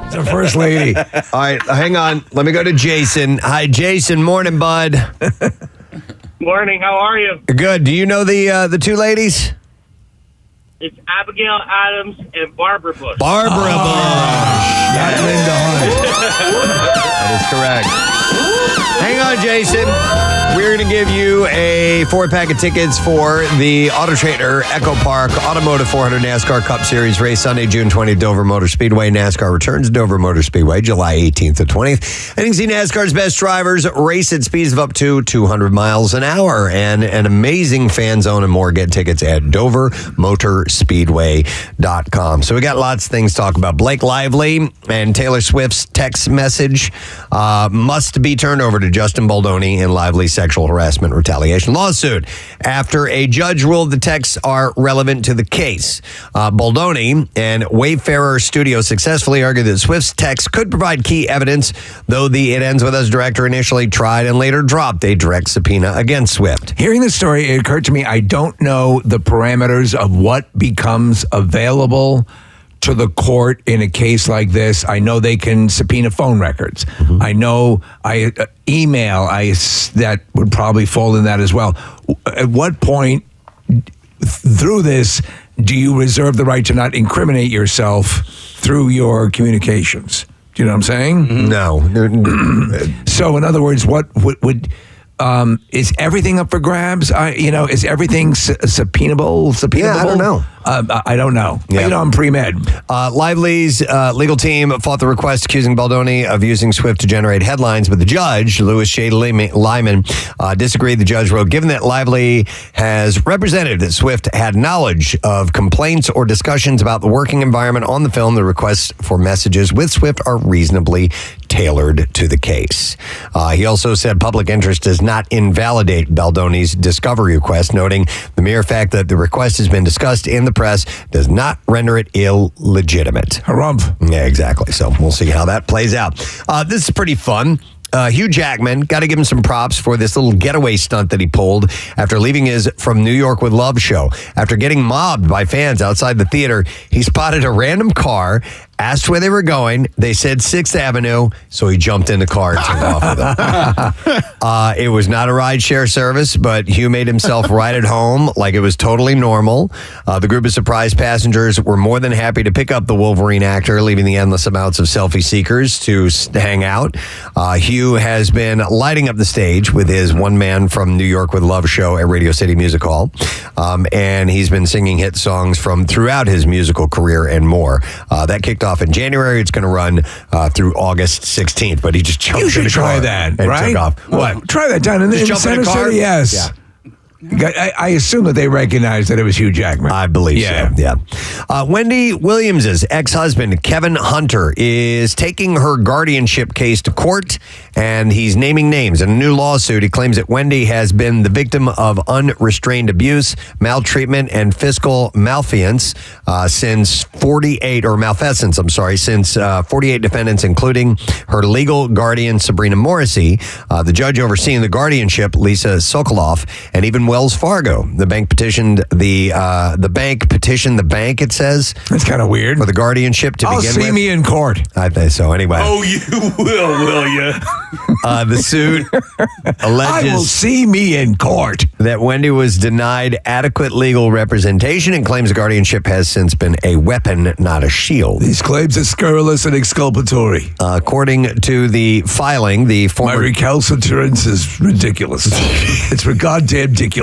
It's our first lady. All right, hang on. Let me go to Jason. Hi, Jason. Morning, bud. Morning. How are you? Good. Do you know the two ladies? It's Abigail Adams and Barbara Bush. Barbara Bush. Not Linda Hunt. That is correct. Hang on, Jason. We're going to give you a 4-pack of tickets for the Auto Trader Echo Park Automotive 400 NASCAR Cup Series race Sunday, June 20th, Dover Motor Speedway. NASCAR returns to Dover Motor Speedway July 18th to 20th. And you can see NASCAR's best drivers race at speeds of up to 200 miles an hour. And an amazing fan zone and more. Get tickets at DoverMotorspeedway.com. So we got lots of things to talk about. Blake Lively and Taylor Swift's text message must be turned over to Justin Baldoni and Lively's sexual harassment retaliation lawsuit after a judge ruled the texts are relevant to the case. Baldoni and Wayfarer Studio successfully argued that Swift's texts could provide key evidence, though the It Ends With Us director initially tried and later dropped a direct subpoena against Swift. Hearing the story, it occurred to me I don't know the parameters of what becomes available to the court in a case like this. I know they can subpoena phone records. Mm-hmm. I know email that would probably fall in that as well. At what point through this do you reserve the right to not incriminate yourself through your communications? Do you know what I'm saying? No. So in other words, what would is everything up for grabs? Is everything subpoenable? Yeah, I don't know. I don't know. Yeah. I'm pre-med. Lively's legal team fought the request accusing Baldoni of using Swift to generate headlines, but the judge, Louis J. Lyman, disagreed. The judge wrote, given that Lively has represented that Swift had knowledge of complaints or discussions about the working environment on the film, the requests for messages with Swift are reasonably tailored to the case. He also said public interest does not invalidate Baldoni's discovery request, noting the mere fact that the request has been discussed in the press does not render it illegitimate. Harumph. Yeah, exactly. So we'll see how that plays out. This is pretty fun. Hugh Jackman, got to give him some props for this little getaway stunt that he pulled after leaving his From New York with Love show. After getting mobbed by fans outside the theater, he spotted a random car, asked where they were going. They said 6th Avenue, so he jumped in the car and took off with them. It was not a rideshare service, but Hugh made himself right at home like it was totally normal. The group of surprised passengers were more than happy to pick up the Wolverine actor, leaving the endless amounts of selfie seekers to hang out. Hugh has been lighting up the stage with his One Man from New York with Love show at Radio City Music Hall. And he's been singing hit songs from throughout his musical career and more. That kicked off in January. It's going to run through August 16th, but he just jumped in the car. You should try that, and right? took off. What? Try that down in the Center City, yes. Yeah. I assume that they recognized that it was Hugh Jackman. I believe so, yeah. Wendy Williams' ex-husband, Kevin Hunter, is taking her guardianship case to court, and he's naming names. In a new lawsuit, he claims that Wendy has been the victim of unrestrained abuse, maltreatment, and fiscal malfeasance since 48 defendants, including her legal guardian, Sabrina Morrissey, the judge overseeing the guardianship, Lisa Sokoloff, and even Wells Fargo. The bank petitioned the bank, it says. That's kind of weird. For the guardianship to begin with. See me in court. I think so, anyway. Oh, you will you? The suit alleges... I will see me in court. ...that Wendy was denied adequate legal representation and claims the guardianship has since been a weapon, not a shield. These claims are scurrilous and exculpatory. According to the filing, the former... My recalcitrance is ridiculous. It's goddamn ridiculous.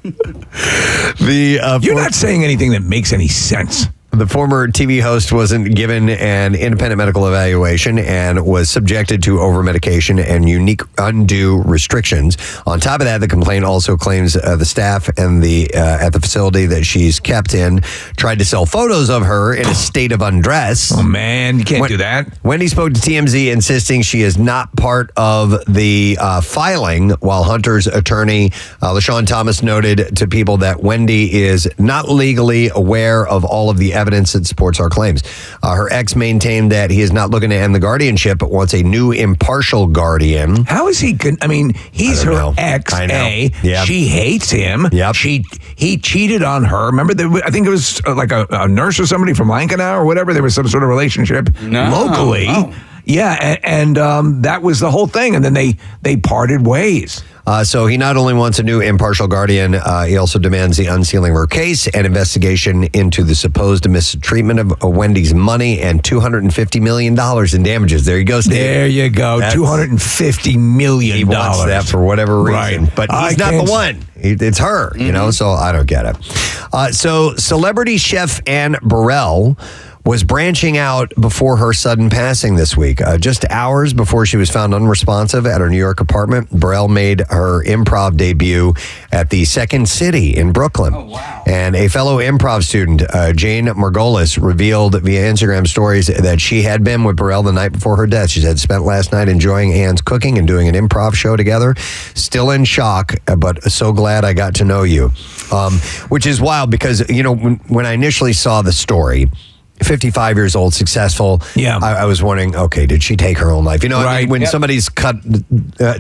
You're not saying anything that makes any sense. The former TV host wasn't given an independent medical evaluation and was subjected to over-medication and unique undue restrictions. On top of that, the complaint also claims the staff and at the facility that she's kept in tried to sell photos of her in a state of undress. Oh, man, you can't do that. Wendy spoke to TMZ insisting she is not part of the filing, while Hunter's attorney, LaShawn Thomas, noted to people that Wendy is not legally aware of all of the evidence that supports our claims. Her ex maintained that he is not looking to end the guardianship, but wants a new impartial guardian. How is he? I mean, he's her ex. I know. Yep. She hates him. Yep. He cheated on her. Remember, I think it was like a nurse or somebody from Lankenau or whatever. There was some sort of relationship locally. Oh. Yeah, and that was the whole thing. And then they parted ways. So he not only wants a new impartial guardian, he also demands the unsealing of her case and investigation into the supposed mistreatment of Wendy's money and $250 million in damages. There you go, Steve. There you go. $250 million. He wants that for whatever reason. Right. But he's not the one. It's her, you know, so I don't get it. So celebrity chef Anne Burrell was branching out before her sudden passing this week. Just hours before she was found unresponsive at her New York apartment, Burrell made her improv debut at the Second City in Brooklyn. Oh, wow. And a fellow improv student, Jane Margolis, revealed via Instagram stories that she had been with Burrell the night before her death. She had spent last night enjoying Anne's cooking and doing an improv show together. Still in shock, but so glad I got to know you. Which is wild because, you know, when I initially saw the story, 55 years old, successful. Yeah. I was wondering, okay, did she take her own life? You know, right. when somebody's cut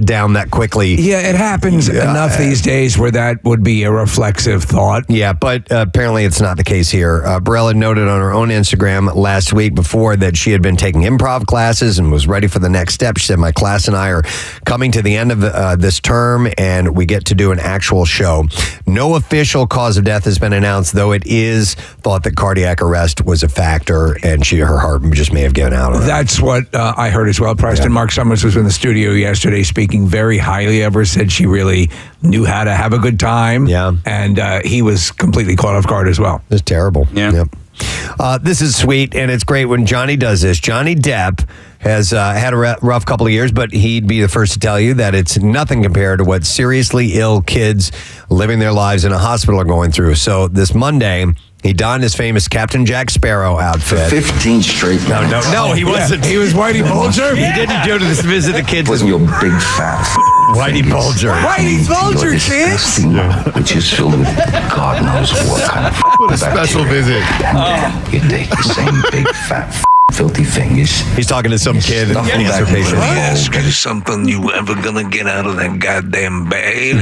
down that quickly. Yeah, it happens enough these days where that would be a reflexive thought. Yeah, but apparently it's not the case here. Burrell had noted on her own Instagram last week before that she had been taking improv classes and was ready for the next step. She said, my class and I are coming to the end of this term and we get to do an actual show. No official cause of death has been announced, though it is thought that cardiac arrest was a factor and her heart just may have given out on her. That's what I heard as well. Preston, yeah. Mark Summers was in the studio yesterday speaking very highly of her, said she really knew how to have a good time. Yeah. And he was completely caught off guard as well. It's terrible. Yeah. Yep. This is sweet, and it's great when Johnny does this. Johnny Depp has had a rough couple of years, but he'd be the first to tell you that it's nothing compared to what seriously ill kids living their lives in a hospital are going through. So this Monday, he donned his famous Captain Jack Sparrow outfit. 15 straight minutes. No, he wasn't. He was Whitey Bulger. He didn't go to this visit the kids. Wasn't your big fat Whitey Bulger. Whitey Bulger, kids. Which is filled with God knows what kind of what a special visit. And you take the same big fat filthy fingers. He's talking to some kid. Cancer patient. Ask you something you ever gonna get out of that goddamn bag?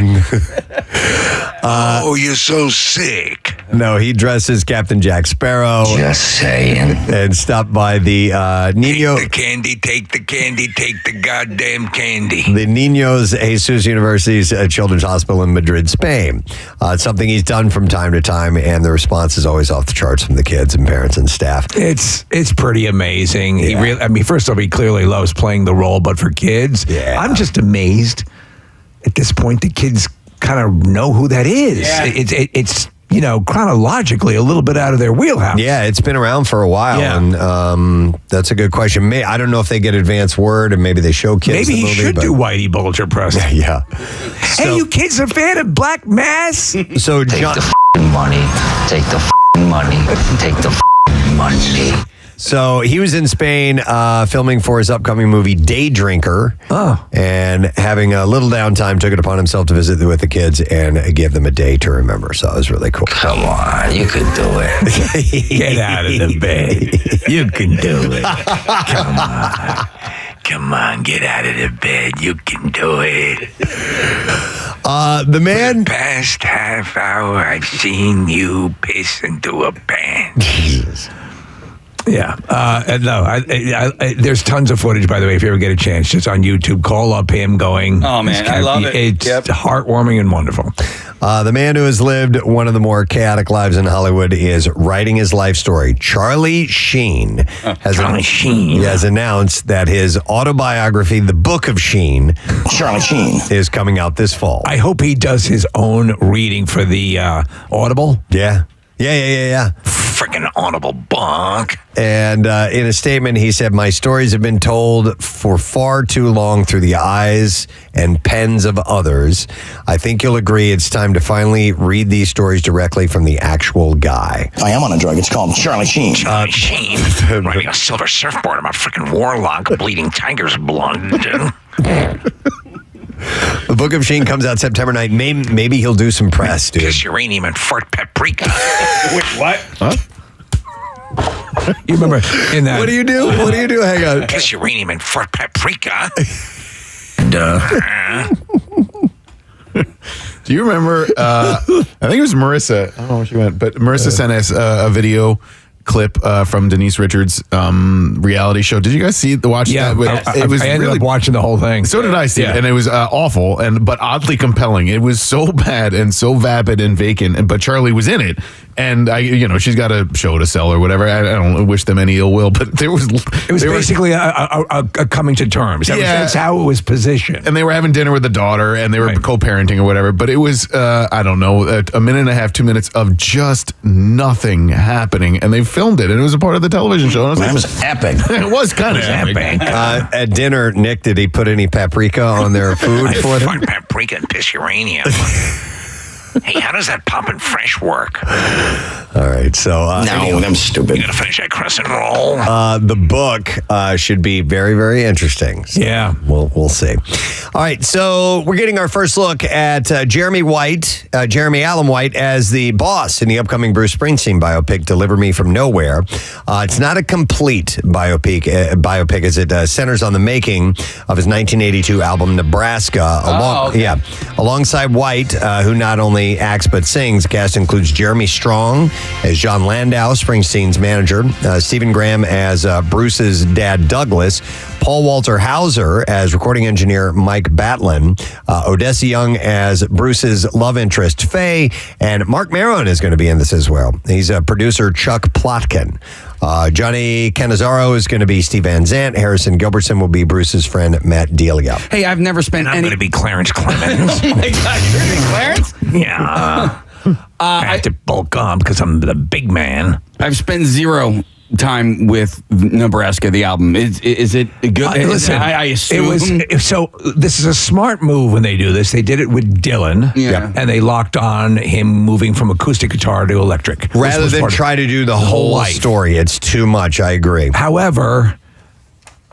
Oh, you're so sick. No, he dressed as Captain Jack Sparrow. Just saying. And stopped by the Nino. Take the candy, take the goddamn candy. The Niños Jesus University's Children's Hospital in Madrid, Spain. It's something he's done from time to time, and the response is always off the charts from the kids and parents and staff. It's pretty amazing. Yeah. He really, I mean, first off, he clearly loves playing the role, but for kids, I'm just amazed at this point the kids kind of know who that is. Yeah. It's you know, chronologically a little bit out of their wheelhouse. Yeah, it's been around for a while, and that's a good question. I don't know if they get advance word, and maybe they show kids maybe the movie. Maybe he should do Whitey Bulger, Preston. Yeah. Hey, you kids a fan of Black Mass? So take John, the money, take the money, take the money. So he was in Spain filming for his upcoming movie Day Drinker. And having a little downtime, took it upon himself to visit with the kids and give them a day to remember. So it was really cool. Come on, you could do it. Get out of the bed. You can do it. Come on, get out of the bed. You can do it. The man... For the past half hour, I've seen you piss into a pan. Jesus. Yeah. No, there's tons of footage, by the way, if you ever get a chance. Just on YouTube, call up him going. Oh, man, I love it. It's heartwarming and wonderful. The man who has lived one of the more chaotic lives in Hollywood is writing his life story. Charlie Sheen has announced that his autobiography, The Book of Sheen, Charlie Sheen, is coming out this fall. I hope he does his own reading for the Audible. Yeah. Freaking Audible bonk. And in a statement, he said, my stories have been told for far too long through the eyes and pens of others. I think you'll agree it's time to finally read these stories directly from the actual guy. I am on a drug. It's called Charlie Sheen. Charlie Sheen. Riding a silver surfboard. I'm a freaking warlock bleeding tiger's blood. The Book of Sheen comes out September 9th. Maybe he'll do some press, dude. Kiss uranium and fart paprika. Wait, what? Huh? You remember in that? What do you do? What do you do? Hang on. Kiss uranium and for paprika. Do you remember? I think it was Marissa. I don't know where she went, but Marissa sent us a video clip from Denise Richards' reality show. Did you guys watch Yeah, that? I ended up watching the whole thing. So did I see it, and it was awful, but oddly compelling. It was so bad and so vapid and vacant, but Charlie was in it, and she's got a show to sell or whatever. I don't wish them any ill will, but it was basically a coming to terms. That's how it was positioned. And they were having dinner with the daughter, and they were co-parenting or whatever. But it was I don't know, a minute and a half, 2 minutes of just nothing happening, and they filmed it, and it was a part of the television show. That was epic. It was kind of epic. At dinner, Nick, did he put any paprika on their food for them? Paprika and piss uranium. Hey, how does that poppin' fresh work? All right, so No, I'm stupid. You gotta finish that crescent roll. the book should be very, very interesting. So Yeah. we'll see. All right, so we're getting our first look at Jeremy Allen White as the boss in the upcoming Bruce Springsteen biopic, Deliver Me From Nowhere. It's not a complete biopic as it centers on the making of his 1982 album Nebraska. Alongside White, who not only acts but sings. The cast includes Jeremy Strong as John Landau, Springsteen's manager, Stephen Graham as Bruce's dad Douglas, Paul Walter Hauser as recording engineer Mike Batlin, Odessa Young as Bruce's love interest Faye, and Mark Maron is going to be in this as well. He's producer Chuck Plotkin. Johnny Cannizzaro is going to be Steve Van Zandt. Harrison Gilbertson will be Bruce's friend Matt Delia. Hey, I've never spent I'm any... going to be Clarence Clemens. Oh my God, you're gonna be Clarence? Yeah. I have to bulk up because I'm the big man. I've spent zero time with Nebraska, the album. Is it good? Listen, I assume. it was so. This is a smart move when they do this. They did it with Dylan, Yeah. and they locked on him moving from acoustic guitar to electric, Rather than try to do the whole life. story, it's too much. I agree. However,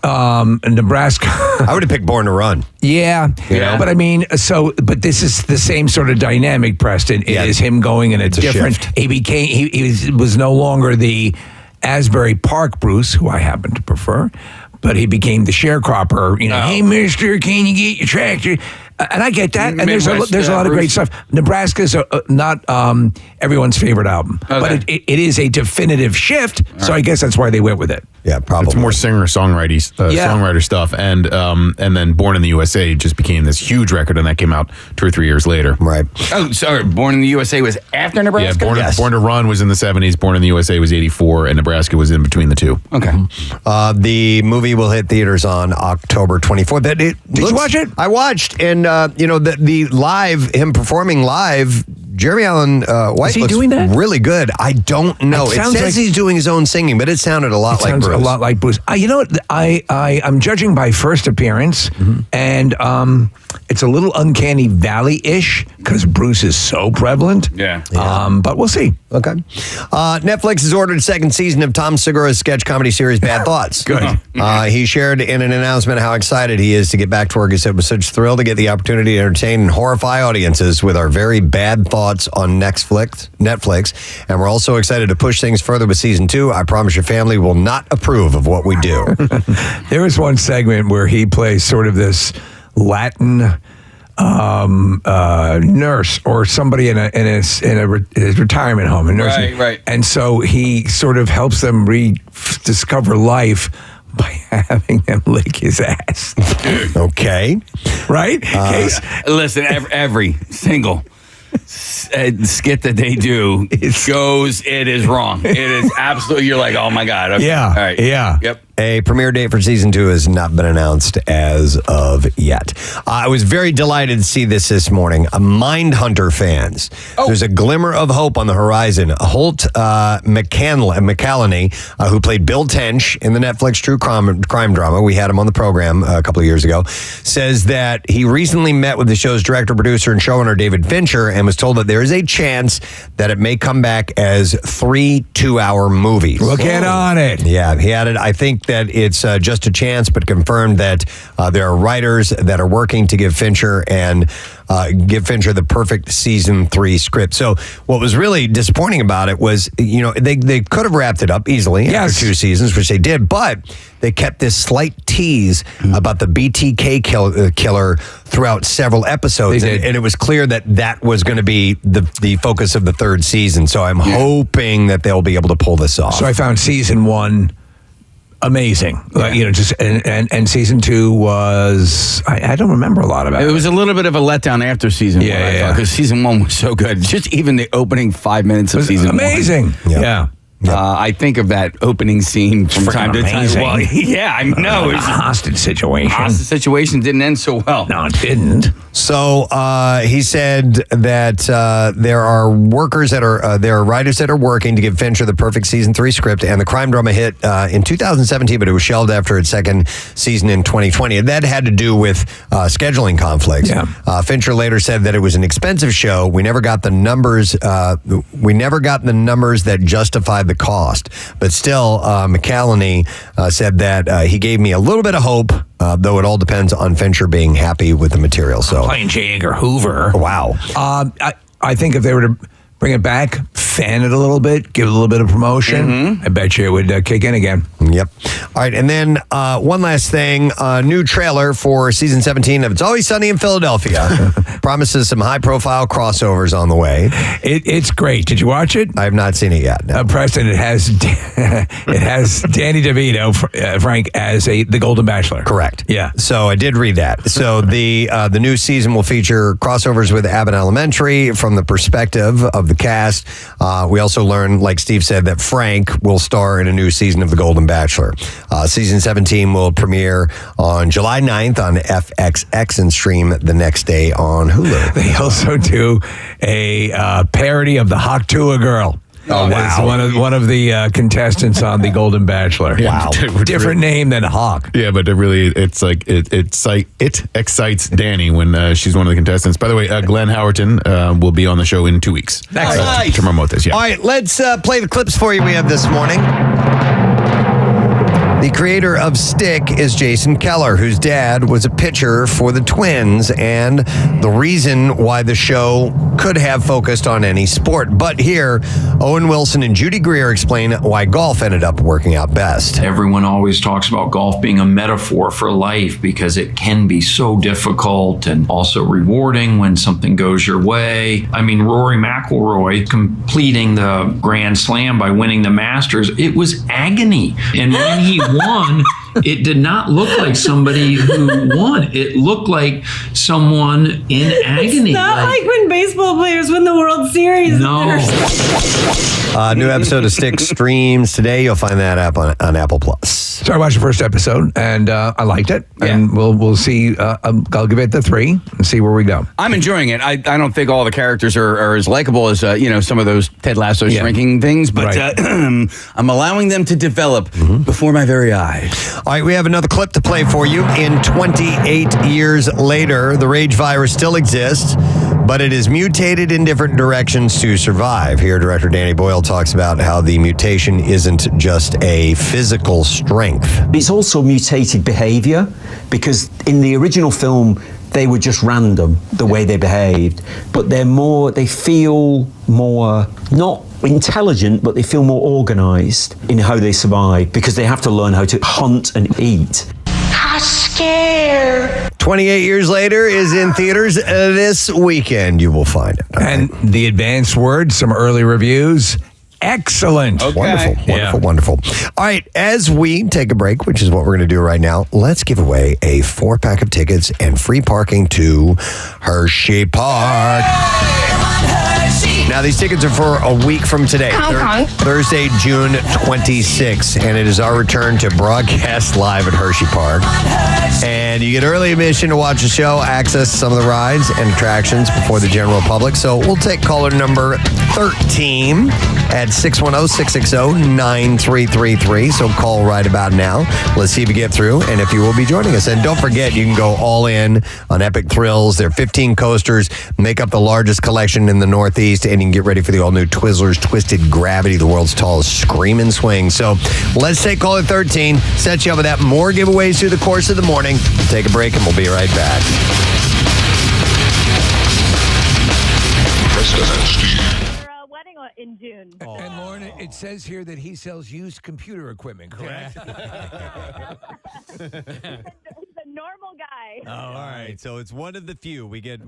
Nebraska. I would have picked Born to Run. Yeah. But I mean, but this is the same sort of dynamic, Preston. It is him going in a different. shift. He was no longer the Asbury Park Bruce, who I happen to prefer, but he became the sharecropper. Hey, mister, can you get your tractor? And I get that. And there's a lot of great stuff. Nebraska's not everyone's favorite album, but it is a definitive shift. So I guess that's why they went with it. Yeah, probably. It's more songwriter stuff, and then Born in the USA just became this huge record, and that came out 2 or 3 years later. Right. Oh, sorry. Born in the USA was after Nebraska? Yeah, Born to Run was in the 70s, Born in the USA was 84, and Nebraska was in between the two. Okay. The movie will hit theaters on October 24th. Did you watch it? I watched, and the live, him performing live, Jeremy Allen White Is he looks doing that? really good. I don't know. It sounds says like- he's doing his own singing, but it sounded a lot like Sounds Bruce. a lot like Bruce. You know what? I'm judging by first appearance, and it's a little uncanny valley-ish because Bruce is so prevalent. Yeah. But we'll see. Okay. Netflix has ordered a second season of Tom Segura's sketch comedy series Bad Thoughts. Good. He shared in an announcement how excited he is to get back to work. He said, "It was such a thrill to get the opportunity to entertain and horrify audiences with our very bad thoughts on Netflix. And we're also excited to push things further with season 2. I promise your family will not approve of what we do." There was one segment where he plays sort of this Latin nurse or somebody in his retirement home, a nursing. Right. And so he sort of helps them rediscover life by having them lick his ass. Okay. Right? Case? Listen, every single skit that they do it is wrong. It is absolutely, you're like, oh my God. Okay. Yeah. All right. Yeah. Yep. A premiere date for season 2 has not been announced as of yet. I was very delighted to see this morning. Mindhunter fans, there's a glimmer of hope on the horizon. Holt McCallany, who played Bill Tench in the Netflix true crime drama, we had him on the program a couple of years ago, says that he recently met with the show's director, producer, and showrunner David Fincher and was told that there is a chance that it may come back as 3 2-hour movies. Well, get on it. Yeah, he added, I think think that it's just a chance, but confirmed that there are writers that are working to give Fincher the perfect season 3 script. So what was really disappointing about it was, they could have wrapped it up easily after 2 seasons, which they did, but they kept this slight tease about the BTK killer throughout several episodes. And it was clear that was going to be the focus of the 3rd season. So I'm hoping that they'll be able to pull this off. So I found season 1 amazing. And season 2 was, I don't remember a lot about it. It was a little bit of a letdown after season 1, I thought, because season 1 was so good. Just even the opening 5 minutes of season 1. Amazing. Yeah. I think of that opening scene from time to time. Well, I know. It was a hostage situation. Hostage situation didn't end so well. No, it didn't. So he said that there are writers that are working to give Fincher the perfect season 3 script, and the crime drama hit in 2017, but it was shelved after its 2nd season in 2020. And that had to do with scheduling conflicts. Yeah. Fincher later said that it was an expensive show. We never got the numbers. That justified the cost. But still, McCallany said that he gave me a little bit of hope, though it all depends on Fincher being happy with the material. So playing J. Edgar Hoover. Wow. I think if they were to bring it back, fan it a little bit, give it a little bit of promotion, I bet you it would kick in again. Yep. All right, and then one last thing, new trailer for season 17 of It's Always Sunny in Philadelphia. Promises some high-profile crossovers on the way. It's great. Did you watch it? I have not seen it yet. No. Preston, it has Danny DeVito, Frank, as the Golden Bachelor. Correct. Yeah. So I did read that. So the new season will feature crossovers with Abbott Elementary from the perspective of the cast. We also learned, like Steve said, that Frank will star in a new season of The Golden Bachelor. Season 17 will premiere on July 9th on FXX and stream the next day on Hulu. They also do a parody of the Haktua Girl. Oh, wow. It's one of the contestants on The Golden Bachelor. Wow. Different name than Hawk. Yeah, but it's like it excites Danny when she's one of the contestants. By the way, Glenn Howerton will be on the show in 2 weeks. Nice. To promote this, All right, let's play the clips for you we have this morning. The creator of Stick is Jason Keller, whose dad was a pitcher for the Twins, and the reason why the show could have focused on any sport. But here, Owen Wilson and Judy Greer explain why golf ended up working out best. Everyone always talks about golf being a metaphor for life because it can be so difficult and also rewarding when something goes your way. I mean, Rory McIlroy completing the Grand Slam by winning the Masters, it was agony. And when he won, it did not look like somebody who won. It looked like someone in agony. It's not like when baseball players win the World Series. No. New episode of Stick streams today. You'll find that up on Apple Plus. So I watched the first episode, and I liked it. And we'll see. I'll give it the 3 and see where we go. I'm enjoying it. I don't think all the characters are as likable as some of those Ted Lasso shrinking things, but I'm allowing them to develop before my very eyes. All right, we have another clip to play for you. In 28 years later, the rage virus still exists, but it is mutated in different directions to survive. Here, director Danny Boyle talks about how the mutation isn't just a physical strength. It's also mutated behavior, because in the original film, they were just random, the way they behaved. But they feel more, not intelligent, but they feel more organized in how they survive, because they have to learn how to hunt and eat. I'm scared. 28 years later is in theaters this weekend. You will find it. And the advanced word, some early reviews. Excellent. Okay. Wonderful. All right, as we take a break, which is what we're going to do right now, let's give away a 4-pack of tickets and free parking to Hershey Park. Now, these tickets are for a week from today, Thursday, June 26th, and it is our return to broadcast live at Hershey Park. And you get early admission to watch the show, access some of the rides and attractions before the general public. So we'll take caller number 13 at 610-660-9333. So call right about now. Let's see if you get through and if you will be joining us. And don't forget, you can go all in on Epic Thrills. There are 15 coasters, make up the largest collection in the Northeast. next, and you can get ready for the all-new Twizzlers Twisted Gravity, the world's tallest screaming swing. So let's take caller 13, set you up with that. More giveaways through the course of the morning. We'll take a break, and we'll be right back. Wedding in June. And Lauren, it says here that he sells used computer equipment, correct? He's a normal guy. Oh, all right. So it's one of the few we get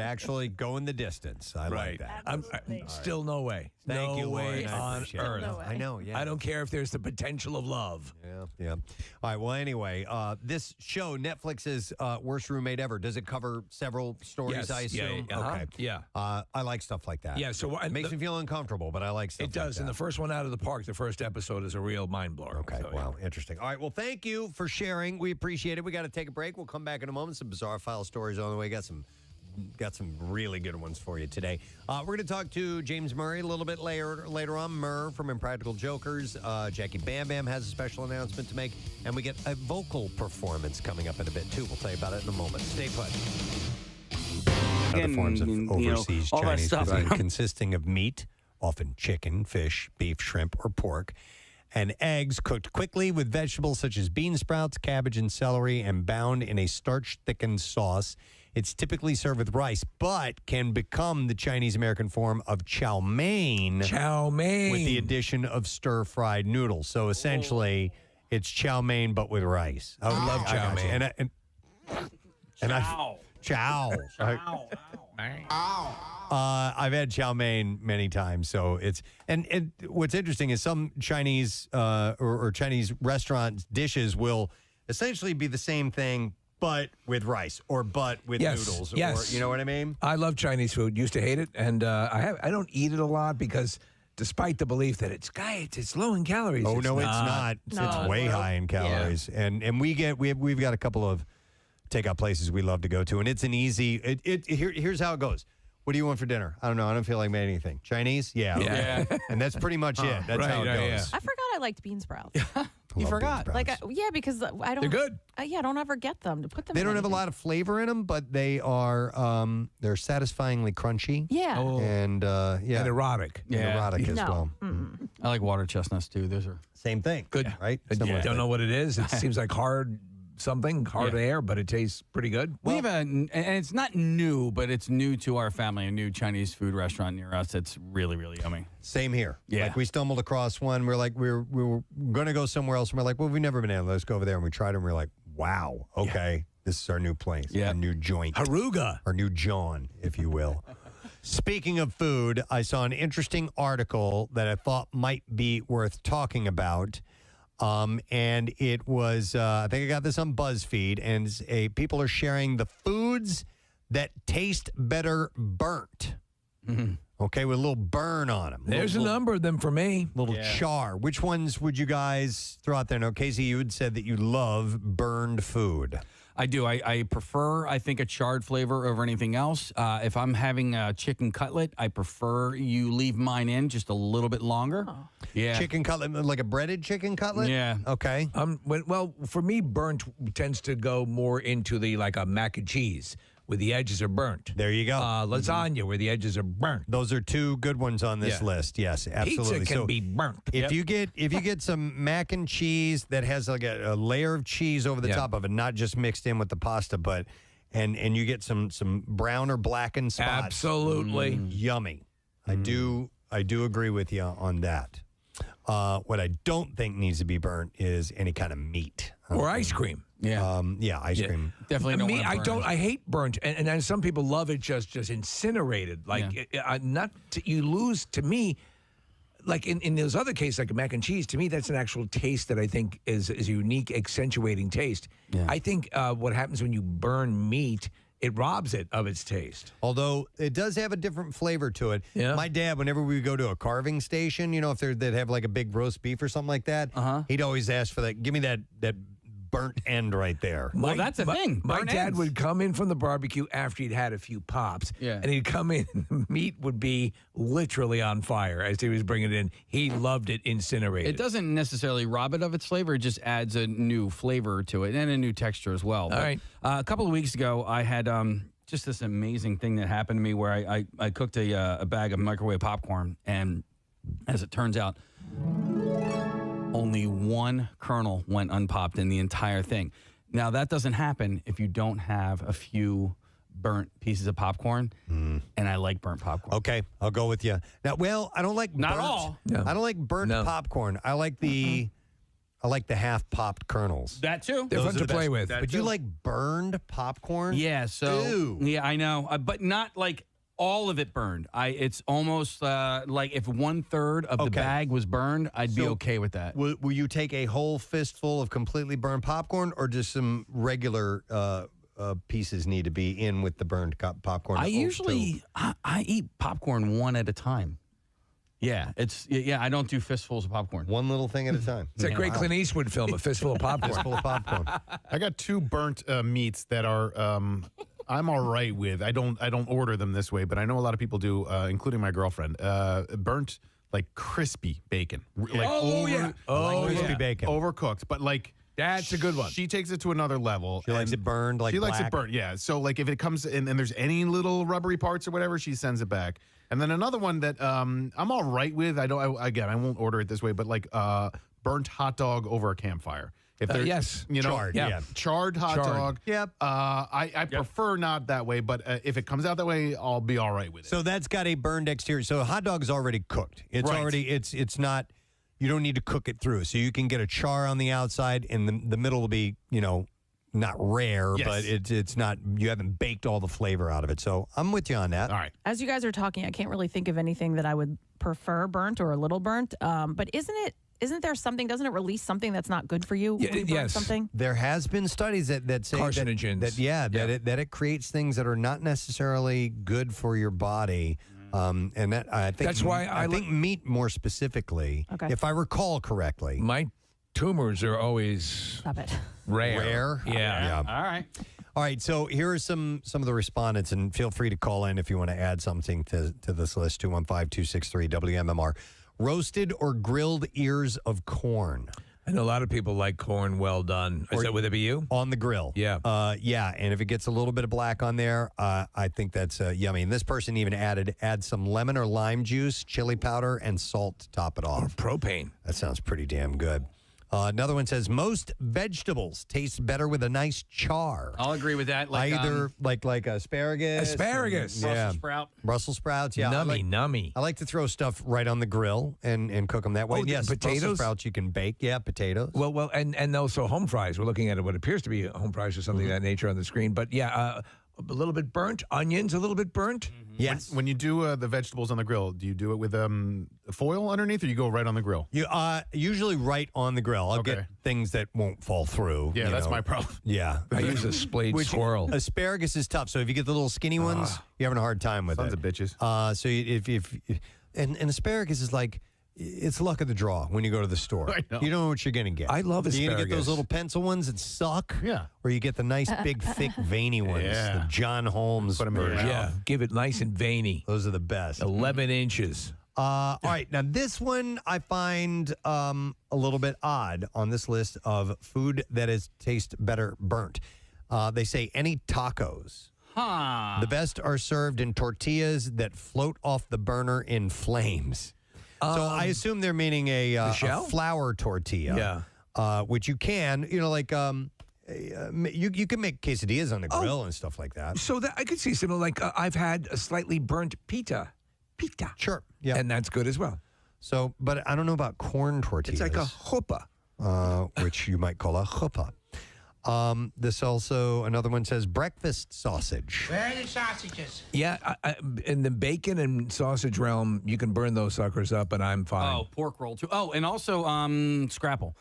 actually going the distance. I like that. I'm still no way. Thank you, no way Lauren. on earth. No way. I know. Yeah. I don't care if there's the potential of love. Yeah. All right. Well, anyway, this show, Netflix's Worst Roommate Ever, does it cover several stories? Yes. I assume. Yeah. Okay. Yeah. I like stuff like that. Yeah. So it makes me feel uncomfortable, but I like stuff. It does. Like that. And the first one out of the park, the first episode is a real mind blower. Okay. So, Wow. Interesting. All right. Well, thank you for sharing. We appreciate it. We got to take a break. We'll come back in a moment. Some bizarre file stories on the way. Got some really good ones for you today. We're going to talk to James Murray a little bit later on. Murr from Impractical Jokers. Jackie Bam Bam has a special announcement to make, and we get a vocal performance coming up in a bit too. We'll tell you about it in a moment. Stay put. Other forms of overseas Chinese cuisine consisting of meat, often chicken, fish, beef, shrimp, or pork, and eggs cooked quickly with vegetables such as bean sprouts, cabbage, and celery, and bound in a starch-thickened sauce. It's typically served with rice, but can become the Chinese-American form of chow mein. Chow mein. With the addition of stir-fried noodles. So essentially, it's chow mein, but with rice. I would love chow mein. Chow. I've had chow mein many times, so it's and what's interesting is some Chinese or Chinese restaurant dishes will essentially be the same thing, but with rice or but with noodles. Yes, or, you know what I mean. I love Chinese food. Used to hate it, and I don't eat it a lot because, despite the belief that it's low in calories. Oh it's no, not. it's not. It's way high in calories, and we've got a couple of takeout places we love to go to, and it's an easy. Here's how it goes. What do you want for dinner? I don't know. I don't feel like making anything. Chinese? Yeah. And that's pretty much it. That's how it goes. Yeah. I forgot I liked bean sprouts. You forgot. Because I don't. They're good. I don't ever get them to put them. They in don't have a anything. lot of flavor in them, but they are they're satisfyingly crunchy. Yeah. And And erotic. and erotic as well. I like water chestnuts too. Those are Same thing. Good. Right? Don't know what it is. It seems like hard air, but it tastes pretty good. We have and it's not new, but it's new to our family, a new Chinese food restaurant near us that's really, really yummy. Same here. Yeah. Like we stumbled across one. We're like, we were going to go somewhere else. And we're like, well, we've never been in. Let's go over there. And we tried it. And we're like, wow, okay, this is our new place. Yeah. Our new joint. Haruga. Our new John, if you will. Speaking of food, I saw an interesting article that I thought might be worth talking about. And it was, I think I got this on BuzzFeed, and people are sharing the foods that taste better burnt. Mm-hmm. Okay, with a little burn on them. There's a number of them for me. Little char. Which ones would you guys throw out there? Now, Casey, you had said that you love burned food. I do. I prefer, I think, a charred flavor over anything else. If I'm having a chicken cutlet, I prefer you leave mine in just a little bit longer. Oh. Yeah. Chicken cutlet, like a breaded chicken cutlet? Yeah. Okay. Well, for me, burnt tends to go more into the like a mac and cheese where the edges are burnt. There you go. Lasagna where the edges are burnt. Those are two good ones on this list. Yes, absolutely. Pizza can be burnt. If you get some mac and cheese that has like a layer of cheese over the top of it, not just mixed in with the pasta, but and you get some brown or blackened spots. Absolutely. Yummy. I do agree with you on that. What I don't think needs to be burnt is any kind of meat or ice cream. Yeah. Ice cream. Definitely don't Me, want to burn I hate burnt, and some people love it just incinerated. Like you lose to me. Like in those other cases, like mac and cheese, to me that's an actual taste that I think is a unique, accentuating taste. Yeah. I think what happens when you burn meat, it robs it of its taste. Although it does have a different flavor to it. Yeah. My dad, whenever we would go to a carving station, if they'd have like a big roast beef or something like that, he'd always ask for that. Give me that burnt end right there. Well, that's a thing. My Burnt dad ends. would come in from the barbecue after he'd had a few pops, and he'd come in, and the meat would be literally on fire as he was bringing it in. He loved it incinerated. It doesn't necessarily rob it of its flavor. It just adds a new flavor to it and a new texture as well. All right. A couple of weeks ago, I had just this amazing thing that happened to me where I cooked a bag of microwave popcorn, and as it turns out, only one kernel went unpopped in the entire thing. Now, that doesn't happen if you don't have a few burnt pieces of popcorn, and I like burnt popcorn. Okay, I'll go with you. Now, well, I don't like Not burnt, all. No. I don't like burnt No. popcorn. I like the half popped kernels. That too? They're Those fun are to the play best. with. But you like burned popcorn? Yeah, so Ew. yeah, I know, but not like all of it burned. It's almost like if 1/3 of the Okay. bag was burned, I'd be So, okay with that. Will you take a whole fistful of completely burned popcorn, or just some regular pieces need to be in with the burned popcorn? I usually I eat popcorn one at a time. Yeah, I don't do fistfuls of popcorn. One little thing at a time. It's a great Clint Eastwood film, A Fistful of Popcorn. Fistful of popcorn. I got 2 burnt meats that are I'm all right with. I don't order them this way, but I know a lot of people do, including my girlfriend. Burnt like crispy bacon. Like crispy bacon. Overcooked, but like That's a good one. She takes it to another level. She likes it burned, like she likes black. it burnt. Yeah. So like if it comes in and there's any little rubbery parts or whatever, she sends it back. And then another one that I'm all right with. I won't order it this way, but like burnt hot dog over a campfire. If they're yes, charred, charred hot dog. Yep. I prefer not that way, but if it comes out that way, I'll be all right with it. So that's got a burned exterior. So a hot dog is already cooked. It's Right. already it's not. You don't need to cook it through. So you can get a char on the outside, and the middle will be not rare, Yes. but it's not. You haven't baked all the flavor out of it. So I'm with you on that. All right. As you guys are talking, I can't really think of anything that I would prefer burnt or a little burnt. But isn't there something? Doesn't it release something that's not good for you? when you burn yes. something. There has been studies that say Carcinogens. that it creates things that are not necessarily good for your body. And that I think That's why I think meat more specifically, Okay. if I recall correctly. My tumors are always Stop it. Rare? Yeah. All right. All right, so here are some of the respondents, and feel free to call in if you want to add something to this list. 215-263-WMMR. Roasted or grilled ears of corn. I know a lot of people like corn well done. Would it be you? On the grill. Yeah. Yeah, and if it gets a little bit of black on there, I think that's yummy. And this person even add some lemon or lime juice, chili powder, and salt to top it off. Propane. That sounds pretty damn good. Another one says most vegetables taste better with a nice char. I'll agree with that. Like Either like asparagus. Asparagus. Yeah. sprout. Brussels sprouts, yeah. Nummy. I like to throw stuff right on the grill and cook them that way. Oh, Yes, potatoes? Brussels sprouts you can bake. Yeah, potatoes. Well, and also home fries. We're looking at what appears to be home fries or something of that nature on the screen. But yeah, a little bit burnt. Onions, a little bit burnt. Yes. When you do the vegetables on the grill, do you do it with foil underneath, or you go right on the grill? You usually right on the grill. I'll Okay. get things that won't fall through. Yeah, you that's know. my problem. Yeah. I use a splayed squirrel. Asparagus is tough. So if you get the little skinny ones, you're having a hard time with Sons it. of bitches. So if asparagus is like, it's luck of the draw when you go to the store. I know. You don't know what you're going to get. I love You're going to get asparagus. those little pencil ones that suck. Yeah. Or you get the nice, big, thick, veiny ones. Yeah. The John Holmes Put 'em in your version. mouth. Yeah, give it nice and veiny. Those are the best. 11 inches. All right. Now, this one I find a little bit odd on this list of food that tastes better burnt. They say any tacos. Huh. The best are served in tortillas that float off the burner in flames. So I assume they're meaning a shell? flour tortilla. Yeah. Which you can, you can make quesadillas on the grill and stuff like that. So that I could see something like I've had a slightly burnt pita. Sure. Yeah. And that's good as well. So, but I don't know about corn tortillas. It's like a chuppah. Which you might call a chuppah. This also, another one says breakfast sausage. Where are the sausages? Yeah, in the bacon and sausage realm, you can burn those suckers up, and I'm fine. Oh, pork roll too. Oh, and also scrapple.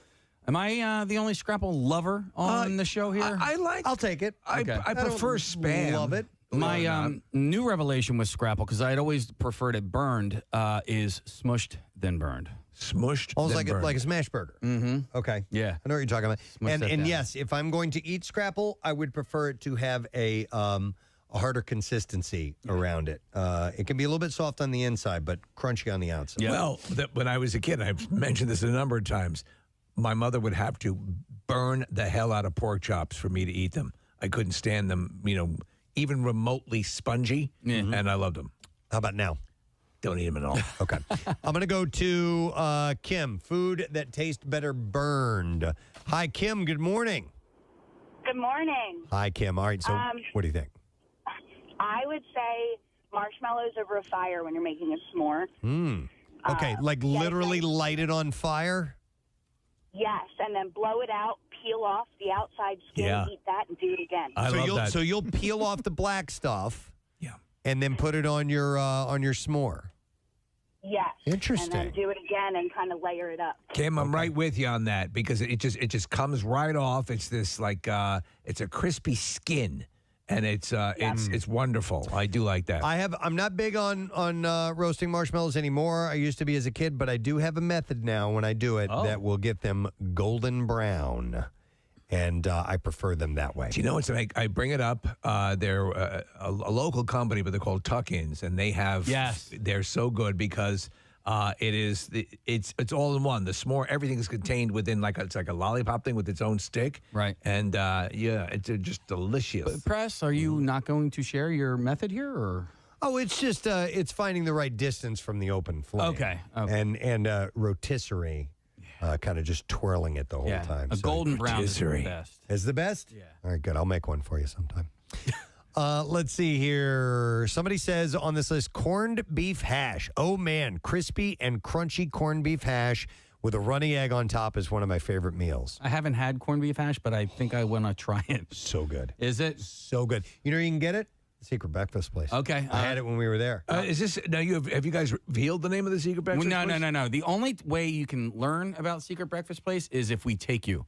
Am I the only scrapple lover on the show here? I'll take it. I prefer spam. Love it. My new revelation with scrapple, because I'd always preferred it burned, is smushed then burned. Smushed. Almost then burned. like a smash burger. Mm-hmm. Okay. Yeah. I know what you're talking about. Smush that And down. yes, if I'm going to eat scrapple, I would prefer it to have a harder consistency around it. It can be a little bit soft on the inside, but crunchy on the outside. Yeah. Well, when I was a kid, I've mentioned this a number of times, my mother would have to burn the hell out of pork chops for me to eat them. I couldn't stand them, even remotely spongy, and I loved them. How about now? Don't eat them at all. Okay. I'm going to go to Kim. Food that tastes better burned. Hi, Kim. Good morning. Good morning. Hi, Kim. All right. So what do you think? I would say marshmallows over a fire when you're making a s'more. Okay. Literally light it on fire? Yes, and then blow it out, peel off the outside skin, eat that, and do it again. I love that. So you'll peel off the black stuff. And then put it on your s'more. Yes. Interesting. And then do it again and kind of layer it up. Kim, I'm right with you on that because it just comes right off. It's this it's a crispy skin, and it's wonderful. I do like that. I'm not big on roasting marshmallows anymore. I used to be as a kid, but I do have a method now when I do it that will get them golden brown. And I prefer them that way. Do you know what's I bring it up? They're a local company, but they're called Tuck-Ins, and they have they're so good because it's all in one. The s'more, everything is contained within it's like a lollipop thing with its own stick, right? And it's just delicious. But Press, are you not going to share your method here, or? Oh, it's just it's finding the right distance from the open flame. Okay. And rotisserie. Kind of just twirling it the whole time. A golden brown is the best. Is the best? Yeah. All right, good. I'll make one for you sometime. Let's see here. Somebody says on this list, corned beef hash. Oh, man. Crispy and crunchy corned beef hash with a runny egg on top is one of my favorite meals. I haven't had corned beef hash, but I think I want to try it. So good. Is it? So good. You know where you can get it? Secret Breakfast Place. Okay. I had it when we were there. Is this now? Have you guys revealed the name of the Secret Breakfast Place? No. The only way you can learn about Secret Breakfast Place is if we take you.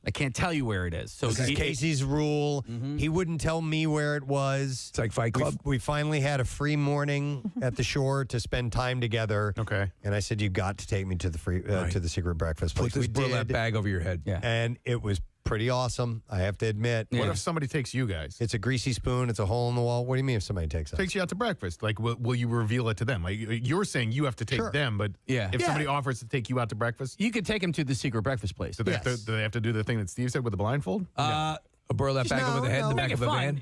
I can't tell you where it is. So this is Casey's rule. He wouldn't tell me where it was. It's like Fight Club. We finally had a free morning at the shore to spend time together. Okay. And I said, "You've got to take me to the to the Secret Breakfast Place." Put this burlap bag over your head. Yeah. And it was pretty awesome, I have to admit. What if somebody takes you guys? It's a greasy spoon. It's a hole in the wall. What do you mean if somebody takes us? Takes you out to breakfast. Like, will you reveal it to them? Like, you're saying you have to take them, but if somebody offers to take you out to breakfast, you could take them to the Secret Breakfast Place. So do they have to do the thing that Steve said with the blindfold? A burlap bag over the head in the back of a van.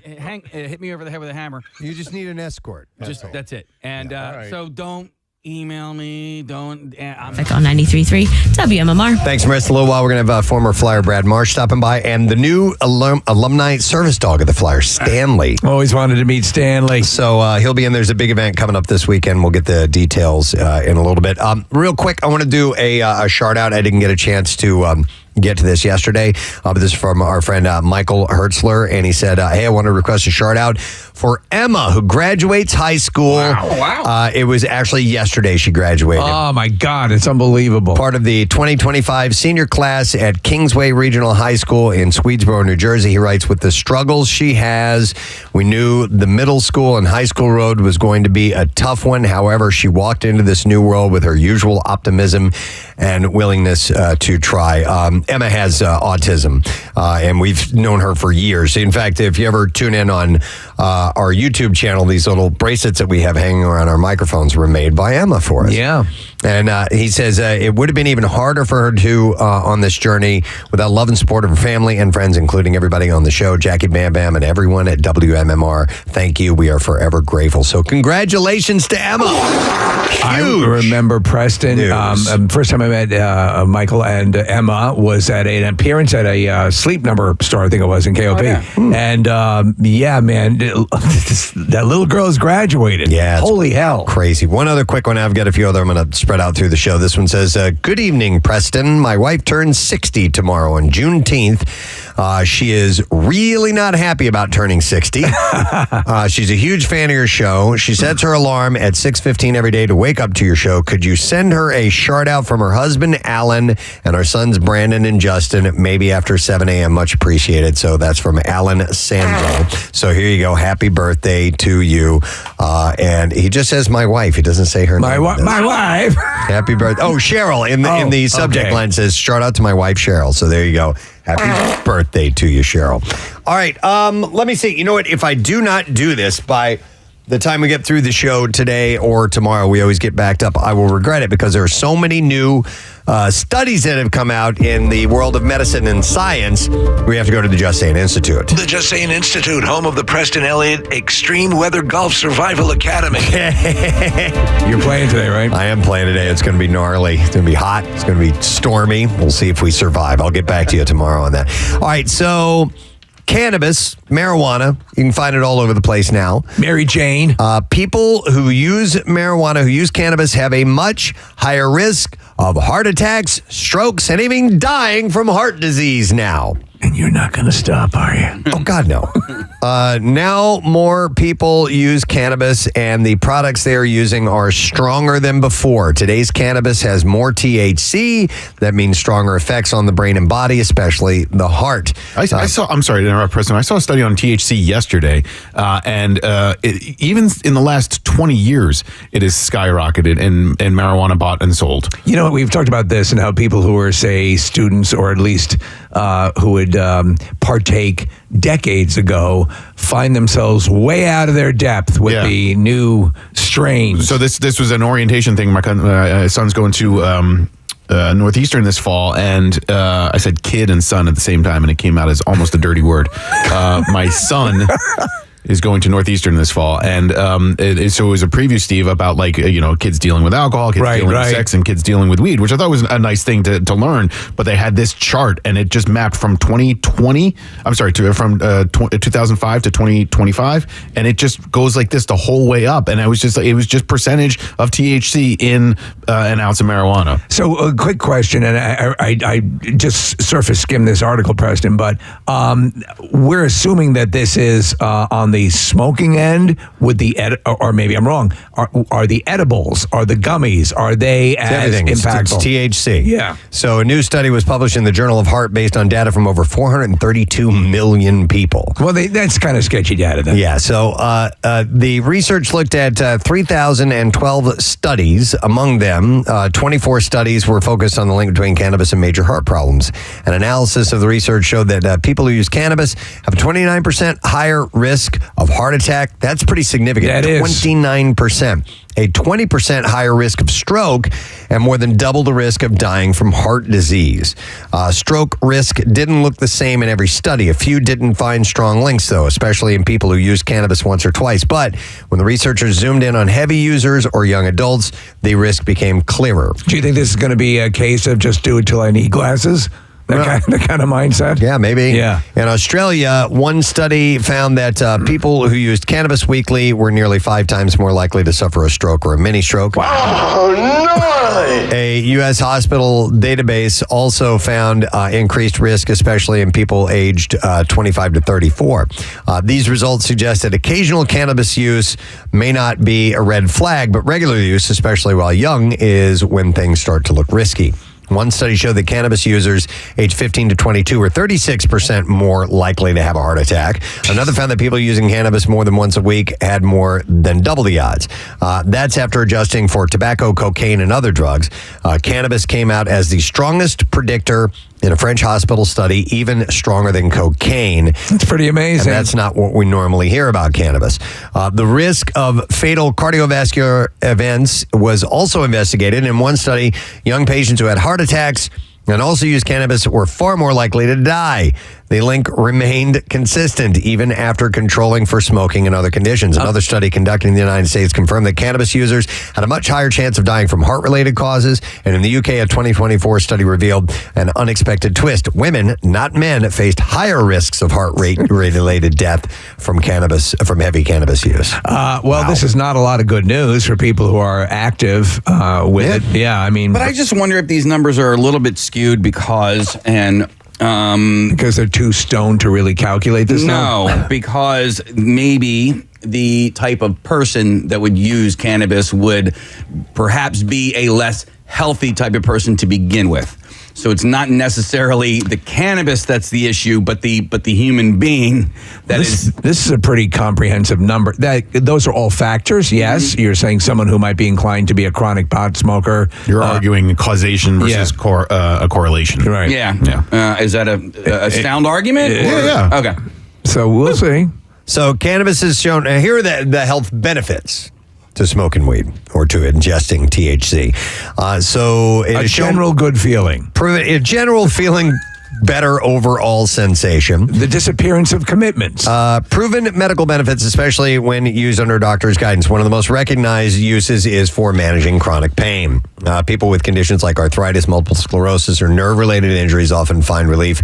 Hit me over the head with a hammer. You just need an escort. That's it. And so don't email me. Don't. I'm on 93.3 WMMR. Thanks, Marissa. A little while, we're going to have former Flyer Brad Marsh stopping by and the new alumni service dog of the Flyers, Stanley. Always wanted to meet Stanley. So he'll be in. There's a big event coming up this weekend. We'll get the details in a little bit. Real quick, I want to do a shout out. I didn't get a chance to get to this yesterday, but this is from our friend Michael Hertzler, and he said, hey, I want to request a shout out for Emma, who graduates high school. Wow. It was actually yesterday she graduated. Oh, my God. It's unbelievable. Part of the 2025 senior class at Kingsway Regional High School in Swedesboro, New Jersey. He writes, with the struggles she has, we knew the middle school and high school road was going to be a tough one. However, she walked into this new world with her usual optimism and willingness to try. Emma has autism, and we've known her for years. In fact, if you ever tune in on our YouTube channel, these little bracelets that we have hanging around our microphones were made by Emma for us. Yeah. And he says it would have been even harder for her to on this journey without love and support of her family and friends, including everybody on the show, Jackie Bam Bam, and everyone at WMMR. Thank you. We are forever grateful. So congratulations to Emma. Huge. I remember Preston. First time I met Michael and Emma was at an appearance at a Sleep Number store, I think it was, in KOP. And yeah, man, that little girl's graduated. Yeah. Holy hell. Crazy. One other quick one. I've got a few other I'm going to spread out through the show. This one says, good evening, Preston. My wife turns 60 tomorrow on Juneteenth. She is really not happy about turning 60. She's a huge fan of your show. She sets her alarm at 6:15 every day to wake up to your show. Could you send her a shout out from her husband, Alan, and our sons, Brandon and Justin, maybe after 7 a.m.? Much appreciated. So that's from Alan Sandro. So here you go. Happy birthday to you. And he just says my wife. He doesn't say her name. My wife. Happy birthday. Oh, Cheryl in the subject line says, shout out to my wife, Cheryl. So there you go. Happy birthday to you, Cheryl. All right. Let me see. You know what? If I do not do this by the time we get through the show today or tomorrow, we always get backed up. I will regret it because there are so many new studies that have come out in the world of medicine and science. We have to go to the Just Sayin Institute. The Just Sayin Institute, home of the Preston Elliott Extreme Weather Golf Survival Academy. You're playing today, right? I am playing today. It's going to be gnarly. It's going to be hot. It's going to be stormy. We'll see if we survive. I'll get back to you tomorrow on that. All right, so cannabis, marijuana, you can find it all over the place now. Mary Jane. People who use marijuana, who use cannabis, have a much higher risk of heart attacks, strokes, and even dying from heart disease now. And you're not going to stop, are you? Oh, God, no. Now more people use cannabis, and the products they are using are stronger than before. Today's cannabis has more THC. That means stronger effects on the brain and body, especially the heart. I'm sorry to interrupt, Preston. I saw a study on THC yesterday, and even in the last 20 years, it has skyrocketed in marijuana bought and sold. You know, we've talked about this and how people who are, say, students or at least who would partake decades ago find themselves way out of their depth with the new strains. So this was an orientation thing. My son's going to Northeastern this fall, and I said kid and son at the same time, and it came out as almost a dirty word. My son is going to Northeastern this fall, and so it was a preview, Steve, about kids dealing with alcohol, kids dealing with sex, and kids dealing with weed, which I thought was a nice thing to learn. But they had this chart, and it just mapped from 2005 to 2025, and it just goes like this the whole way up. And it was just percentage of THC in an ounce of marijuana. So a quick question, and I just surface skimmed this article, Preston, but we're assuming that this is on the smoking end with the or maybe I'm wrong. Are the edibles, are the gummies, are they as impactful? It's THC. Yeah. So a new study was published in the Journal of Heart based on data from over 432 million people. Well, that's kind of sketchy data then. Yeah. So the research looked at 3,012 studies. Among them, 24 studies were focused on the link between cannabis and major heart problems. An analysis of the research showed that people who use cannabis have a 29% higher risk of heart attack. That's pretty significant. That is 29%. A 20% higher risk of stroke, and more than double the risk of dying from heart disease. Stroke risk didn't look the same in every study. A few didn't find strong links, though, especially in people who used cannabis once or twice. But when the researchers zoomed in on heavy users or young adults, the risk became clearer. Do you think this is going to be a case of just do it till I need glasses? That kind of mindset? Yeah, maybe. Yeah. In Australia, one study found that people who used cannabis weekly were nearly 5 times more likely to suffer a stroke or a mini stroke. Oh, no! A U.S. hospital database also found increased risk, especially in people aged 25 to 34. These results suggest that occasional cannabis use may not be a red flag, but regular use, especially while young, is when things start to look risky. One study showed that cannabis users aged 15 to 22 were 36% more likely to have a heart attack. Another found that people using cannabis more than once a week had more than double the odds. That's after adjusting for tobacco, cocaine, and other drugs. Cannabis came out as the strongest predictor in a French hospital study, even stronger than cocaine. That's pretty amazing. And that's not what we normally hear about cannabis. The risk of fatal cardiovascular events was also investigated. In one study, young patients who had heart attacks and also used cannabis were far more likely to die. The link remained consistent even after controlling for smoking and other conditions. Another study conducted in the United States confirmed that cannabis users had a much higher chance of dying from heart-related causes. And in the UK, a 2024 study revealed an unexpected twist. Women, not men, faced higher risks of heart rate-related death from heavy cannabis use. This is not a lot of good news for people who are active with it. Yeah, I mean... But I just wonder if these numbers are a little bit skewed because they're too stoned to really calculate this now? No, because maybe the type of person that would use cannabis would perhaps be a less healthy type of person to begin with. So it's not necessarily the cannabis that's the issue, but the human being This is a pretty comprehensive number. Those are all factors, yes. You're saying someone who might be inclined to be a chronic pot smoker. You're arguing causation versus a correlation. Right. Yeah. Is that a sound argument? Yeah. Okay. So we'll see. So cannabis is shown. Here are the health benefits to smoking weed or to ingesting THC. So a general good feeling. A general feeling. Better overall sensation. The disappearance of commitments. Proven medical benefits, especially when used under a doctor's guidance. One of the most recognized uses is for managing chronic pain. People with conditions like arthritis, multiple sclerosis, or nerve-related injuries often find relief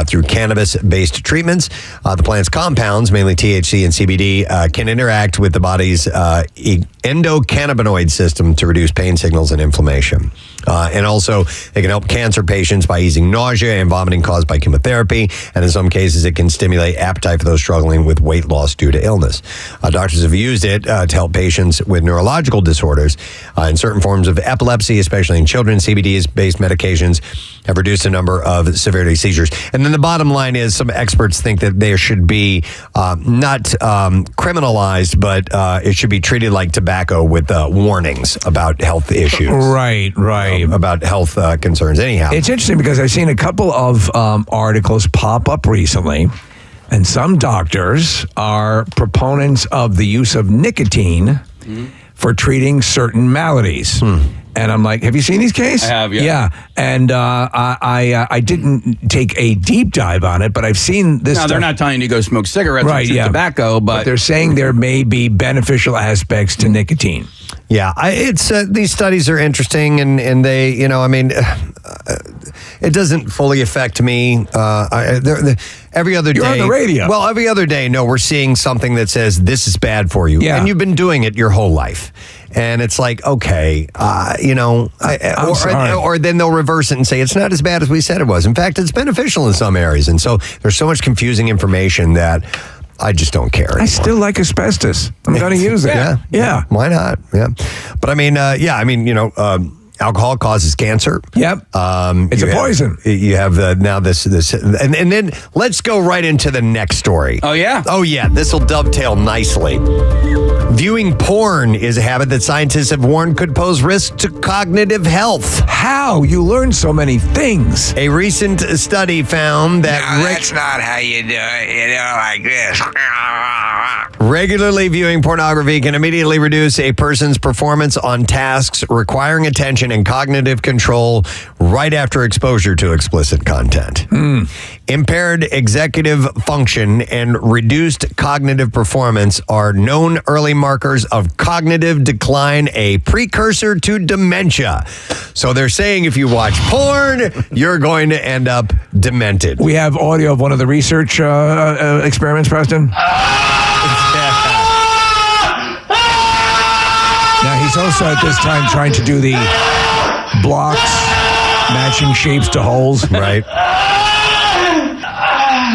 through cannabis-based treatments. The plant's compounds, mainly THC and CBD, can interact with the body's endocannabinoid system to reduce pain signals and inflammation. And also, they can help cancer patients by easing nausea and vomiting caused by chemotherapy. And in some cases, it can stimulate appetite for those struggling with weight loss due to illness. Doctors have used it to help patients with neurological disorders. In certain forms of epilepsy, especially in children, CBD-based medications have reduced the number of severity seizures. And then the bottom line is some experts think that there should be not criminalized, but it should be treated like tobacco with warnings about health issues. Right. About health concerns. Anyhow, it's interesting because I've seen a couple of articles pop up recently, and some doctors are proponents of the use of nicotine for treating certain maladies. And I'm like, have you seen these cases? I have, yeah. Yeah, and I didn't take a deep dive on it, but I've seen this. Now, they're not telling you to go smoke cigarettes or chew tobacco, but they're saying there may be beneficial aspects to nicotine. Yeah, it's these studies are interesting, and they, it doesn't fully affect me. Every other day, you're on the radio. Well, every other day, no, we're seeing something that says this is bad for you, and you've been doing it your whole life, and it's like, okay, or then they'll reverse it and say it's not as bad as we said it was. In fact, it's beneficial in some areas, and so there's so much confusing information that I just don't care anymore. I still like asbestos. I'm going to use it. Yeah. Why not? Yeah. But alcohol causes cancer. Yep. It's a poison. You have now this, and then let's go right into the next story. Oh, yeah? Oh, yeah. This will dovetail nicely. Viewing porn is a habit that scientists have warned could pose risk to cognitive health. How? You learn so many things. A recent study found that... No, that's not how you do it. Like this. Regularly viewing pornography can immediately reduce a person's performance on tasks requiring attention and cognitive control right after exposure to explicit content. Impaired executive function and reduced cognitive performance are known early markers of cognitive decline, a precursor to dementia. So they're saying if you watch porn, you're going to end up demented. We have audio of one of the research experiments, Preston. Now, he's also at this time trying to do the blocks, matching shapes to holes. Right.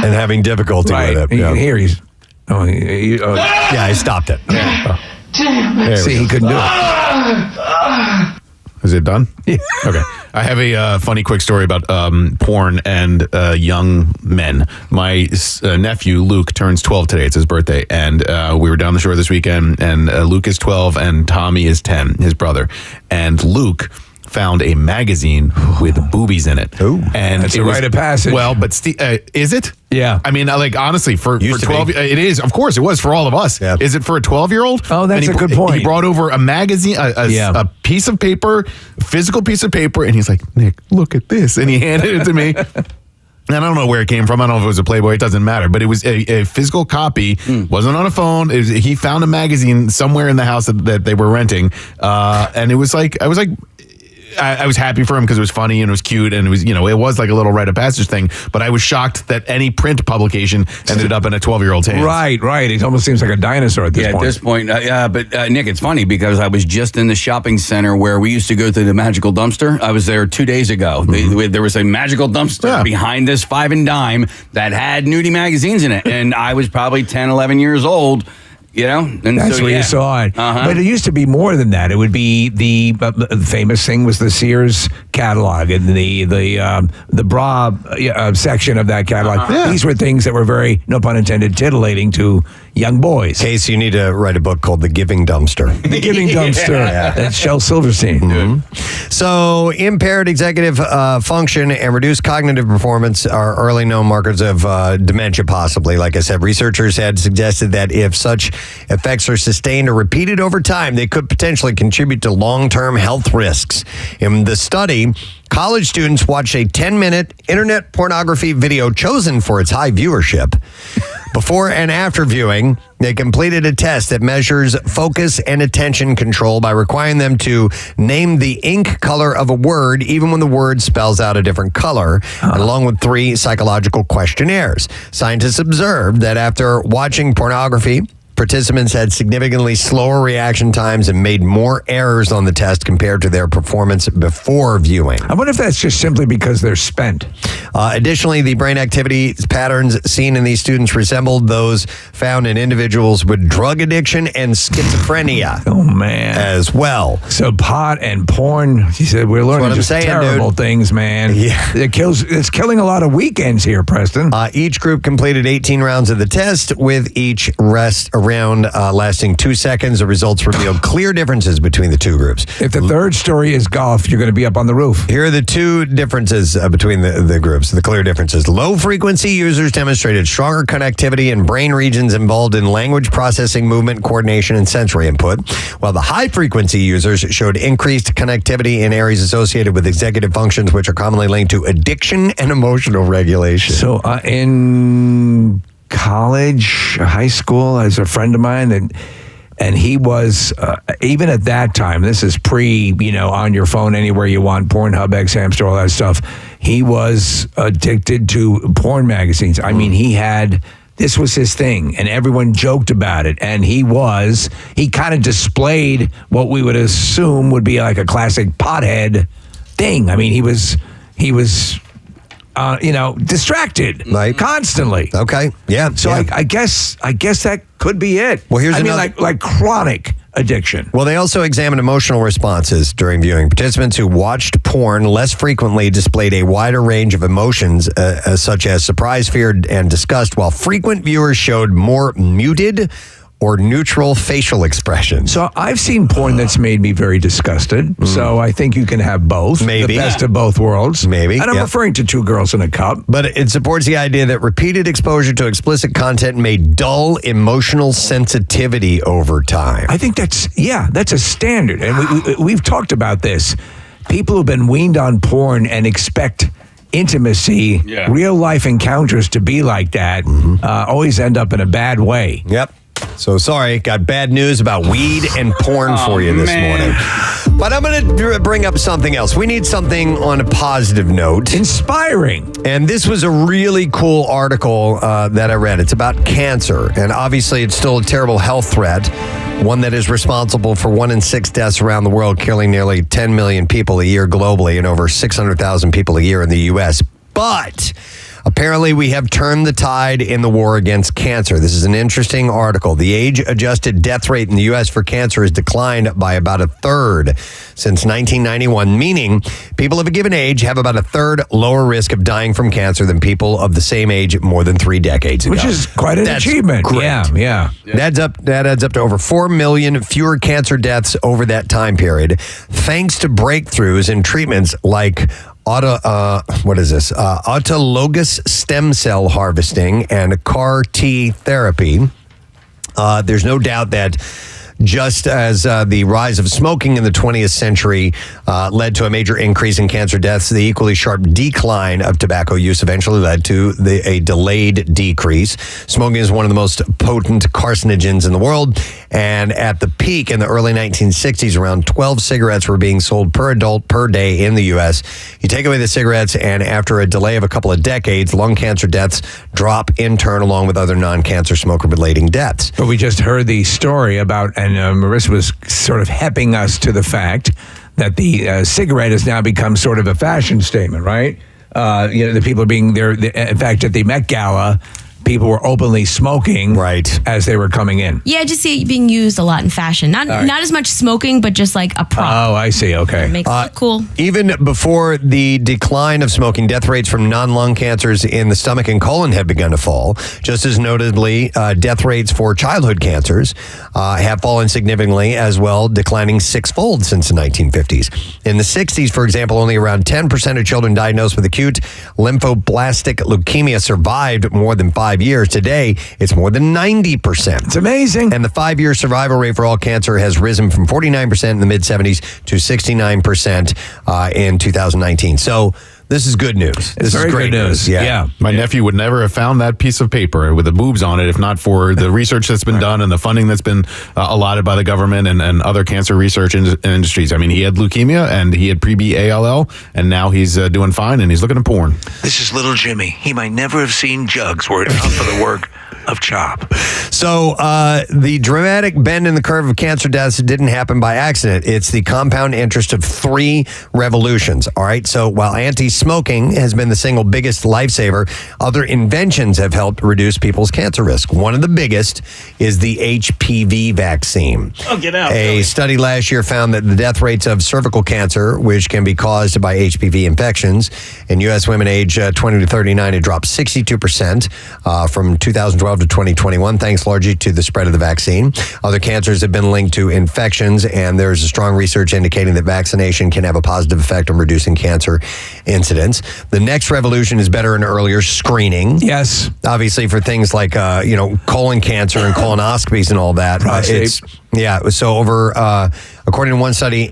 And having difficulty with it. You can hear he's... yeah, I stopped it. See, he couldn't do it. Is it done? Yeah. Okay. I have a funny quick story about porn and young men. My nephew, Luke, turns 12 today. It's his birthday. And we were down the shore this weekend, and Luke is 12 and Tommy is 10, his brother. And Luke found a magazine with boobies in it. Ooh, and that's a rite of passage. Well, but is it? Yeah. I mean, like, honestly, for 12, it is. Of course, it was for all of us. Yeah. Is it for a 12-year-old? Oh, that's a good point. He brought over a magazine, a piece of paper, physical piece of paper, and he's like, Nick, look at this. And he handed it to me. And I don't know where it came from. I don't know if it was a Playboy. It doesn't matter. But it was a physical copy. Wasn't on a phone. He found a magazine somewhere in the house that they were renting. And it was like, I was happy for him because it was funny and it was cute and it was, it was like a little rite of passage thing. But I was shocked that any print publication ended up in a 12-year-old's hands. Right. It almost seems like a dinosaur at this point. At this point. But Nick, it's funny because I was just in the shopping center where we used to go to the magical dumpster. I was there 2 days ago. There was a magical dumpster behind this 5 and dime that had nudie magazines in it. And I was probably 10, 11 years old. You know, and that's where you saw it. But it used to be more than that. It would be the famous thing was the Sears catalog and the bra section of that catalog. These were things that were very, no pun intended, titillating to young boys. Case, you need to write a book called The Giving Dumpster. The Giving Dumpster. That's Shel Silverstein. Mm-hmm. So, impaired executive function and reduced cognitive performance are early known markers of dementia, possibly. Like I said, researchers had suggested that if such effects are sustained or repeated over time, they could potentially contribute to long-term health risks. In the study, college students watched a 10-minute internet pornography video chosen for its high viewership. Before and after viewing, they completed a test that measures focus and attention control by requiring them to name the ink color of a word, even when the word spells out a different color, along with 3 psychological questionnaires. Scientists observed that after watching pornography, participants had significantly slower reaction times and made more errors on the test compared to their performance before viewing. I wonder if that's just simply because they're spent. Additionally, the brain activity patterns seen in these students resembled those found in individuals with drug addiction and schizophrenia. Oh, man. As well. So pot and porn, she said, we're learning just terrible things, man. Yeah. It's killing a lot of weekends here, Preston. Each group completed 18 rounds of the test, with each round lasting 2 seconds. The results revealed clear differences between the two groups. If the third story is golf, you're going to be up on the roof. Here are the 2 differences between the groups, the clear differences. Low-frequency users demonstrated stronger connectivity in brain regions involved in language processing, movement, coordination, and sensory input, while the high-frequency users showed increased connectivity in areas associated with executive functions, which are commonly linked to addiction and emotional regulation. So in college, high school, as a friend of mine, and he was even at that time, this is pre, on your phone anywhere you want, Pornhub, X Hamster, all that stuff. He was addicted to porn magazines. I mean, this was his thing, and everyone joked about it. And he kind of displayed what we would assume would be like a classic pothead thing. I mean, he was distracted constantly. Okay, yeah. So yeah. I guess that could be it. Well, here's like chronic addiction. Well, they also examined emotional responses during viewing. Participants who watched porn less frequently displayed a wider range of emotions, such as surprise, fear, and disgust, while frequent viewers showed more muted or neutral facial expressions. So I've seen porn that's made me very disgusted. So I think you can have both. Maybe. The best of both worlds. Maybe. And I'm referring to 2 girls in a cup. But it supports the idea that repeated exposure to explicit content may dull emotional sensitivity over time. I think that's a standard. And we've talked about this. People who've been weaned on porn and expect intimacy, real life encounters to be like that, always end up in a bad way. Yep. So sorry, got bad news about weed and porn for you this morning. But I'm going to bring up something else. We need something on a positive note. Inspiring. And this was a really cool article that I read. It's about cancer. And obviously, it's still a terrible health threat, one that is responsible for 1 in 6 deaths around the world, killing nearly 10 million people a year globally and over 600,000 people a year in the U.S. But apparently, we have turned the tide in the war against cancer. This is an interesting article. The age-adjusted death rate in the U.S. for cancer has declined by about a third since 1991, meaning people of a given age have about a third lower risk of dying from cancer than people of the same age more than 3 decades ago. Which is quite an achievement. Great. Yeah. That adds up to over 4 million fewer cancer deaths over that time period, thanks to breakthroughs in treatments like autologous stem cell harvesting and CAR T therapy. There's no doubt that just as the rise of smoking in the 20th century led to a major increase in cancer deaths, the equally sharp decline of tobacco use eventually led to a delayed decrease. Smoking is one of the most potent carcinogens in the world, and at the peak in the early 1960s, around 12 cigarettes were being sold per adult per day in the U.S. You take away the cigarettes, and after a delay of a couple of decades, lung cancer deaths drop in turn, along with other non-cancer smoker-related deaths. But we just heard the story about, and Marissa was sort of hepping us to the fact that the cigarette has now become sort of a fashion statement, right? The people are being there. In fact, at the Met Gala, people were openly smoking as they were coming in. Yeah, I just see it being used a lot in fashion. Not as much smoking, but just like a prop. Oh, I see. Okay. Makes it look cool. Even before the decline of smoking, death rates from non-lung cancers in the stomach and colon have begun to fall. Just as notably, death rates for childhood cancers have fallen significantly as well, declining sixfold since the 1950s. In the 60s, for example, only around 10% of children diagnosed with acute lymphoblastic leukemia survived more than 5 years. Today, it's more than 90%. It's amazing. And the 5-year survival rate for all cancer has risen from 49% in the mid-70s to 69% in 2019. So this is good news. This is great news. Yeah. My nephew would never have found that piece of paper with the boobs on it if not for the research that's been done and the funding that's been allotted by the government and other cancer research industries. I mean, he had leukemia and he had pre-B-ALL, and now he's doing fine and he's looking at porn. This is little Jimmy. He might never have seen jugs were it not for the work of CHOP. So the dramatic bend in the curve of cancer deaths didn't happen by accident. It's the compound interest of 3 revolutions. All right. So while anti-smoking has been the single biggest lifesaver, other inventions have helped reduce people's cancer risk. One of the biggest is the HPV vaccine. Oh, get out. A study last year found that the death rates of cervical cancer, which can be caused by HPV infections, in U.S. women age 20 to 39, it dropped 62% from 2012 to 2021, thanks largely to the spread of the vaccine. Other cancers have been linked to infections, and there's a strong research indicating that vaccination can have a positive effect on reducing cancer incidence. The next revolution is better and earlier screening. Yes. Obviously for things like, colon cancer and colonoscopies and all that. So according to one study,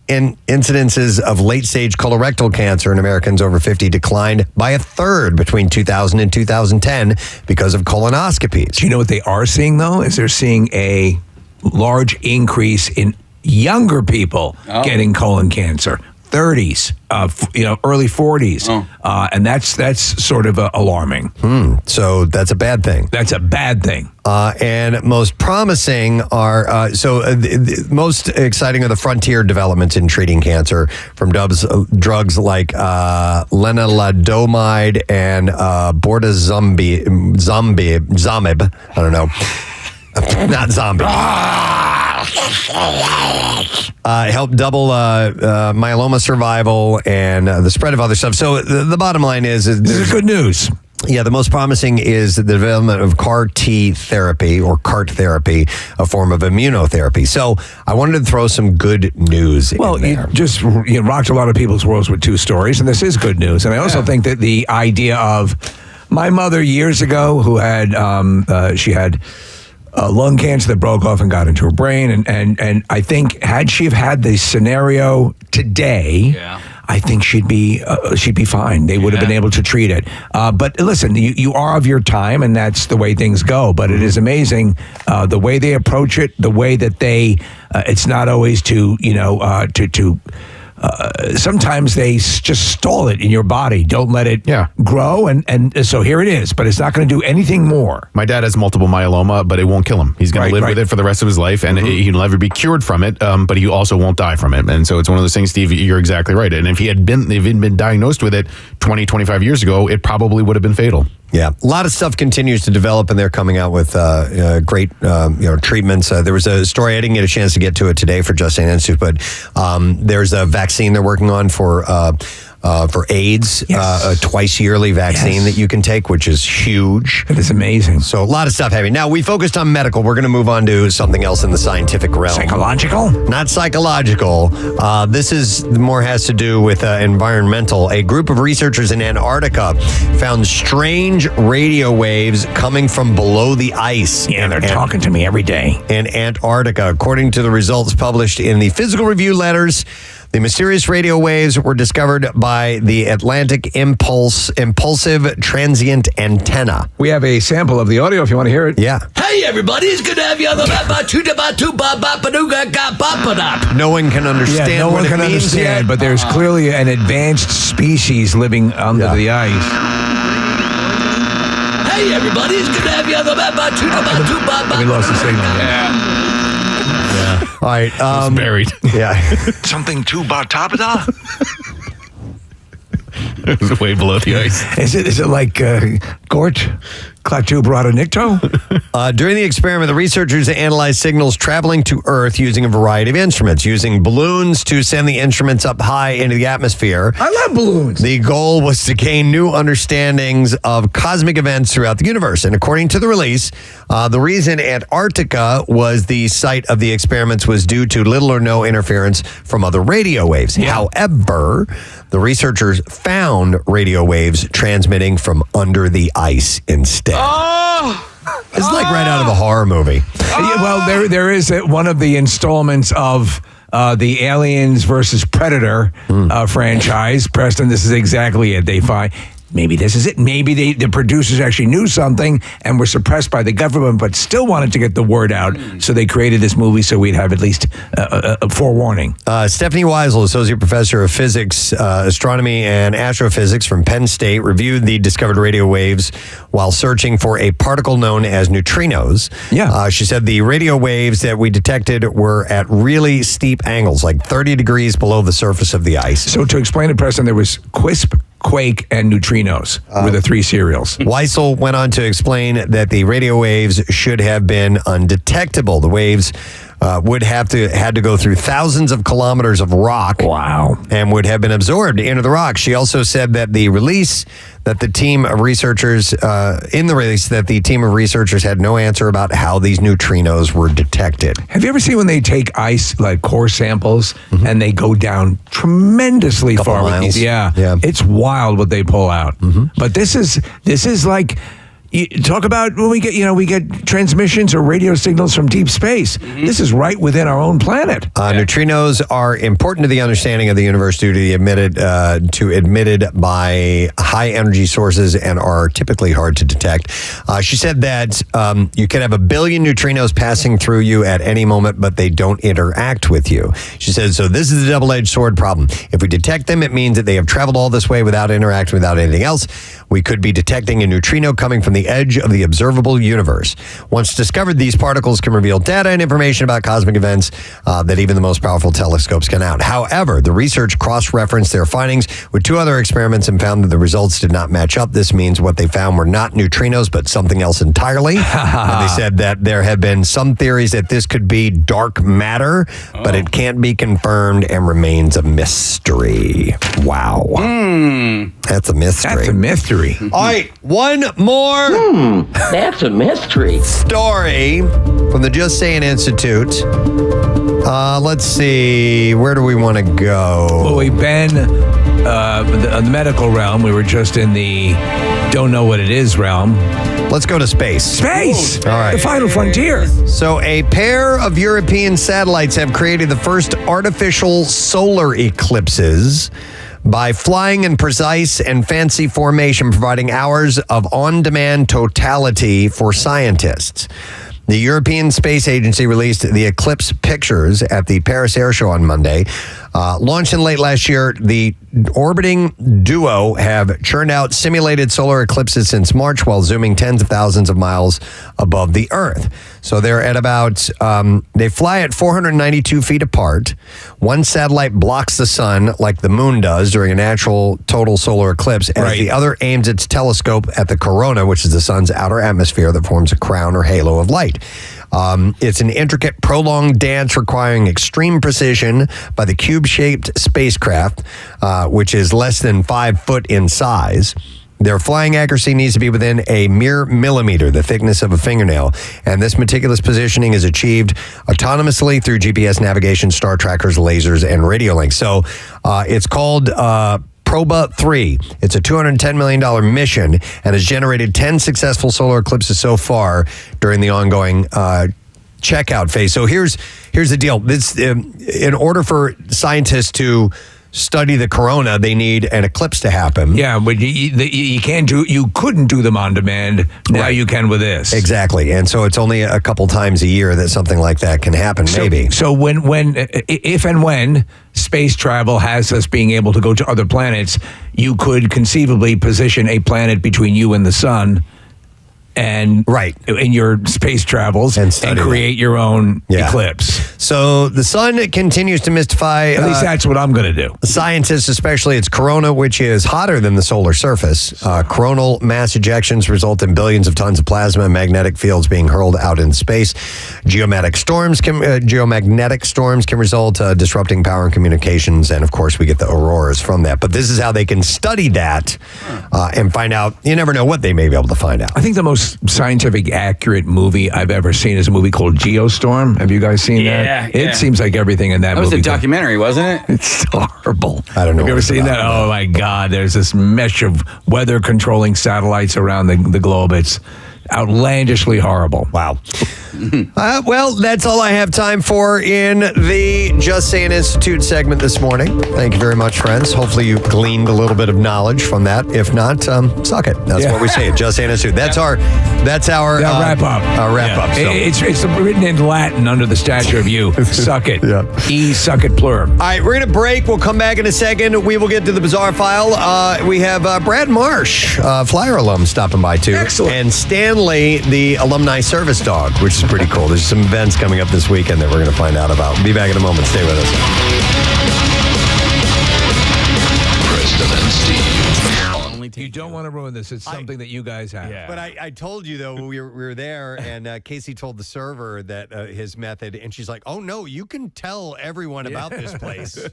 incidences of late-stage colorectal cancer in Americans over 50 declined by 1/3 between 2000 and 2010 because of colonoscopies. Do you know what they are seeing, though? Is they're seeing a large increase in younger people getting colon cancer. 30s, early 40s. And that's sort of alarming. So that's a bad thing. That's a bad thing. And most promising are, the most exciting are the frontier developments in treating cancer from drugs like lenalidomide and bortezomib. I don't know. Not zombie. Help double myeloma survival and the spread of other stuff. So the bottom line is this is good news. Yeah, the most promising is the development of CAR-T therapy or CART therapy, a form of immunotherapy. So I wanted to throw some good news in there. You rocked a lot of people's worlds with 2 stories, and this is good news. And I also think that the idea of my mother years ago, who had she had lung cancer that broke off and got into her brain, and I think had she have had the scenario today, I think she'd be fine. They would have been able to treat it. But listen, you are of your time, and that's the way things go. But it is amazing the way they approach it, the way that they. It's not always to sometimes they just stall it in your body. Don't let it grow. And so here it is, but it's not going to do anything more. My dad has multiple myeloma, but it won't kill him. He's going to live with it for the rest of his life, and he'll never be cured from it, but he also won't die from it. And so it's one of those things, Steve, you're exactly right. And if he had been diagnosed with it 20, 25 years ago, it probably would have been fatal. Yeah, a lot of stuff continues to develop, and they're coming out with great treatments. There was a story, I didn't get a chance to get to it today for Just Saying Institute, but there's a vaccine they're working on for AIDS, a twice yearly vaccine that you can take, which is huge. It is amazing. So a lot of stuff happening. Now, we focused on medical. We're going to move on to something else in the scientific realm. Psychological? Not psychological. This is more has to do with environmental. A group of researchers in Antarctica found strange radio waves coming from below the ice. Yeah, they're talking to me every day. In Antarctica. According to the results published in the Physical Review Letters, the mysterious radio waves were discovered by the Atlantic Impulsive Transient Antenna. We have a sample of the audio if you want to hear it. Yeah. Hey, everybody, it's good to have you on the No one can understand no one can understand, but there's clearly an advanced species living under the ice. Hey, everybody, it's good to have you on the We lost the signal. All right. It's buried. Yeah. Something too batabada? It was way below the ice. Is it like Gort? Klaatu Barada Nikto? During the experiment, the researchers analyzed signals traveling to Earth using a variety of instruments, using balloons to send the instruments up high into the atmosphere. I love balloons. The goal was to gain new understandings of cosmic events throughout the universe. And according to the release, the reason Antarctica was the site of the experiments was due to little or no interference from other radio waves. However, the researchers found radio waves transmitting from under the ice instead. It's like right out of a horror movie. Yeah, well, there is one of the installments of the Aliens versus Predator franchise. Preston, this is exactly it. They find maybe this is it. Maybe the producers actually knew something and were suppressed by the government, but still wanted to get the word out. So they created this movie so we'd have at least a forewarning. Stephanie Weisel, Associate Professor of Physics, Astronomy, and Astrophysics from Penn State, reviewed the discovered radio waves while searching for a particle known as neutrinos. She said the radio waves that we detected were at really steep angles, like 30 degrees below the surface of the ice. So to explain it, Preston, there was Quisp, Quake, and neutrinos were the three serials. Weisel went on to explain that the radio waves should have been undetectable. The waves would had to go through thousands of kilometers of rock. Wow. And would have been absorbed into the rock. She also said that the release that the team of researchers had no answer about how these neutrinos were detected. Have you ever seen when they take ice, like core samples, and they go down tremendously far with these? Yeah. It's wild what they pull out. But this is like, you talk about when we get transmissions or radio signals from deep space. This is right within our own planet. Neutrinos are important to the understanding of the universe due to the emitted by high energy sources and are typically hard to detect. She said that you can have 1 billion neutrinos passing through you at any moment, but they don't interact with you. She said, so this is a double-edged sword problem. If we detect them, it means that they have traveled all this way without interacting, without anything else. We could be detecting a neutrino coming from the edge of the observable universe. Once discovered, these particles can reveal data and information about cosmic events that even the most powerful telescopes cannot. However, the research cross-referenced their findings with 2 other experiments and found that the results did not match up. This means what they found were not neutrinos, but something else entirely. And they said that there have been some theories that this could be dark matter, but it can't be confirmed and remains a mystery. Wow. That's a mystery. That's a mystery. All right, one more. That's a mystery. Story from the Just Sayin Institute. Let's see. Where do we want to go? Well, we've been the medical realm. We were just in the don't know what it is realm. Let's go to space. Space! All right. The final frontier. So a pair of European satellites have created the first artificial solar eclipses by flying in precise and fancy formation, providing hours of on-demand totality for scientists. The European Space Agency released the eclipse pictures at the Paris Air Show on Monday. Launched in late last year, the orbiting duo have churned out simulated solar eclipses since March while zooming tens of thousands of miles above the Earth. So they're at about, they fly at 492 feet apart. One satellite blocks the sun like the moon does during a natural total solar eclipse, as the other aims its telescope at the corona, which is the sun's outer atmosphere that forms a crown or halo of light. It's an intricate, prolonged dance requiring extreme precision by the cube-shaped spacecraft, which is less than 5 foot in size. Their flying accuracy needs to be within a mere millimeter, the thickness of a fingernail. And this meticulous positioning is achieved autonomously through GPS navigation, star trackers, lasers, and radio links. So it's called Proba 3. It's a $210 million mission and has generated 10 successful solar eclipses so far during the ongoing checkout phase. So here's the deal. This, in order for scientists to study the corona, they need an eclipse to happen. Yeah, but you couldn't do them on demand. Now you can with this. Exactly. And so it's only a couple times a year that something like that can happen, maybe. So if and when space travel has us being able to go to other planets, you could conceivably position a planet between you and the sun and in your space travels and create your own eclipse. So the sun continues to mystify. At least that's what I'm going to do. Scientists, especially its corona, which is hotter than the solar surface. Coronal mass ejections result in billions of tons of plasma and magnetic fields being hurled out in space. Geomagnetic storms can result, disrupting power and communications. And of course, we get the auroras from that. But this is how they can study that and find out. You never know what they may be able to find out. I think the most scientific accurate movie I've ever seen is a movie called Geostorm. Have you guys seen that? It seems like everything in that movie. That was a documentary, wasn't it? It's horrible. I don't know. Have you ever seen that? Oh, my God. There's this mesh of weather controlling satellites around the globe. It's outlandishly horrible. Wow. Well, that's all I have time for in the Just Saying Institute segment this morning. Thank you very much, friends. Hopefully you gleaned a little bit of knowledge from that. If not, suck it. That's what we say at Just Saying Institute. That's our wrap up. Our wrap up. So. It's written in Latin under the statue of you. Suck it. E suck it plur. All right, we're going to break. We'll come back in a second. We will get to the bizarre file. We have Brad Marsh, Flyer alum, stopping by too. Excellent. And Stanley, the alumni service dog, which is pretty cool. There's some events coming up this weekend that we're going to find out about. Be back in a moment. Stay with us. Preston and Steve. You don't want to ruin this. It's something that you guys have. But I told you, though, we were there, and Casey told the server that his method, and she's like, oh, no, you can tell everyone about this place.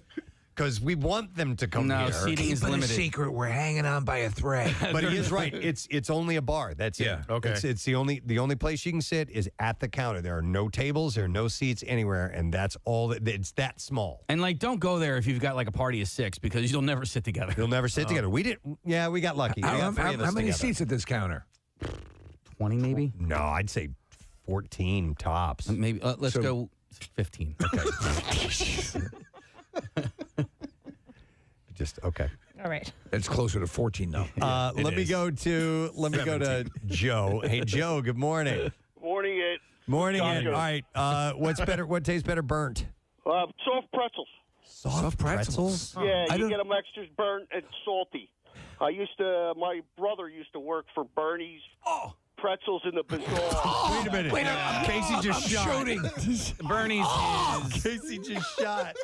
Because we want them to come here. Seating is limited. Secret. We're hanging on by a thread. But he is right. It's only a bar. That's it. Okay. It's the only place you can sit is at the counter. There are no tables. There are no seats anywhere, and that's all. It's that small. And don't go there if you've got a party of 6 because you'll never sit together. You'll never sit together. We didn't. Yeah, we got lucky. How many seats at this counter? 20 maybe. No, I'd say 14 tops. Maybe let's go 15. Okay. Just okay. All right. It's closer to 14 now. Let me go to Joe. Hey, Joe. Good morning. Morning, it. Morning, Ed. All right. What's better? What tastes better, burnt? Soft pretzels. Soft pretzels? Yeah, you get them extra burnt and salty. My brother used to work for Bernie's Pretzels in the Bazaar. Wait a minute. Casey just shot. Shooting. Bernie's is. Casey just shot.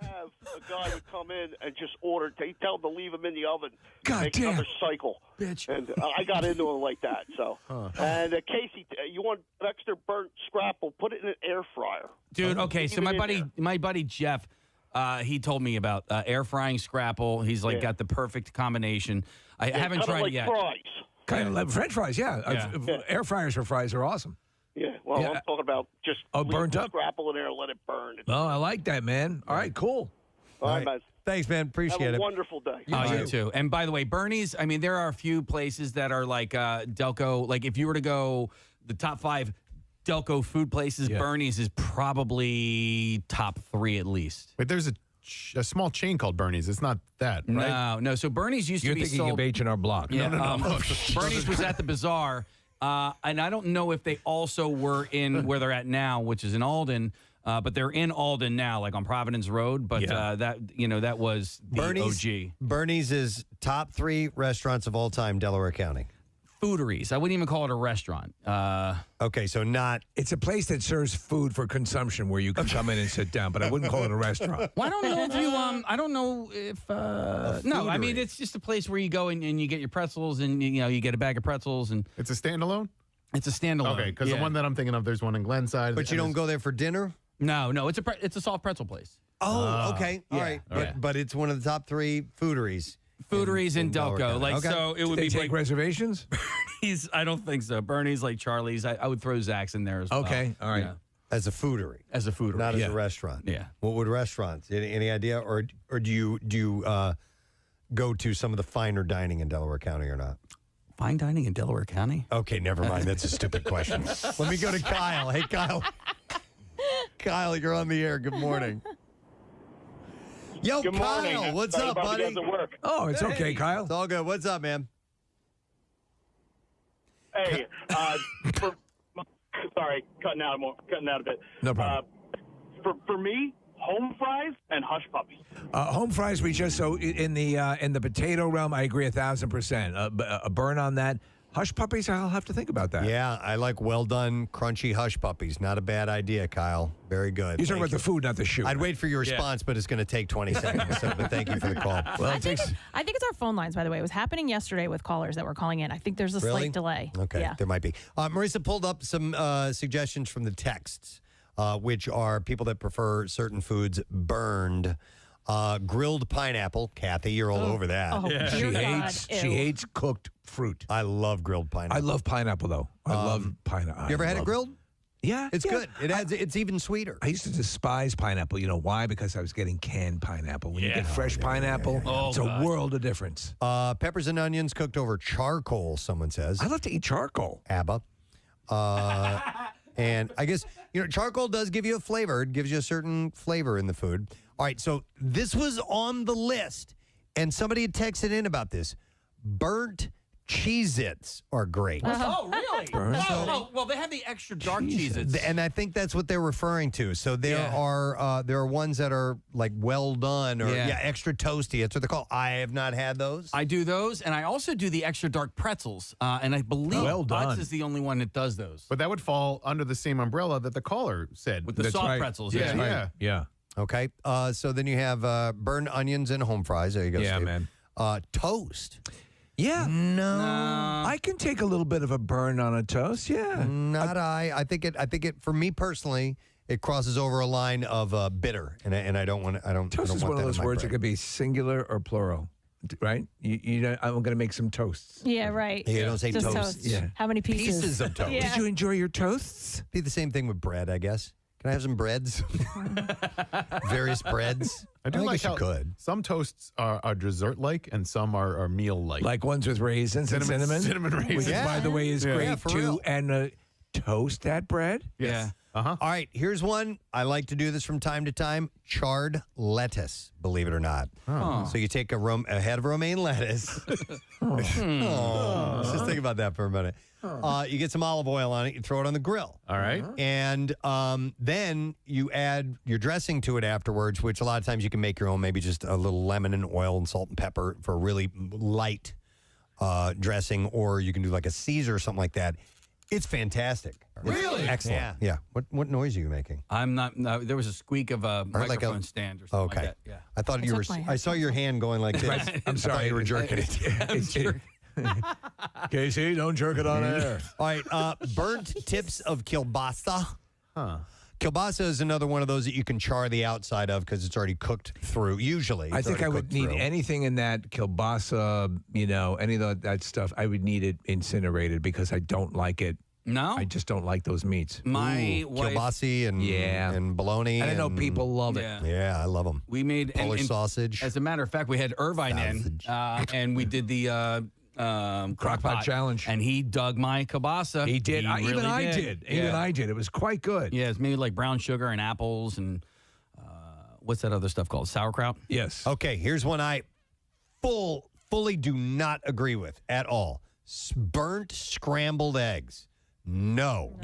Have a guy would come in and just order. They tell him to leave him in the oven. God make damn. another cycle. Bitch. And I got into it like that. So, and Casey, you want extra burnt scrapple? Put it in an air fryer. Dude, okay. So my buddy Jeff, he told me about air frying scrapple. He's got the perfect combination. I haven't tried it yet. Fries. Kind of like French fries, yeah. Air fryers for fries are awesome. Yeah, well, I'm talking about just burnt up scrapple in there and let it burn. Oh, I like that, man. All right, cool. All right, man. Thanks, man. Appreciate it. Have a wonderful day. You too. And by the way, Bernie's, there are a few places that are like Delco. Like if you were to go the top 5 Delco food places, Bernie's is probably top 3 at least. Wait, there's a small chain called Bernie's. It's not that, right? No. So Bernie's used to be sold. You're thinking of H&R Block. Yeah, no. Bernie's was at the Bazaar. And I don't know if they also were in where they're at now, which is in Alden, but they're in Alden now, like on Providence Road. But that was the OG. Bernie's is top 3 restaurants of all time, Delaware County. Fooderies. I wouldn't even call it a restaurant. Okay, so not. It's a place that serves food for consumption where you can come in and sit down, but I wouldn't call it a restaurant. Well, I don't know if you. I don't know if. No, I mean it's just a place where you go and you get your pretzels and you get a bag of pretzels and. It's a standalone. It's a standalone. Okay, because the one that I'm thinking of, there's one in Glenside. But you don't go there for dinner? No, it's a soft pretzel place. Oh, okay, all right. But it's one of the top 3 fooderies. Fooderies in Delco. So it would they be take reservations? Bernie's, I don't think so. Bernie's, like Charlie's. I would throw Zach's in there as well. Okay, all right. Yeah. As a foodery. Not as a restaurant. Yeah. What would restaurants? Any idea? Or do you go to some of the finer dining in Delaware County or not? Fine dining in Delaware County? Okay, never mind. That's a stupid question. Let me go to Kyle. Hey, Kyle. Kyle, you're on the air. Good morning. Yo, Good Kyle, morning. what's Sorry up, about buddy? you guys at work. Oh, it's okay, Kyle. It's all good. What's up, man? Hey, sorry, cutting out a bit. No problem. For me, home fries and hush puppies. Home fries, in the potato realm, I agree 1,000%. A burn on that. Hush puppies, I'll have to think about that. Yeah, I like well done, crunchy hush puppies. Not a bad idea, Kyle. Very good. You're talking about the food, not the shoe. I'd wait for your response, but it's going to take 20 seconds. But thank you for the call. Well, I think it's our phone lines, by the way. It was happening yesterday with callers that were calling in. I think there's a slight delay. Okay, Yeah. there might be. Marissa pulled up some suggestions from the texts, which are people that prefer certain foods burned. Grilled pineapple. Kathy, you're all over that. Oh, yeah. She hates cooked fruit. I love grilled pineapple. I love pineapple, though. I love pineapple. You ever had it grilled? Yeah. It's good. It's even sweeter. I used to despise pineapple. You know why? Because I was getting canned pineapple. When you get fresh pineapple, it's a world of difference. Peppers and onions cooked over charcoal, someone says. I love to eat charcoal. ABBA. And I guess, charcoal does give you a flavor. It gives you a certain flavor in the food. All right, so this was on the list, and somebody had texted in about this. Burnt Cheez-Its are great. Oh, really? Well, they have the extra dark Cheez-Its. And I think that's what they're referring to. So there are ones that are like well done or extra toasty. That's what they're called. I have not had those. I do those, and I also do the extra dark pretzels. And I believe Butts is the only one that does those. But that would fall under the same umbrella that the caller said. With the soft pretzels. Yeah. Okay. So then you have burned onions and home fries. There you go, Yeah, Steve. man. Toast. Yeah. No. I can take a little bit of a burn on a toast. Yeah. Not I think it for me personally, it crosses over a line of bitter, and I don't want I don't. Toast I don't is want one of that in those my words that brain. could be singular or plural, right? You know, I'm going to make some toasts. Yeah, right. You don't say Just toast. Yeah. How many pieces? Pieces of toast. Yeah. Did you enjoy your toasts? Be the same thing with bread, I guess. Can I have some breads? Various breads. I do think like you how could. some toasts are dessert-like and some are meal-like. Like ones with raisins and cinnamon? Cinnamon raisins. Which, by the way, is Yeah, great, for too. real. And toast that bread? Yes. All right, here's one. I like to do this from time to time. Charred lettuce, believe it or not. So you take a head of romaine lettuce. Let's just think about that for a minute. You get some olive oil on it. You throw it on the grill. All right. And then you add your dressing to it afterwards, which a lot of times you can make your own, maybe just a little lemon and oil and salt and pepper for a really light dressing, or you can do like a Caesar or something like that. It's fantastic. Really? Excellent. Yeah. What noise are you making? I'm not. No, there was a squeak of a microphone stand or something Okay. like that. Yeah. I thought you were. I saw your hand going like this. I'm sorry. I thought you were jerking it. Casey, don't jerk it on air. All right. Burnt tips of kielbasa. Kielbasa is another one of those that you can char the outside of because it's already cooked through. Usually, I think I would need anything in that kielbasa, any of that stuff. I would need it incinerated because I don't like it. No? I just don't like those meats. My wife. Kielbasi and bologna. And I know people love it. Yeah, I love them. We made Polish sausage. As a matter of fact, we had Irvine in, and we did the Crockpot challenge, and he dug my kielbasa. He did. Really I did. Even I did. It was quite good. Yeah, it's made like brown sugar and apples and what's that other stuff called? Sauerkraut. Yes. Okay, here's one I fully do not agree with at all. Burnt scrambled eggs. No.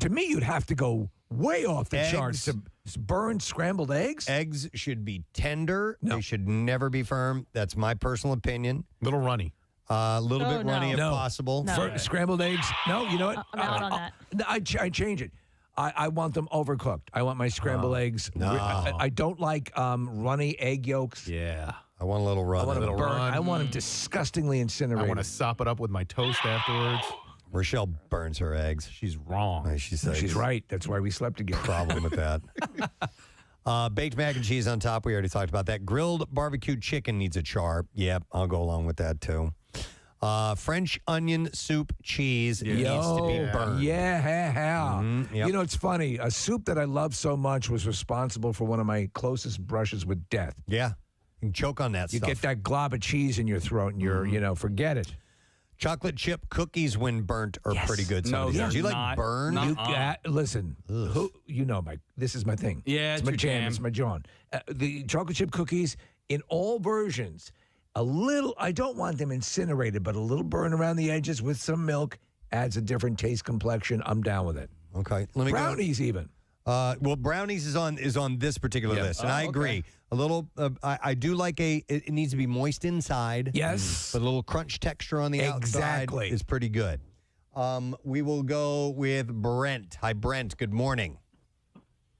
To me, you'd have to go way off the charts to burn scrambled eggs. Eggs should be tender. No. They should never be firm. That's my personal opinion. Little runny. A little bit runny if possible. No. Scrambled eggs? No, you know what? I'm out on that. I change it. I want them overcooked. I want my scrambled eggs. No. I don't like runny egg yolks. Yeah. I want a little run. I want them burnt. I want them disgustingly incinerated. I want to sop it up with my toast afterwards. Rochelle burns her eggs. She's wrong. She's right. That's why we slept together. Problem with that. Baked mac and cheese on top. We already talked about that. Grilled barbecued chicken needs a char. Yep, I'll go along with that too. French onion soup cheese needs to be burned. Yeah. Yep. You know, it's funny. A soup that I love so much was responsible for one of my closest brushes with death. Yeah. You can choke on that You stuff. get that glob of cheese in your throat and you're, forget it. Chocolate chip cookies when burnt are pretty good. No, Do you they're like not. burn? Listen, this is my thing. Yeah, it's it's my your jam. jam. It's my John. The chocolate chip cookies in all versions, I don't want them incinerated, but a little burn around the edges with some milk adds a different taste complexion. I'm down with it. Okay. Let me Brownies even. Well, brownies is on this particular list, and I agree. A little, I do like it needs to be moist inside. Yes. But a little crunch texture on the outside is pretty good. We will go with Brent. Hi, Brent. Good morning.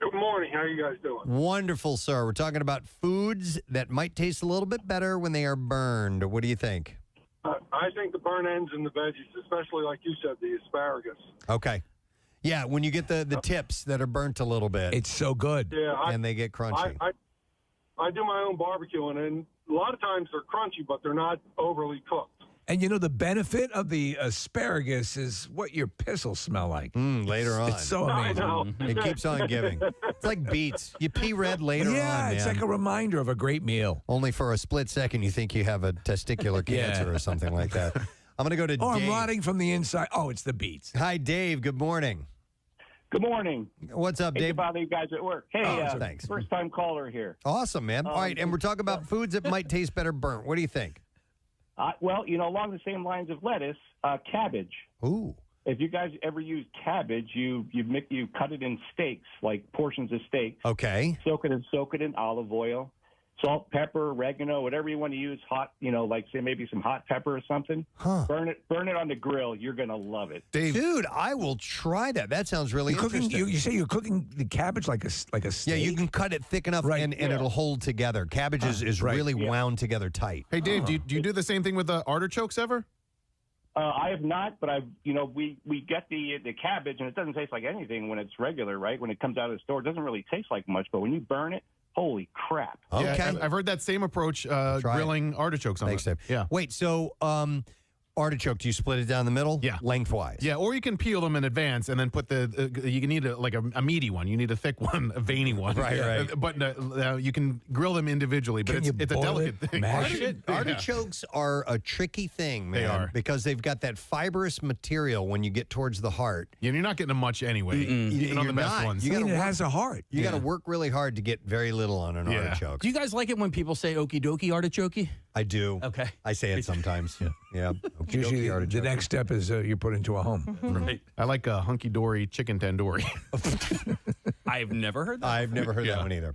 Good morning. How are you guys doing? Wonderful, sir. We're talking about foods that might taste a little bit better when they are burned. What do you think? I think the burn ends in the veggies, especially like you said, the asparagus. Okay. Yeah, when you get the tips that are burnt a little bit. It's so good. Yeah, and they get crunchy. I do my own barbecuing, and a lot of times they're crunchy, but they're not overly cooked. And you know, the benefit of the asparagus is what your piss will smell like. Later on. It's so amazing. It keeps on giving. It's like beets. You pee red later on, Yeah, it's man. like a reminder of a great meal. Only for a split second you think you have a testicular cancer or something like that. I'm going to go to Dave. I'm rotting from the inside. Oh, it's the beets. Hi, Dave. Good morning. Good morning. What's up, Dave? Hey, bother you guys at work. Hey, thanks. First-time caller here. Awesome, man. All right, and we're talking about foods that might taste better burnt. What do you think? Well, along the same lines of lettuce, cabbage. Ooh. If you guys ever use cabbage, you cut it in steaks, like portions of steak. Okay. Soak it in olive oil, salt, pepper, oregano, whatever you want to use. Hot, like say maybe some hot pepper or something. Huh. Burn it on the grill. You're gonna love it, Dude, I will try that. That sounds really interesting. You say you're cooking the cabbage like a steak? Yeah, you can cut it thick enough and it'll hold together. Cabbage is really wound together tight. Hey, Dave, do you do the same thing with the artichokes ever? I have not, but we get the cabbage, and it doesn't taste like anything when it's regular, right? When it comes out of the store, it doesn't really taste like much, but when you burn it, holy crap. Okay. Yeah, I've heard that same approach grilling artichokes on Thanks, it. Dave. Wait, so artichoke, do you split it down the middle? Yeah. Lengthwise? Yeah, or you can peel them in advance and then put you need a meaty one. You need a thick one, a veiny one. Right. But you can grill them individually, but it's a delicate thing. Artichokes are a tricky thing, man. They are. Because they've got that fibrous material when you get towards the heart. Yeah, you're not getting them much anyway. Even on the best ones. It has a heart. You got to work really hard to get very little on an artichoke. Do you guys like it when people say okie dokie artichoke? I do. Okay. I say it sometimes. Yeah. Usually the next step is you're put into a home. Right. I like a hunky-dory chicken tandoori. I've never heard that. I've never heard that one either.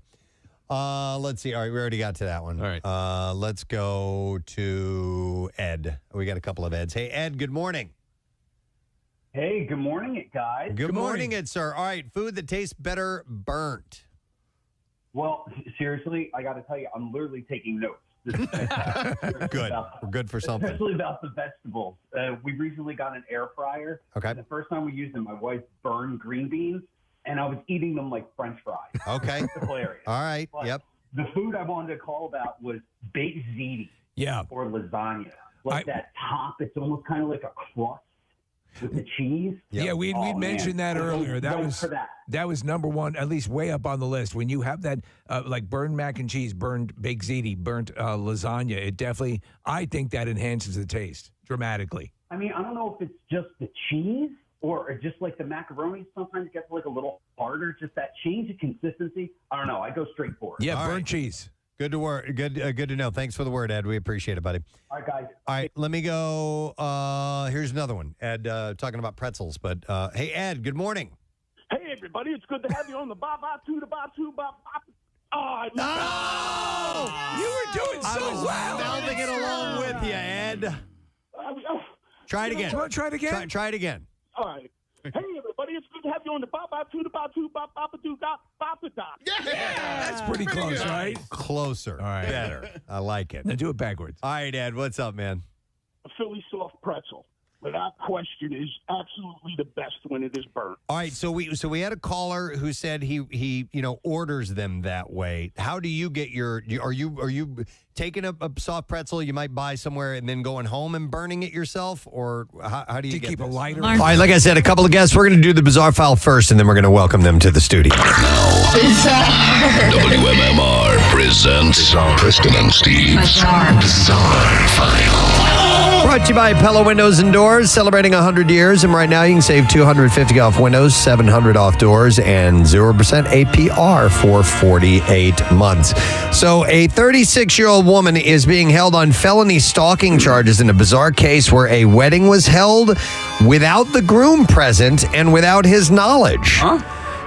Let's see. All right, we already got to that one. All right. Let's go to Ed. We got a couple of Eds. Hey, Ed, good morning. Hey, good morning, guys. Good morning, Ed, sir. All right, food that tastes better burnt. Well, seriously, I got to tell you, I'm literally taking notes. This is fantastic. Good. We're good for something. Especially about the vegetables. We recently got an air fryer. Okay. The first time we used them, my wife burned green beans, and I was eating them like French fries. Okay. It's hilarious. All right. But Yep. The food I wanted to call about was baked ziti. Yeah. Or lasagna. Like that top, it's almost kind of like a crust with the cheese. Yeah, we mentioned that earlier. That was number one, at least way up on the list. When you have that, like burned mac and cheese, burned baked ziti, burnt lasagna, it definitely, I think that enhances the taste dramatically. I mean, I don't know if it's just the cheese or just like the macaroni. Sometimes it gets like a little harder. Just that change of consistency. I don't know. I go straight for it. Yeah, burnt cheese. Good to know. Thanks for the word, Ed. We appreciate it, buddy. All right, guys. All right, let me go. Here's another one. Ed, talking about pretzels. But hey, Ed, good morning. Hey, everybody. It's good to have you on the ba-ba-two, the ba-two, ba-ba. Oh, no! You were doing so well. Melding it along with you, Ed. Try it again. Try it again. Try it again. All right. Hey, everybody. It's good to have you on the ba-ba-two, the ba-two, ba-ba-ba-doo, ba-ba-da. Yeah! That's pretty close, right? Closer. All right. Better. I like it. Now do it backwards. All right, Ed. What's up, man? A Philly soft pretzel, without question, is absolutely the best when it is burnt. All right, so we had a caller who said he orders them that way. How do you get your? Are you taking a soft pretzel you might buy somewhere and then going home and burning it yourself, or how do you get keep this? a lighter? All right, like I said, a couple of guests. We're going to do the bizarre file first, and then we're going to welcome them to the studio. WMMR presents Preston and Steve's Bizarre File. Brought to you by Pella Windows and Doors, celebrating 100 years. And right now you can save $250 off windows, $700 off doors, and 0% APR for 48 months. So a 36-year-old woman is being held on felony stalking charges in a bizarre case where a wedding was held without the groom present and without his knowledge.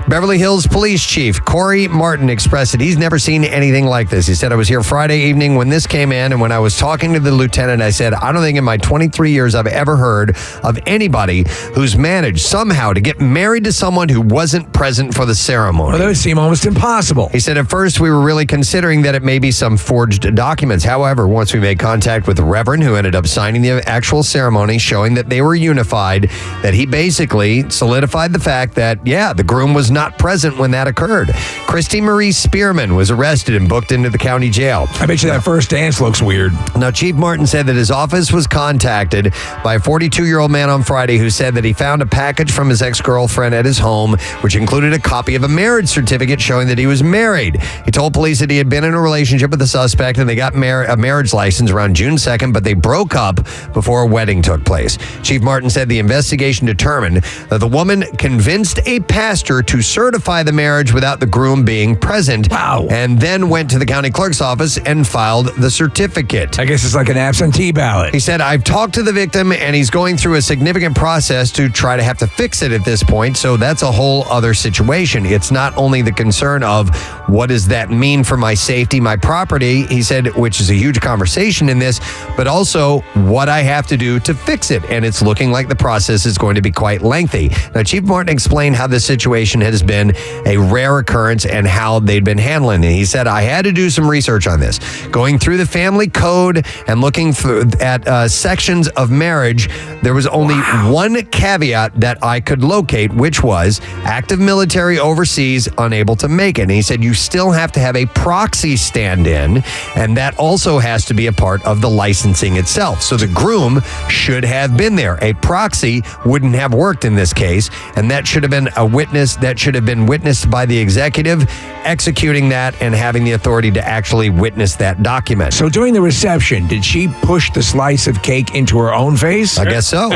Beverly Hills Police Chief Corey Martin expressed that he's never seen anything like this. He said, I was here Friday evening when this came in, and when I was talking to the lieutenant, I said, I don't think in my 23 years I've ever heard of anybody who's managed somehow to get married to someone who wasn't present for the ceremony. Well, that would seem almost impossible. He said, at first we were really considering that it may be some forged documents. However, once we made contact with the Reverend who ended up signing the actual ceremony showing that they were unified, that he basically solidified the fact that, yeah, the groom was not present when that occurred. Christy Marie Spearman was arrested and booked into the county jail. I bet you that first dance looks weird. Now, Chief Martin said that his office was contacted by a 42-year-old man on Friday who said that he found a package from his ex-girlfriend at his home, which included a copy of a marriage certificate showing that he was married. He told police that he had been in a relationship with the suspect and they got a marriage license around June 2nd, but they broke up before a wedding took place. Chief Martin said the investigation determined that the woman convinced a pastor to certify the marriage without the groom being present. Wow. And then went to the county clerk's office and filed the certificate. I guess it's like an absentee ballot. He said, I've talked to the victim and he's going through a significant process to try to have to fix it at this point. So that's a whole other situation. It's not only the concern of what does that mean for my safety, my property, he said, which is a huge conversation in this, but also what I have to do to fix it. And it's looking like the process is going to be quite lengthy. Now, Chief Martin explained how this situation has been a rare occurrence and how they'd been handling it. He said, I had to do some research on this. Going through the family code and looking at sections of marriage, there was only one caveat that I could locate, which was active military overseas, unable to make it. And he said, you still have to have a proxy stand-in, and that also has to be a part of the licensing itself. So the groom should have been there. A proxy wouldn't have worked in this case, and that should have been a witness that should have been witnessed by the executive executing that and having the authority to actually witness that document. So during the reception, did she push the slice of cake into her own face? I guess so.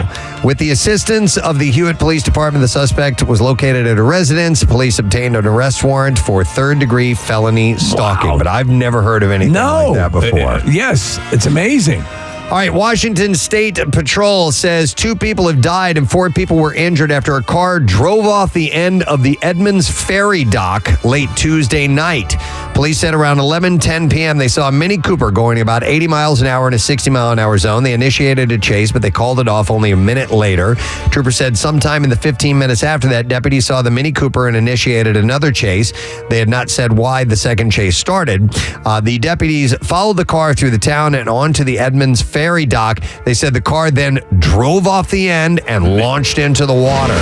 With the assistance of the Hewitt Police Department, the suspect was located at a residence. Police obtained an arrest warrant for third-degree felony stalking. Wow. But I've never heard of anything like that before. Yes, it's amazing. All right, Washington State Patrol says 2 people have died and 4 people were injured after a car drove off the end of the Edmonds Ferry dock late Tuesday night. Police said around 11:10 p.m. they saw a Mini Cooper going about 80 miles an hour in a 60-mile-an-hour zone. They initiated a chase, but they called it off only a minute later. Trooper said sometime in the 15 minutes after that, deputies saw the Mini Cooper and initiated another chase. They had not said why the second chase started. The deputies followed the car through the town and onto the Edmonds Ferry dock. They said the car then drove off the end and launched into the water.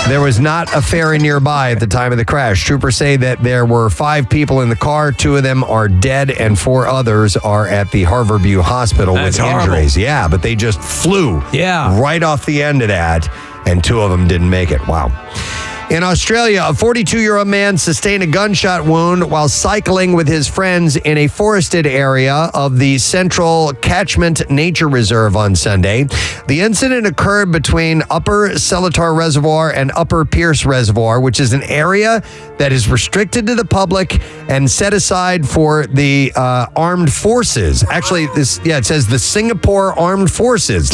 There was not a ferry nearby at the time of the crash. Troopers say that there were 5 people in the car. 2 of them are dead and 4 others are at the Harborview Hospital with injuries. Yeah, but they just flew right off the end of that, and 2 of them didn't make it. Wow. In Australia, a 42-year-old man sustained a gunshot wound while cycling with his friends in a forested area of the Central Catchment Nature Reserve on Sunday. The incident occurred between Upper Seletar Reservoir and Upper Pierce Reservoir, which is an area that is restricted to the public and set aside for the armed forces. Actually, it says the Singapore Armed Forces.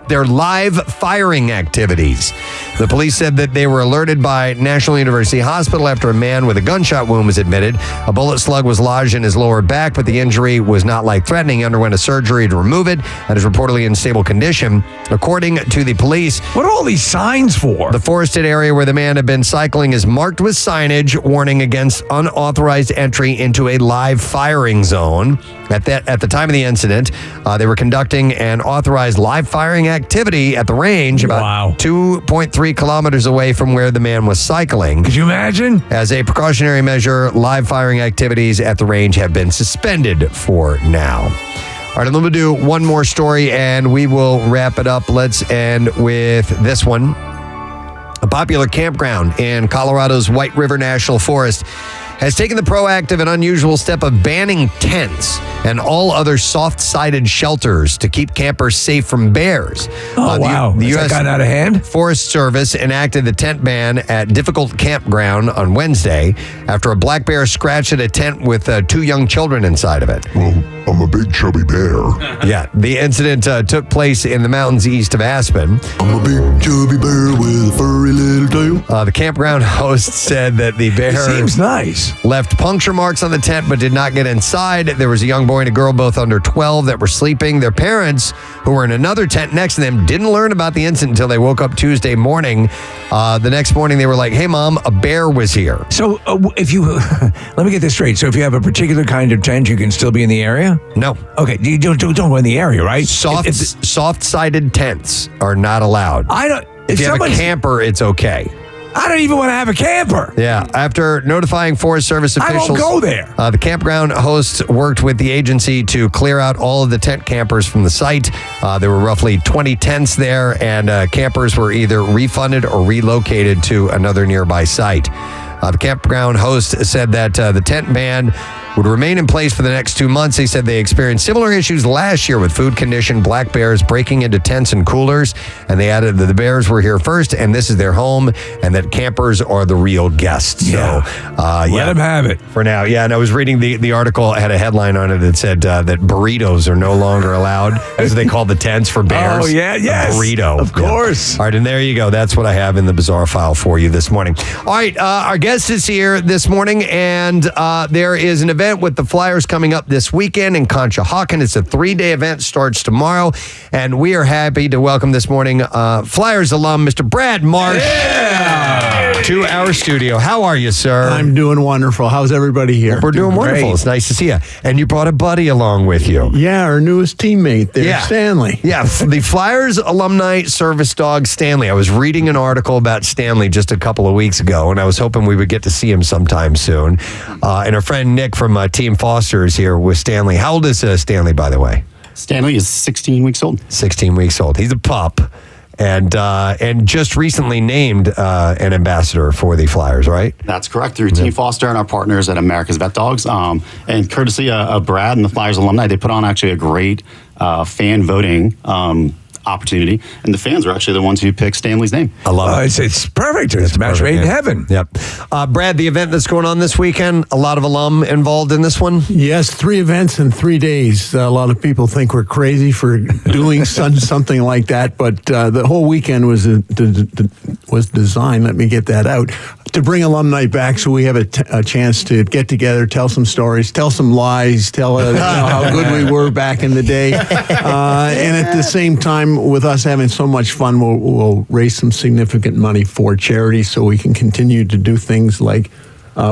Their live firing activities. The police said that they were alerted by National University Hospital after a man with a gunshot wound was admitted. A bullet slug was lodged in his lower back, but the injury was not life-threatening. He underwent a surgery to remove it and is reportedly in stable condition. According to the police, what are all these signs for? The forested area where the man had been cycling is marked with signage warning against unauthorized entry into a live firing zone. At the time of the incident, they were conducting an authorized live firing activity at the range about 2.3 kilometers away from where the man was cycling. Could you imagine? As a precautionary measure, live firing activities at the range have been suspended for now. All right, I'm going to do one more story and we will wrap it up. Let's end with this one. A popular campground in Colorado's White River National Forest has taken the proactive and unusual step of banning tents and all other soft-sided shelters to keep campers safe from bears. Oh, wow. The Has that U.S. gotten out of hand? Forest Service enacted the tent ban at Difficult Campground on Wednesday after a black bear scratched at a tent with 2 young children inside of it. Well, I'm a big chubby bear. Yeah, the incident took place in the mountains east of Aspen. I'm a big chubby bear with a furry little tail. The campground host said that the bear seems nice. Left puncture marks on the tent but did not get inside. There was a young boy and a girl, both under 12, that were sleeping. Their parents, who were in another tent next to them, didn't learn about the incident until they woke up Tuesday morning. The next morning, they were like, "Hey, Mom, a bear was here." So if you, let me get this straight. So if you have a particular kind of tent, you can still be in the area? No. Okay, you don't go in the area, right? Soft-sided tents are not allowed. If you have a camper, it's okay. I don't even want to have a camper. Yeah. After notifying Forest Service officials, I won't go there. The campground hosts worked with the agency to clear out all of the tent campers from the site. There were roughly 20 tents there, and campers were either refunded or relocated to another nearby site. The campground host said that the tent ban would remain in place for the next 2 months. They said they experienced similar issues last year with food-conditioned black bears breaking into tents and coolers, and they added that the bears were here first, and this is their home, and that campers are the real guests. Yeah. So, let them have it. For now, yeah. And I was reading the article, had a headline on it that said that burritos are no longer allowed, as they call the tents for bears. Oh, yeah, yes. A burrito. Of course. Yeah. All right, and there you go. That's what I have in the bizarre file for you this morning. All right, our guest is here this morning, and there is an event with the Flyers coming up this weekend in Conshohocken. It's a 3-day event, starts tomorrow, and we are happy to welcome this morning Flyers alum, Mr. Brad Marsh, to our studio. How are you, sir? I'm doing wonderful. How's everybody here? We're doing wonderful. Great. It's nice to see you. And you brought a buddy along with you. Yeah, our newest teammate there, Stanley. Yeah, the Flyers alumni service dog, Stanley. I was reading an article about Stanley just a couple of weeks ago, and I was hoping we would get to see him sometime soon. And our friend Nick from Team Foster is here with Stanley. How old is Stanley, by the way? Stanley is 16 weeks old. 16 weeks old. He's a pup. And just recently named an ambassador for the Flyers, right? That's correct. Through Team Foster and our partners at America's Vet Dogs. And courtesy of Brad and the Flyers alumni, they put on actually a great fan voting opportunity, and the fans are actually the ones who picked Stanley's name. I love it. It's perfect. It's a match made in heaven. Yep. Brad, the event that's going on this weekend, a lot of alum involved in this one? Yes, 3 events in 3 days. A lot of people think we're crazy for doing something like that, but the whole weekend was designed, let me get that out, to bring alumni back so we have a chance to get together, tell some stories, tell some lies, tell how good we were back in the day. And at the same time, with us having so much fun, we'll raise some significant money for charity so we can continue to do things like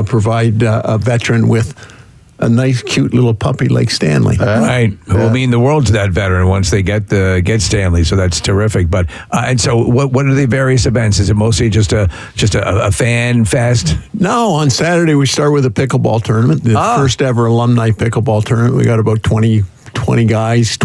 provide a veteran with a nice, cute little puppy like Stanley. Right. It will mean the world to that veteran once they get Stanley. So that's terrific. But and so what are the various events? Is it mostly just a fan fest? No, on Saturday we start with a pickleball tournament, the first ever alumni pickleball tournament. We got about 22 guys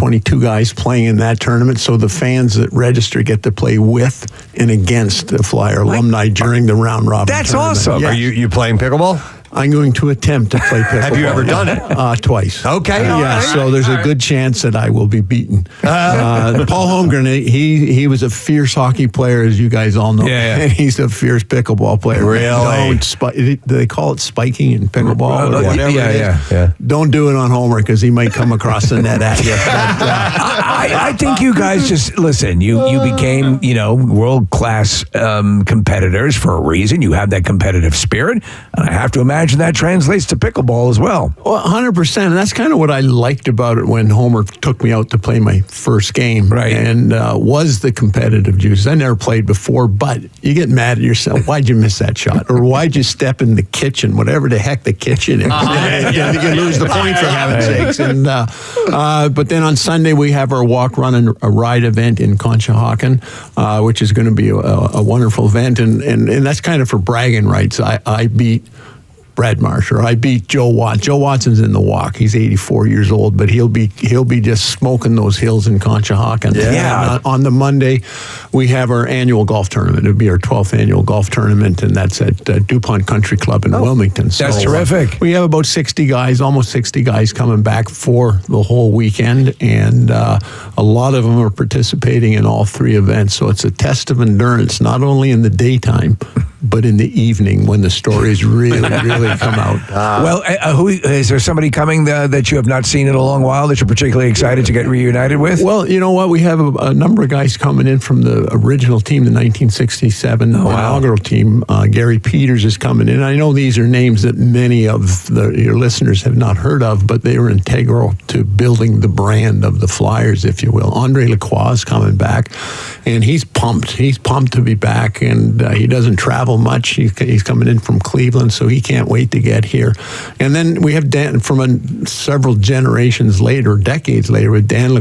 playing in that tournament. So the fans that register get to play with and against the Flyer alumni during the round robin. That's tournament. awesome. Yeah. Are you playing pickleball? I'm going to attempt to play pickleball. Have you ever done it? Twice. Okay. Yeah, so there's a good chance that I will be beaten. Paul Holmgren, he was a fierce hockey player, as you guys all know. Yeah. And he's a fierce pickleball player. Really? Do they call it spiking in pickleball or whatever it is? Yeah. Don't do it on Homer because he might come across the net at you. I think you guys just listen. You became world-class competitors for a reason. You have that competitive spirit, and I have to imagine that translates to pickleball as well. Well, 100%. And that's kind of what I liked about it when Homer took me out to play my first game. Right. And was the competitive juice. I never played before, but you get mad at yourself. Why'd you miss that shot? Or why'd you step in the kitchen, whatever the heck the kitchen is? You lose the point for heaven's sakes. And but then on Sunday, we have our walk, run, and a ride event in Conshohocken, which is going to be a wonderful event. And that's kind of for bragging rights. I beat Brad Marsh, or I beat Joe Watson. Joe Watson's in the walk. He's 84 years old, but he'll be just smoking those hills in Conshohocken. Yeah. On the Monday, we have our annual golf tournament. It'll be our 12th annual golf tournament, and that's at DuPont Country Club in Wilmington. That's terrific. We have about 60 guys, almost 60 guys coming back for the whole weekend, and a lot of them are participating in all three events. So it's a test of endurance, not only in the daytime, but in the evening when the stories really come out. Well, who is there somebody coming that you have not seen in a long while that you're particularly excited to get reunited with? Well, you know what? We have a number of guys coming in from the original team, the 1967 inaugural team. Gary Peters is coming in. I know these are names that many of your listeners have not heard of, but they were integral to building the brand of the Flyers, if you will. Andre Lacroix is coming back, and he's pumped. He's pumped to be back, and he doesn't travel much. He's coming in from Cleveland, so he can't wait to get here. And then we have Dan from several generations later, decades later, with Dan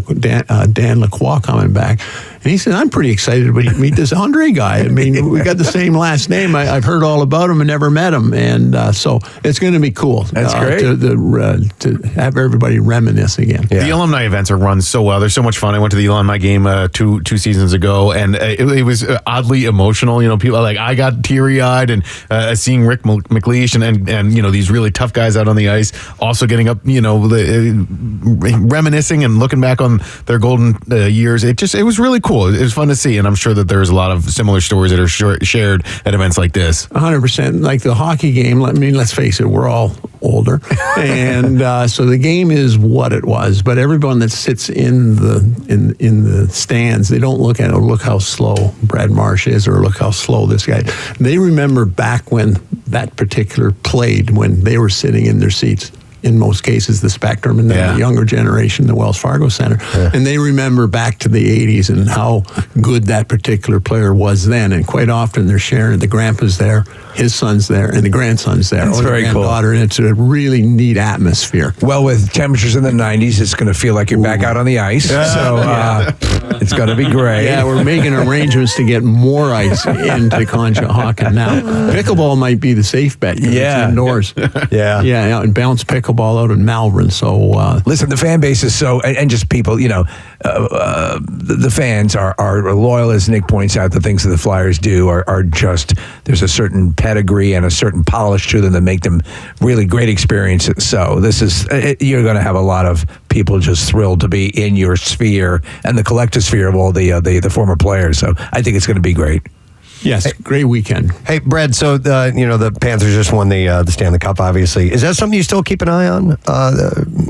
Lacroix coming back. And he said, I'm pretty excited to meet this Andre guy. I mean, we got the same last name. I've heard all about him and never met him. And so it's going to be cool. That's great. To have everybody reminisce again. Yeah. The alumni events are run so well. They're so much fun. I went to the alumni game two seasons ago, and it was oddly emotional. You know, people like, I got teary-eyed, and seeing Rick McLeish and you know, these really tough guys out on the ice, also getting up, you know, reminiscing and looking back on their golden years. It was really cool. It was fun to see, and I'm sure that there's a lot of similar stories that are shared at events like this. 100%. Like the hockey game, let's face it, we're all older, and so the game is what it was. But everyone that sits in the stands, they don't look at it. Look how slow Brad Marsh is, or look how slow this guy. They remember back when that particular played, when they were sitting in their seats. In most cases, the Spectrum, and then the younger generation, the Wells Fargo Center. Yeah. And they remember back to the 80s and how good that particular player was then. And quite often they're sharing, the grandpa's there, his son's there, and the grandson's there. That's very cool. And it's a really neat atmosphere. Well, with temperatures in the 90s, it's going to feel like you're back out on the ice. So it's going to be great. Yeah, we're making arrangements to get more ice into Conshohocken now. Pickleball might be the safe bet. It's indoors. Yeah, and bounce pickleball out in Malvern. So listen, the fan base is so, and just people, you know, the fans are loyal, as Nick points out. The things that the Flyers do are just, there's a certain pedigree and a certain polish to them that make them really great experiences. So this is, you're going to have a lot of people just thrilled to be in your sphere and the collective sphere of all the former players. So I think it's going to be great. Yes, great weekend. Hey, Brad, so the Panthers just won the Stanley Cup, obviously. Is that something you still keep an eye on?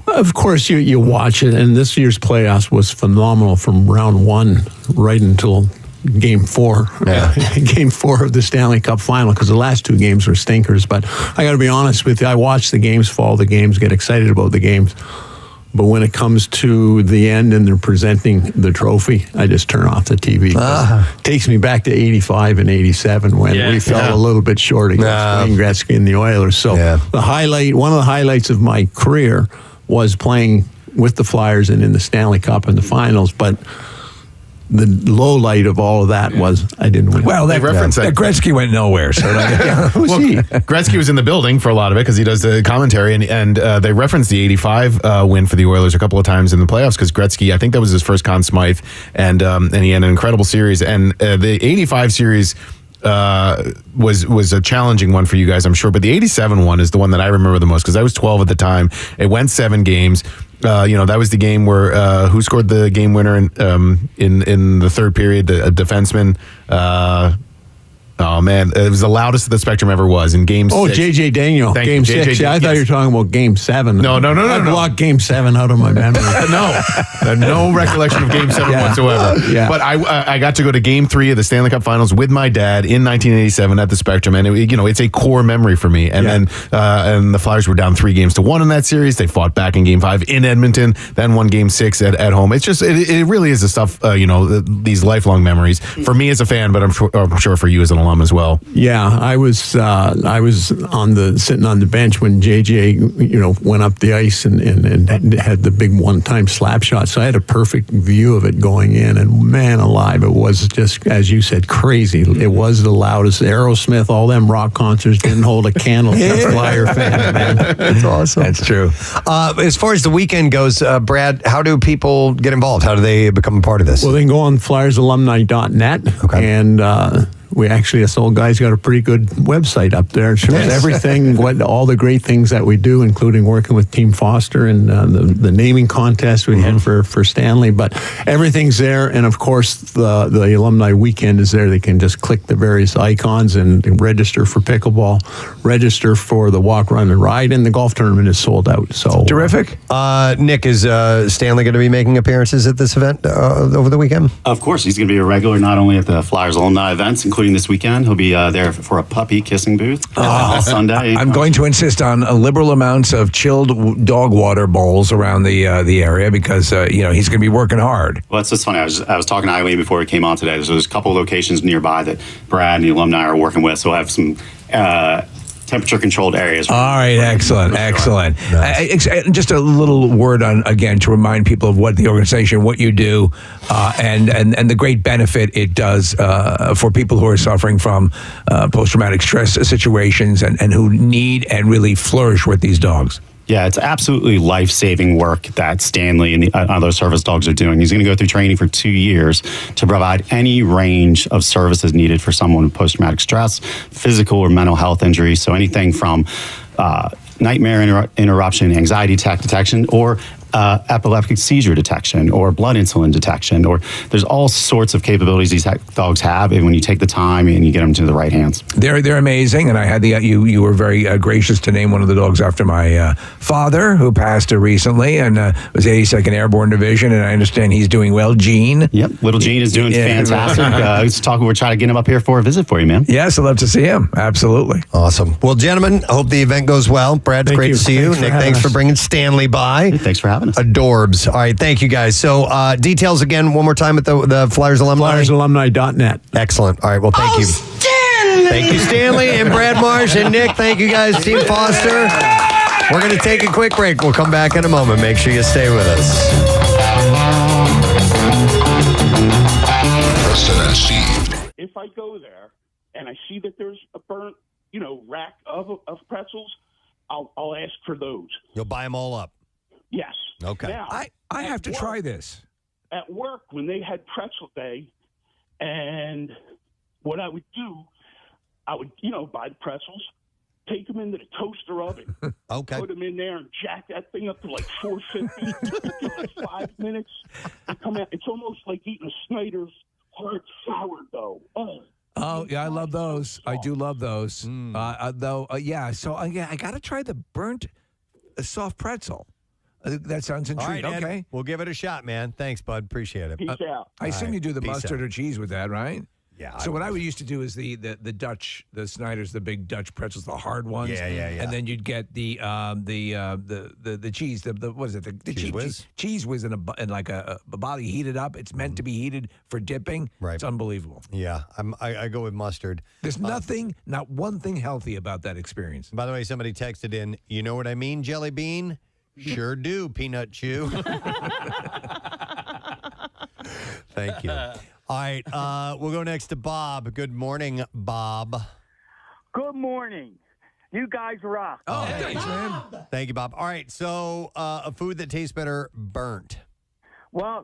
Of course, you watch it, and this year's playoffs was phenomenal from round one right until Game 4. Game 4 of the Stanley Cup final, because the last two games were stinkers. But I got to be honest with you, I watch the games, follow the games, get excited about the games. But when it comes to the end and they're presenting the trophy, I just turn off the TV. It takes me back to 85 and 87 when we fell a little bit short against Wayne Gretzky and the Oilers. So one of the highlights of my career was playing with the Flyers and in the Stanley Cup in the finals. But the low light of all of that was I didn't win. Well, that Gretzky went nowhere. So who's he? Gretzky was in the building for a lot of it because he does the commentary, and they referenced the 85 win for the Oilers a couple of times in the playoffs because Gretzky, I think that was his first Conn Smythe, and he had an incredible series. And the 85 series was a challenging one for you guys, I'm sure, but the 87 one is the one that I remember the most because I was 12 at the time. It went 7 games. That was the game where who scored the game winner in the third period? A defenseman. Oh, man. It was the loudest that the Spectrum ever was in Game 6. Oh, J.J. Daniel. Game 6. I thought you were talking about Game 7. No. I blocked Game 7 out of my memory. No recollection of Game 7 whatsoever. Yeah. But I got to go to Game 3 of the Stanley Cup Finals with my dad in 1987 at the Spectrum, and it's a core memory for me. And then and the Flyers were down 3-1 in that series. They fought back in Game 5 in Edmonton, then won Game 6 at home. It's just it really is the stuff. These lifelong memories for me as a fan, but I'm sure for you as an alum as well. Yeah, I was sitting on the bench when JJ went up the ice and had the big one-time slap shot. So I had a perfect view of it going in, and man alive, it was just, as you said, crazy. It was the loudest. Aerosmith, all them rock concerts didn't hold a candle to a Flyer fan, man. That's awesome. That's true. As far as the weekend goes, Brad, how do people get involved? How do they become a part of this? Well, they can go on FlyersAlumni.net, and we actually, us old guys, got a pretty good website up there. It shows everything, all the great things that we do, including working with Team Foster and the naming contest we had for Stanley. But everything's there, and of course, the alumni weekend is there. They can just click the various icons and register for pickleball, register for the walk, run, and ride, and the golf tournament is sold out. So terrific. Nick, is Stanley going to be making appearances at this event over the weekend? Of course, he's going to be a regular not only at the Flyers alumni events, including this weekend. He'll be there for a puppy kissing booth Sunday. I'm going to insist on liberal amounts of chilled dog water bowls around the area because he's going to be working hard. Well, it's just funny. I was talking to Eileen before we came on today. There's a couple of locations nearby that Brad and the alumni are working with, so we'll have some temperature-controlled areas. All right, excellent. Nice. Just a little word again to remind people of what the organization, what you do, and the great benefit it does for people who are suffering from post-traumatic stress situations and who need and really flourish with these dogs. Yeah, it's absolutely life-saving work that Stanley and the other service dogs are doing. He's going to go through training for 2 years to provide any range of services needed for someone with post-traumatic stress, physical or mental health injuries. So anything from nightmare interruption, anxiety attack detection, or epileptic seizure detection, or blood insulin detection, or there's all sorts of capabilities these dogs have, and when you take the time and you get them to the right hands. They're amazing, and I had you were very gracious to name one of the dogs after my father, who passed recently, and was 82nd Airborne Division, and I understand he's doing well. Gene. Yep, little Gene is doing fantastic. We're trying to get him up here for a visit for you, man. Yes, I'd love to see him. Absolutely. Awesome. Well, gentlemen, I hope the event goes well. Brad, great to see you. Nick, thanks for bringing Stanley by. Hey, thanks for having us. Adorbs. All right, thank you guys. So details again one more time at the Flyers Alumni. FlyersAlumni.net. Excellent. All right, well, thank you. Stanley! Thank you, Stanley and Brad Marsh and Nick. Thank you guys, Team Foster. We're going to take a quick break. We'll come back in a moment. Make sure you stay with us. Preston and Steve. If I go there and I see that there's a burnt, rack of pretzels, I'll ask for those. You'll buy them all up. Yes. Okay. Now, I have to try this. At work, when they had pretzel day, and what I would do, I would, buy the pretzels, take them into the toaster oven, put them in there and jack that thing up to like 450 for like 5 minutes, and come out. It's almost like eating a Snyder's hard sourdough. Oh, yeah, I love those. I do love those. So, I got to try the burnt soft pretzel. That sounds intriguing. All right, okay. Ed, we'll give it a shot, man. Thanks, bud. Appreciate it. Peace out. I assume you do the mustard or cheese with that, right? Yeah. So what I would used to do is the Dutch, the Snyder's, the big Dutch pretzels, the hard ones. Yeah. And then you'd get the cheese, the what is it? The Cheese whiz? Cheese whiz in a body heated up. It's meant to be heated for dipping. Right. It's unbelievable. Yeah. I go with mustard. There's not one thing healthy about that experience. By the way, somebody texted in, you know what I mean, Jelly Bean? Sure do, Peanut Chew. Thank you. All right, we'll go next to Bob. Good morning, Bob. Good morning. You guys rock. Oh, thanks, man. Thank you, Bob. All right, so a food that tastes better burnt. Well,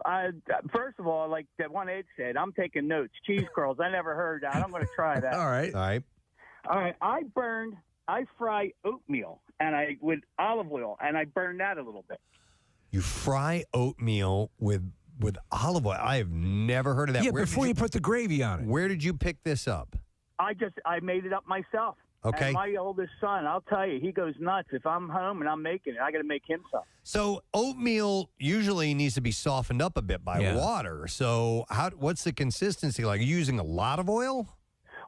first of all, like that one Ed said, I'm taking notes. Cheese curls. I never heard that. I'm going to try that. All right. All right. I fry oatmeal with olive oil, and I burn that a little bit. You fry oatmeal with olive oil. I have never heard of that. Yeah, before you put the gravy on it. Where did you pick this up? I made it up myself. Okay. And my oldest son, I'll tell you, he goes nuts. If I'm home and I'm making it, I got to make him some. So oatmeal usually needs to be softened up a bit by water. So what's the consistency like? Are you using a lot of oil?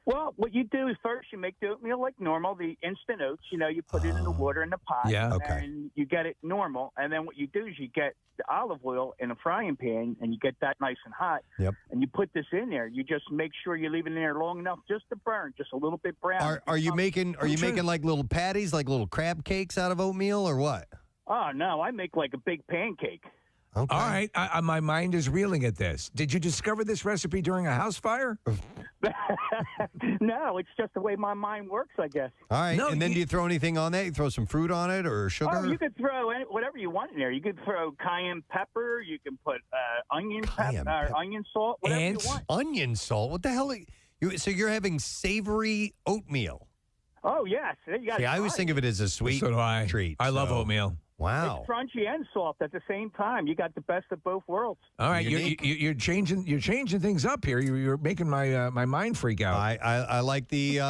Well, what you do is first you make the oatmeal like normal, the instant oats. You put it in the water in the pot, and you get it normal. And then what you do is you get the olive oil in a frying pan, and you get that nice and hot. Yep. And you put this in there. You just make sure you leave it in there long enough just to burn, just a little bit brown. Are you making like little patties, like little crab cakes out of oatmeal, or what? Oh no, I make like a big pancake. Okay. All right. My mind is reeling at this. Did you discover this recipe during a house fire? No, it's just the way my mind works, I guess. All right. No, and then do you throw anything on that? You throw some fruit on it or sugar? Oh, you could throw whatever you want in there. You could throw cayenne pepper. You can put onion salt, whatever you want. Onion salt? What the hell? So you're having savory oatmeal? Oh, yes. I always think of it as a sweet treat. I love oatmeal. Wow. It's crunchy and soft at the same time. You got the best of both worlds. All right, you're changing things up here. You're making my mind freak out. I like the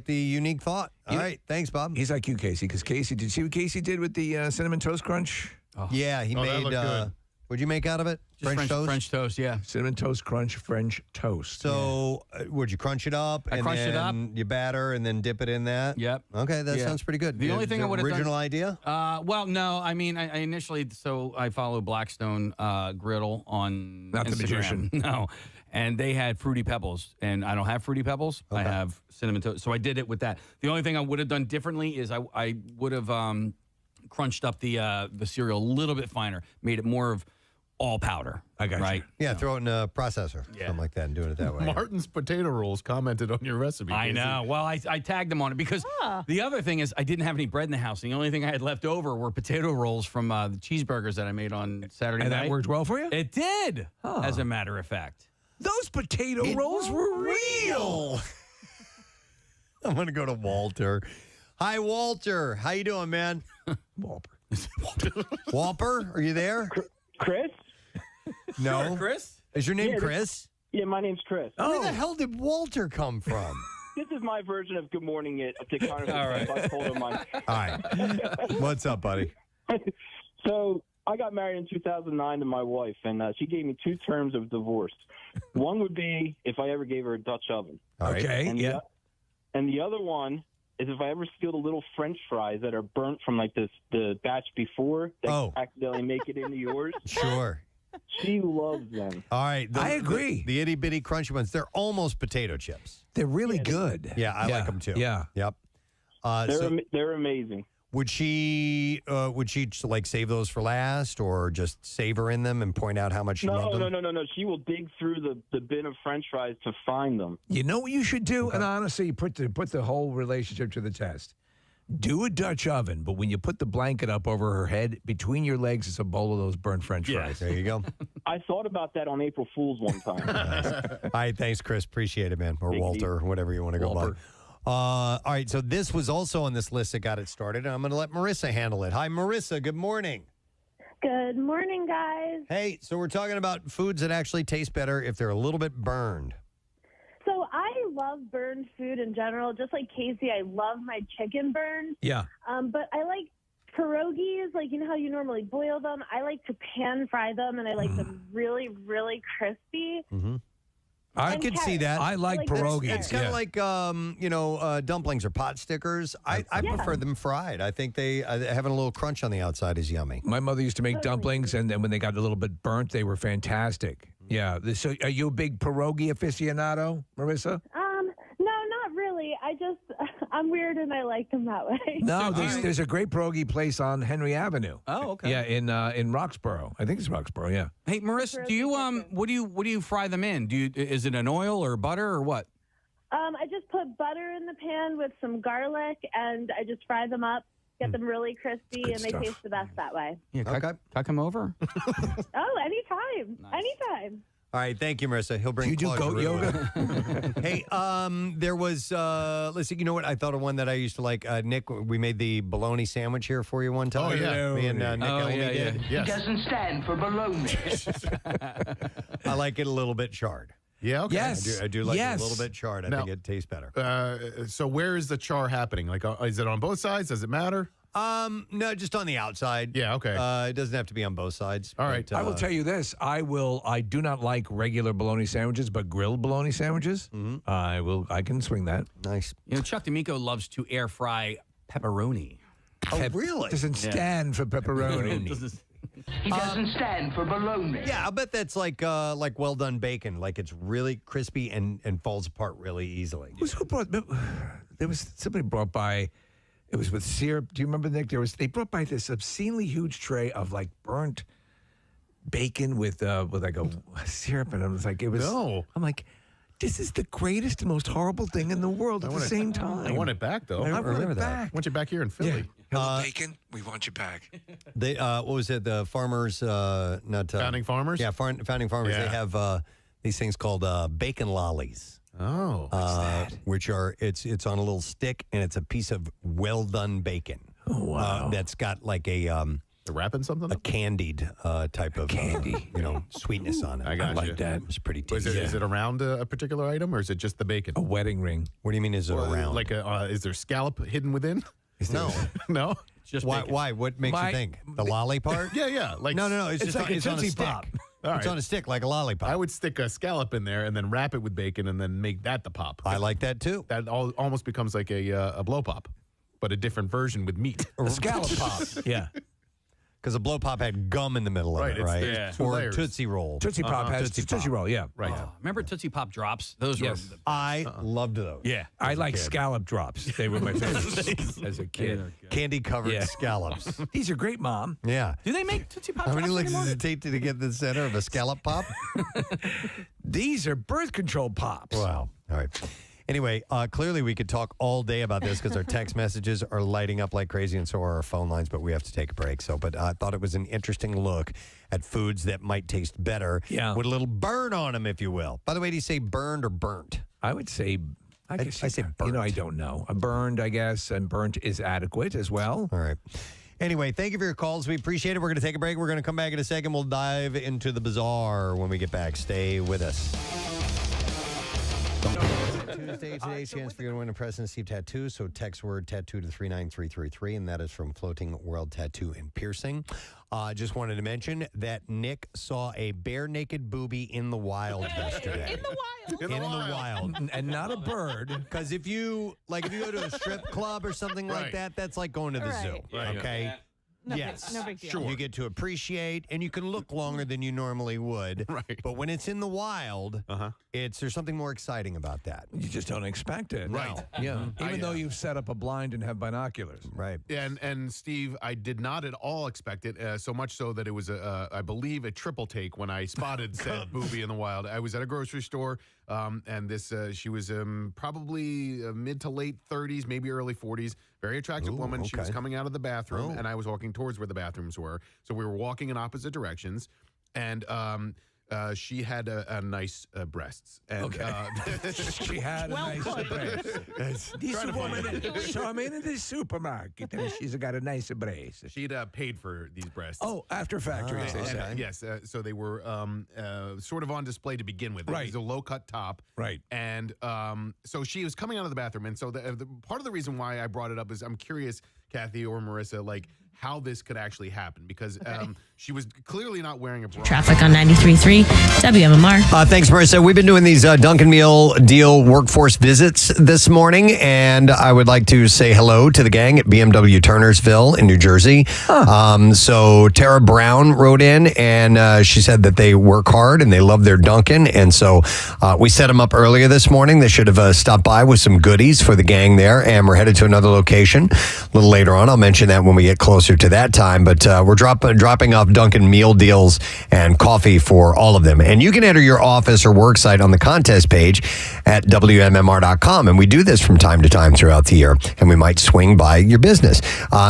unique thought. All right, thanks, Bob. He's like you, Casey, because Casey, did you see what Casey did with the cinnamon toast crunch? Oh. Yeah, he made. What'd you make out of it? French toast. French toast, yeah. Cinnamon toast crunch, French toast. So, would you crunch it up? I crunched it up. You batter and then dip it in that. Yep. Okay, that sounds pretty good. The only thing I would have original idea. Well, no. I mean, I initially I follow Blackstone Griddle on Not Instagram. the magician. No, and they had Fruity Pebbles, and I don't have Fruity Pebbles. Okay. I have cinnamon toast, so I did it with that. The only thing I would have done differently is I would have crunched up the cereal a little bit finer, made it more of all powder. I got right. you. Yeah, throw it in a processor, something like that, and doing it that way. Martin's Potato Rolls commented on your recipe. I know. Well, I tagged them on it because the other thing is I didn't have any bread in the house. The only thing I had left over were potato rolls from the cheeseburgers that I made on Saturday night. And that worked well for you? It did, as a matter of fact. Those potato rolls were real. I'm going to go to Walter. Hi, Walter. How you doing, man? Walter. Walper, are you there? Chris? No. Chris? Is your name Chris? Yeah, my name's Chris. Where the hell did Walter come from? This is my version of good morning to Connor. All right. I told him mine. All right. What's up, buddy? So I got married in 2009 to my wife, and she gave me 2 terms of divorce. One would be if I ever gave her a Dutch oven. Okay, and and the other one is if I ever steal the little French fries that are burnt from like the batch before that accidentally make it into yours. Sure. She loves them. All right. I agree. The itty bitty crunchy ones, they're almost potato chips. They're really good. Yeah, I like them too. Yeah. Yep. They're amazing. Would she like save those for last, or just savor in them and point out how much she loved them? No. She will dig through the bin of French fries to find them. You know what you should do? And honestly, put the whole relationship to the test. Do a Dutch oven, but when you put the blanket up over her head, between your legs is a bowl of those burnt French fries. There you go. I thought about that on April Fool's one time. All right, thanks, Chris. Appreciate it, man. Or Walter, or whatever you want to go by. All right, so this was also on this list that got it started, and I'm going to let Marissa handle it. Hi, Marissa. Good morning. Good morning, guys. Hey, so we're talking about foods that actually taste better if they're a little bit burned. So I love burned food in general. Just like Casey, I love my chicken burned. Yeah. But I like pierogies, like you know how you normally boil them. I like to pan fry them, and I like them really, really crispy. Mm-hmm. I could see that. I like pierogies. It's kind of like, dumplings or pot stickers. I prefer them fried. I think they having a little crunch on the outside is yummy. My mother used to make dumplings, and then when they got a little bit burnt, they were fantastic. Yeah. So are you a big pierogi aficionado, Marissa? No, not really. I'm weird, and I like them that way. No, there's a great pierogi place on Henry Avenue. Oh, okay. Yeah, in Roxborough. I think it's Roxborough. Yeah. Hey, Marissa, do you what do you fry them in? Is it an oil or butter or what? I just put butter in the pan with some garlic, and I just fry them up, get them really crispy, and they taste the best that way. Yeah, can I come over? Oh, anytime. Nice. Anytime. All right, thank you, Marissa. He'll bring. Do you do goat yoga? Hey, there was. Let's see. You know what? I thought of one that I used to like. Nick, we made the bologna sandwich here for you one time. Oh yeah, me and Nick Elmy did. Yes. He doesn't stand for bologna. I like it a little bit charred. Yeah. Okay. Yes. I do like it a little bit charred. I think it tastes better. So where is the char happening? Like, is it on both sides? Does it matter? No, just on the outside. Yeah, okay. It doesn't have to be on both sides. All right. I will tell you this. I do not like regular bologna sandwiches, but grilled bologna sandwiches, I can swing that. Nice. Chuck D'Amico loves to air fry pepperoni. Oh, really? Doesn't stand for pepperoni. He doesn't stand for bologna. Yeah, I bet that's like well done bacon. Like it's really crispy and falls apart really easily. Who brought? There was somebody brought by. It was with syrup. Do you remember, Nick? They brought by this obscenely huge tray of like burnt bacon with like a syrup, and I was like, I'm like, this is the greatest and most horrible thing in the world at the same time. I want it back, though. I want it back. I want you back here in Philly. Hello, bacon. We want you back. They what was it? The farmers, not Founding Farmers. Yeah, founding farmers. Yeah. They have these things called bacon lollies. Oh, which are it's on a little stick and it's a piece of well done bacon. Oh wow! That's got like a wrapping something, a candied type of candy, sweetness on it. I got like you. that. It's pretty tasty. Is it around a particular item or is it just the bacon? A wedding ring. What do you mean? Is it around? Like is there scallop hidden within? No, no. Just why? bacon. Why? What makes you think the lolly part? Yeah. Like No. It's just like it's a on a Tootsie stick. Pop. All It's right. on a stick like a lollipop. I would stick a scallop in there and then wrap it with bacon and then make that the pop. I like that too. That almost becomes like a blow pop, but a different version with meat. A scallop pop. Yeah. Because a blow pop had gum in the middle of Right, it, it's- right? yeah. Or Layers. Tootsie Roll. Tootsie Pop has Tootsie Roll. Yeah. Right. Remember Tootsie Pop drops? Those Yes. were. I loved those. Yeah. I like scallop drops. They were my favorite as a kid. Candy covered scallops. These are great, Mom. Yeah. Do they make Tootsie Pop How drops many licks anymore? does it take to get the center of a scallop pop? These are birth control pops. Wow. All right. Anyway, clearly we could talk all day about this because our text messages are lighting up like crazy and so are our phone lines, but we have to take a break. But I thought it was an interesting look at foods that might taste better with a little burn on them, if you will. By the way, do you say burned or burnt? I would say, I say burnt. I don't know. A burned, I guess, and burnt is adequate as well. All right. Anyway, thank you for your calls. We appreciate it. We're going to take a break. We're going to come back in a second. We'll dive into the bazaar when we get back. Stay with us. Tuesday, today's chance for you to win a Preston Steve tattoo. So text word tattoo to 39333, and that is from Floating World Tattoo and Piercing. Just wanted to mention that Nick saw a bare naked booby in the wild yesterday. In the wild. In the wild. And not a bird. Because if you go to a strip club or something like Right. that, that's like going to the zoo. Right. Okay. No Yes. no big deal. Sure. You get to appreciate, and you can look longer than you normally would. Right. But when it's in the wild, there's something more exciting about that. You just don't expect it. Right. Yeah. Even though you've set up a blind and have binoculars. Right. And Steve, I did not at all expect it. So much so that it was I believe a triple take when I spotted said booby in the wild. I was at a grocery store, and this she was probably mid to late 30s, maybe early 40s. Very attractive woman. She was coming out of the bathroom, and I was walking towards where the bathrooms were. So we were walking in opposite directions, and she had a nice breasts. And, She had a nice breast. This woman, so I'm in the supermarket and she's got a nice breast. She'd paid for these breasts. Oh, after factory, as they say. Yes, so they were sort of on display to begin with. Right. It was a low-cut top. Right. And so she was coming out of the bathroom. And so the part of the reason why I brought it up is I'm curious, Kathy or Marissa, like how this could actually happen. Because she was clearly not wearing a bra. Traffic on 93.3 WMMR. Thanks, Marissa. We've been doing these Dunkin' Meal Deal workforce visits this morning, and I would like to say hello to the gang at BMW Turnersville in New Jersey. So Tara Brown wrote in, and she said that they work hard and they love their Dunkin', and so we set them up earlier this morning. They should have stopped by with some goodies for the gang there, and we're headed to another location a little later on. I'll mention that when we get closer to that time, but we're dropping off Dunkin' meal deals and coffee for all of them. And you can enter your office or work site on the contest page at WMMR.com. And we do this from time to time throughout the year, and we might swing by your business.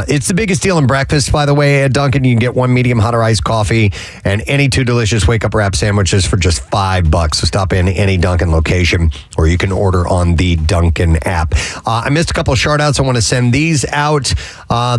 It's the biggest deal in breakfast, by the way, at Dunkin'. You can get one medium hot or iced coffee and any two delicious wake-up wrap sandwiches for just $5. So stop in any Dunkin' location, or you can order on the Dunkin' app. I missed a couple of shout-outs. I want to send these out.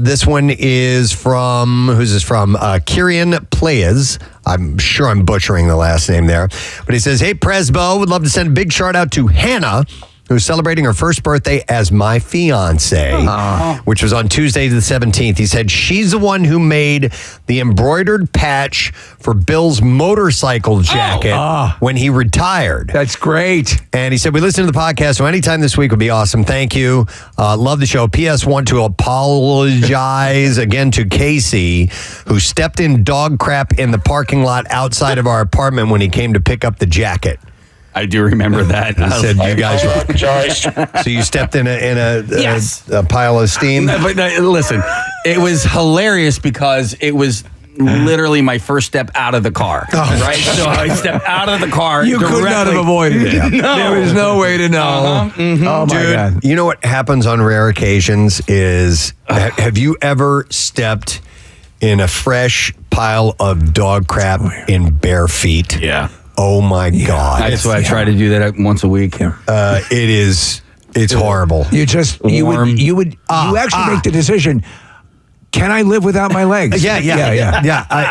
This one is from, who's this from? Kirian Playas. I'm sure I'm butchering the last name there. But he says, hey, Presbo, would love to send a big shout out to Hannah who's celebrating her first birthday as my fiance, which was on Tuesday the 17th. He said she's the one who made the embroidered patch for Bill's motorcycle jacket when he retired. That's great. And he said, we listened to the podcast, so anytime this week would be awesome. Thank you. Love the show. P.S. Want to apologize again to Casey, who stepped in dog crap in the parking lot outside of our apartment when he came to pick up the jacket. I do remember that. He said, "You guys were." So you stepped in a pile of steam. But listen, it was hilarious because it was literally my first step out of the car. Right? So I stepped out of the car. You could not have avoided it. No. There was no way to know. Oh, my Dude, God. you know what happens on rare occasions is, have you ever stepped in a fresh pile of dog crap in bare feet? Yeah. Oh my God! That's why I try to do that once a week. It's horrible. You actually make the decision. Can I live without my legs? Yeah.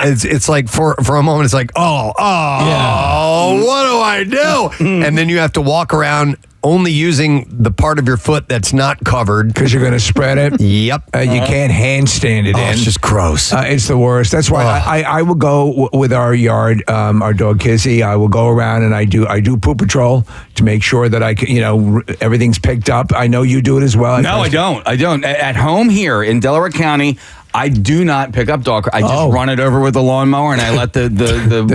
It's like for a moment, it's like, what do I do? And then you have to walk around only using the part of your foot that's not covered because you're going to spread it. Yep. You can't handstand it in. It's just gross. It's the worst. That's why I will go with our yard, our dog Kissy. I will go around and I do poop patrol to make sure that I can, everything's picked up. I know you do it as well. No, I don't. At home here in Delaware County, I do not pick up dog crap. I just run it over with the lawnmower and I let the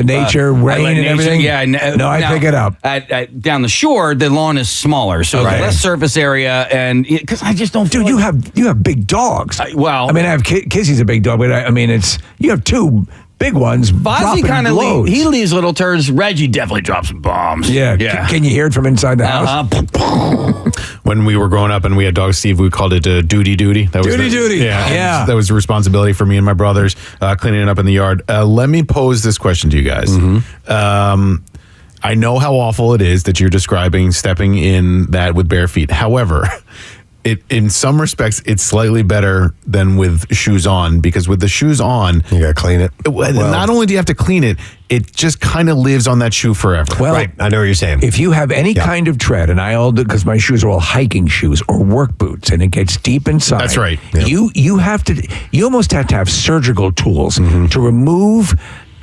nature rain and everything. Yeah, I pick it up. Down the shore, the lawn is smaller, so less surface area, and because I just don't. Dude, you have big dogs. I have Kissy's a big dog, but you have two big ones. Fozzie kind of he leaves little turds. Reggie definitely drops some bombs. Yeah. Can you hear it from inside the house? When we were growing up and we had dog Steve, we called it duty. That was duty. Yeah. That was the responsibility for me and my brothers cleaning it up in the yard. Let me pose this question to you guys. I know how awful it is that you're describing stepping in that with bare feet. However, in some respects, it's slightly better than with shoes on, because with the shoes on, you gotta clean it. Not only do you have to clean it, it just kind of lives on that shoe forever. Well, right. I know what you're saying. If you have any kind of tread, and I all do because my shoes are all hiking shoes or work boots, and it gets deep inside. That's right. Yep. You almost have to have surgical tools to remove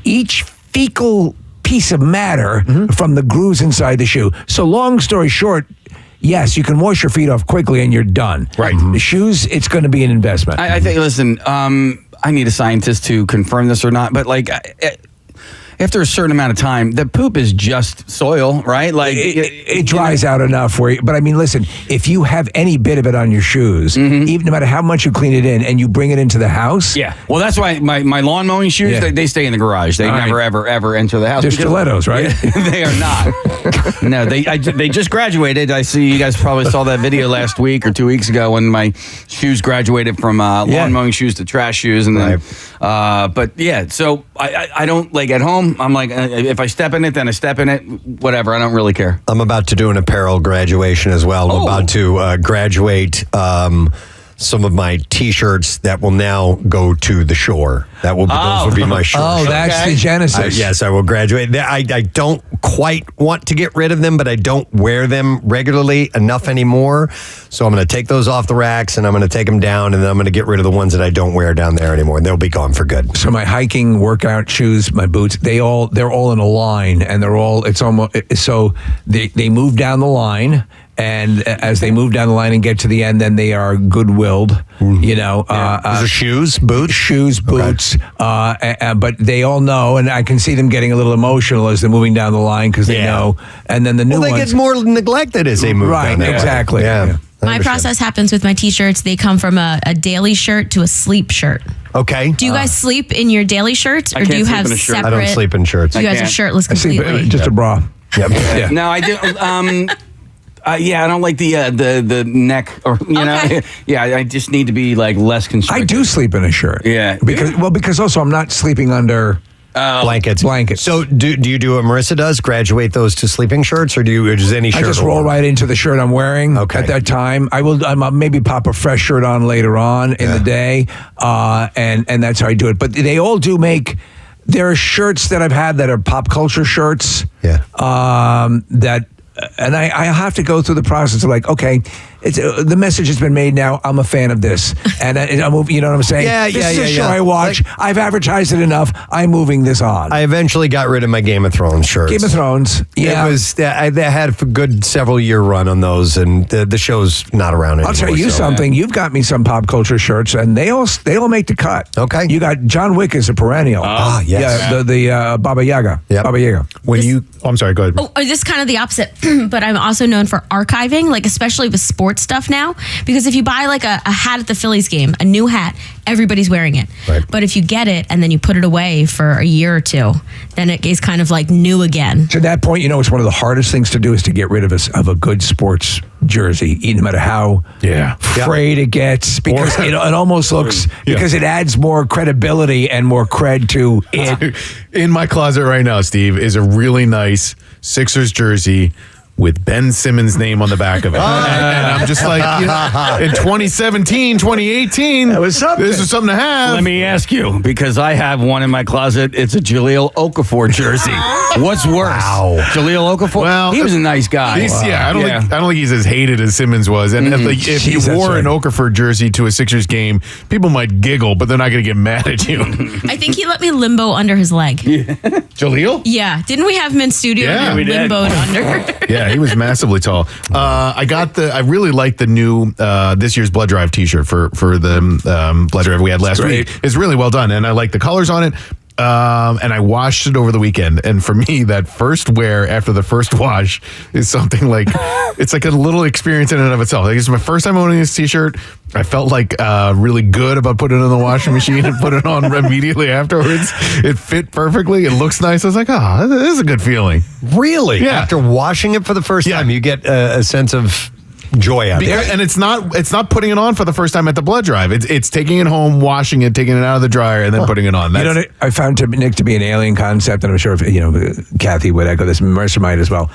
each fecal piece of matter from the grooves inside the shoe. So long story short, yes, you can wash your feet off quickly and you're done. Right. The shoes, it's going to be an investment. I think, listen, I need a scientist to confirm this or not, but after a certain amount of time, the poop is just soil, right? Like it dries out enough but listen, if you have any bit of it on your shoes, even no matter how much you clean it in and you bring it into the house. Yeah. Well, that's why my lawn mowing shoes, they stay in the garage. They never, ever enter the house. They're stilettos, right? They are not. No, they just graduated. I see you guys probably saw that video last week or 2 weeks ago when my shoes graduated from lawn mowing shoes to trash shoes. And then, but yeah, so I don't at home. I'm like, if I step in it, then I step in it. Whatever. I don't really care. I'm about to do an apparel graduation as well. I'm about to graduate some of my T-shirts that will now go to the shore. Those will be my shorts. Oh, that's the genesis. Yes, I will graduate. I don't quite want to get rid of them, but I don't wear them regularly enough anymore. So I'm going to take those off the racks and I'm going to take them down, and then I'm going to get rid of the ones that I don't wear down there anymore. And they'll be gone for good. So my hiking workout shoes, my boots, they're all in a line, and they move down the line. And as they move down the line and get to the end, then they are good-willed. Those are shoes, boots? Shoes, boots. Okay. But they all know, and I can see them getting a little emotional as they're moving down the line because they know. And then the new ones. They get more neglected as they move down the line. Right, exactly. Yeah. My process happens with my T-shirts. They come from a daily shirt to a sleep shirt. Okay. Do you guys sleep in your daily shirt, or do you have separate? I don't sleep in shirts. You guys are shirtless completely. I sleep just a bra. Yep. Yeah. No, I do. I don't like the neck or know. Yeah, I just need to be less constricted. I do sleep in a shirt. Yeah, because also I'm not sleeping under blankets. So do you do what Marissa does? Graduate those to sleeping shirts, or does any shirt? I just roll right into the shirt I'm wearing at that time. I'll maybe pop a fresh shirt on later on in the day, and that's how I do it. But they all do make. There are shirts that I've had that are pop culture shirts. Yeah. That. and I have to go through the process of like, okay, it's the message has been made now. I'm a fan of this, and I'm moving. You know what I'm saying? This is a show I watch. I've advertised it enough. I'm moving this on. I eventually got rid of my Game of Thrones shirts. Game of Thrones. Yeah, it was. I had a good several year run on those, and the show's not around anymore. I'll tell you something. You've got me some pop culture shirts, and they all make the cut. Okay. You got John Wick as a perennial. Yes. Yeah, the Baba Yaga. Yep. Baba Yaga. I'm sorry. Go ahead. Oh, this is kind of the opposite, but I'm also known for archiving, like especially with sports stuff now, because if you buy like a hat at the Phillies game, a new hat, everybody's wearing it. Right. But if you get it and then you put it away for a year or two, then it is kind of like new again. To that point, it's one of the hardest things to do is to get rid of a good sports jersey, no matter how frayed it gets, because it almost looks, because it adds more credibility and more cred to it. In my closet right now, Steve, is a really nice Sixers jersey with Ben Simmons' name on the back of it. And I'm just like, in 2017, 2018, that was something. This was something to have. Let me ask you, because I have one in my closet. It's a Jaleel Okafor jersey. What's worse? Wow. Jaleel Okafor? Well, he was a nice guy. I don't think he's as hated as Simmons was. And if you wore an Okafor jersey to a Sixers game, people might giggle, but they're not going to get mad at you. I think he let me limbo under his leg. Jaleel? Yeah. Didn't we have him in studio? Yeah, we did. Limboed under. Yeah, he was massively tall. I really like the new this year's Blood Drive T-shirt for the Blood Drive we had last week. It's really well done, and I like the colors on it. And I washed it over the weekend. And for me, that first wear after the first wash is something like, it's like a little experience in and of itself. Like, it's my first time owning this T-shirt. I felt like really good about putting it in the washing machine and put it on immediately afterwards. It fit perfectly. It looks nice. I was like, this is a good feeling. Really? Yeah. After washing it for the first time, you get a sense of joy out of it. And it's not putting it on for the first time at the Blood Drive. It's taking it home, washing it, taking it out of the dryer, and then putting it on. I found Nick to be an alien concept, and I'm sure Kathy would echo this. Mercer might as well.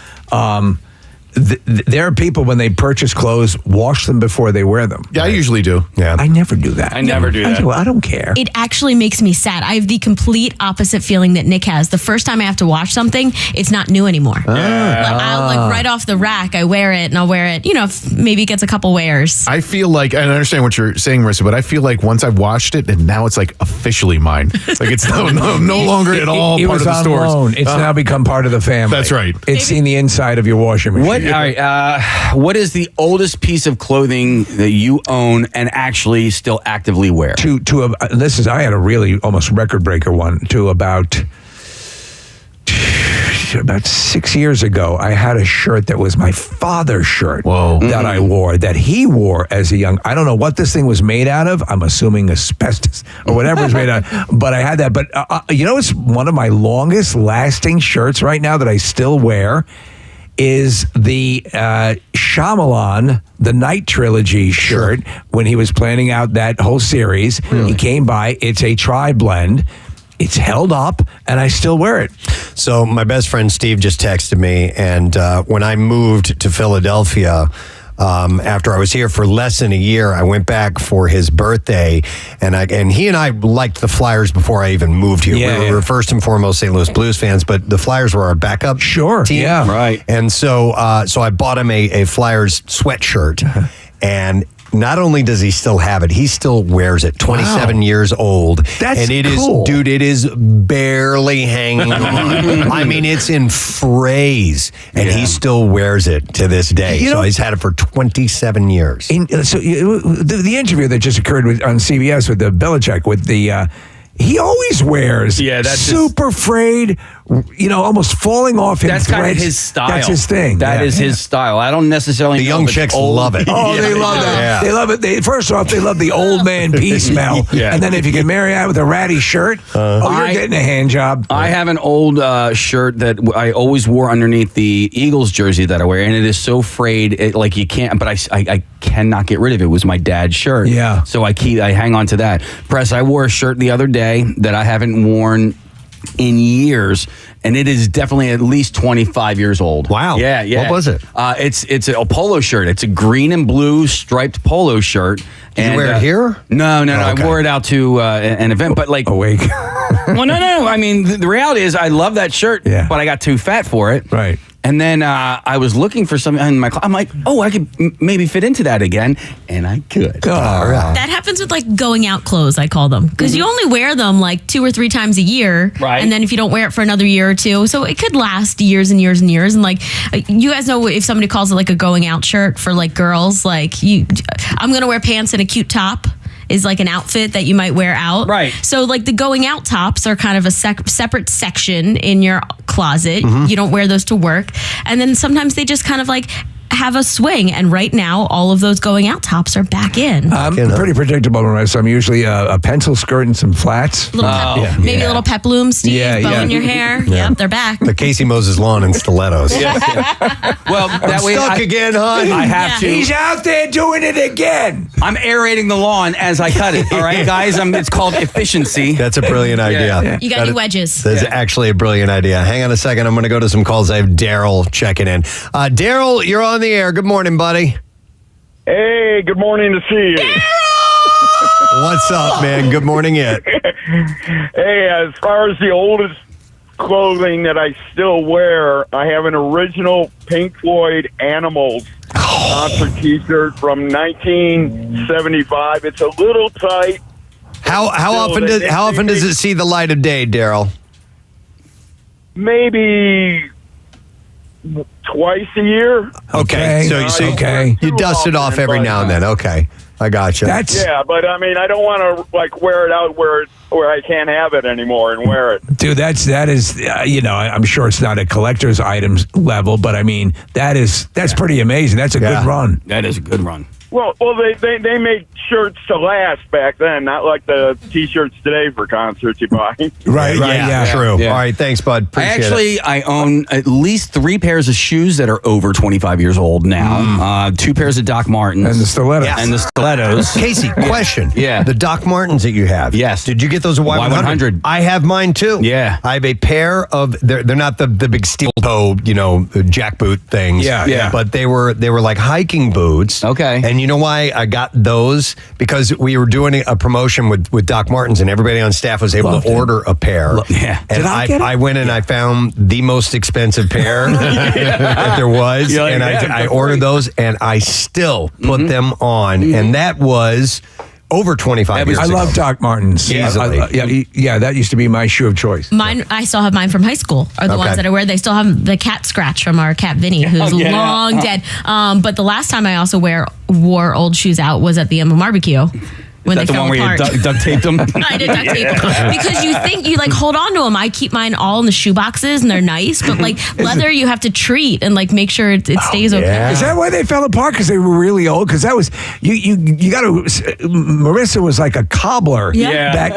There are people, when they purchase clothes, wash them before they wear them. Yeah, I usually do. Yeah, I never do that. I never do that. I don't care. It actually makes me sad. I have the complete opposite feeling that Nick has. The first time I have to wash something, it's not new anymore. I'll right off the rack, I wear it, and I'll wear it, maybe it gets a couple wears. I feel like, and I understand what you're saying, Marissa, but I feel like once I've washed it, and now it's like officially mine. Like it's no longer at all part of the stores. Loan. It's now become part of the family. That's right. It's seen the inside of your washing machine. All right. What is the oldest piece of clothing that you own and actually still actively wear? I had a really almost record breaker one to about 6 years ago. I had a shirt that was my father's shirt that I wore, that he wore as a young. I don't know what this thing was made out of. I'm assuming asbestos or whatever it's made out of. But I had that. But it's one of my longest lasting shirts right now that I still wear. Is the Shyamalan, the Night Trilogy shirt, when he was planning out that whole series. Really? He came by. It's a tri-blend. It's held up, and I still wear it. So my best friend Steve just texted me, and when I moved to Philadelphia, after I was here for less than a year, I went back for his birthday, and he and I liked the Flyers before I even moved here. We were first and foremost St. Louis Blues fans, but the Flyers were our backup team. Yeah, right. And so I bought him a Flyers sweatshirt, and not only does he still have it, he still wears it. 27 years old. That's cool. Dude, it is barely hanging on. I mean, it's in phrase, and he still wears it to this day. So he's had it for 27 years. The interview that just occurred on CBS with the Belichick, with the he always wears super frayed, almost falling off his That's kind of his style. That's his thing. That is his style. I don't necessarily The know young if it's chicks old. love it. Oh, they love it. Yeah. They love it. First off, they love the old man pee smell. And then if you can marry that with a ratty shirt, you're getting a hand job. I have an old shirt that I always wore underneath the Eagles jersey that I wear, and it is so frayed, you can't, but I cannot get rid of it. It was my dad's shirt. Yeah. So I hang on to that. Press, I wore a shirt the other day that I haven't worn in years, and it is definitely at least 25 years old. Wow. Yeah. What was it? It's a polo shirt. It's a green and blue striped polo shirt. Did you wear it here? No. Okay. I wore it out to an event, but awake. Well, no. I mean, the reality is I love that shirt, but I got too fat for it. Right. And then I was looking for something in my closet. I'm like, oh, I could maybe fit into that again. And I could. All right. That happens with like going out clothes, I call them. Because you only wear them like 2 or 3 times a year. Right. And then if you don't wear it for another year or two. So it could last years and years and years. And like, you guys know if somebody calls it like a going out shirt for like girls, like I'm going to wear pants and a cute top is like an outfit that you might wear out. Right. So like the going out tops are kind of a separate section in your closet. You don't wear those to work. And then sometimes they just kind of like have a swing, and right now all of those going out tops are back in. I'm pretty predictable, Marissa. I'm usually a pencil skirt and some flats. Maybe a little peplum, Steve, bow in your hair. Yep, they're back. The Casey Moses lawn and stilettos. Well, that way stuck again, hon. I have to. He's out there doing it again. I'm aerating the lawn as I cut it. All right, guys. It's called efficiency. That's a brilliant idea. You got any wedges? That's actually a brilliant idea. Hang on a second. I'm going to go to some calls. I have Daryl checking in. Daryl, you're on the air. Good morning, buddy. Hey, good morning to see you. What's up, man? Good morning, it. Hey, as far as the oldest clothing that I still wear, I have an original Pink Floyd Animals concert T-shirt from 1975. It's a little tight. How often does it see the light of day, Daryl? Maybe twice a year. Okay, so you dust it off every now and then. Okay, I gotcha. Yeah, but I mean, I don't want to like wear it out where I can't have it anymore and wear it. Dude, that is I'm sure it's not a collector's items level, but I mean that's pretty amazing. That's a good run. That is a good run. Well, they made shirts to last back then, not like the T-shirts today for concerts you buy. Right, yeah. True. Yeah. All right, thanks, bud. Appreciate it. I own at least 3 pairs of shoes that are over 25 years old now. 2 pairs of Doc Martens. And the stilettos. And the stilettos. Casey, question. Yeah. The Doc Martens that you have. Yes. Did you get those at Y100? I have mine too. Yeah. I have a pair of, they're not the big steel toe, jackboot things. Yeah. But they were like hiking boots. Okay. And you know why I got those? Because we were doing a promotion with Doc Martens, and everybody on staff was able to order a pair. Yeah. And I went and I found the most expensive pair that there was. Like, and I ordered those, and I still put them on. And that was over 25 years I ago. love Doc Martens. Easily. Yeah, that used to be my shoe of choice. Mine, I still have mine from high school. Are the ones that I wear. They still have the cat scratch from our cat Vinny, who's long dead. But the last time I also wore old shoes out was at the Emma barbecue. When Is that they the fell one where apart. you duct taped them? I did duct tape them. Because you think you like hold on to them. I keep mine all in the shoe boxes and they're nice, but like leather you have to treat and like make sure it stays okay. Is that why they fell apart? Because they were really old? Because that was you got to. Marissa was like a cobbler. Yeah.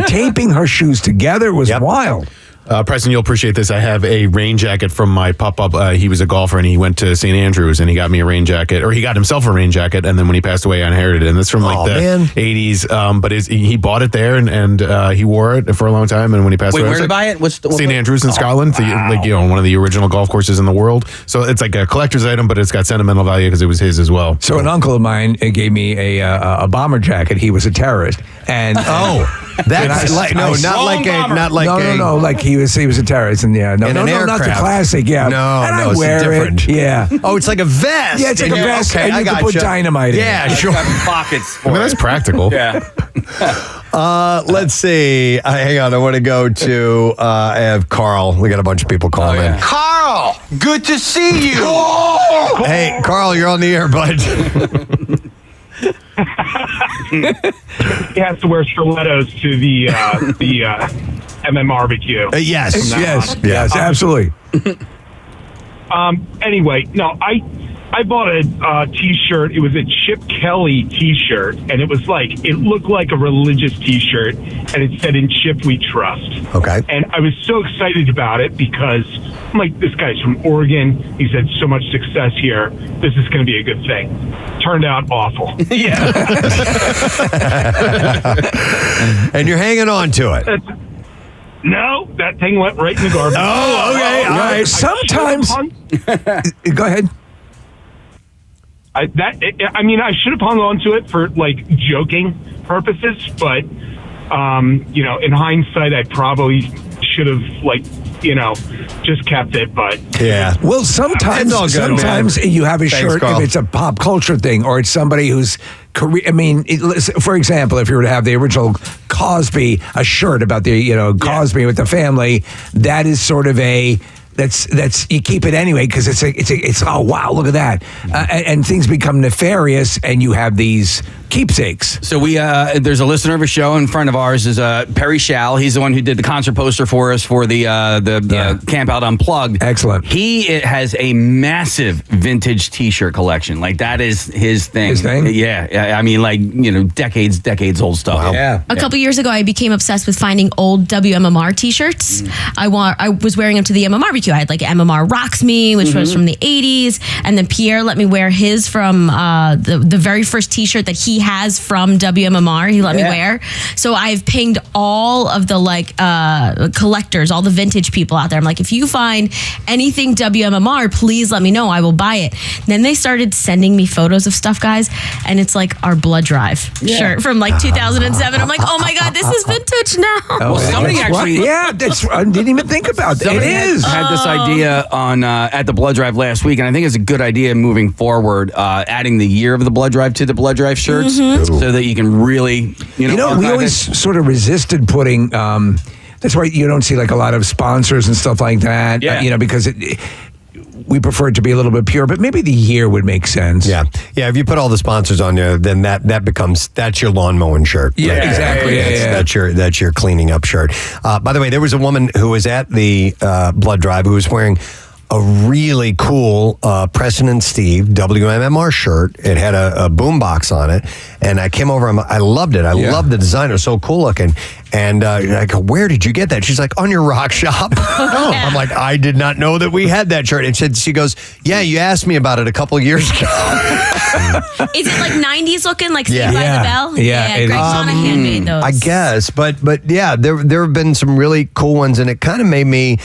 Taping her shoes together was wild. Preston, you'll appreciate this. I have a rain jacket from my pop-up. He was a golfer, and he went to St. Andrews, and he got me a rain jacket, or he got himself a rain jacket, and then when he passed away, I inherited it. And it's from the 80s. But he bought it there, and he wore it for a long time. And when he passed away, where did he buy it? St. Andrews in Scotland, one of the original golf courses in the world. So it's like a collector's item, but it's got sentimental value because it was his as well. So an uncle of mine gave me a bomber jacket. He was a terrorist, and that's like like he was a terrorist, and not the classic, no, it's different. Oh, it's like a vest. Yeah, it's like a vest, and you can put dynamite in. Yeah, sure. Pockets. That's practical. Yeah. Let's see. Hang on, I want to go to. I have Carl. We got a bunch of people calling in. Carl, good to see you. Hey, Carl, you're on the air, bud. He has to wear stilettos to the MM barbecue. Yes, absolutely. Anyway, no, I bought a T-shirt. It was a Chip Kelly T-shirt, and it looked like a religious T-shirt, and it said, "In Chip We Trust." Okay. And I was so excited about it because I'm like, this guy's from Oregon. He's had so much success here. This is going to be a good thing. Turned out awful. Yeah. And you're hanging on to it. No, that thing went right in the garbage. Oh, okay. All right. Sometimes. Go ahead. I should have hung on to it for like joking purposes, but in hindsight, I probably should have just kept it. But yeah, well, sometimes you have a shirt Carl. if it's a pop culture thing or it's somebody who's career. I mean, for example, if you were to have the original Cosby, a shirt about the Cosby with the family, that is sort of that's you keep it anyway because it's oh wow, look at that, and things become nefarious and you have these keepsakes. So there's a listener of a show in front of ours is Perry Schall. He's the one who did the concert poster for us for the Camp Out Unplugged. Excellent. He has a massive vintage T-shirt collection. Like that is his thing. His thing? Yeah. I mean, decades old stuff. Wow. Yeah. A couple years ago, I became obsessed with finding old WMMR T-shirts. I was wearing them to the MMR barbecue. I had like MMR Rocks Me, which was from the 80s. And then Pierre let me wear his from the very first T-shirt that he has from WMMR. He let me wear. So I've pinged all of the collectors, all the vintage people out there. I'm like, if you find anything WMMR, please let me know. I will buy it. And then they started sending me photos of stuff, guys. And it's like our blood drive shirt from 2007. I'm like, oh my God, this is vintage now. Somebody actually... Yeah, I didn't even think about that. It is. Had this idea on at the blood drive last week, and I think it's a good idea moving forward, adding the year of the blood drive to the blood drive shirts so that you can really, we always sort of resisted putting, that's why you don't see like a lot of sponsors and stuff like that, because we prefer it to be a little bit pure, but maybe the year would make sense. Yeah. If you put all the sponsors on there, then that's your lawn mowing shirt. Yeah, exactly. That's your cleaning up shirt. By the way, there was a woman who was at the blood drive who was wearing a really cool Preston and Steve WMMR shirt. It had a boombox on it, and I came over and I loved it. I loved the design. It was so cool looking. And I go, where did you get that? She's like, on your rock shop. I'm like, I did not know that we had that shirt. And she goes, yeah, you asked me about it a couple of years ago. Is it like 90s looking, like Saved by the Bell? Yeah, Greg Shanahan made those. I guess, but yeah, there have been some really cool ones, and it kind of made me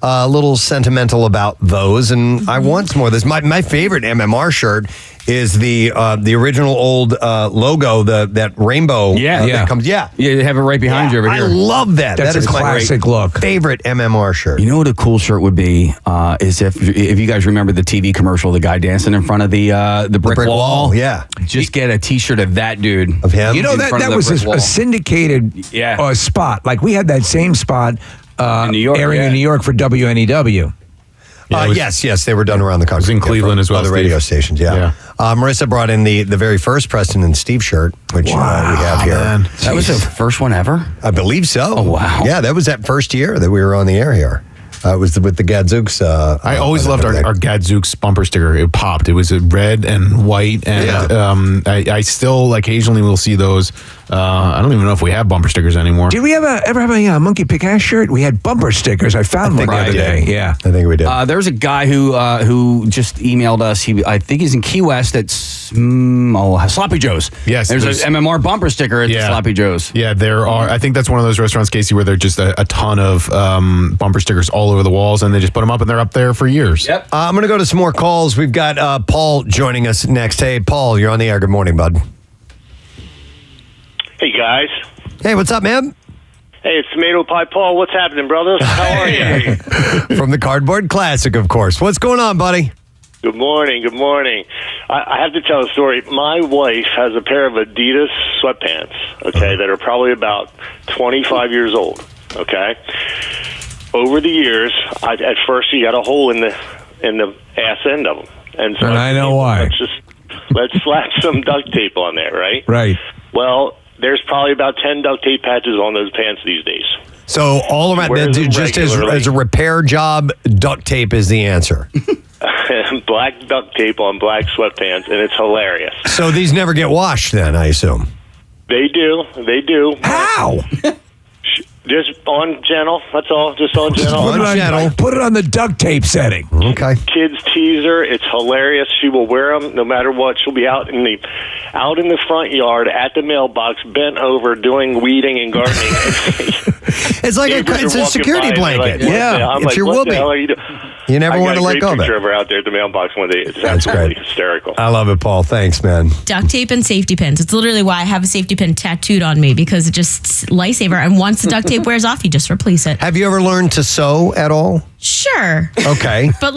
a little sentimental about those, and I want some more of this. My favorite MMR shirt is the original old logo, that rainbow. That comes. Yeah, they have it right behind you over here. I love that. That's that is a classic my look. Favorite MMR shirt. You know what a cool shirt would be is if you guys remember the TV commercial, the guy dancing in front of the brick wall. Yeah, just get a T-shirt of that dude of him. You know that was a syndicated spot. Like we had that same spot. In New York, airing in New York for WNEW. Yes, they were done around the country. It was in Cleveland as well. The radio stations, Marissa brought in the very first Preston and Steve shirt, which we have here. Man. That was the first one ever? I believe so. Oh, wow. Yeah, that was that first year that we were on the air here. It was with the Gadzooks. I always loved our Gadzooks bumper sticker. It popped. It was red and white, and I still occasionally will see those. I don't even know if we have bumper stickers anymore. Did we ever have a Monkey Pick-Ass shirt? We had bumper stickers. I found one the other day. Yeah, I think we did. There's a guy who just emailed us. I think he's in Key West at Sloppy Joe's. Yes, there's an MMR bumper sticker at the Sloppy Joe's. Yeah, there are. I think that's one of those restaurants, Casey, where there's just a ton of bumper stickers all over the walls, and they just put them up, and they're up there for years. Yep. I'm going to go to some more calls. We've got Paul joining us next. Hey, Paul, you're on the air. Good morning, bud. Hey, guys. Hey, what's up, man? Hey, it's Tomato Pie Paul. What's happening, brothers? How are you? From the Cardboard Classic, of course. What's going on, buddy? Good morning. Good morning. I have to tell a story. My wife has a pair of Adidas sweatpants, that are probably about 25 years old, Over the years, at first she got a hole in the ass end of them. And so I know why. Let's slap some duct tape on there, right? Right. Well, there's probably about 10 duct tape patches on those pants these days. So all around, just as a repair job, duct tape is the answer. Black duct tape on black sweatpants, and it's hilarious. So these never get washed then, I assume? They do. How? Just on gentle. That's all. Just on gentle. Put it on the duct tape setting. Okay. Kids tease her. It's hilarious. She will wear them no matter what. She'll be out in the front yard at the mailbox, bent over, doing weeding and gardening. It's like it's a security blanket. I'm it's like, your what whoopee. the hell are you doing? You never want to let go of it. I got a great picture of her out there at the mailbox one day. It's That's absolutely great. hysterical. I love it, Paul. Thanks, man. Duct tape and safety pins. It's literally why I have a safety pin tattooed on me, because it just lifesaver. And once the duct tape wears off, you just replace it. Have you ever learned to sew at all? Sure. Okay. But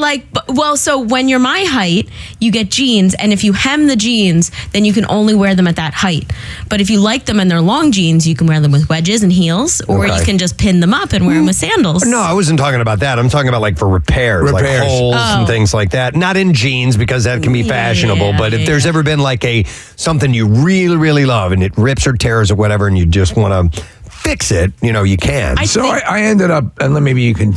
so when you're my height, you get jeans, and if you hem the jeans, then you can only wear them at that height. But if you like them and they're long jeans, you can wear them with wedges and heels, or you can just pin them up and wear them with sandals. No, I wasn't talking about that. I'm talking about like for repairs. Like holes and things like that. Not in jeans, because that can be fashionable. But if there's ever been like something you really, really love and it rips or tears or whatever, and you just want to fix it, you can. I ended up, and maybe you can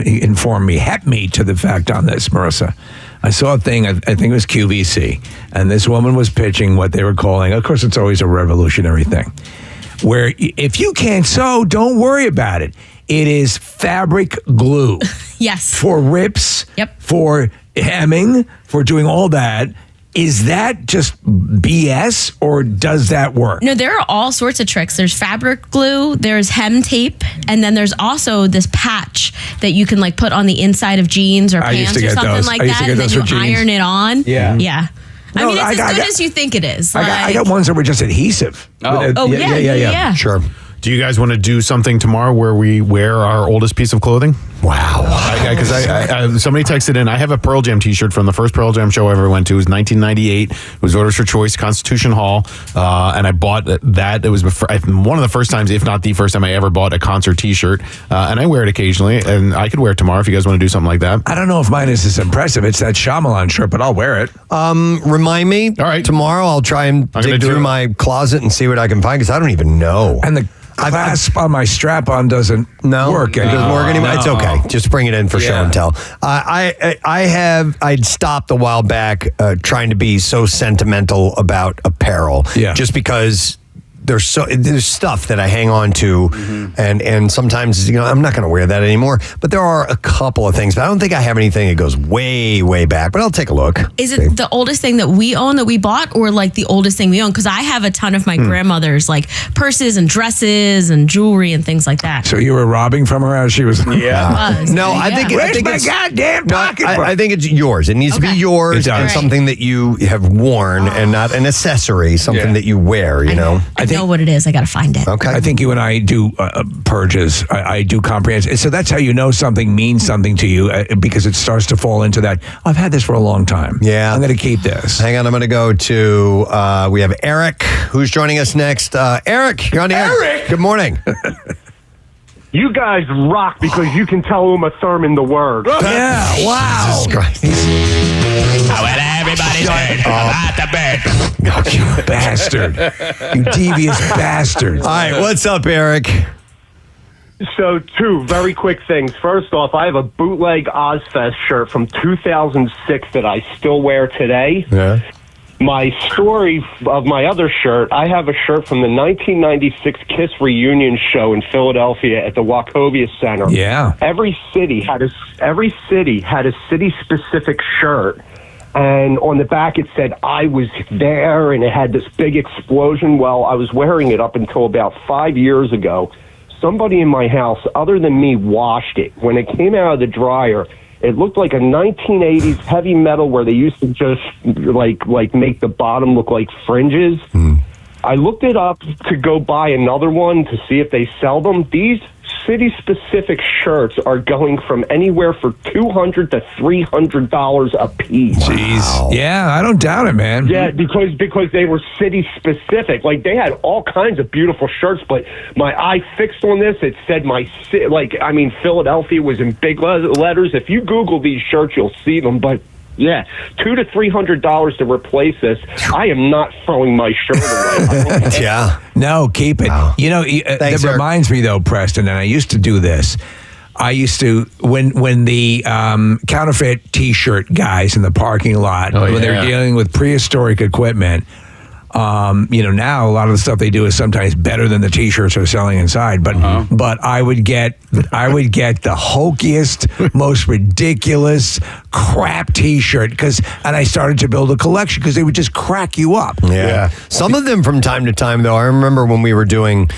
inform me, help me to the fact on this, Marissa. I saw a thing, I think it was QVC, and this woman was pitching what they were calling, of course it's always a revolutionary thing, where if you can't sew, don't worry about it. It is fabric glue. Yes. For rips, Yep. for hemming, for doing all that. Is that just BS, or does that work? No, there are all sorts of tricks. There's fabric glue, there's hem tape, and then there's also this patch that you can put on the inside of jeans or pants or something like that, and then you iron it on. Yeah. Yeah. No, it's as good as you think it is. I got ones that were just adhesive. Yeah. Sure. Do you guys want to do something tomorrow where we wear our oldest piece of clothing? Wow. Because somebody texted in, I have a Pearl Jam t-shirt from the first Pearl Jam show I ever went to. It was 1998. It was Voters for Choice, Constitution Hall. And I bought that. It was one of the first times, if not the first time I ever bought a concert t-shirt. And I wear it occasionally. And I could wear it tomorrow if you guys want to do something like that. I don't know if mine is as impressive. It's that Shyamalan shirt, but I'll wear it. Remind me. All right. Tomorrow I'll try and dig through my closet and see what I can find, because I don't even know. And the clasp on my strap-on doesn't work anymore. It doesn't work anymore? No. It's okay. Just bring it in for show and tell. I'd stopped a while back trying to be so sentimental about apparel. Yeah. Just because there's stuff that I hang on to, and sometimes I'm not going to wear that anymore. But there are a couple of things, but I don't think I have anything that goes way, way back. But I'll take a look. Is it the oldest thing that we own that we bought, or the oldest thing we own? Because I have a ton of my grandmother's purses and dresses and jewelry and things like that. So you were robbing from her as she was? Yeah. No, I think Where's my it's goddamn pocket? I think it's yours. It needs to be yours, and something that you have worn, and not an accessory, something that you wear. I know what it is. I got to find it. Okay. I think you and I do purges. I do comprehensive. So that's how you know something means something to you, because it starts to fall into that. I've had this for a long time. Yeah. I'm going to keep this. Hang on. I'm going to go to, we have Eric, who's joining us next. Eric, you're on the air. Eric! Good morning. You guys rock because you can tell Uma Thurman the word. Yeah, wow. Jesus Christ. Everybody's heard about the bird. Oh, you bastard. You devious bastard. All right, what's up, Eric? So, two very quick things. First off, I have a bootleg Ozfest shirt from 2006 that I still wear today. Yeah. My story of my other shirt, I have a shirt from the 1996 Kiss reunion show in Philadelphia at the Wachovia Center. Yeah. Every city had a city-specific shirt. And on the back it said, I was there, and it had this big explosion. Well, I was wearing it up until about 5 years ago. Somebody in my house, other than me, washed it. When it came out of the dryer, it looked like a 1980s heavy metal where they used to just like make the bottom look like fringes. I looked it up to go buy another one to see if they sell them. These city-specific shirts are going from anywhere for $200 to $300 a piece. Jeez. Wow. Yeah, I don't doubt it, man. Yeah, because they were city-specific. They had all kinds of beautiful shirts, but my eye fixed on this. It said Philadelphia was in big letters. If you Google these shirts, you'll see them, but yeah, $200 to $300 to replace this. I am not throwing my shirt away. Yeah. No, keep it. Wow. That reminds me, though, Preston, and I used to do this. I used to, when the counterfeit T-shirt guys in the parking lot, when they're dealing with prehistoric equipment, Now a lot of the stuff they do is sometimes better than the T-shirts are selling inside. But I would get the hokiest, most ridiculous crap T-shirt and I started to build a collection because they would just crack you up. Yeah. Some of them from time to time, though. I remember when we were doing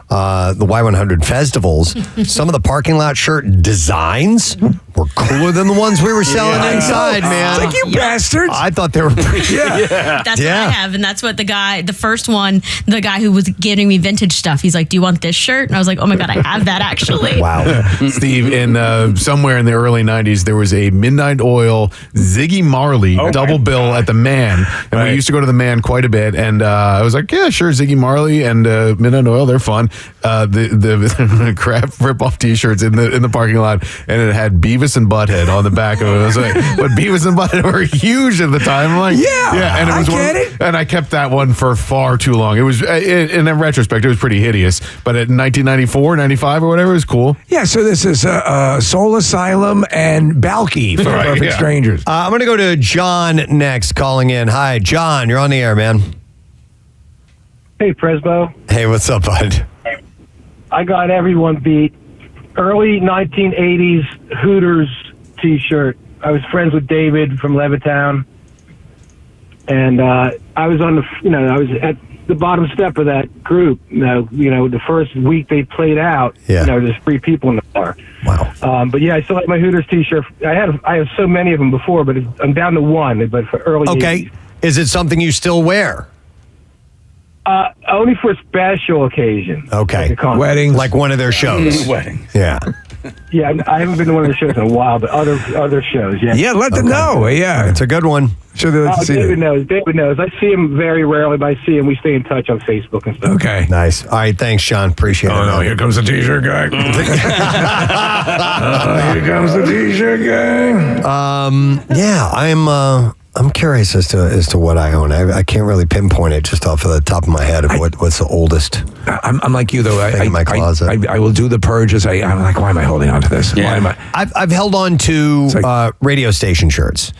the Y100 festivals, some of the parking lot shirt designs were cooler than the ones we were selling inside, man. It's like, you bastards. I thought they were pretty. That's what I have, and that's what the first one, the guy who was getting me vintage stuff, he's like, "Do you want this shirt?" And I was like, "Oh my god, I have that actually." Wow. Steve, in somewhere in the early 90s, there was a Midnight Oil Ziggy Marley double bill at the Man, and we used to go to the Man quite a bit, and I was like, yeah, sure, Ziggy Marley and Midnight Oil, they're fun. The crap rip-off T-shirts in the parking lot, and it had Beavis and Butthead on the back of it. I was like, but Beavis and Butthead were huge at the time. I'm like, and it was and I kept that one for far too long. It was, in retrospect, it was pretty hideous. But in 1994, 95 or whatever, it was cool. Yeah, so this is Soul Asylum and Balky for Perfect Strangers. I'm going to go to John next, calling in. Hi, John, you're on the air, man. Hey, Presbo. Hey, what's up, bud? I got everyone beat. Early 1980s Hooters T-shirt. I was friends with David from Levittown, and I was on I was at the bottom step of that group. The first week they played out, there's 3 people in the bar. Wow. But yeah, I still have my Hooters T-shirt. I have so many of them before, but I'm down to one. But for early 80s. Is it something you still wear? Only for special occasion. Okay. Weddings. Like one of their shows. Weddings. Yeah. Yeah, I haven't been to one of the shows in a while, but other shows, yeah. Yeah, let them know. Yeah. It's a good one. Sure, they like to see David it. knows. David knows. I see him very rarely, but I see him. We stay in touch on Facebook and stuff. Okay. Nice. All right, thanks, Sean. Appreciate it. Oh, no, here comes the T-shirt guy. Here comes the T-shirt guy. Yeah, I'm curious as to what I own. I can't really pinpoint it just off of the top of my head of what's the oldest. I'm like you though. In my closet. I will do the purges. I'm like, why am I holding on to this? Yeah. Why am I? I've held on to radio station shirts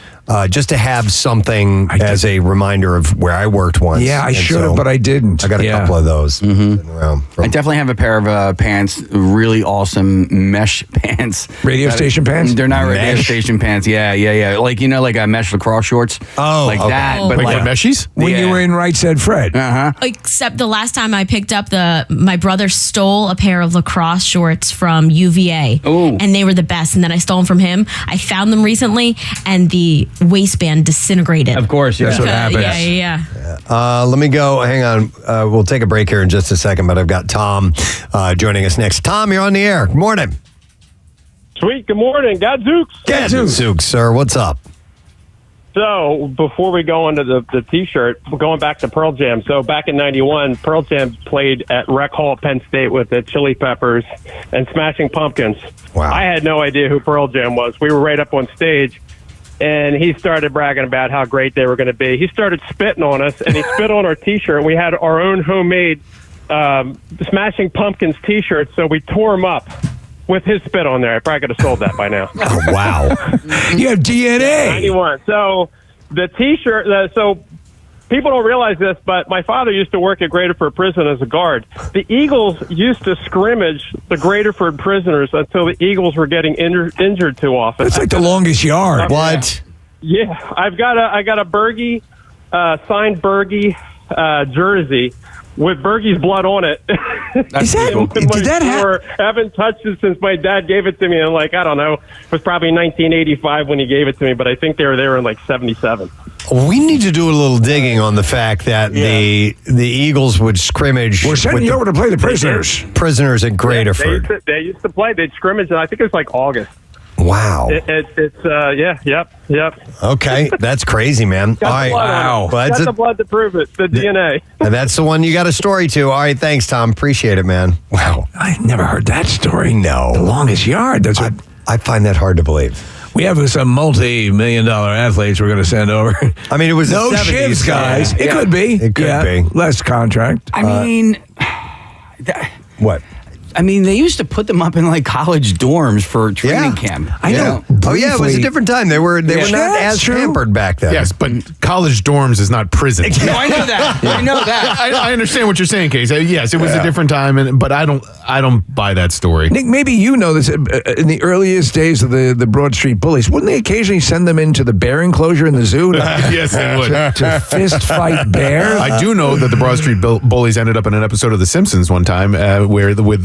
just to have something as a reminder of where I worked once. Yeah, I should have, but I didn't. I got a couple of those. I definitely have a pair of pants, really awesome mesh pants. Radio station pants? They're not radio station pants. Yeah. Like, like a mesh lacrosse shorts. Oh, like that. Oh. But like meshies? When you were in Right Said Fred. Except the last time I picked up my brother stole a pair of lacrosse shorts from UVA. Ooh. And they were the best. And then I stole them from him. I found them recently, and the waistband disintegrated. Of course, that's what happens. Yeah. Let me go. Hang on. We'll take a break here in just a second, but I've got Tom joining us next. Tom, you're on the air. Good morning. Sweet. Good morning. Gadzooks. Gadzooks, sir. What's up? So, before we go into the T-shirt, going back to Pearl Jam. So, back in 91, Pearl Jam played at Rec Hall at Penn State with the Chili Peppers and Smashing Pumpkins. Wow. I had no idea who Pearl Jam was. We were right up on stage, and he started bragging about how great they were going to be. He started spitting on us, and he spit on our T-shirt. We had our own homemade Smashing Pumpkins T-shirts, so we tore them up with his spit on there. I probably could have sold that by now. Oh, wow. You have DNA. 91. So the T-shirt, so people don't realize this, but my father used to work at Graterford Prison as a guard. The Eagles used to scrimmage the Graterford prisoners until the Eagles were getting injured too often. That's like the longest yard. What? Yeah. I got a Bergie, signed Bergie jersey with Bergie's blood on it. Is that, did that happen? I haven't touched it since my dad gave it to me. And I don't know, it was probably 1985 when he gave it to me, but I think they were there in 77. We need to do a little digging on the fact that the Eagles would scrimmage. We're sending you over to play the prisoners. Prisoners at Graterford. They used to play. They'd scrimmage, and I think it was August. Wow. Yep. Okay, that's crazy, man. Got All right, wow. Got the blood to prove it, the DNA. And that's the one you got a story to. All right, thanks, Tom. Appreciate it, man. Wow. I never heard that story. No. The longest yard. That's what I find that hard to believe. We have some multi-million-dollar athletes we're going to send over. I mean, it was no the 70s, shifts, guys. Yeah. It could be. It could be. Less contract. I mean, what? I mean, they used to put them up in like college dorms for training camp. I know. Oh yeah, it was a different time. They were not as pampered back then. Yes, but college dorms is not prison. No, I know that. I know that. I understand what you're saying, Case. Yes, it was a different time, but I don't buy that story. Nick, maybe you know this. In the earliest days of the Broad Street Bullies, wouldn't they occasionally send them into the bear enclosure in the zoo? Yes, they would. To fist fight bears? I do know that the Broad Street Bullies ended up in an episode of The Simpsons one time where with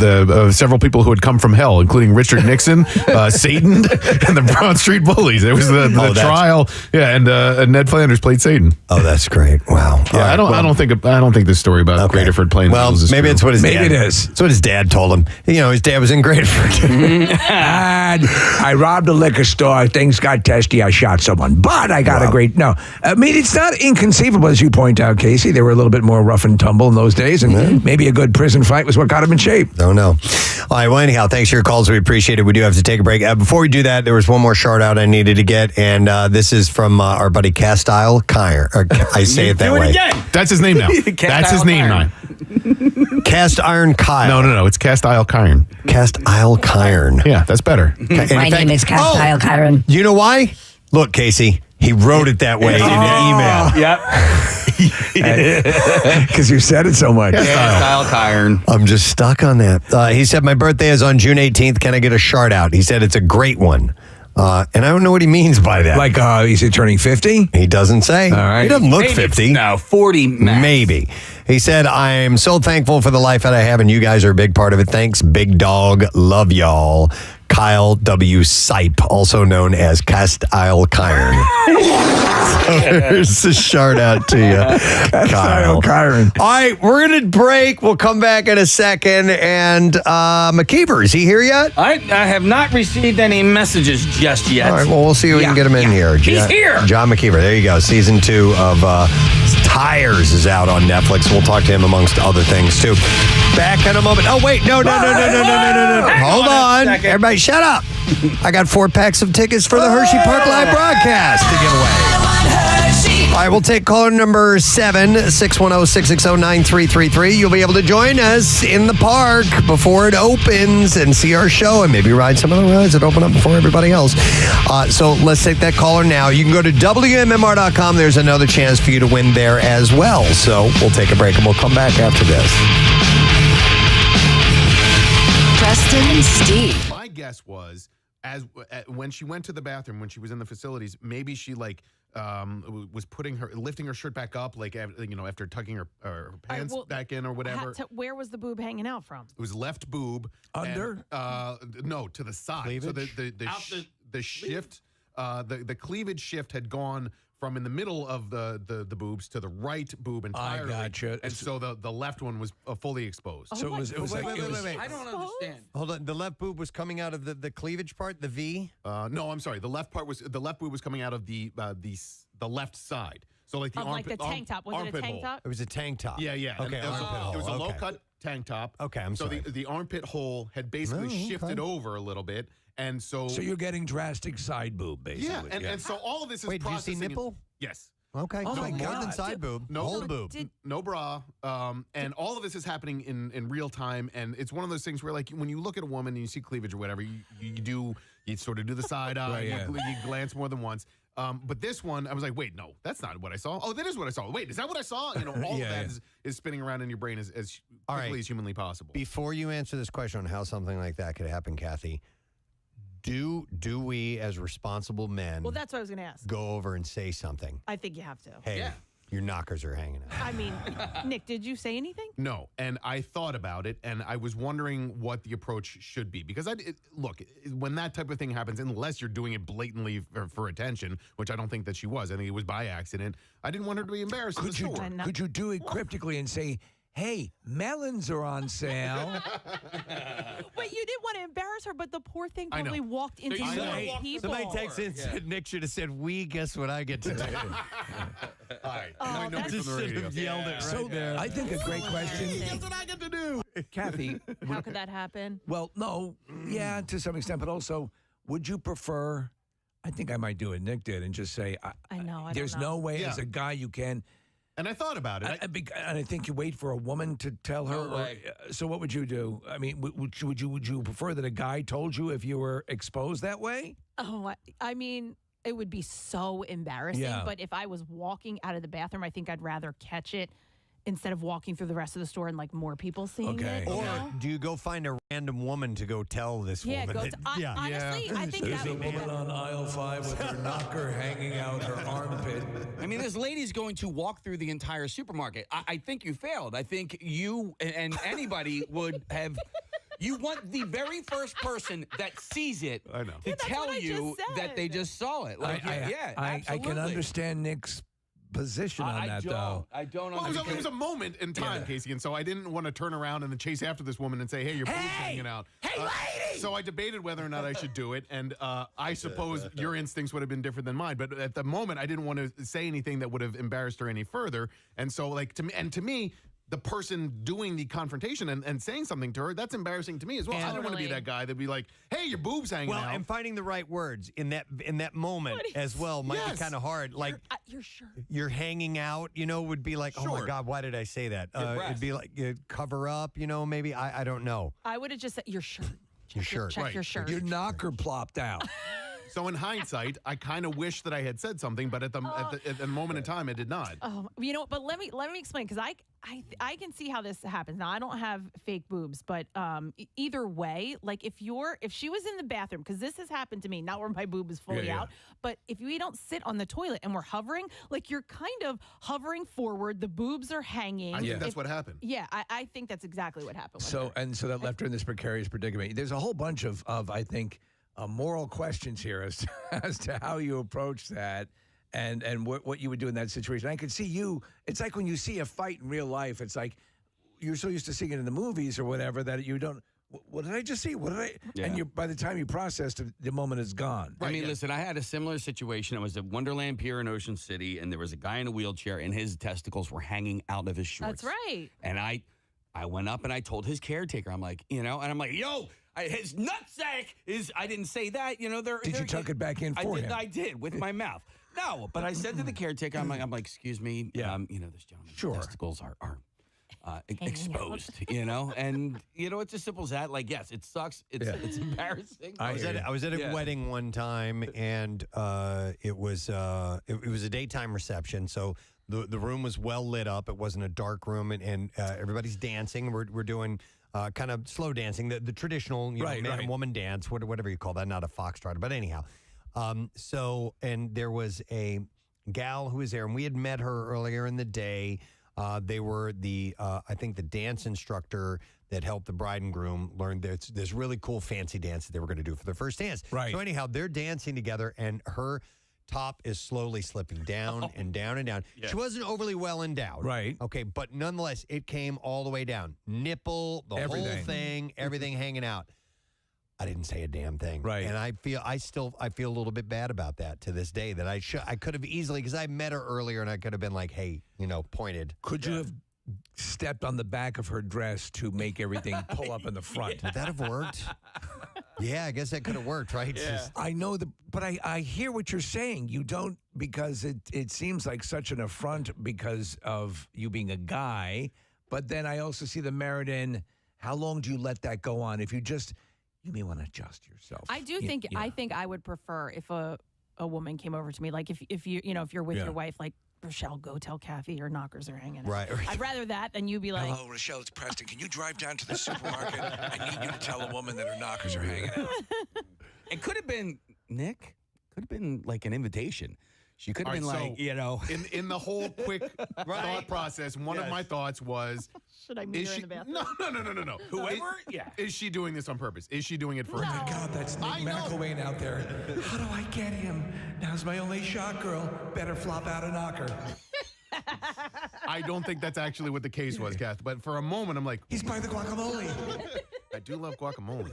several people who had come from hell, including Richard Nixon, Satan, and the Broad Street Bullies. There was the trial. Yeah, and Ned Flanders played Satan. Oh, that's great. Wow. Yeah, I don't think this story about Graterford playing the Eagles is maybe true. it's what his Maybe dad. it is. It's what his dad told him. His dad was in Graterford. And I robbed a liquor store. Things got testy. I shot someone. But I got a great... No. I mean, it's not inconceivable, as you point out, Casey. They were a little bit more rough and tumble in those days, and maybe a good prison fight was what got him in shape. Don't know. All right, well, anyhow, thanks for your calls. We appreciate it. We do have to take a break. Before we do that, there was one more shout out I needed to get, and this is from our buddy Castile Kyer. I say it that way. That's his name now. That's his name now. Cast Iron Kyle. No. It's Cast Isle Kyron. Cast Isle Kyron. Yeah, that's better. My name is Cast Isle Kyron. You know why? Look, Casey, he wrote it that way in the email. Yep. Because you said it so much. Kyle Kyron. I'm just stuck on that. He said, my birthday is on June 18th. Can I get a shout out? He said, it's a great one. And I don't know what he means by that. Like, is he turning 50? He doesn't say. All right. He doesn't look 50. No, 40 max. Maybe. He said, I'm so thankful for the life that I have, and you guys are a big part of it. Thanks, big dog. Love y'all. Kyle W. Sipe, also known as Cast Isle Kyron. So there's a shout out to you, Kyle. Kyron. All right, we're going to break. We'll come back in a second. And McKeever, is he here yet? I have not received any messages just yet. All right, well, we'll see if we can get him in here. He's here. John McKeever. There you go. Season 2 of Tires is out on Netflix. We'll talk to him amongst other things, too. Back in a moment. Oh, wait. No. Hold on. Everybody, shut up. I got 4 packs of tickets for the Hershey Park Live broadcast to give away. All right, we'll take caller number 7, 610-660-9333. You'll be able to join us in the park before it opens and see our show and maybe ride some of the rides that open up before everybody else. So let's take that caller now. You can go to WMMR.com. There's another chance for you to win there as well. So we'll take a break and we'll come back after this. Preston and Steve. My guess was, when she went to the bathroom, when she was in the facilities, maybe she was lifting her shirt back up, after tucking her pants back in or whatever. Where was the boob hanging out from? It was left boob under. No, to the side. Cleavage? So the shift, the cleavage shift had gone from in the middle of the boobs to the right boob entirely. I gotcha. And so the left one was fully exposed. So it was like Wait. I don't understand. Hold on. The left boob was coming out of the cleavage part, the V? No, I'm sorry. The left boob was coming out of the left side. So like the armpit, like the tank top. Was it a tank top? It was a tank top. Yeah. Okay, It was a low cut tank top. Okay, I'm sorry. So the armpit hole had basically shifted over a little bit. And so you're getting drastic side boob, basically. Yeah, and so all of this is Wait, did you see nipple? Yes. Okay. Oh my more God. than side boob. Whole boob. No bra. And all of this is happening in real time. And it's one of those things where, like, when you look at a woman and you see cleavage or whatever, you sort of do the side eye. You glance more than once. But this one, I was like, wait, no, that's not what I saw. Oh, that is what I saw. Wait, is that what I saw? All of that is spinning around in your brain as quickly as humanly possible. Before you answer this question on how something like that could happen, Kathy, do we, as responsible men, Well, that's what I was going to ask. go over and say something? I think you have to. Hey, your knockers are hanging out. I mean, Nick, did you say anything? No, and I thought about it, and I was wondering what the approach should be. Because, look, when that type of thing happens, unless you're doing it blatantly for attention, which I don't think that she was. I think it was by accident. I didn't want her to be embarrassed in the store. Could you do it cryptically and say, hey, melons are on sale? Wait, you didn't want to embarrass her, but the poor thing probably walked into so many people. Somebody texts in and said, Nick should have said, guess what I get to do? All right. Oh, I just should have yelled it right there. I think a great question. That's what I get to do. Kathy. How could that happen? Well, no. Yeah, to some extent. But also, would you prefer, I think I might do what Nick did and just say, I know. there's no way as a guy you can. And I thought about it. And I think you wait for a woman to tell her. So what would you do? I mean, would you prefer that a guy told you if you were exposed that way? Oh, I mean, it would be so embarrassing. Yeah. But if I was walking out of the bathroom, I think I'd rather catch it instead of walking through the rest of the store and like more people seeing it. Or do you go find a random woman to go tell this woman? Honestly, I think There's that a would woman on aisle 5 with her knocker hanging out her armpit. I mean, this lady's going to walk through the entire supermarket. I think you failed. I think you and anybody would have. You want the very first person that sees it to tell you that they just saw it. Like, I can understand Nick's position on that, though. I don't Well, understand. it was a moment in time, Casey, and so I didn't want to turn around and then chase after this woman and say, hey, your boob's hanging out. Hey, lady! So I debated whether or not I should do it, and I suppose your instincts would have been different than mine, but at the moment, I didn't want to say anything that would have embarrassed her any further, and so, like, to me, the person doing the confrontation and saying something to her, that's embarrassing to me as well. I don't want to be that guy that'd be like, hey, your boob's hanging out. Well, and finding the right words in that moment as well might be kind of hard. Like, your shirt. You're hanging out, would be like, oh my God, why did I say that? It'd be like, cover up, maybe. I don't know. I would have just said your shirt. Your shirt. Check your shirt. Your knocker plopped out. So in hindsight, I kind of wish that I had said something, but at the moment in time, I did not. Oh, but let me explain, because I can see how this happens. Now, I don't have fake boobs, but either way, like if she was in the bathroom, because this has happened to me, not where my boob is fully out, but if we don't sit on the toilet and we're hovering, like you're kind of hovering forward, the boobs are hanging. I think that's what happened. Yeah, I think that's exactly what happened. So that left her in this precarious predicament. There's a whole bunch of I think, moral questions here as to how you approach that and what you would do in that situation. I could see you. It's like when you see a fight in real life. It's like you're so used to seeing it in the movies or whatever that you don't. What did I just see? What did I? Yeah. And by the time you processed it, the moment is gone. I mean, listen, I had a similar situation. I was at Wonderland Pier in Ocean City, and there was a guy in a wheelchair, and his testicles were hanging out of his shorts. That's right. And I went up and I told his caretaker, I'm like, and I'm like, yo, his nutsack is, I didn't say that, Did you tuck it back in for him? I did with my mouth. No, but I said to the caretaker, I'm like, excuse me, this gentleman's testicles are exposed, and it's as simple as that. Like, yes, it sucks. It's embarrassing. I was at a wedding one time, and it was a daytime reception, so the room was well lit up. It wasn't a dark room, and everybody's dancing. We're doing kind of slow dancing, the traditional man and woman dance, whatever you call that, not a foxtrot, but anyhow. And there was a gal who was there, and we had met her earlier in the day. They were I think the dance instructor that helped the bride and groom learn this really cool fancy dance that they were going to do for their first dance. Right. So anyhow, they're dancing together, and her top is slowly slipping down and down and down. Yeah. She wasn't overly well endowed. Right. Okay, but nonetheless, it came all the way down. Nipple, the whole thing, everything hanging out. I didn't say a damn thing. Right. And I feel a little bit bad about that to this day, that I could have easily, because I met her earlier and I could have been like, hey, pointed. Could you have stepped on the back of her dress to make everything pull up in the front? Would that have worked? Yeah, I guess that could have worked, right? Yeah. I know but I hear what you're saying. You don't, because it seems like such an affront because of you being a guy, but then I also see the merit in how long do you let that go on? If you may want to adjust yourself. I do think I think I would prefer if a woman came over to me, like if you're with your wife, like, Rochelle, go tell Kathy your knockers are hanging out. Right. I'd rather that than you be like, hello, Rochelle, it's Preston. Can you drive down to the supermarket? I need you to tell a woman that her knockers are hanging out. It could have been, Nick, could have been like an invitation. She could have been like, In the whole quick thought process, one of my thoughts was, should I meet her in the bathroom? No. Whoever, is she doing this on purpose? Is she doing it for Oh my God, that's Nick McElwain out there. How do I get him? Now's my only shot, girl. Better flop out a knocker. I don't think that's actually what the case was, Kath. But for a moment, I'm like, he's by the guacamole. I do love guacamole.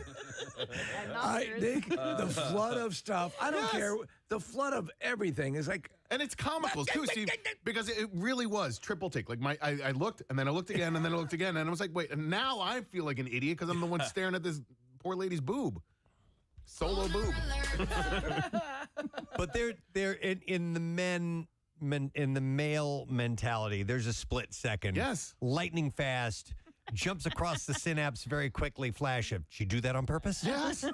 Nick, the flood of stuff. I don't care. The flood of everything is like, and it's comical too, Steve, because it really was triple take. Like I looked, and then I looked again, and then I looked again, and I was like, wait. And now I feel like an idiot because I'm the one staring at this poor lady's boob, solo boob. But they're in the men male mentality, there's a split second. Yes. Lightning fast. Jumps across the synapse very quickly. Flash of. Did you do that on purpose? Yes.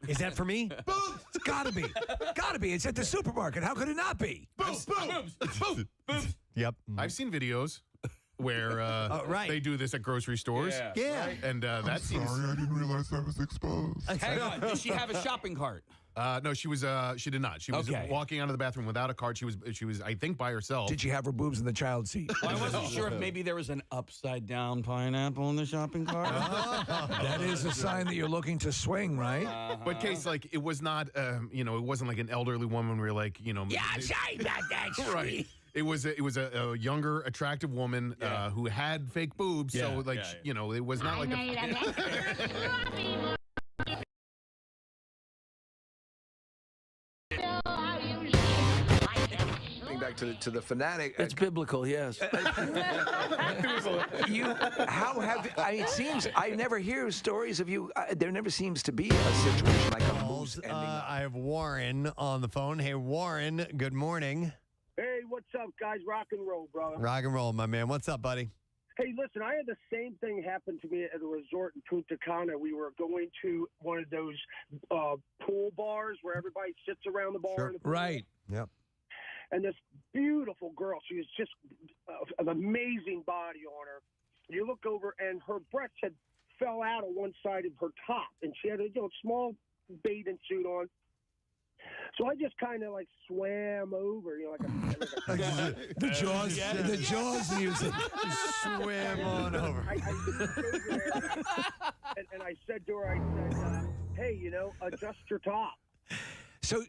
Is that for me? Boom! It's gotta be. Gotta be. It's at the supermarket. How could it not be? Boom. Yep. I've seen videos where right. they do this at grocery stores. Yeah. Right? And that seems. Sorry, I didn't realize I was exposed. Hang on. Did she have a shopping cart? No, she was. She did not. She was walking out of the bathroom without a cart. She was. I think by herself. Did she have her boobs in the child seat? Well, I wasn't sure if maybe there was an upside down pineapple in the shopping cart. That is a sign that you're looking to swing, right? But case like it was not. It wasn't like an elderly woman where you're like, Yeah, sorry about that. Right. It was a younger, attractive woman who had fake boobs. So like it was not like Back to the fanatic. It's biblical, yes. It seems I never hear stories of you. There never seems to be a situation like a moose ending. I have Warren on the phone. Hey, Warren. Good morning. Hey, what's up, guys? Rock and roll, brother. Rock and roll, my man. What's up, buddy? Hey, listen, I had the same thing happen to me at a resort in Punta Cana. We were going to one of those pool bars where everybody sits around the bar. Sure. In the pool. Right. Yep. And this beautiful girl, she was just an amazing body on her. You look over, and her breasts had fell out on one side of her top, and she had a small bathing suit on. So I just kind of like swam over, the Jaws music. Swam on over. And I said to her, hey, adjust your top. So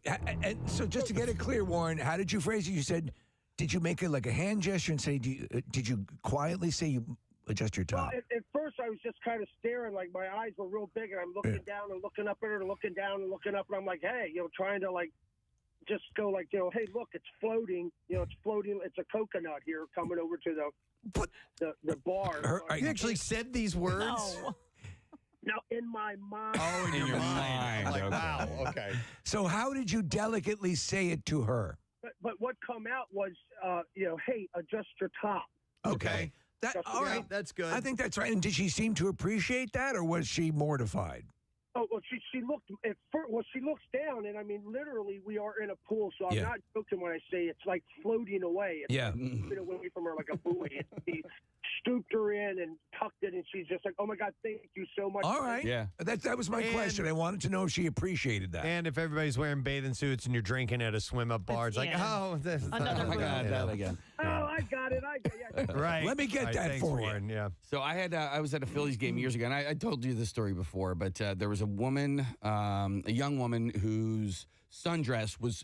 just to get it clear, Warren, how did you phrase it? You said, did you make it like a hand gesture and say, did you quietly say you adjust your top? Well, at first I was just kind of staring, like my eyes were real big, and I'm looking down and looking up at her and looking down and looking up, and I'm like, hey, trying to like just go like, hey, look, it's floating. It's floating. It's a coconut here coming over to the bar. You actually said these words? No. Now, in my mind. Oh, in your mind. Like, okay. Wow. Okay. So how did you delicately say it to her? But what come out was, hey, adjust your top. Okay. All right. That's good. I think that's right. And did she seem to appreciate that, or was she mortified? Oh, well, she looked at first. Well, she looks down, and I mean, literally, we are in a pool, so I'm not joking when I say it's like floating away. It's like moving away from her like a buoy. He scooped her in and tucked it, and she's just like, "Oh my God, thank you so much." All right, that was my question. I wanted to know if she appreciated that. And if everybody's wearing bathing suits and you're drinking at a swim up bar, it's like, this another that again. Oh, I got it. Right. Let me get that for you. Yeah. So I was at a Phillies game years ago, and I told you this story before, but there was a woman, a young woman whose sundress was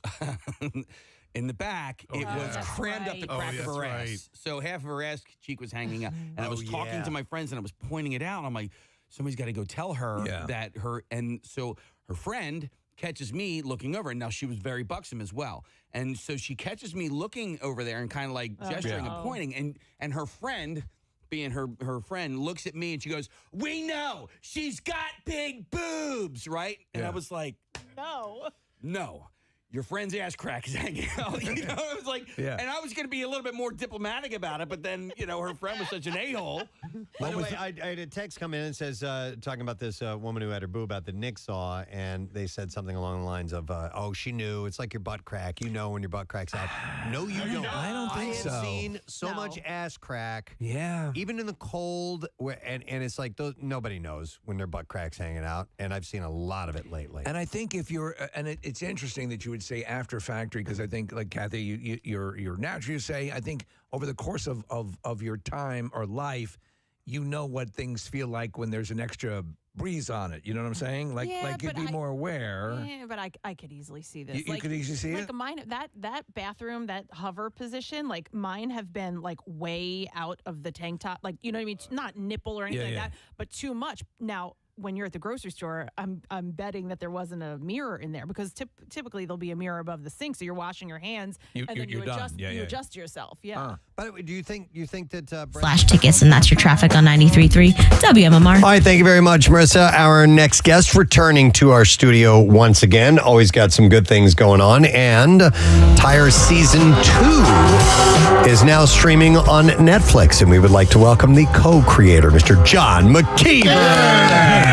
in the back. It was crammed up the crack of her ass. So half of her ass cheek was hanging out. And I was talking to my friends, and I was pointing it out. I'm like, somebody's got to go tell her that and so her friend catches me looking over, and now she was very buxom as well. And so she catches me looking over there and kind of like gesturing and pointing, and her friend, being her friend, looks at me and she goes, "We know she's got big boobs, right?" And I was like, no. Your friend's ass crack is hanging out. It was like, and I was going to be a little bit more diplomatic about it, but then, her friend was such an a-hole. By the way, I had a text come in and says, talking about this woman who had her boob out that Nick saw, and they said something along the lines of, oh, she knew. It's like your butt crack. You know when your butt crack's out. No, you don't. I don't think so. I have seen so much ass crack. Yeah. Even in the cold, and it's like nobody knows when their butt crack's hanging out, and I've seen a lot of it lately. And I think if you're, and it's interesting that you would say after factory, because I think, like Kathy, you're naturally say, I think over the course of your time or life, you know what things feel like when there's an extra breeze on it. You know what I'm saying? Like you'd be more aware. Yeah, but I could easily see this. You could easily see it? Like mine, that bathroom, that hover position, like mine have been like way out of the tank top. Like, you know what I mean? Not nipple or anything like that, but too much. Now, when you're at the grocery store, I'm betting that there wasn't a mirror in there because typically there'll be a mirror above the sink, so you're washing your hands and then you adjust adjust yourself. Yeah. But do you think that Flash tickets, and that's your traffic on 93.3 WMMR. All right, thank you very much, Marissa. Our next guest returning to our studio once again. Always got some good things going on. And Tire Season 2 is now streaming on Netflix. And we would like to welcome the co-creator, Mr. JUN McKeever.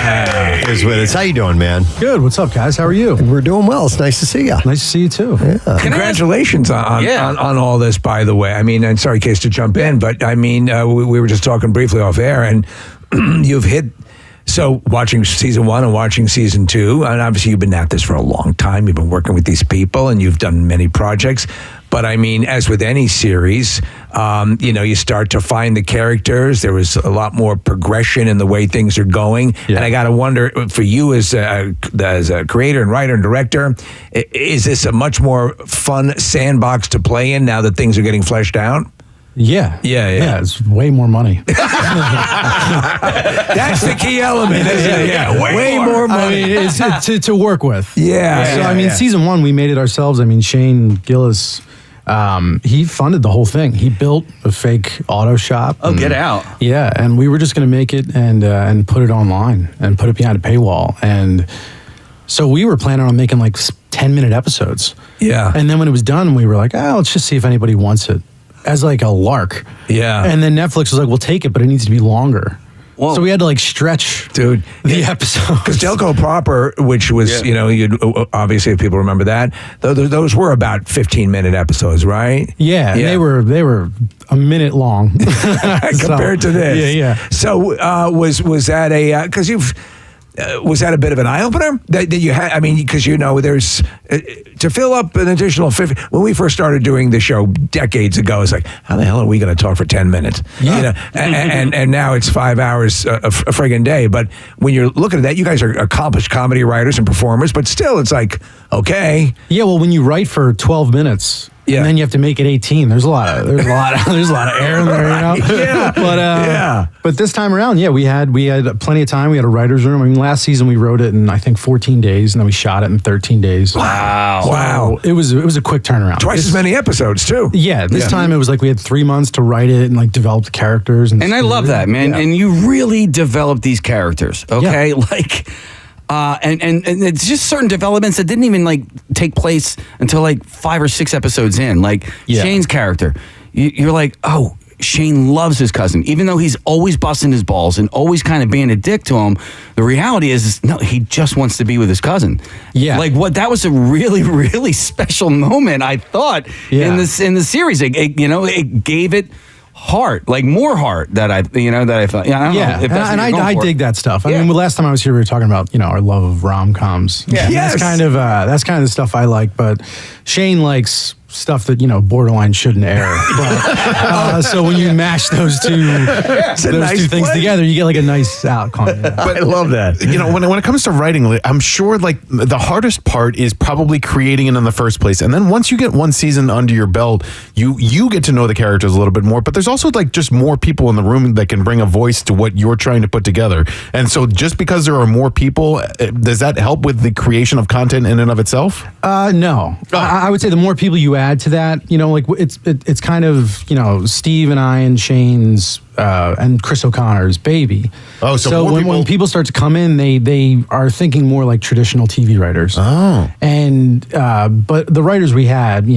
Is with us. How you doing, man? Good. What's up, guys? How are you? We're doing well. It's nice to see you. Nice to see you, too. Yeah. Congratulations on all this, by the way. I mean, and sorry, Case, to jump in, but I mean, we were just talking briefly off air, and you've hit. So watching season 1 and watching season 2, and obviously you've been at this for a long time. You've been working with these people, and you've done many projects. But I mean, as with any series, you start to find the characters. There was a lot more progression in the way things are going. Yeah. And I got to wonder, for you as a creator and writer and director, is this a much more fun sandbox to play in now that things are getting fleshed out? Yeah. It's way more money. That's the key element, isn't it? Yeah, way more money. I mean, it's to work with. Yeah. So, I mean, season 1, we made it ourselves. I mean, Shane Gillis, he funded the whole thing. He built a fake auto shop. Oh, get out. Yeah, and we were just going to make it and put it online and put it behind a paywall. And so we were planning on making like 10-minute episodes. Yeah. And then when it was done, we were like, let's just see if anybody wants it. As like a lark. Yeah. And then Netflix was like, we'll take it, but it needs to be longer. Whoa. So we had to like stretch the episode. Because Delco Proper, which was, you'd obviously, if people remember that, those were about 15-minute episodes, right? Yeah. And they were a minute long. Compared to this. Yeah. So was that because you've... was that a bit of an eye-opener that you had? I mean, because there's to fill up an additional 50. When we first started doing the show decades ago, it's like, how the hell are we going to talk for 10 minutes? Yeah. And now it's 5 hours a friggin' day. But when you're looking at that, you guys are accomplished comedy writers and performers, but still, it's like, okay. Yeah. Well, when you write for 12 minutes. Yeah. And then you have to make it 18. There's a lot of air in there, Yeah. But this time around, we had plenty of time. We had a writer's room. I mean, last season we wrote it in I think 14 days, and then we shot it in 13 days. Wow. It was a quick turnaround. Twice as many episodes too. Yeah. This time it was like we had 3 months to write it and like develop the characters. And I love that, man. Yeah. And you really developed these characters. Okay, like. And it's just certain developments that didn't even like take place until like 5 or 6 episodes in. Like Shane's character, you're like, oh, Shane loves his cousin, even though he's always busting his balls and always kind of being a dick to him. The reality is, no, he just wants to be with his cousin. Yeah, like that was a really, really special moment. I thought in the series, it gave it heart, like more heart that I thought. Yeah, I don't know if that's I dig that stuff. I mean, last time I was here, we were talking about our love of rom-coms. Yeah, that's kind of the stuff I like. But Shane likes stuff that borderline shouldn't air. But, so when you mash those two things together, you get like a nice outcome. Yeah. But I love that. When it comes to writing, I'm sure like the hardest part is probably creating it in the first place, and then once you get one season under your belt, you get to know the characters a little bit more. But there's also like just more people in the room that can bring a voice to what you're trying to put together. And so just because there are more people, does that help with the creation of content in and of itself? No, I would say the more people you add to that, like it's kind of Steve and I and Shane's and Chris O'Connor's baby. Oh, so when people start to come in, they are thinking more like traditional TV writers. Oh, and but the writers we had, we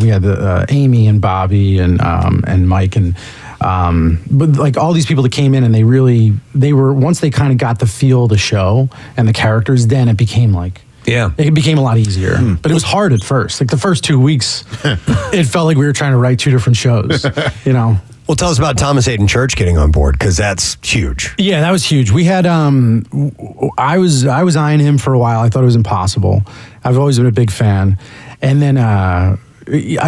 had Amy and Bobby and Mike and. But like all these people that came in and they were once they kind of got the feel of the show and the characters, then it became like. Yeah. It became a lot easier. But it was hard at first. Like the first 2 weeks, it felt like we were trying to write 2 different shows, Well, tell us about Thomas Hayden Church getting on board, because that's huge. Yeah, that was huge. We had, I was eyeing him for a while. I thought it was impossible. I've always been a big fan. And then I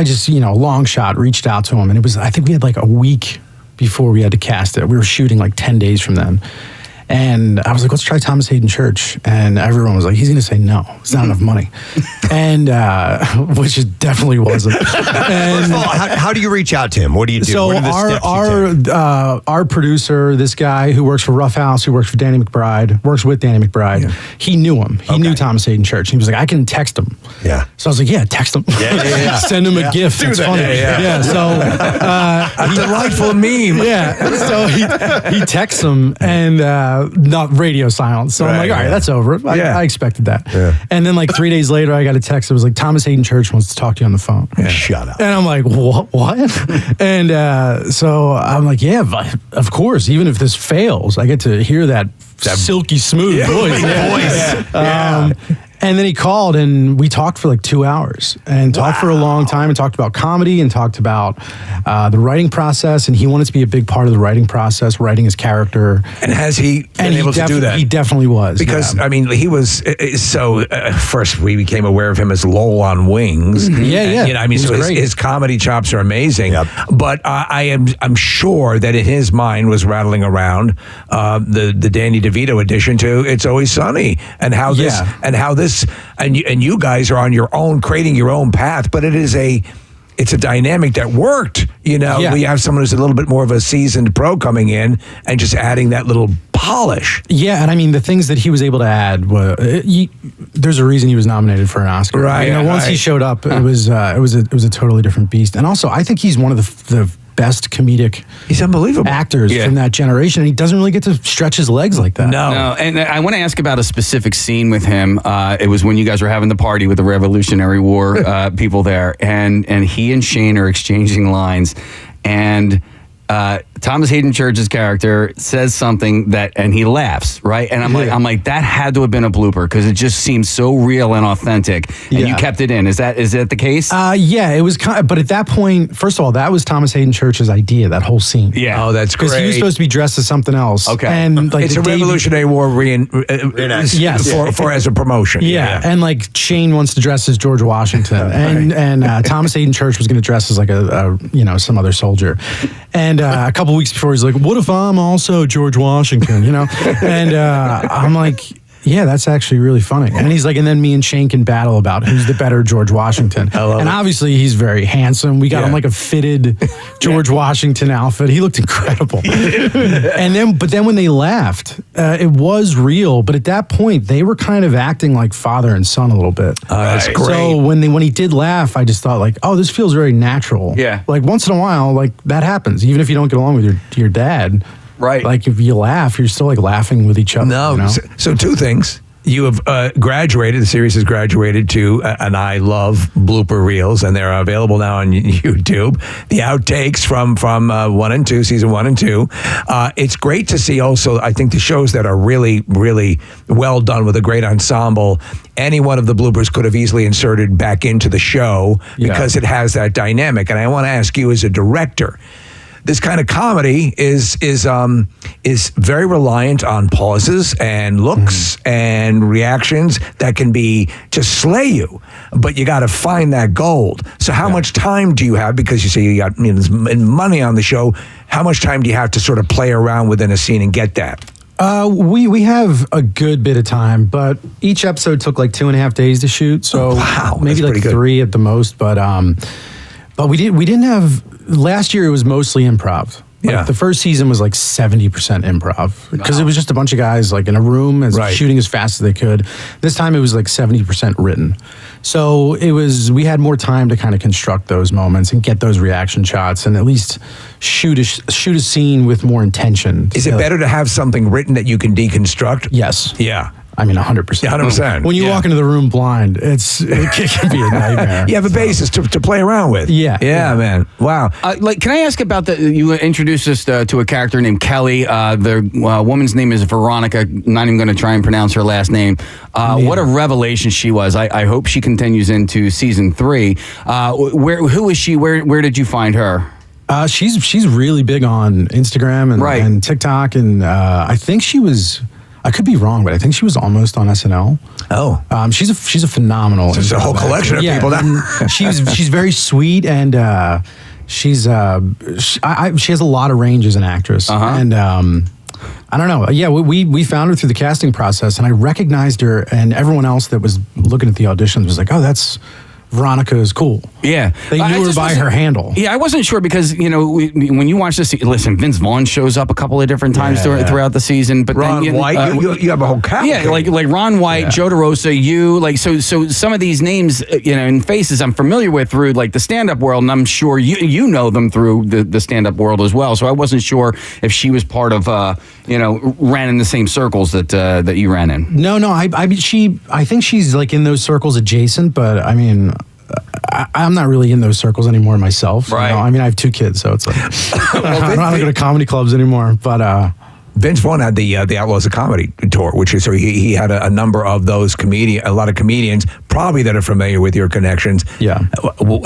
just, long shot, reached out to him. And I think we had like a week before we had to cast it. We were shooting like 10 days from then. And I was like, let's try Thomas Hayden Church. And everyone was like, he's going to say no. It's not enough money. And which it definitely wasn't. First of all, how do you reach out to him? What do you do? So What are the steps you take? our producer, this guy who works for Rough House, who works for Danny McBride, works with Danny McBride, he knew him. He knew Thomas Hayden Church. He was like, I can text him. Yeah. So I was like, yeah, text him. Yeah. Send him a gift. Do It's that. funny. Yeah. So A delightful meme. yeah. So he texts him and not radio silence. So I'm like, all right, that's over. I expected that. Yeah. And then like 3 days later, I got a text. It was like, Thomas Hayden Church wants to talk to you on the phone. Shut up. And I'm like, what? And so I'm like, yeah, of course. Even if this fails, I get to hear that silky smooth voice. And then he called and we talked for like 2 hours and talked for a long time and talked about comedy and talked about the writing process. And he wanted to be a big part of the writing process, writing his character. And has he been able to do that? He definitely was. Because, I mean, he was first we became aware of him as Lowell on Wings. Yeah. You know, I mean, so his comedy chops are amazing. But I'm sure that in his mind was rattling around the Danny DeVito edition to It's Always Sunny and how this and you guys are on your own, creating your own path, but it's a dynamic that worked. You know, we have someone who's a little bit more of a seasoned pro coming in and just adding that little polish. Yeah, and I mean the things that he was able to add were. There's a reason he was nominated for an Oscar. Right. You know, once he showed up, it was a totally different beast. And also, I think he's one of the best comedic. He's unbelievable actors from that generation, and he doesn't really get to stretch his legs like that. No, and I want to ask about a specific scene with him. It was when you guys were having the party with the Revolutionary War people there, and he and Shane are exchanging lines, and Thomas Hayden Church's character says something and he laughs, right? And I'm like, that had to have been a blooper because it just seems so real and authentic. And you kept it in. Is that the case? Yeah, it was kind of, but at that point, first of all, that was Thomas Hayden Church's idea, that whole scene. Yeah. Oh, that's great. Because he was supposed to be dressed as something else. Okay. And like it's a Revolutionary War for as a promotion. Yeah. And like Shane wants to dress as George Washington, and Thomas Hayden Church was going to dress as like some other soldier. And a couple weeks before, he's like, what if I'm also George Washington, you know? And I'm like, yeah, that's actually really funny. And he's like, and then me and Shane can battle about who's the better George Washington. And obviously he's very handsome. We got him like a fitted George Washington outfit. He looked incredible. But then when they laughed, it was real. But at that point, they were kind of acting like father and son a little bit. That's great. So when he did laugh, I just thought like, oh, this feels very natural. Yeah. Like once in a while, like that happens. Even if you don't get along with your dad. Right. Like if you laugh, you're still like laughing with each other. No. You know? So two things. You have graduated, the series has graduated to, and I love blooper reels, and they're available now on YouTube. The outtakes from 1 and 2, season 1 and 2. It's great to see also, I think the shows that are really, really well done with a great ensemble, any one of the bloopers could have easily inserted back into the show because it has that dynamic. And I want to ask you as a director, this kind of comedy is very reliant on pauses and looks and reactions that can be just slay you, but you got to find that gold. So how much time do you have? Because you say you got money on the show. How much time do you have to sort of play around within a scene and get that? We have a good bit of time, but each episode took like 2.5 days to shoot. So maybe like 3 at the most. But we didn't have. Last year it was mostly improv. Like the first season was like 70% improv because it was just a bunch of guys like in a room shooting as fast as they could. This time it was like 70% written. So we had more time to kind of construct those moments and get those reaction shots and at least shoot a scene with more intention. Is it better to have something written that you can deconstruct? Yes. Yeah. I mean, 100%. 100%. When you walk into the room blind, it can be a nightmare. You have a basis to play around with. Yeah, man. Wow. Can I ask about you introduced us to a character named Kelly. The woman's name is Veronica. Not even going to try and pronounce her last name. What a revelation she was. I hope she continues into season 3. Who is she? Where did you find her? She's really big on Instagram and TikTok, and I think she was. I could be wrong, but I think she was almost on SNL. Oh, she's a phenomenal. There's a whole collection of people now. she's very sweet, and she has a lot of range as an actress, and I don't know. Yeah, we found her through the casting process, and I recognized her, and everyone else that was looking at the auditions was like, "Oh, that's Veronica is cool." Yeah. They knew her by her handle. Yeah, I wasn't sure because, when you watch this, listen, Vince Vaughn shows up a couple of different times throughout the season. But Ron then, White, you have a whole cast. Yeah, like Ron White, Joe DeRosa, so some of these names, and faces I'm familiar with through like the stand-up world, and I'm sure you know them through the stand-up world as well. So I wasn't sure if she was part of, ran in the same circles that you ran in. No, I think she's like in those circles adjacent, but I mean, I'm not really in those circles anymore myself. Right. I mean, I have 2 kids, so it's like I don't go to comedy clubs anymore. But Vince Vaughn had the Outlaws of Comedy tour, which is so he had a number of those a lot of comedians probably that are familiar with your connections. Yeah.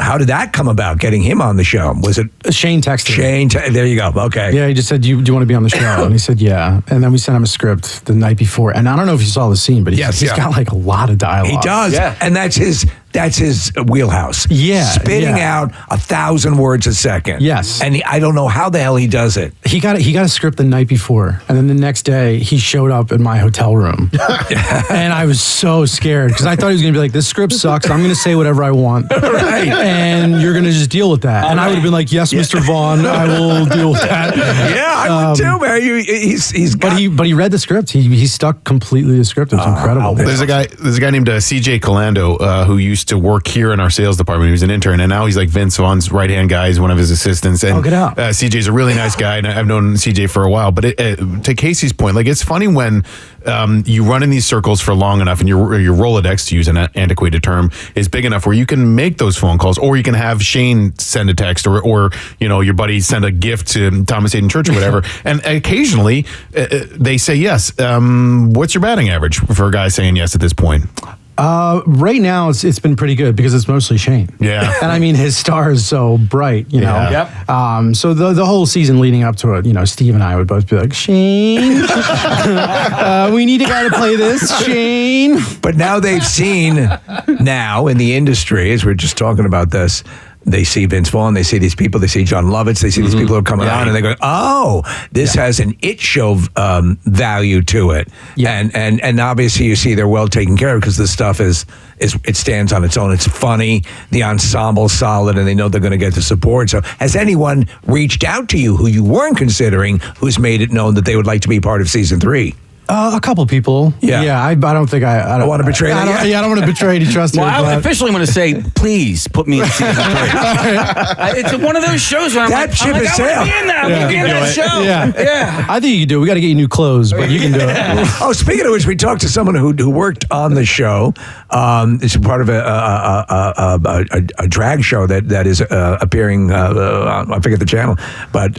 How did that come about? Getting him on the show? Was it Shane texted? There you go. Okay. Yeah, he just said, "Do you want to be on the show?" And he said, "Yeah." And then we sent him a script the night before. And I don't know if you saw the scene, but he's got like a lot of dialogue. He does. Yeah. And that's his wheelhouse. Yeah. Spitting out 1,000 words a second. Yes. And I don't know how the hell he does it. He got a script the night before, and then the next day he showed up in my hotel room, and I was so scared because I thought he was going to be like, "This script sucks. I'm going to say whatever I want, Right. and you're going to just deal with that." And I would have been like, "Yes, Mr. Vaughn, I will deal with that." Yeah, I would too, man. But he read the script. He stuck completely to the script. It was incredible. There's a guy named CJ Calando who used to work here in our sales department. He was an intern, and now he's like Vince Vaughn's right-hand guy. He's one of his assistants. And get out. CJ's a really nice guy, and I've known CJ for a while. But to Casey's point, like, it's funny when you run in these circles for long enough, and your Rolodex, to use an antiquated term, is big enough where you can make those phone calls, or you can have Shane send a text, or your buddy send a gift to Thomas Hayden Church or whatever. And occasionally they say yes. What's your batting average for a guy saying yes at this point? Right now, it's been pretty good because it's mostly Shane. Yeah. And I mean, his star is so bright, Yeah. Yep. So the whole season leading up to it, Steve and I would both be like, "Shane, we need a guy to play this, Shane." But now they've seen, now in the industry, as we're just talking about this, they see Vince Vaughn, they see these people, they see John Lovitz, they see these people who are coming on, and they go, "Oh, this has an It Show value to it." Yeah. And obviously you see they're well taken care of because the stuff is it stands on its own. It's funny, the ensemble's solid, and they know they're going to get the support. So has anyone reached out to you who you weren't considering, who's made it known that they would like to be part of season 3? A couple people. Yeah. I don't think I don't want to betray that. I don't want to betray any trust. Well, I officially want to say, please put me in season 3. It's one of those shows where That ship is sailed. I want to be in there. I want to be in that show. Yeah. I think you can do it. We got to get you new clothes, but you can do it. Oh, speaking of which, we talked to someone who worked on the show. It's part of a drag show that is appearing. I forget the channel, but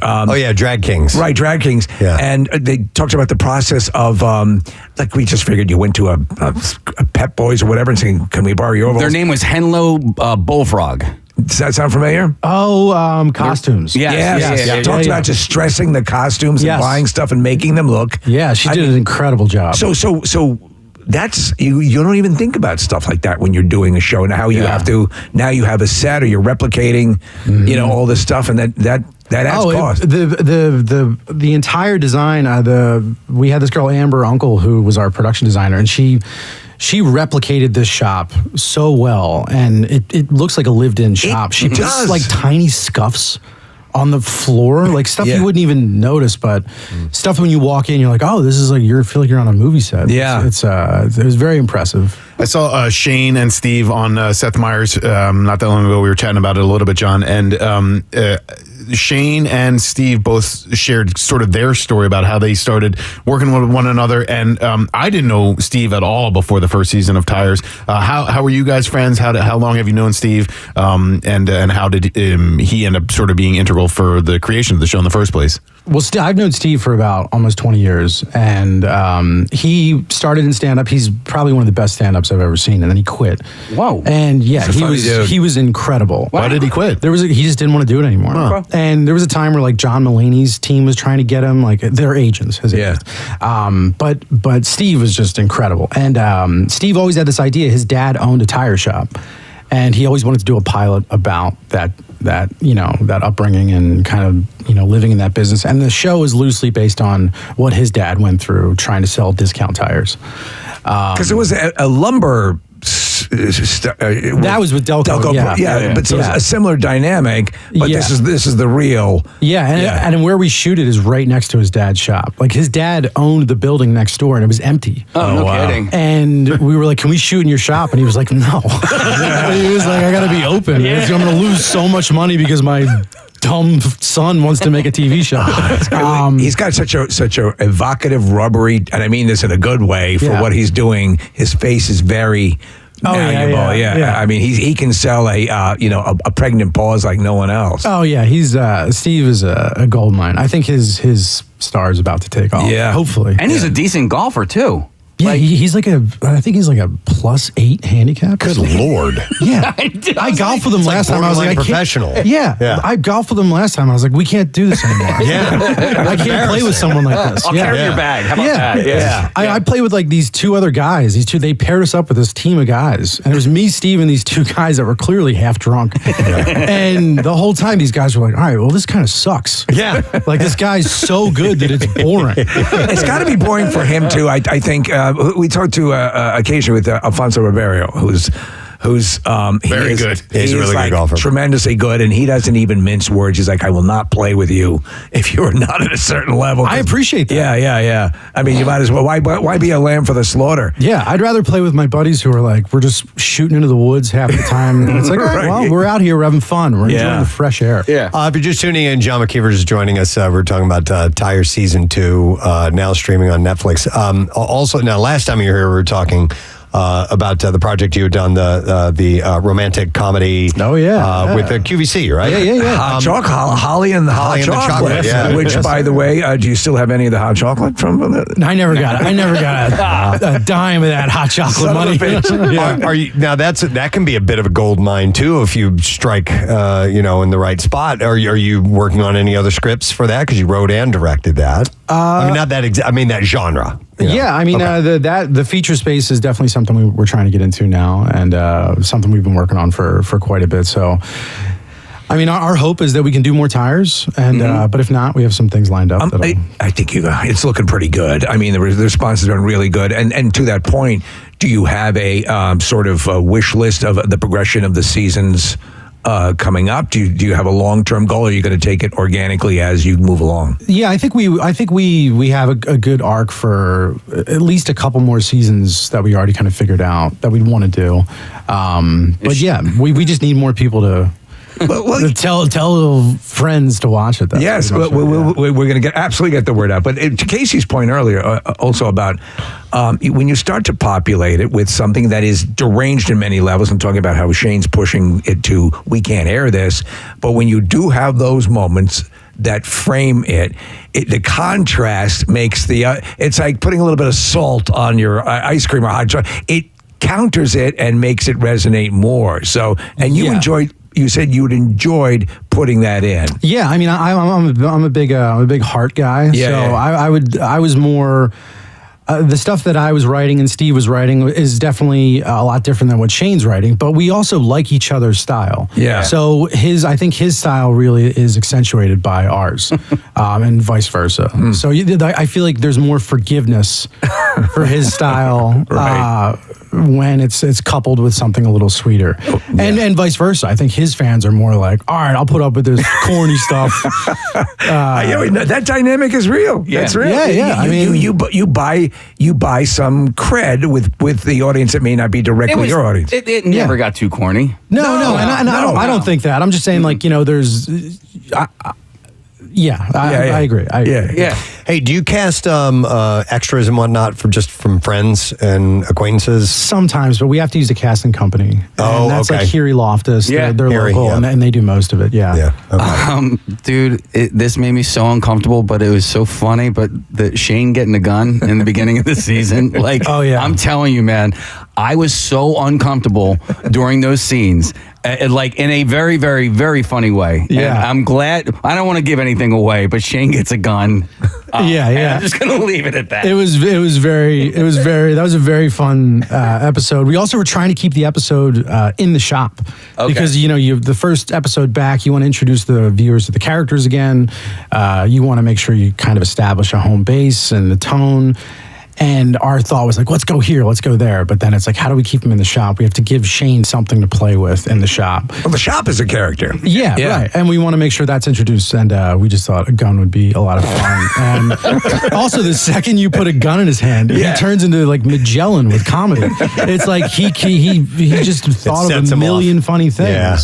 Drag Kings. Right, Drag Kings. Yeah. And they talked about the process of like we just figured you went to a Pep Boys or whatever and saying, "Can we borrow your overalls?" Their name was Henlo Bullfrog. Does that sound familiar? Oh, costumes. Yes. Talked about just stressing the costumes and buying stuff and making them look. Yeah, she did an incredible job. So that's you don't even think about stuff like that when you're doing a show, and how you have to, now you have a set or you're replicating all this stuff, and that adds cost. The entire design, we had this girl Amber Uncle who was our production designer, and she replicated this shop so well, and it looks like a lived-in shop. She puts like tiny scuffs on the floor, like stuff you wouldn't even notice, but stuff when you walk in, you're like, "Oh, this is like feel like you're on a movie set." Yeah, it was very impressive. I saw Shane and Steve on Seth Meyers not that long ago. We were chatting about it a little bit, John, and Shane and Steve both shared sort of their story about how they started working with one another. And I didn't know Steve at all before the first season of Tires. How were you guys friends? How long have you known Steve? And how did he end up sort of being integral for the creation of the show in the first place? Well, I've known Steve for about almost 20 years, and he started in stand-up. He's probably one of the best stand-ups I've ever seen, and then he quit. Whoa! And he was incredible. Why did he quit? He just didn't want to do it anymore. Huh. And there was a time where like John Mulaney's team was trying to get him, like their agents, his agents. But Steve was just incredible, and Steve always had this idea. His dad owned a tire shop. And he always wanted to do a pilot about that upbringing and kind of, living in that business. And the show is loosely based on what his dad went through trying to sell discount tires. Because it was a lumber. That was with Delco. Yeah, but so it's a similar dynamic. But this is the real. Yeah, and where we shoot it is right next to his dad's shop. Like his dad owned the building next door, and it was empty. Oh, no kidding. And we were like, "Can we shoot in your shop?" And he was like, "No." He was like, "I got to be open. I'm going to lose so much money because my dumb son wants to make a TV show." He's got such a evocative, rubbery, and I mean this in a good way for what he's doing. His face is very malleable. Yeah. I mean, he can sell a pregnant pause like no one else. Oh yeah, he's Steve is a gold mine. I think his star is about to take off. Yeah, hopefully. And he's a decent golfer too. Yeah, he's like I think he's like a +8 handicap. Good Lord. Yeah. I golfed with him last time. I was like, professional. Yeah. I golfed with him last time. I was like, we can't do this anymore. I can't play with someone like this. I'll carry your bag. How about that? Yeah. I play with like these two other guys. They paired us up with this team of guys. And it was me, Steve, and these two guys that were clearly half drunk. And the whole time these guys were like, all right, well, this kind of sucks. Yeah. Like this guy's so good that it's boring. It's got to be boring for him too. I think we talked to occasionally with Alfonso Ribeiro, who's very good. He's a really good golfer. Tremendously good, and he doesn't even mince words. He's like, I will not play with you if you are not at a certain level. I appreciate that. Yeah. I mean, you might as well. Why be a lamb for the slaughter? Yeah, I'd rather play with my buddies who are like, we're just shooting into the woods half the time. And it's like, all right, well, we're out here, we're having fun. We're enjoying the fresh air. Yeah. If you're just tuning in, JUN McKeever is joining us. We're talking about Tire Season 2, now streaming on Netflix. Also, now, last time you were here, we were talking about the project you had done, the romantic comedy. Oh yeah, with the QVC, right? Yeah. Hot chocolate, Holly and the hot chocolate. Yeah. Which, by the way, do you still have any of the hot chocolate from? I never got it. I never got a dime of that hot chocolate money. Are you now? That can be a bit of a gold mine too if you strike, in the right spot. Are you working on any other scripts for that? Because you wrote and directed that. I mean, not that. I mean that genre. Yeah, I mean the feature space is definitely something we're trying to get into now, and something we've been working on for quite a bit. So, I mean, our hope is that we can do more tires, and but if not, we have some things lined up. I think it's looking pretty good. I mean, the response has been really good, and to that point, do you have a sort of a wish list of the progression of the seasons? Coming up, do you have a long-term goal, or are you going to take it organically as you move along? Yeah, I think we have a good arc for at least a couple more seasons that we already kind of figured out that we'd want to do. But yeah, we just need more people to tell friends to watch it. Yes, we're going to absolutely get the word out. But to Casey's point earlier, also about when you start to populate it with something that is deranged in many levels, I'm talking about how Shane's pushing it to, we can't air this, but when you do have those moments that frame it, the contrast makes it's like putting a little bit of salt on your ice cream or hot chocolate. It counters it and makes it resonate more. So, and you said you enjoyed putting that in. Yeah, I mean, I'm a big heart guy. Yeah, so I was more. The stuff that I was writing and Steve was writing is definitely a lot different than what Shane's writing, but we also like each other's style. Yeah. So I think his style really is accentuated by ours, and vice versa. So I feel like there's more forgiveness for his style when it's coupled with something a little sweeter, and vice versa. I think his fans are more like, all right, I'll put up with this corny stuff. That dynamic is real. Yeah. That's real. Yeah. I mean, you buy some cred with the audience that may not be directly your audience. It never got too corny. No, I don't think that. I'm just saying, like, there's. I agree. Yeah. Hey, do you cast extras and whatnot from friends and acquaintances? Sometimes, but we have to use a casting company. Oh, and that's okay. like Huey Loftus. Yeah. They're Huey, local, yeah. and they do most of it. Yeah. Okay. Dude, this made me so uncomfortable, but it was so funny. But the Shane getting the gun in the beginning of the season, like, I'm telling you, man, I was so uncomfortable during those scenes. Like in a very, very, very funny way. Yeah. And I'm glad, I don't want to give anything away, but Shane gets a gun Yeah. I'm just going to leave it at that. That was a very fun episode. We also were trying to keep the episode in the shop because the first episode back, you want to introduce the viewers to the characters again. You want to make sure you kind of establish a home base and the tone. And our thought was like, let's go here, let's go there. But then it's like, how do we keep him in the shop? We have to give Shane something to play with in the shop. Well, the shop is a character. Yeah, right. And we want to make sure that's introduced. And we just thought a gun would be a lot of fun. And also, the second you put a gun in his hand, he turns into like Magellan with comedy. It's like he just thought of a million funny things. Yeah.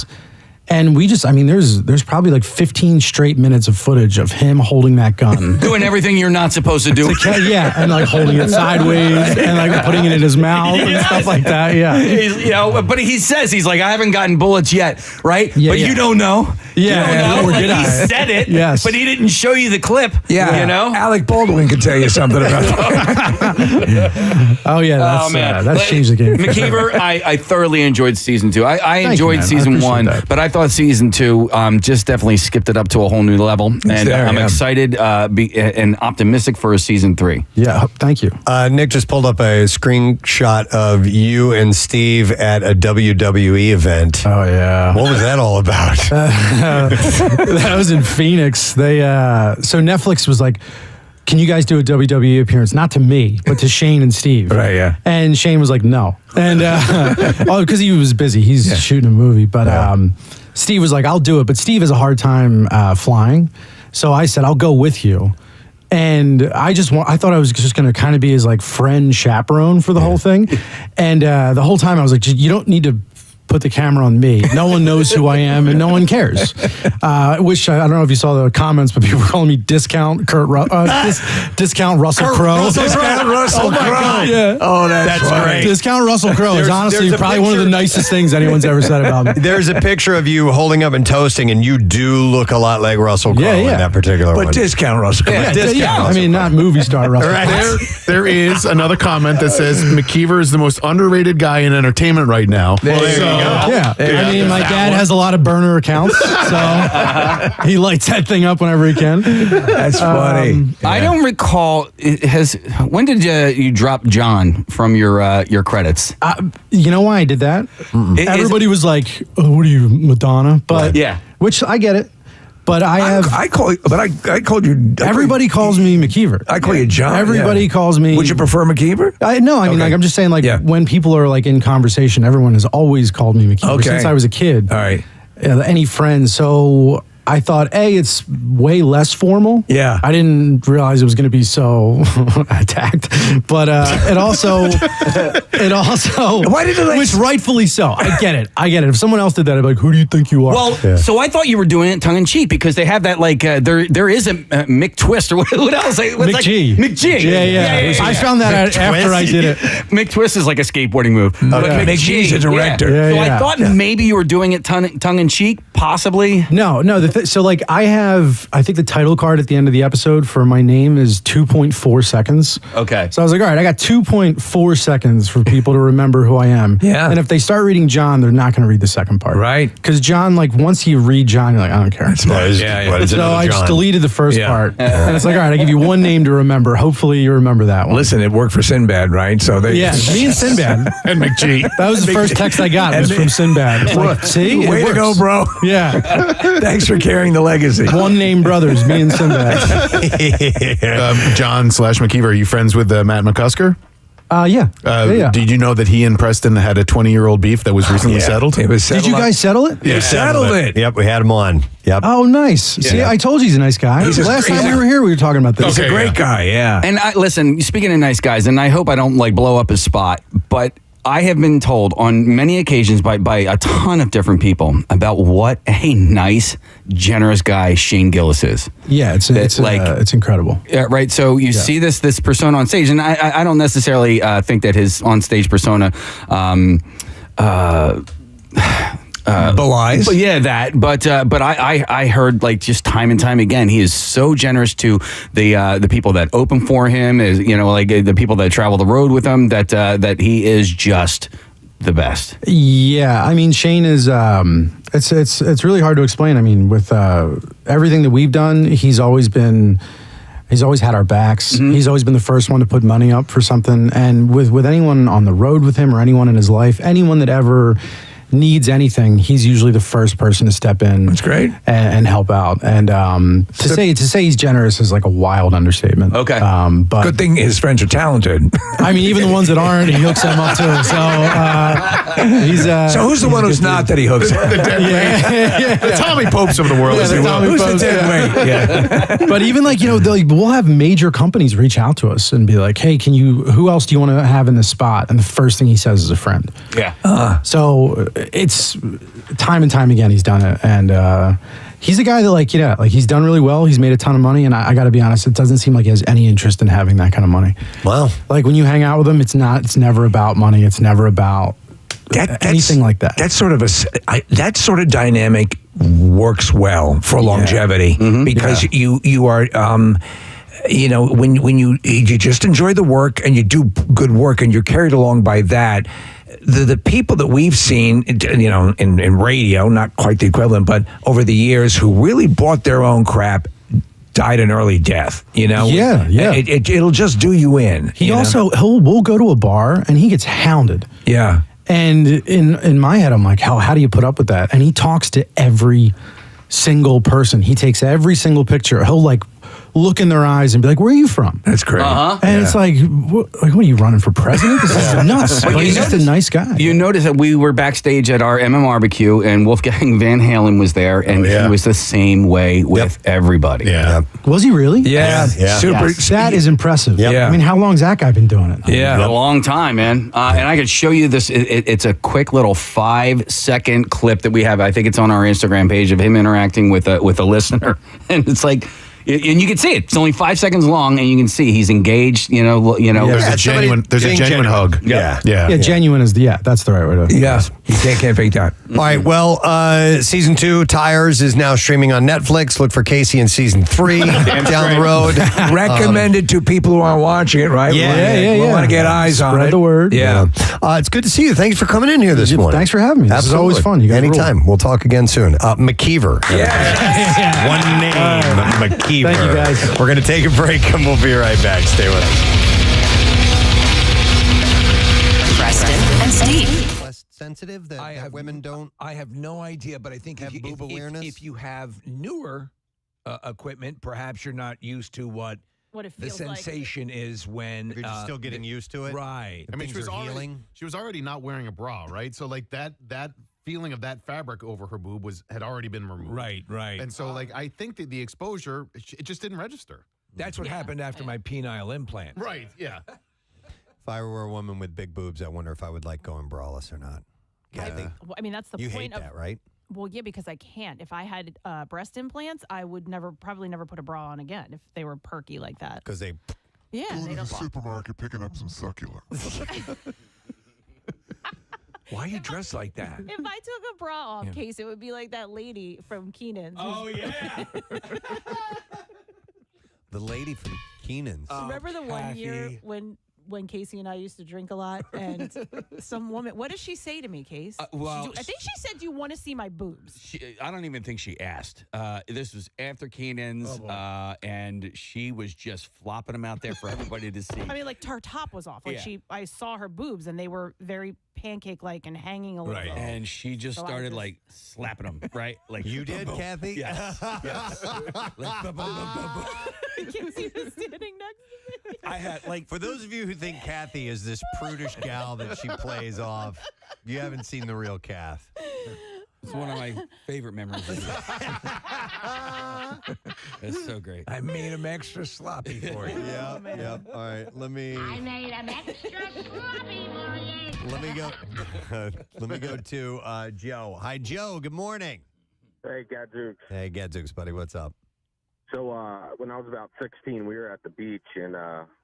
And we just, there's probably like 15 straight minutes of footage of him holding that gun. Doing everything you're not supposed to do. And like holding it sideways and like putting it in his mouth and stuff like that. Yeah. But he says, he's like, I haven't gotten bullets yet, right? Yeah, but you don't know. Yeah. He said it, but he didn't show you the clip. Yeah. Alec Baldwin could tell you something about that. Oh, yeah. That's changed the game. McKeever, I thoroughly enjoyed season 2. I enjoyed season 1, but I thought season 2 just definitely skipped it up to a whole new level. And I'm excited and optimistic for a season 3. Yeah, thank you. Nick just pulled up a screenshot of you and Steve at a WWE event. Oh, yeah. What was that all about? That was in Phoenix. So Netflix was like, can you guys do a WWE appearance? Not to me, but to Shane and Steve. Right, yeah. And Shane was like, no. And because he was busy. He's shooting a movie. But Steve was like, I'll do it. But Steve has a hard time flying. So I said, I'll go with you. And I thought I was just going to kind of be his like friend chaperone for the whole thing. And the whole time I was like, you don't need to put the camera on me. No one knows who I am and no one cares. Which I don't know if you saw the comments, but people were calling me discount discount Russell Crowe. Discount Russell Crowe. Yeah. Oh, that's great. Discount Russell Crowe is honestly probably one of the nicest things anyone's ever said about me. There's a picture of you holding up and toasting, and you do look a lot like Russell Crowe in that particular one. But discount Russell Crowe. Not movie star Russell Crowe. There is another comment that says McKeever is the most underrated guy in entertainment right now. Yeah. My dad has a lot of burner accounts, so he lights that thing up whenever he can. That's funny. I don't recall. When did you drop John from your credits? You know why I did that? Everybody was like, "Oh, what are you, Madonna?" But which I get it. But I called you. Everybody calls me McKeever. I call you John. Everybody calls me. Would you prefer McKeever? I'm just saying, when people are like in conversation, everyone has always called me McKeever since I was a kid. All right. Any friends? So I thought, it's way less formal. Yeah. I didn't realize it was going to be so attacked. But it also, why did it? Which rightfully so. I get it. If someone else did that, I'd be like, who do you think you are? Well, so I thought you were doing it tongue in cheek because they have that there is a Mick Twist or what else? Mick G. Mick G. Yeah. I found that out after I did it. Mick Twist is like a skateboarding move. But Mick G's a director. Yeah. So I thought maybe you were doing it tongue in cheek, possibly. No. I think the title card at the end of the episode for my name is 2.4 seconds. Okay. So I was like, all right, I got 2.4 seconds for people to remember who I am. Yeah. And if they start reading John, they're not going to read the second part. Right. Because John, once you read John, you're like, I don't care. So I just deleted the first part. And it's like, all right, I give you one name to remember. Hopefully you remember that one. Listen, it worked for Sinbad, right? So me and Sinbad. And McG. That was the first text I got was from Sinbad. Like, see? Way to go, bro. Yeah. Thanks for carrying the legacy. One name brothers, me and Sinbad. John/McKeever, are you friends with Matt McCusker? Yeah. Did you know that he and Preston had a 20-year-old beef that was recently settled? It was settled. Did you guys settle it? Yeah, we settled it. Yep, we had him on. Yep. Oh, nice. See, I told you he's a nice guy. Last time we were here, we were talking about this. He's a great guy, yeah. And listen, speaking of nice guys, and I hope I don't blow up his spot, but I have been told on many occasions by a ton of different people about what a nice, generous guy Shane Gillis is. Yeah, it's incredible. Right. So you see this persona on stage, and I don't necessarily think that his on stage persona. Belies. But I heard just time and time again, he is so generous to the people that open for him, is the people that travel the road with him, that he is just the best. Yeah, Shane is it's really hard to explain. With everything that we've done, he's always been He's always had our backs. Mm-hmm. He's always been the first one to put money up for something. And with anyone on the road with him or anyone in his life, anyone that ever needs anything, he's usually the first person to step in. That's great. And help out. And to say he's generous is like a wild understatement. Okay. But good thing his friends are talented. I mean, even the ones that aren't, he hooks them up too. So he's. So who's the one who's not that he hooks up? The dead weight. The Tommy Popes of the world. Yeah, the Tommy Who's Popes, the dead weight? Yeah. But even like, we'll have major companies reach out to us and be like, hey, who else do you want to have in this spot? And the first thing he says is a friend. Yeah. So it's time and time again he's done it. And he's a guy that he's done really well. He's made a ton of money. And I got to be honest, it doesn't seem like he has any interest in having that kind of money. Wow. Like when you hang out with him, it's never about money. It's never about anything like that. That sort of dynamic works well for longevity because you are when you just enjoy the work and you do good work and you're carried along by that. The people that we've seen, in radio, not quite the equivalent, but over the years, who really bought their own crap, died an early death. Yeah. It'll just do you in. We'll go to a bar and he gets hounded. Yeah. And in my head, I'm like, how do you put up with that? And he talks to every single person. He takes every single picture. He'll look in their eyes and be like, where are you from? That's great. And it's like, what are you running for president? This is nuts. But he's just a nice guy. You notice that we were backstage at our MMRBQ and Wolfgang Van Halen was there and he was the same way with everybody. Yeah. Was he really? Yeah. Super. Yes. That is impressive. Yeah. I mean, how long's that guy been doing it? Yeah. A long time, man. And I could show you this. It's a quick little 5-second clip that we have. I think it's on our Instagram page of him interacting with a listener. And it's like, and you can see it. It's only 5 seconds long, and you can see he's engaged. There's a genuine hug. Yeah. Genuine is that's the right way to. Yeah, you can't fake that. All right, well, season 2, Tires, is now streaming on Netflix. Look for Casey in season 3 down the road. Recommended to people who aren't watching it, right? We want to get eyes on it. Spread the word. Yeah. It's good to see you. Thanks for coming in here this morning. Thanks for having me. This is always fun. You guys Anytime. We'll talk again soon. McKeever. Yeah. One name, McKeever. Thank you, guys. We're going to take a break and we'll be right back. Stay with us. Preston and Steve. Less sensitive that women don't. I have no idea, but I think if you have newer equipment, perhaps you're not used to what it the feels sensation is when You're just still getting used to it. Right. I mean, she was already not wearing a bra, right? So that feeling of that fabric over her boob had already been removed. Right. And so I think that the exposure, it just didn't register. That's what happened after my penile implant. Right, yeah. If I were a woman with big boobs, I wonder if I would like going braless or not. I mean, that's the You point hate that, right? Well, yeah, because I can't. If I had breast implants, I would probably never put a bra on again if they were perky like that. Because they. Yeah. Go They to the don't. supermarket picking up some succulents. Why are you dressed like that? If I took a bra off, Case, it would be like that lady from Keenan's. Oh, yeah. The lady from Keenan's. Remember the one year when Casey and I used to drink a lot, and some woman, what did she say to me, Case? I think she said, "Do you want to see my boobs?" I don't even think she asked. This was after Keenan's, and she was just flopping them out there for everybody to see. I mean, like her top was off. Like I saw her boobs, and they were very pancake-like and hanging a little. Right, and she just started slapping them. Right, like you did, Kathy. Yes. Casey was standing next to me. I had for those of you who think Kathy is this prudish gal that she plays off, you haven't seen the real Kath. It's one of my favorite memories. It's so great. I made him extra sloppy for you. Yep. All right, I made him extra sloppy for you. let me go. Let me go to Joe. Hi, Joe. Good morning. Hey, Gadzooks. Hey, Gadzooks, buddy. What's up? So when I was about 16, we were at the beach, and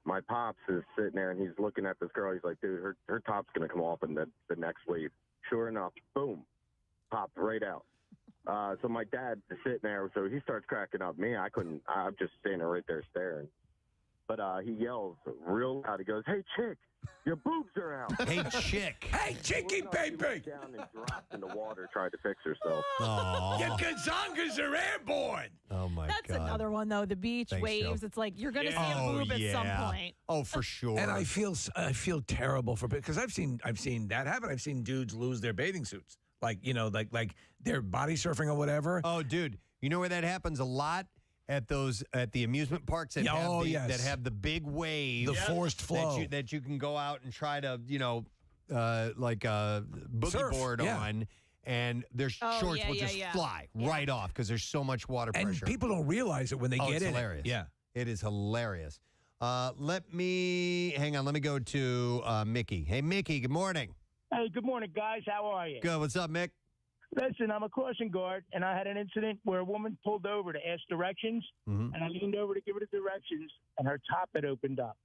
my pops is sitting there, and he's looking at this girl. He's like, dude, her top's going to come off in the next wave. Sure enough, boom, popped right out. So my dad is sitting there, so he starts cracking up. Me, I couldn't. I'm just standing right there staring. But he yells real loud. He goes, "Hey, chick, your boobs are out." Hey, chick. Hey, chicky baby. She went down and dropped in the water trying to fix herself. Your gazongas are airborne. Oh, my That's God. another one though. The beach Thanks, waves. Joe. It's like you're gonna see a boob at some point. Oh, for sure. And I feel terrible for because I've seen that happen. I've seen dudes lose their bathing suits, like they're body surfing or whatever. Oh, dude, you know where that happens a lot? At the amusement parks that have the big wave, the forced flow that you can go out and try to like a boogie Surf, board on, and their shorts will just fly right off because there's so much water pressure. And people don't realize it when they get it's in. Hilarious. Yeah, it is hilarious. Let me go to Mickey. Hey, Mickey. Good morning. Hey, good morning, guys. How are you? Good. What's up, Mick? Listen, I'm a crossing guard, and I had an incident where a woman pulled over to ask directions, and I leaned over to give her the directions, and her top had opened up.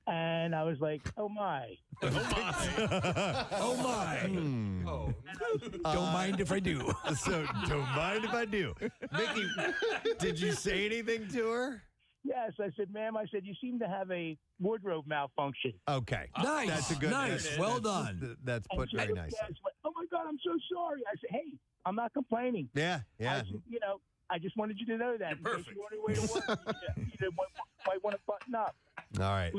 And I was like, oh, my. Oh, my. Don't mind if I do. So, don't mind if I do. Mickey, did you say anything to her? Yes, I said, ma'am, you seem to have a wardrobe malfunction. Okay. Nice. That's a good. Nice. Well done. That's put very nice. Oh, my God, I'm so sorry. I said, hey, I'm not complaining. Yeah. I said, I just wanted you to know that. In case you were on your way to work, you might want to button up. All right,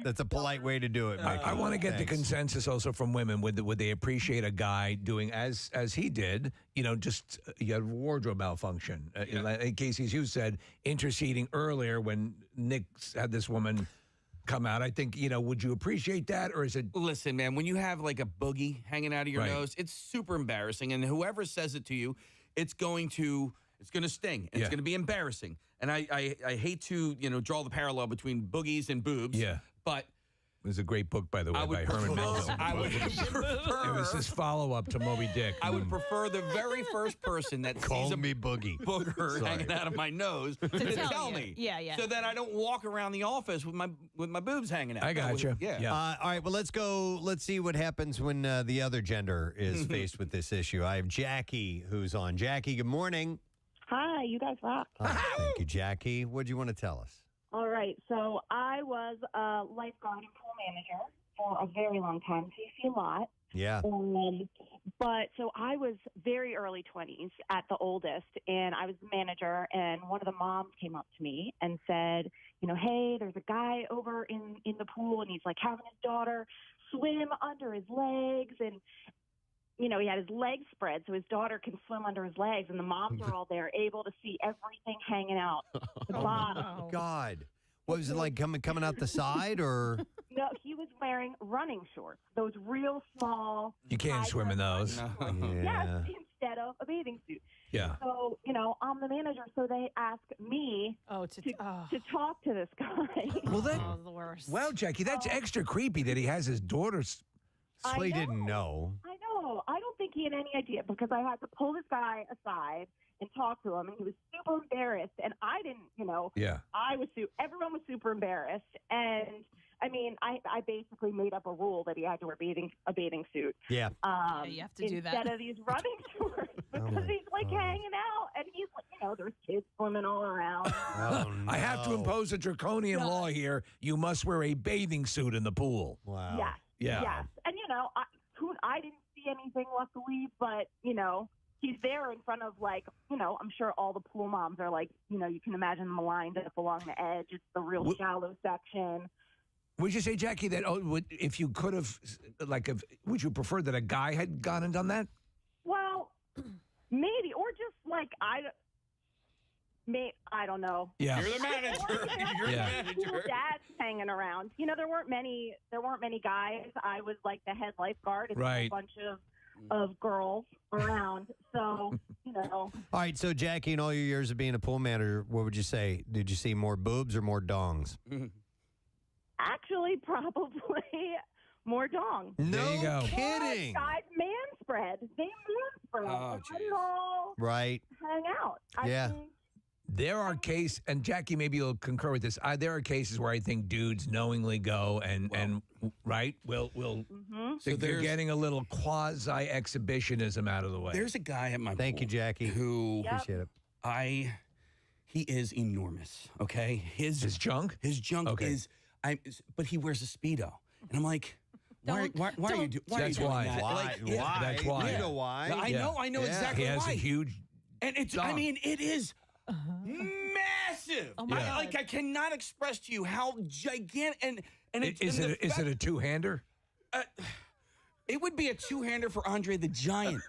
that's a polite way to do it, Mickey. I want to get the consensus also from women. Would they appreciate a guy doing as he did? Just you had wardrobe malfunction. In case, as you said, interceding earlier when Nick had this woman come out. I think would you appreciate that, or is it? Listen, man, when you have like a boogie hanging out of your nose, it's super embarrassing, and whoever says it to you, it's going to sting. And It's going to be embarrassing. And I hate to draw the parallel between boogies and boobs. Yeah, but it was a great book, by the way, by Herman Melville. I would prefer. It was his follow-up to Moby Dick. I would prefer the very first person that sees a booger hanging out of my nose to tell me. Yeah. So that I don't walk around the office with my boobs hanging out. I got you. Yeah. All right. Well, let's go. Let's see what happens when the other gender is faced with this issue. I have Jackie who's on. Jackie, good morning. Hi, you guys rock. Thank you, Jackie. What do you want to tell us? All right, so I was a lifeguard and pool manager for a very long time, so you see a lot. Yeah. But so I was very early 20s at the oldest, and I was the manager, and one of the moms came up to me and said, hey, there's a guy over in the pool, and he's like having his daughter swim under his legs, and he had his legs spread so his daughter can swim under his legs, and the moms are all there able to see everything hanging out the bottom. Oh, God. What was it like coming out the side, or? No, he was wearing running shorts, those real small. You can't swim in those. Yes, instead of a bathing suit. Yeah. So, I'm the manager, so they ask me to talk to this guy. Well, that the worst. Well, Jackie, that's extra creepy that he has his daughter's. I Slay know. didn't know. I know. I don't think he had any idea because I had to pull this guy aside and talk to him, and he was super embarrassed, and I didn't, Yeah. everyone was super embarrassed, and I mean, I basically made up a rule that he had to wear a bathing suit. Yeah. You have to do that instead of these running shorts because he's like hanging out, and he's like, there's kids swimming all around. I have to impose a draconian law here. You must wear a bathing suit in the pool. Wow. Yes. Yeah. Yes. And, I didn't see anything, luckily, but, he's there in front of, I'm sure all the pool moms are like, you can imagine them lined up along the edge. It's the real shallow section. Would you say, Jackie, that if you could have, would you prefer that a guy had gone and done that? Well, maybe. Or just, I don't know. Yeah. You're the manager. You're the manager. Dads hanging around. There weren't many guys. I was like the head lifeguard and right. a bunch of girls around. So, All right, so Jackie, in all your years of being a pool manager, what would you say? Did you see more boobs or more dongs? Actually, probably more dong. No kidding. Guys man spread. They man spread. Oh, They didn't all right. hang out. Yeah. I think, There are cases, and Jackie, maybe you'll concur with this. There are cases where I think dudes knowingly go and right will So they're getting a little quasi exhibitionism out of the way. There's a guy at my Thank you, Jackie. who Appreciate it. He is enormous. Okay, his junk. His junk is. But he wears a Speedo, and I'm like, why are you doing that? That's why. That's why. You know why? I know exactly he has why. a huge. And it's. dunk. I mean, it is massive. Oh my God. I cannot express to you how gigantic and it's. Is it a two-hander? It would be a two-hander for Andre the Giant.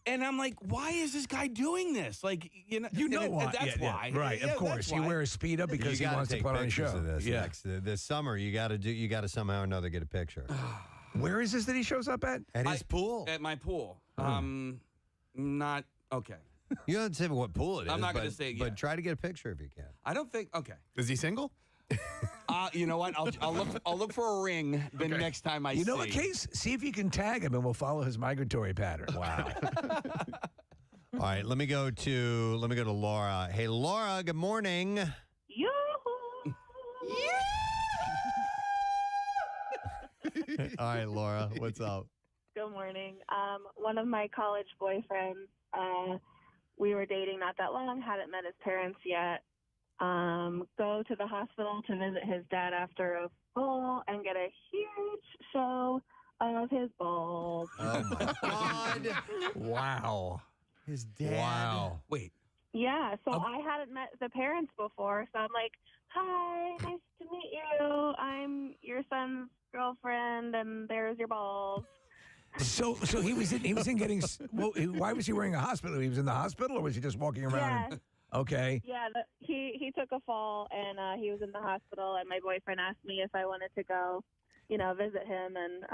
And I'm like, why is this guy doing this? Like, why. That's why. Right, Yeah, of course. that's He why. wears Speedo because he wants to put on a show. Of this this summer. You got to somehow or another get a picture. Where is this that he shows up at? At his pool. At my pool. Not okay. You don't say what pool it is. I'm not going to say. But try to get a picture if you can. I don't think. Okay. Is he single? You know what? I'll look for a ring the next time I see. You know what, Case? See if you can tag him, and we'll follow his migratory pattern. Wow. All right, let me go to Laura. Hey, Laura. Good morning. Yoo-hoo. All right, Laura. What's up? Good morning. One of my college boyfriends, we were dating not that long, hadn't met his parents yet. Go to the hospital to visit his dad after a full and get a huge show of his balls. Oh, my God. Wow. His dad. Wow. Wait. Yeah, so I hadn't met the parents before, so I'm like, hi, nice to meet you. I'm your son's girlfriend, and there's your balls. So he was in getting. Well, why was he wearing a hospital? He was in the hospital, or was he just walking around? Yeah. Okay. Yeah, he took a fall, and he was in the hospital, and my boyfriend asked me if I wanted to go, visit him, and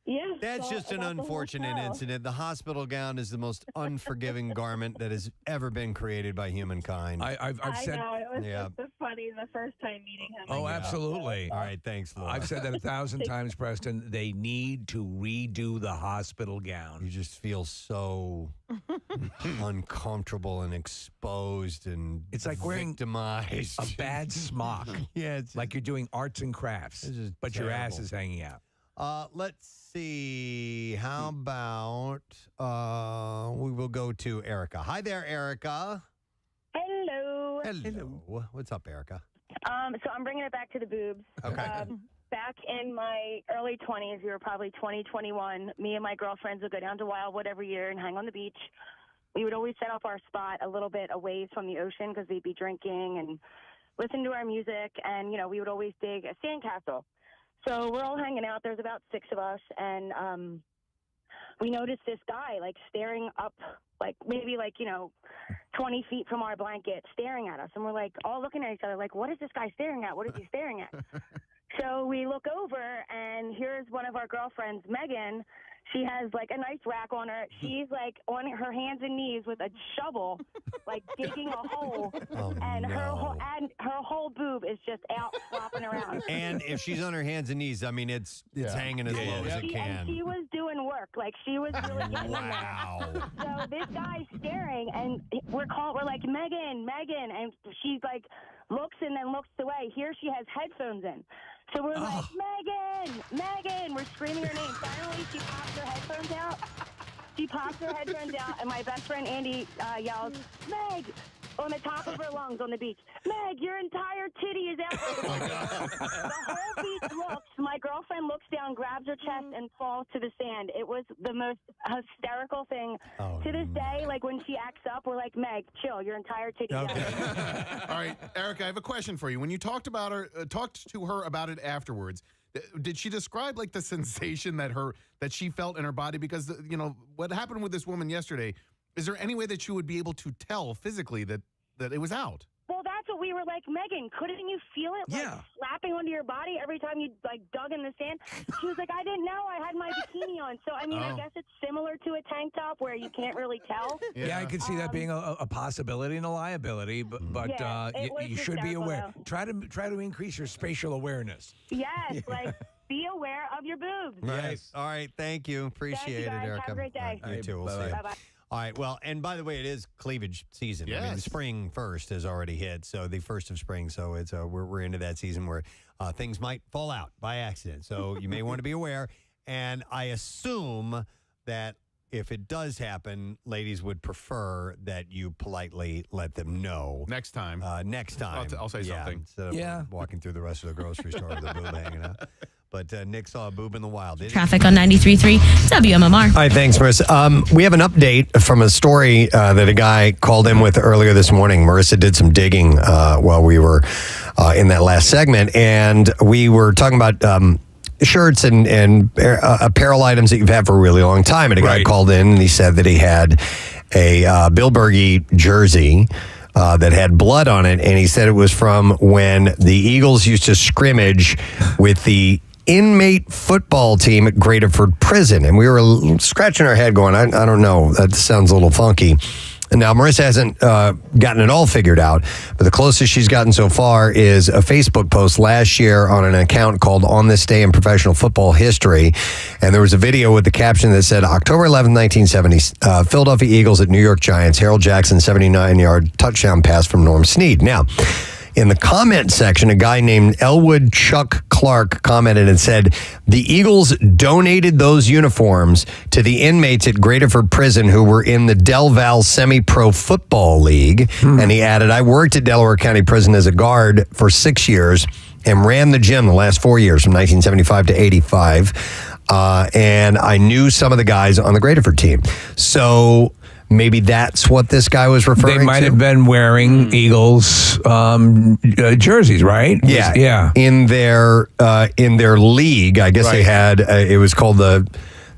yeah. That's just an unfortunate incident. The hospital gown is the most unforgiving garment that has ever been created by humankind. I've said. I know, it was just funny the first time meeting him. Oh, absolutely. All right, thanks, Laura. I've said that 1,000 times, Preston. They need to redo the hospital gown. You just feel so uncomfortable and exposed, and it's like wearing victimized. A bad smock. Yeah, it's like you're doing arts and crafts, but your ass is hanging out. Let's see. How about we will go to Erica. Hi there, Erica. Hello. Hello. What's up, Erica? So I'm bringing it back to the boobs. Okay. Back in my early 20s, we were probably 20, 21. Me and my girlfriends would go down to Wildwood every year and hang on the beach. We would always set up our spot a little bit away from the ocean because we'd be drinking and listen to our music. And, we would always dig a sandcastle. So we're all hanging out. There's about 6 of us. And we noticed this guy, staring up, maybe 20 feet from our blanket, staring at us. And we're, all looking at each other, what is this guy staring at? What is he staring at? So we look over, and here's one of our girlfriends, Megan. She has, a nice rack on her. She's, on her hands and knees with a shovel, digging a hole. Her whole boob is just out flopping around. And if she's on her hands and knees, I mean, it's hanging as low as it can. And she was doing work. She was really getting in there. So this guy's staring, and we're like, Megan, and she, looks and then looks away. Here she has headphones in. So we're like, Megan! We're screaming her name. Finally, she pops her headphones out. She pops her headphones out, and my best friend Andy yells, Meg! On the top of her lungs on the beach. Meg, your entire titty is out. The whole beach looks. My girlfriend looks down, grabs her chest, and falls to the sand. It was the most hysterical thing. To this day, when she acts up, we're like, Meg, chill. Your entire titty is out. All right, Erica, I have a question for you. When you talked to her about it afterwards, did she describe the sensation that she felt in her body? Because what happened with this woman yesterday. Is there any way that you would be able to tell physically that it was out? Well, that's what we were like, Megan, couldn't you feel it slapping onto your body every time you dug in the sand? She was like, I didn't know. I had my bikini on. So, I guess it's similar to a tank top where you can't really tell. Yeah, I could see that being a possibility and a liability, but you should be aware. Try to increase your spatial awareness. Yes, be aware of your boobs. Right. All right. Thank you. Appreciate it, Erica. Have a great day. You too. We'll see you. Bye-bye. All right. Well, and by the way, it is cleavage season. Yes. I mean, spring first has already hit, so the first of spring. So it's we're into that season where things might fall out by accident. So you may want to be aware. And I assume that if it does happen, ladies would prefer that you politely let them know. Next time. Next time. I'll say something. Instead of walking through the rest of the grocery store with a boob hanging out. But Nick saw a boob in the wild. Traffic on 93.3 WMMR. All right, thanks, Marissa. We have an update from a story that a guy called in with earlier this morning. Marissa did some digging while we were in that last segment, and we were talking about shirts and apparel items that you've had for a really long time. And a guy called in and he said that he had a Bill Berge jersey that had blood on it, and he said it was from when the Eagles used to scrimmage with the inmate football team at Graterford Prison. And we were scratching our head going, I don't know, that sounds a little funky. And now Marissa hasn't gotten it all figured out, but the closest she's gotten so far is a Facebook post last year on an account called On This Day in Professional Football History. And there was a video with the caption that said, October 11, 1970, Philadelphia Eagles at New York Giants, Harold Jackson 79-yard touchdown pass from Norm Snead. Now, in the comment section, a guy named Elwood Chuck Clark commented and said, the Eagles donated those uniforms to the inmates at Graterford Prison who were in the Del Val Semi-Pro Football League. And he added, I worked at Delaware County Prison as a guard for 6 years and ran the gym the last 4 years from 1975 to 85. And I knew some of the guys on the Graterford team. So maybe that's what this guy was referring to. They might have been wearing Eagles jerseys, right? Yeah, yeah. In their league, I guess they had. It was called the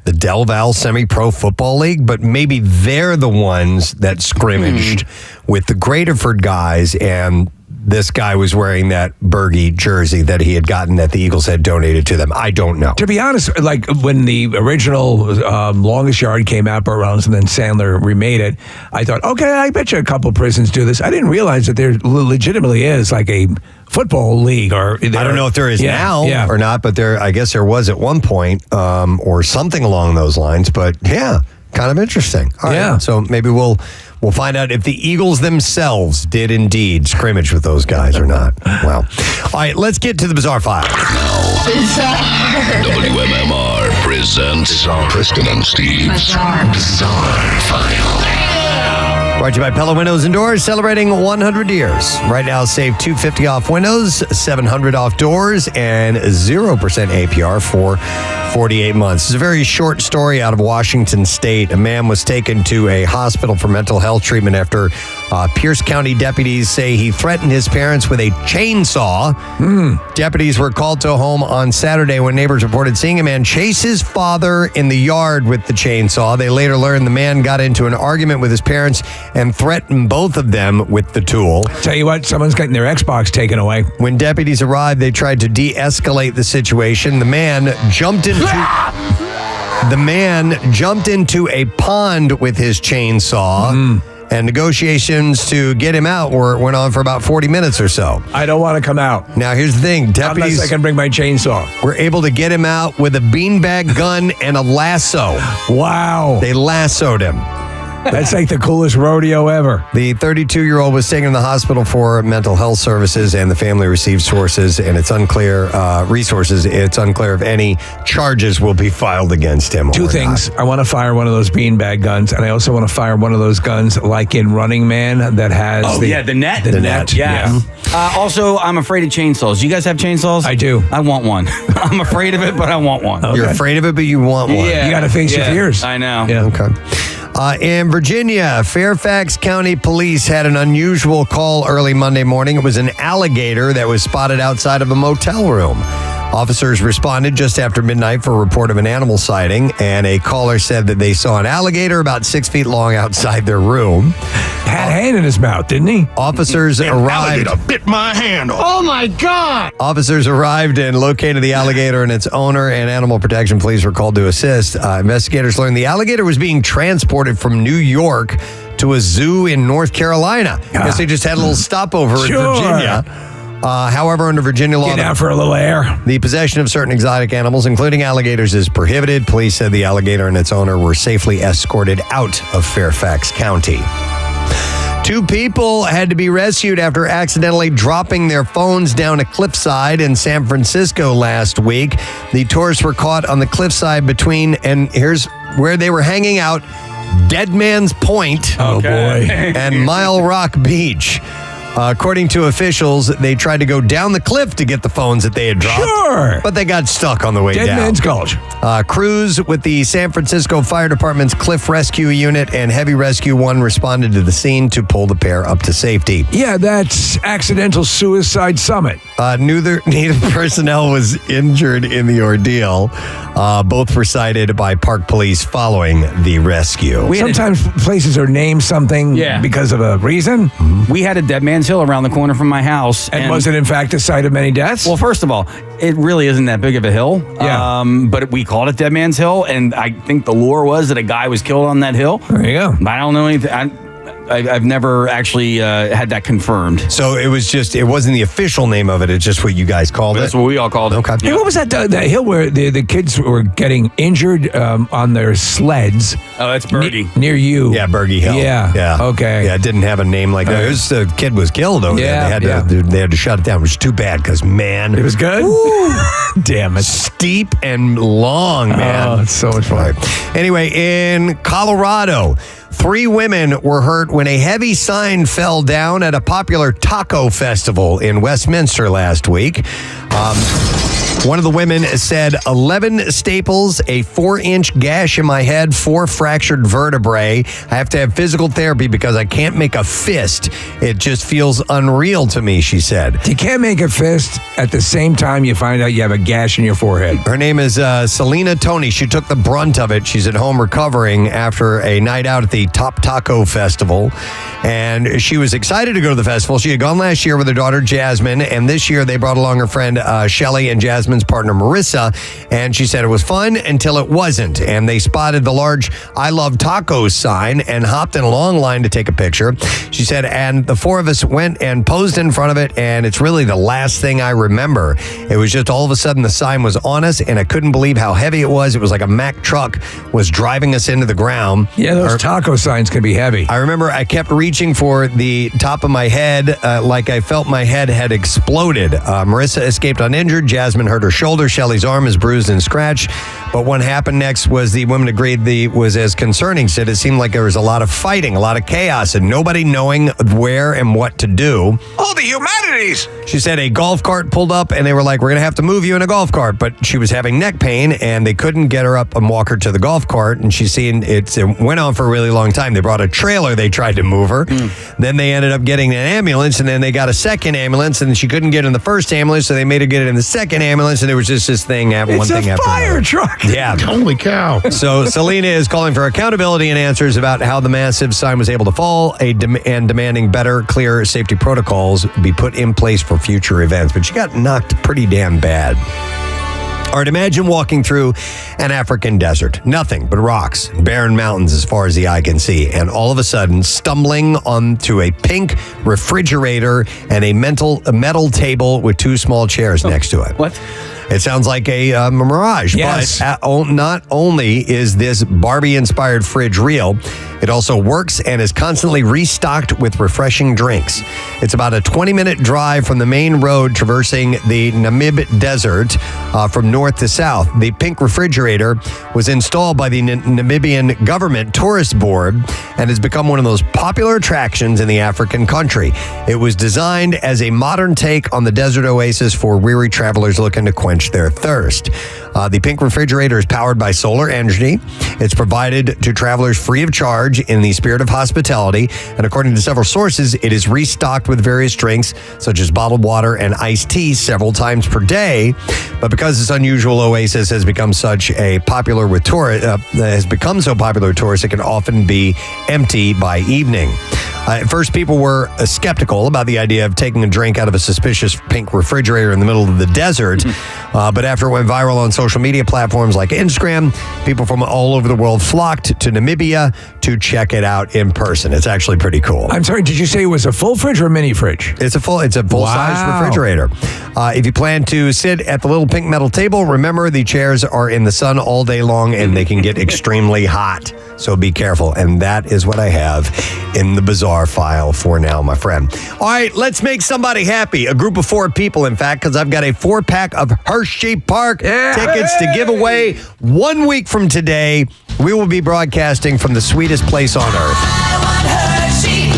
Del Val Semi-Pro Football League, but maybe they're the ones that scrimmaged with the Graterford guys, and this guy was wearing that Berge jersey that he had gotten that the Eagles had donated to them. I don't know. To be honest, like when the original Longest Yard came out, Burt Reynolds, and then Sandler remade it, I thought, okay, I bet you a couple prisons do this. I didn't realize that there legitimately is like a football league, or I don't know if there is now or not, but I guess there was at one point, or something along those lines. But yeah, kind of interesting. All right, so maybe we'll find out if the Eagles themselves did indeed scrimmage with those guys or not. Wow. All right, let's get to the Bizarre File. WMMR presents Preston and Steve's Bizarre File. Brought to you by Pella Windows and Doors, celebrating 100 years. Right now, save $250 off windows, $700 off doors, and 0% APR for 48 months. It's a very short story out of Washington State. A man was taken to a hospital for mental health treatment after Pierce County deputies say he threatened his parents with a chainsaw. Deputies were called to a home on Saturday when neighbors reported seeing a man chase his father in the yard with the chainsaw. They later learned the man got into an argument with his parents and threatened both of them with the tool. Tell you what, someone's getting their Xbox taken away. When deputies arrived, they tried to de-escalate the situation. The man jumped into a pond with his chainsaw, and negotiations to get him out went on for about 40 minutes or so. I don't want to come out. Now, here's the thing. Deputies, unless I can bring my chainsaw, were able to get him out with a beanbag gun and a lasso. Wow. They lassoed him. That's like the coolest rodeo ever. The 32-year-old was taken to the hospital for mental health services, and the family received resources, and it's unclear if any charges will be filed against him. Two things. I want to fire one of those beanbag guns, and I also want to fire one of those guns like in Running Man that has the net? The net. Yeah. Also, I'm afraid of chainsaws. You guys have chainsaws? I do. I want one. I'm afraid of it, but I want one. Okay. You're afraid of it, but you want one. Yeah. You got to face your fears. I know. Yeah. Okay. In Virginia, Fairfax County Police had an unusual call early Monday morning. It was an alligator that was spotted outside of a motel room. Officers responded just after midnight for a report of an animal sighting, and a caller said that they saw an alligator about 6 feet long outside their room. Had a hand in his mouth, didn't he? Officers arrived. Alligator bit my hand off. Oh my God! Officers arrived and located the alligator and its owner, and Animal Protection Police were called to assist. Investigators learned the alligator was being transported from New York to a zoo in North Carolina. I guess they just had a little stopover in Virginia. However, under Virginia law, get out for a little air. The possession of certain exotic animals, including alligators, is prohibited. Police said the alligator and its owner were safely escorted out of Fairfax County. 2 people had to be rescued after accidentally dropping their phones down a cliffside in San Francisco last week. The tourists were caught on the cliffside between, and here's where they were hanging out, Dead Man's Point and Mile Rock Beach. According to officials, they tried to go down the cliff to get the phones that they had dropped, but they got stuck on the way down. Dead Man's Gulch. Crews with the San Francisco Fire Department's Cliff Rescue Unit and Heavy Rescue 1 responded to the scene to pull the pair up to safety. Yeah, that's Accidental Suicide Summit. Neither personnel was injured in the ordeal. Both were cited by park police following the rescue. Sometimes places are named something because of a reason. We had a Dead Man's Hill around the corner from my house. And was it, in fact, the site of many deaths? Well, first of all, it really isn't that big of a hill. Yeah. But we called it Dead Man's Hill, and I think the lore was that a guy was killed on that hill. There you go. I don't know anything. I've never actually had that confirmed. So it wasn't the official name of it. It's just what you guys called it. That's what we all called it. Okay. Hey, what was that hill where the kids were getting injured on their sleds? Oh, that's Bergie. Near you. Yeah, Bergie Hill. Yeah. Okay. Yeah, it didn't have a name like that. The kid was killed over there. They had to shut it down, which is too bad because, man. It was good? Damn it. Steep and long, man. Oh, it's so much fun. Anyway, in Colorado, 3 women were hurt when a heavy sign fell down at a popular taco festival in Westminster last week. One of the women said 11 staples, a 4-inch gash in my head, 4 fractured vertebrae. I have to have physical therapy because I can't make a fist. It just feels unreal to me, she said. You can't make a fist at the same time you find out you have a gash in your forehead. Her name is Selena Tony. She took the brunt of it. She's at home recovering after a night out at the Top Taco Festival. And she was excited to go to the festival. She had gone last year with her daughter, Jasmine. And this year they brought along her friend, Shelly, and Jasmine's partner, Marissa. And she said it was fun until it wasn't. And they spotted the large I Love Tacos sign and hopped in a long line to take a picture. She said, and the 4 of us went and posed in front of it. And it's really the last thing I remember. It was just all of a sudden the sign was on us and I couldn't believe how heavy it was. It was like a Mack truck was driving us into the ground. Yeah, those taco signs can be heavy. I remember I kept reaching for the top of my head like I felt my head had exploded. Marissa escaped uninjured. Jasmine hurt her shoulder. Shelly's arm is bruised and scratched. But what happened next was the woman agreed was as concerning. Said it seemed like there was a lot of fighting, a lot of chaos, and nobody knowing where and what to do. Oh, the humanities! She said a golf cart pulled up and they were like, we're going to have to move you in a golf cart. But she was having neck pain and they couldn't get her up and walk her to the golf cart. And she's seen it went on for a really long time. They brought a trailer. They tried to move her. Then they ended up getting an ambulance, and then they got a second ambulance, and she couldn't get in the first ambulance, so they made her get in the second ambulance, and it was just this thing after one thing after another. It's a fire truck. Yeah. Holy cow. So Selena is calling for accountability and answers about how the massive sign was able to fall and demanding better, clear safety protocols be put in place for future events. But she got knocked pretty damn bad. All right, imagine walking through an African desert. Nothing but rocks, barren mountains as far as the eye can see. And all of a sudden, stumbling onto a pink refrigerator and a metal table with 2 small chairs next to it. What? It sounds like a mirage. Yes. But not only is this Barbie-inspired fridge real, it also works and is constantly restocked with refreshing drinks. It's about a 20-minute drive from the main road traversing the Namib Desert from north to south. The pink refrigerator was installed by the Namibian government tourist board and has become one of those popular attractions in the African country. It was designed as a modern take on the desert oasis for weary travelers looking to quench their thirst. The pink refrigerator is powered by solar energy. It's provided to travelers free of charge in the spirit of hospitality. And according to several sources, it is restocked with various drinks such as bottled water and iced tea several times per day. But because this unusual oasis has become so popular with tourists, it can often be empty by evening. At first, people were skeptical about the idea of taking a drink out of a suspicious pink refrigerator in the middle of the desert. But after it went viral on social media platforms like Instagram, people from all over the world flocked to Namibia to check it out in person. It's actually pretty cool. I'm sorry, did you say it was a full fridge or a mini fridge? It's a full-size refrigerator. If you plan to sit at the little pink metal table, remember the chairs are in the sun all day long and they can get extremely hot. So be careful. And that is what I have in the bizarre file for now, my friend. All right, let's make somebody happy. A group of 4 people, in fact, because I've got a 4-pack of Hershey Park tickets to give away 1 week from today. We will be broadcasting from the sweetest place on earth.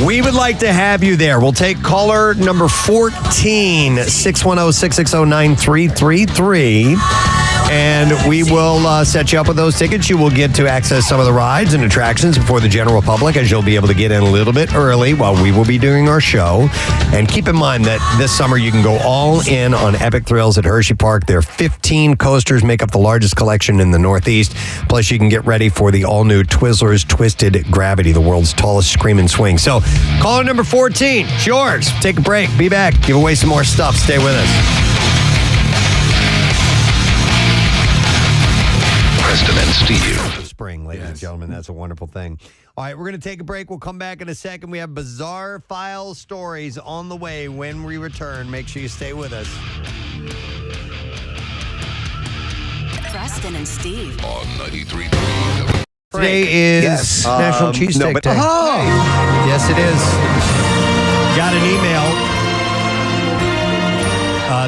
We would like to have you there. We'll take caller number 14, 610-660-9333. And we will set you up with those tickets. You will get to access some of the rides and attractions before the general public, as you'll be able to get in a little bit early while we will be doing our show. And keep in mind that this summer you can go all in on Epic Thrills at Hershey Park. Their 15 coasters make up the largest collection in the Northeast. Plus, you can get ready for the all-new Twizzlers Twisted Gravity, the world's tallest screaming swing. So, caller number 14, it's yours. Take a break. Be back. Give away some more stuff. Stay with us. Preston and Steve. Spring, ladies and gentlemen. That's a wonderful thing. All right, we're going to take a break. We'll come back in a second. We have bizarre file stories on the way when we return. Make sure you stay with us. Preston and Steve. On 93.3. Today is National Cheesesteak Day. Oh, yes, it is. Got an email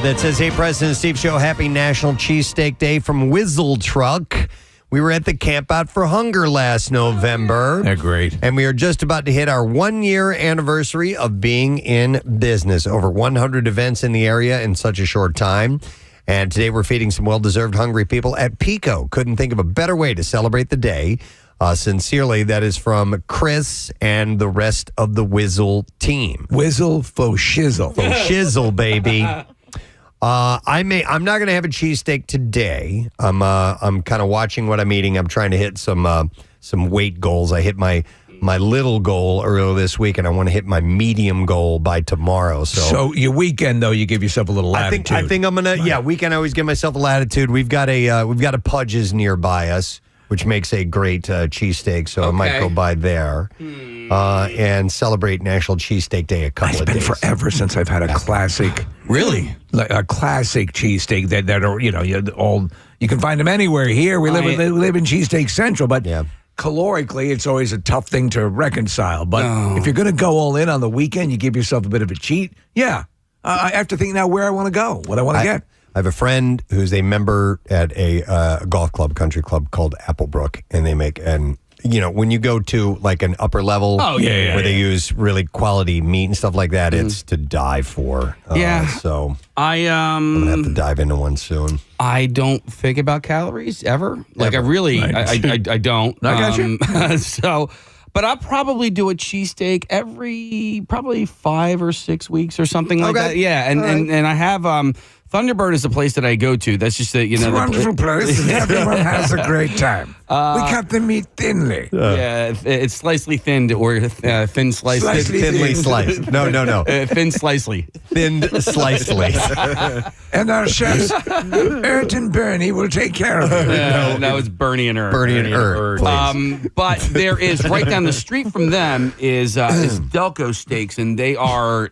that says, "Hey, Preston and Steve Show, happy National Cheesesteak Day from Whizzle Truck. We were at the Camp Out for Hunger last November. They're great. And we are just about to hit our 1-year anniversary of being in business. Over 100 events in the area in such a short time. And today we're feeding some well-deserved hungry people at Pico. Couldn't think of a better way to celebrate the day. Sincerely, that is from Chris and the rest of the Whizzle team. Whizzle faux shizzle. Faux shizzle, baby. I'm not going to have a cheesesteak today. I'm kind of watching what I'm eating. I'm trying to hit some weight goals. I hit my little goal earlier this week, and I want to hit my medium goal by tomorrow. So your weekend, though, you give yourself a little latitude. I think I'm gonna. Yeah, weekend I always give myself a latitude. We've got a Pudge's nearby us, which makes a great cheesesteak. So I might go by there and celebrate National Cheesesteak Day a couple of days. It's been forever since I've had a classic. Really? Like a classic cheesesteak that are, you can find them anywhere here. We live in Cheesesteak Central, but calorically, it's always a tough thing to reconcile. But if you're going to go all in on the weekend, you give yourself a bit of a cheat. Yeah. I have to think now where I want to go, what I want to get. I have a friend who's a member at a golf club, country club called Applebrook, and they make when you go to like an upper level where they use really quality meat and stuff like that, it's to die for. So I'm going to have to dive into one soon. I don't think about calories ever. Like Ever. I really, Right. I don't. I got you. But I'll probably do a cheesesteak every probably 5 or 6 weeks or something like that. Yeah, and I have Thunderbird is the place that I go to. That's just it's a wonderful place. Everyone has a great time. We cut the meat thinly. Yeah, it's slicely thinned or thin sliced. Thinly sliced. No. Thin slicely. Thin slicely. And our chefs, Ert and Bernie, will take care of it. No, it's Bernie and Ert. Bernie and Ert, please. But there is, right down the street from them is Delco Steaks, and they are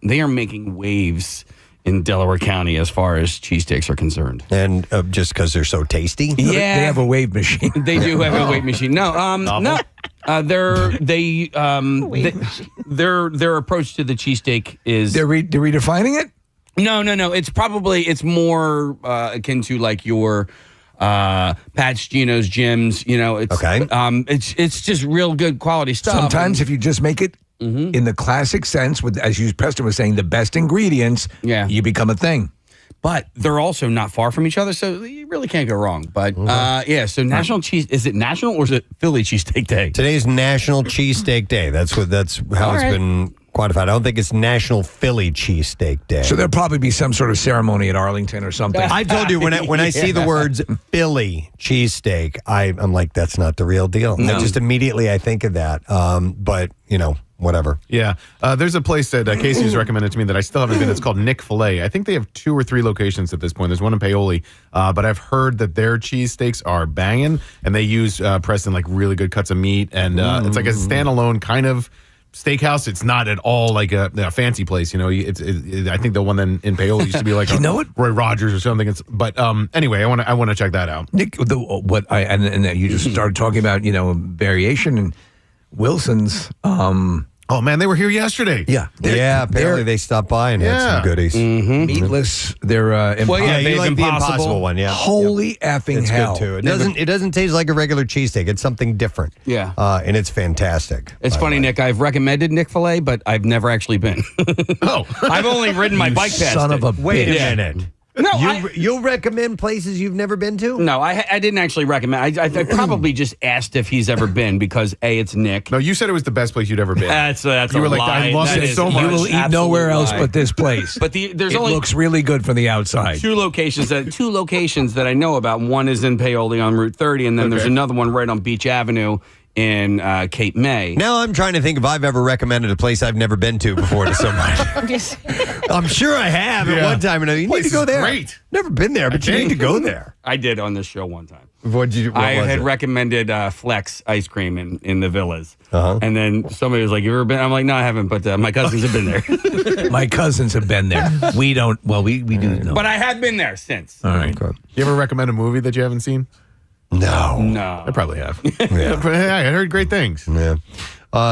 making waves in Delaware County as far as cheesesteaks are concerned. And just because they're so tasty? Yeah. They have a wave machine. They do have a weight machine. No, no. Their approach to the cheesesteak is... They're redefining it? No. It's more akin to like your... Pat's, Geno's, Jim's, it's just real good quality stuff. Sometimes if you just make it in the classic sense, with, as Preston was saying, the best ingredients, you become a thing. But they're also not far from each other, so you really can't go wrong. But so National Cheese, is it National or is it Philly Cheesesteak Day? Today's National Cheesesteak Day. That's how it's been quantified. I don't think it's National Philly Cheesesteak Day. So there'll probably be some sort of ceremony at Arlington or something. I told you when I see the words Philly cheesesteak, I'm like, that's not the real deal. No. Just immediately I think of that. But whatever. Yeah. There's a place that Casey's recommended to me that I still haven't been. It's called Nick Filet. I think they have 2 or 3 locations at this point. There's one in Paoli, but I've heard that their cheesesteaks are banging, and they use Preston like really good cuts of meat, and it's like a standalone kind of steakhouse. It's not at all like a fancy place. I think the one in Paoli used to be like Roy Rogers or something. But anyway, I want to check that out. Nick, and you just started talking about variation and Wilson's. Oh, man, they were here yesterday. Yeah. Apparently they stopped by and had some goodies. Meatless. They're Well, yeah, you like the Impossible one, yeah. Holy effing It's hell. good, too. It doesn't taste like a regular cheesesteak. It's something different. Yeah. And it's fantastic. It's funny, Nick. I've recommended Nick-fil-A, but I've never actually been. I've only ridden my bike past son of it. a Wait a minute. No, you'll recommend places you've never been to? No, I didn't actually recommend. I probably just asked if he's ever been because A, it's Nick. No, you said it was the best place you'd ever been. That's you a were like, lie. I love That it is so much. You will eat nowhere else but this place. But there's it only looks really good from the outside. two locations that I know about. One is in Paoli on Route 30, and then there's another one right on Beach Avenue in Cape May. Now I'm trying to think if I've ever recommended a place I've never been to before to somebody. I'm sure I have at one time. And you need to go there. Great. Never been there, but you need to go there. I did on this show one time. What I was had it? recommended Flex ice cream in the villas. And then somebody was like, you ever been? I'm like, no, I haven't, but my cousins have been there. My cousins have been there. We don't, we do know. But I have been there since. All right. You ever recommend a movie that you haven't seen? No. I probably have. Yeah. I heard great things. Yeah.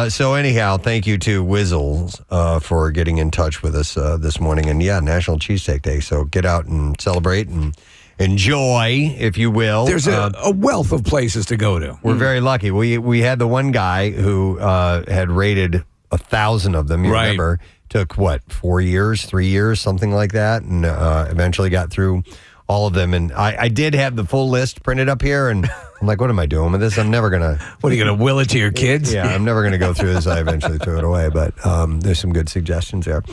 So anyhow, thank you to Wizzles for getting in touch with us this morning. And National Cheesesteak Day. So get out and celebrate and enjoy, if you will. There's a wealth of places to go to. We're very lucky. We had the one guy who had rated 1,000 of them. You remember? Took 3 years, something like that, and eventually got through all of them. And I did have the full list printed up here, and I'm like, what am I doing with this? I'm never going to... What, are you going to will it to your kids? Yeah, I'm never going to go through this. I eventually threw it away, but there's some good suggestions there.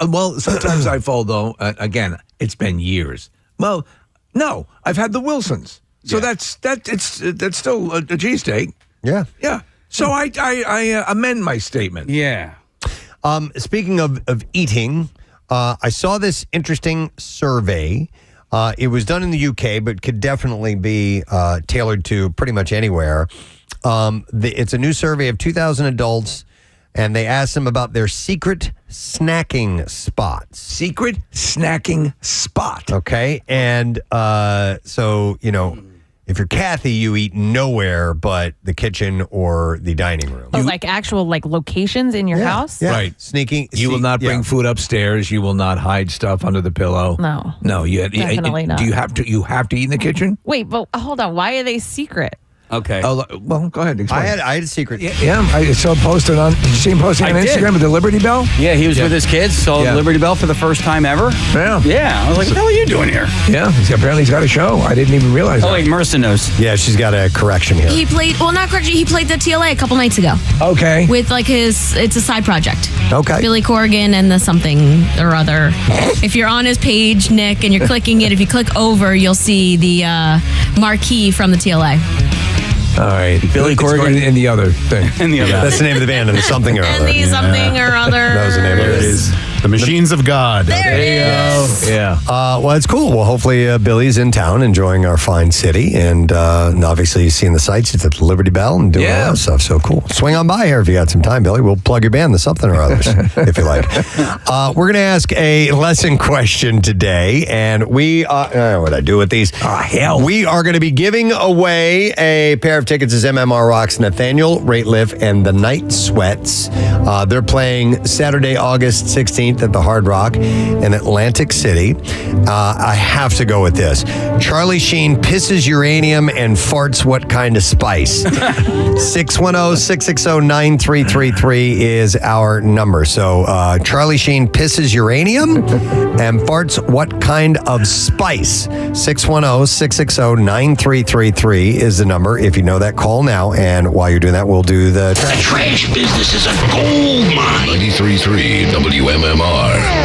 Well, sometimes I fall, though. Again, it's been years. Well, no, I've had the Wilsons. So that's still a cheesesteak. Yeah. Yeah. So I amend my statement. Yeah. Speaking of eating, I saw this interesting survey. It was done in the UK, but could definitely be tailored to pretty much anywhere. It's a new survey of 2,000 adults, and they asked them about their secret snacking spots. Secret snacking spot. Okay. And so, if you're Kathy, you eat nowhere but the kitchen or the dining room. Oh, like actual locations in your house? Yeah. Right. Sneaking. You will not bring food upstairs. You will not hide stuff under the pillow. No. No. Definitely not. Do you have to eat in the kitchen? Wait, but hold on. Why are they secret? Okay. Oh, well, go ahead. Explain. I had a secret. Yeah. I saw posted on. Did you see him posting on Instagram with the Liberty Bell? Yeah, he was with his kids, saw Liberty Bell for the first time ever. Yeah. Yeah. I was like, what the hell are you doing here? Yeah. Apparently he's got a show. I didn't even realize that. Oh, wait, Marissa knows. Yeah, she's got a correction here. He played, not correction, he played the TLA a couple nights ago. Okay. With it's a side project. Okay. Billy Corrigan and the something or other. If you're on his page, Nick, and you're clicking it, if you click over, you'll see the marquee from the TLA. All right. Billy Corrigan and the other thing. And the other. That's the name of the band, and the something or other. And the something or other. That was the name of it. The Machines of God. There it is. Yeah. Well, it's cool. Well, hopefully Billy's in town enjoying our fine city. And obviously he's seeing the sights. He's at the Liberty Bell and doing all that stuff. So cool. Swing on by here if you got some time, Billy. We'll plug your band, the something or others, if you like. We're going to ask a lesson question today. And we what I do with these? Oh, hell. We are going to be giving away a pair of tickets as MMR Rocks Nathaniel Rateliff and the Night Sweats. They're playing Saturday, August 16th at the Hard Rock in Atlantic City. I have to go with this. Charlie Sheen pisses uranium and farts what kind of spice? 610-660-9333 is our number. So Charlie Sheen pisses uranium and farts what kind of spice? 610-660-9333 is the number. If you know that, call now. And while you're doing that, we'll do the Trash business is a gold mine. 93.3 WMMR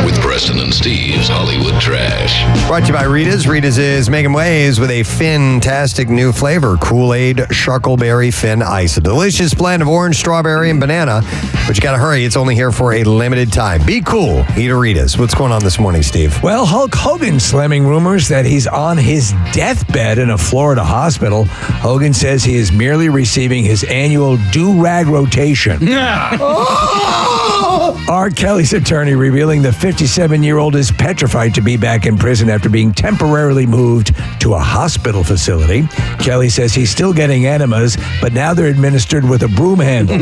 with Preston and Steve's Hollywood Trash. Brought to you by Rita's. Rita's is making waves with a fantastic new flavor, Kool-Aid Shuckleberry Fin Ice. A delicious blend of orange, strawberry, and banana. But you got to hurry. It's only here for a limited time. Be cool. Eat a Rita's. What's going on this morning, Steve? Well, Hulk Hogan slamming rumors that he's on his deathbed in a Florida hospital. Hogan says he is merely receiving his annual do-rag rotation. R. Kelly's attorney revealing the 57-year-old is petrified to be back in prison after being temporarily moved to a hospital facility. Kelly says he's still getting enemas, but now they're administered with a broom handle.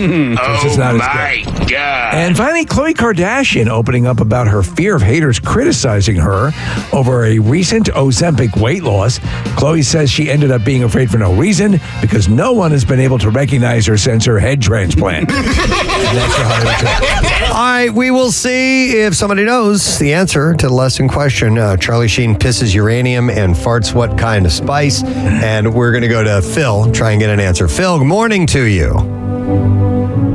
God. And finally, Khloe Kardashian opening up about her fear of haters criticizing her over a recent Ozempic weight loss. Khloe says she ended up being afraid for no reason because no one has been able to recognize her since her head transplant. And that's your Hollywood Track. All right, we will see if somebody knows the answer to the lesson question. Charlie Sheen pisses uranium and farts what kind of spice? And we're going to go to Phil, try and get an answer. Phil, good morning to you.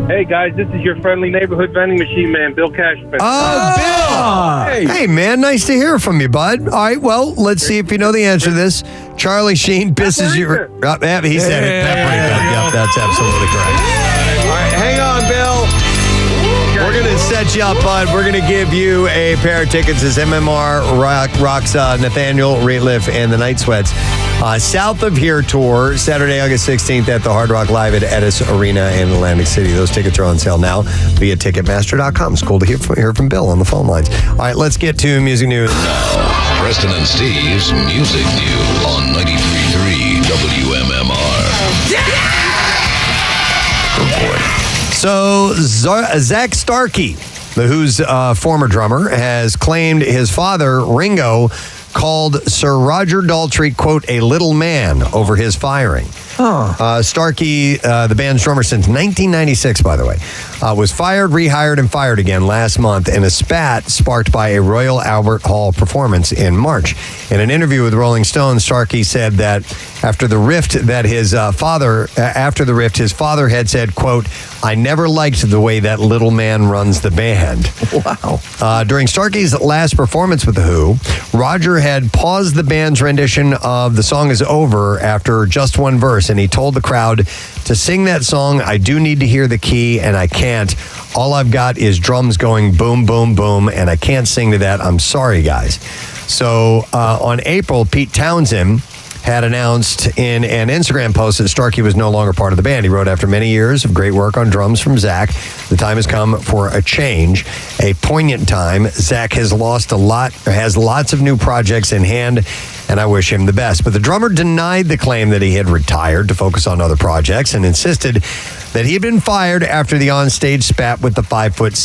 Hey guys, this is your friendly neighborhood vending machine man, Bill Cashman. Oh, Bill! Hey, man, nice to hear from you, bud. All right, well, let's see if you know the answer to this. Charlie Sheen pisses your... he said it. Paprika. Yep, that's absolutely correct. All right, hang on, Bill. We're going to set you up, bud. We're going to give you a pair of tickets as MMR rocks Nathaniel Rateliff and the Night Sweats. South of Here tour, Saturday, August 16th at the Hard Rock Live at Edis Arena in Atlantic City. Those tickets are on sale now via Ticketmaster.com. It's cool to hear from Bill on the phone lines. All right, let's get to music news. Now, Preston and Steve's Music News on 93.3 WMMR. So, Zach Starkey, the Who's former drummer, has claimed his father, Ringo, called Sir Roger Daltrey, quote, a little man over his firing. Starkey, the band's drummer since 1996, by the way, was fired, rehired, and fired again last month in a spat sparked by a Royal Albert Hall performance in March. In an interview with Rolling Stone, Starkey said that after the rift, his father had said, quote, I never liked the way that little man runs the band. Wow. During Starkey's last performance with The Who, Roger had paused the band's rendition of The Song Is Over after just one verse, and he told the crowd to sing that song. I do need to hear the key, and I can't. All I've got is drums going boom, boom, boom, and I can't sing to that. I'm sorry, guys. So on April, Pete Townsend had announced in an Instagram post that Starkey was no longer part of the band. He wrote, after many years of great work on drums from Zach, the time has come for a change, a poignant time. Zach has lots of new projects in hand, and I wish him the best. But the drummer denied the claim that he had retired to focus on other projects and insisted that he had been fired after the onstage spat with the 5'7"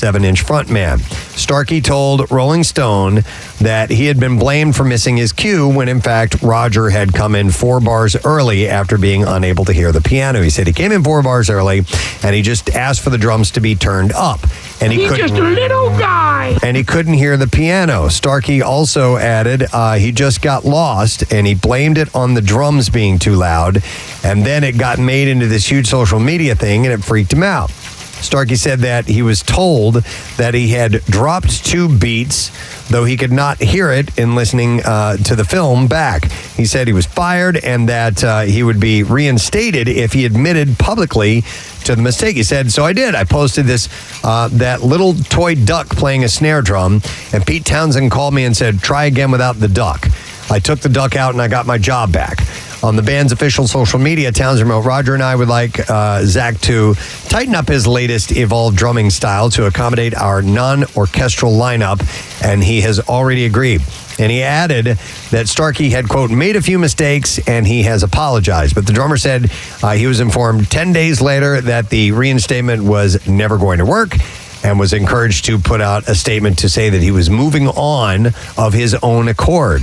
frontman. Starkey told Rolling Stone that he had been blamed for missing his cue when, in fact, Roger had come in 4 bars early after being unable to hear the piano. He said he came in 4 bars early and he just asked for the drums to be turned up. And he's just a little guy. And he couldn't hear the piano. Starkey also added he just got lost and he blamed it on the drums being too loud. And then it got made into this huge social media thing and it freaked him out. Starkey said that he was told that he had dropped 2 beats, though he could not hear it in listening to the film back. He said he was fired and that he would be reinstated if he admitted publicly to the mistake. He said, so I did. I posted this, that little toy duck playing a snare drum, and Pete Townsend called me and said, try again without the duck. I took the duck out and I got my job back. On the band's official social media, Townsend wrote, Roger and I would like Zach to tighten up his latest evolved drumming style to accommodate our non-orchestral lineup, and he has already agreed. And he added that Starkey had, quote, made a few mistakes and he has apologized. But the drummer said he was informed 10 days later that the reinstatement was never going to work and was encouraged to put out a statement to say that he was moving on of his own accord.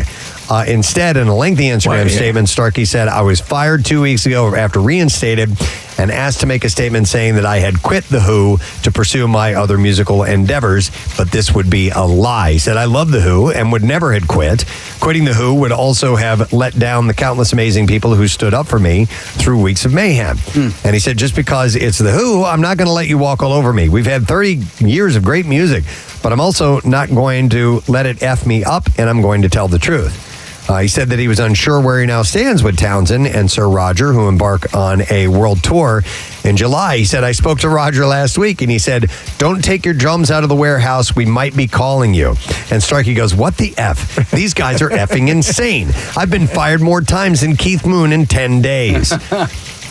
Instead, in a lengthy Instagram statement, Starkey said, I was fired 2 weeks ago after reinstated and asked to make a statement saying that I had quit The Who to pursue my other musical endeavors, but this would be a lie. He said, I love The Who and would never had quit. Quitting The Who would also have let down the countless amazing people who stood up for me through weeks of mayhem. And he said, just because it's The Who, I'm not going to let you walk all over me. We've had 30 years of great music, but I'm also not going to let it F me up, and I'm going to tell the truth. He said that he was unsure where he now stands with Townsend and Sir Roger, who embark on a world tour in July. He said, I spoke to Roger last week, and he said, don't take your drums out of the warehouse. We might be calling you. And Starkey goes, what the F? These guys are effing insane. I've been fired more times than Keith Moon in 10 days.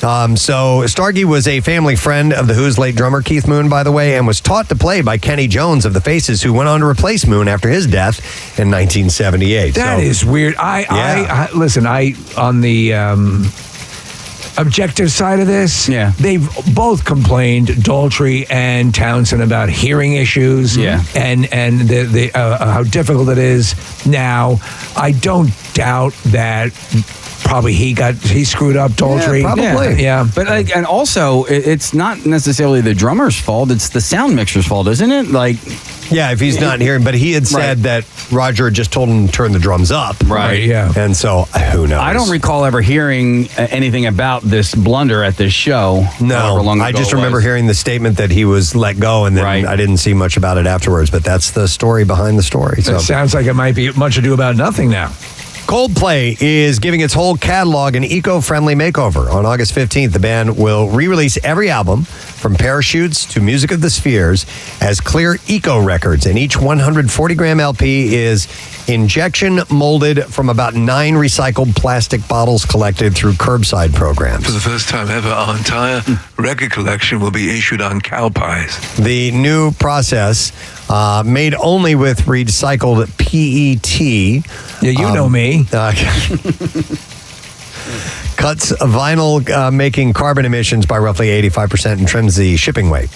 So Starkey was a family friend of The Who's late drummer Keith Moon, by the way, and was taught to play by Kenny Jones of The Faces, who went on to replace Moon after his death in 1978. That is weird. I listen. On the objective side of this, they've both complained, Daltrey and Townsend, about hearing issues. And the how difficult it is now. I don't doubt that. Probably he screwed up, Daltrey. Yeah. But and also, it's not necessarily the drummer's fault. It's the sound mixer's fault, isn't it? If he's not hearing. But he had said that Roger just told him to turn the drums up. Right. Yeah. And so, who knows? I don't recall ever hearing anything about this blunder at this show. No, I just remember hearing the statement that he was let go, and then I didn't see much about it afterwards. But that's the story behind the story. So it sounds like it might be much ado about nothing now. Coldplay is giving its whole catalog an eco-friendly makeover. On August 15th, the band will re-release every album, from Parachutes to Music of the Spheres, as clear eco records. And each 140-gram LP is injection molded from about 9 recycled plastic bottles collected through curbside programs. For the first time ever, our entire record collection will be issued on cow pies. The new process, made only with recycled PET. Yeah, you know me. Cuts vinyl making carbon emissions by roughly 85% and trims the shipping weight.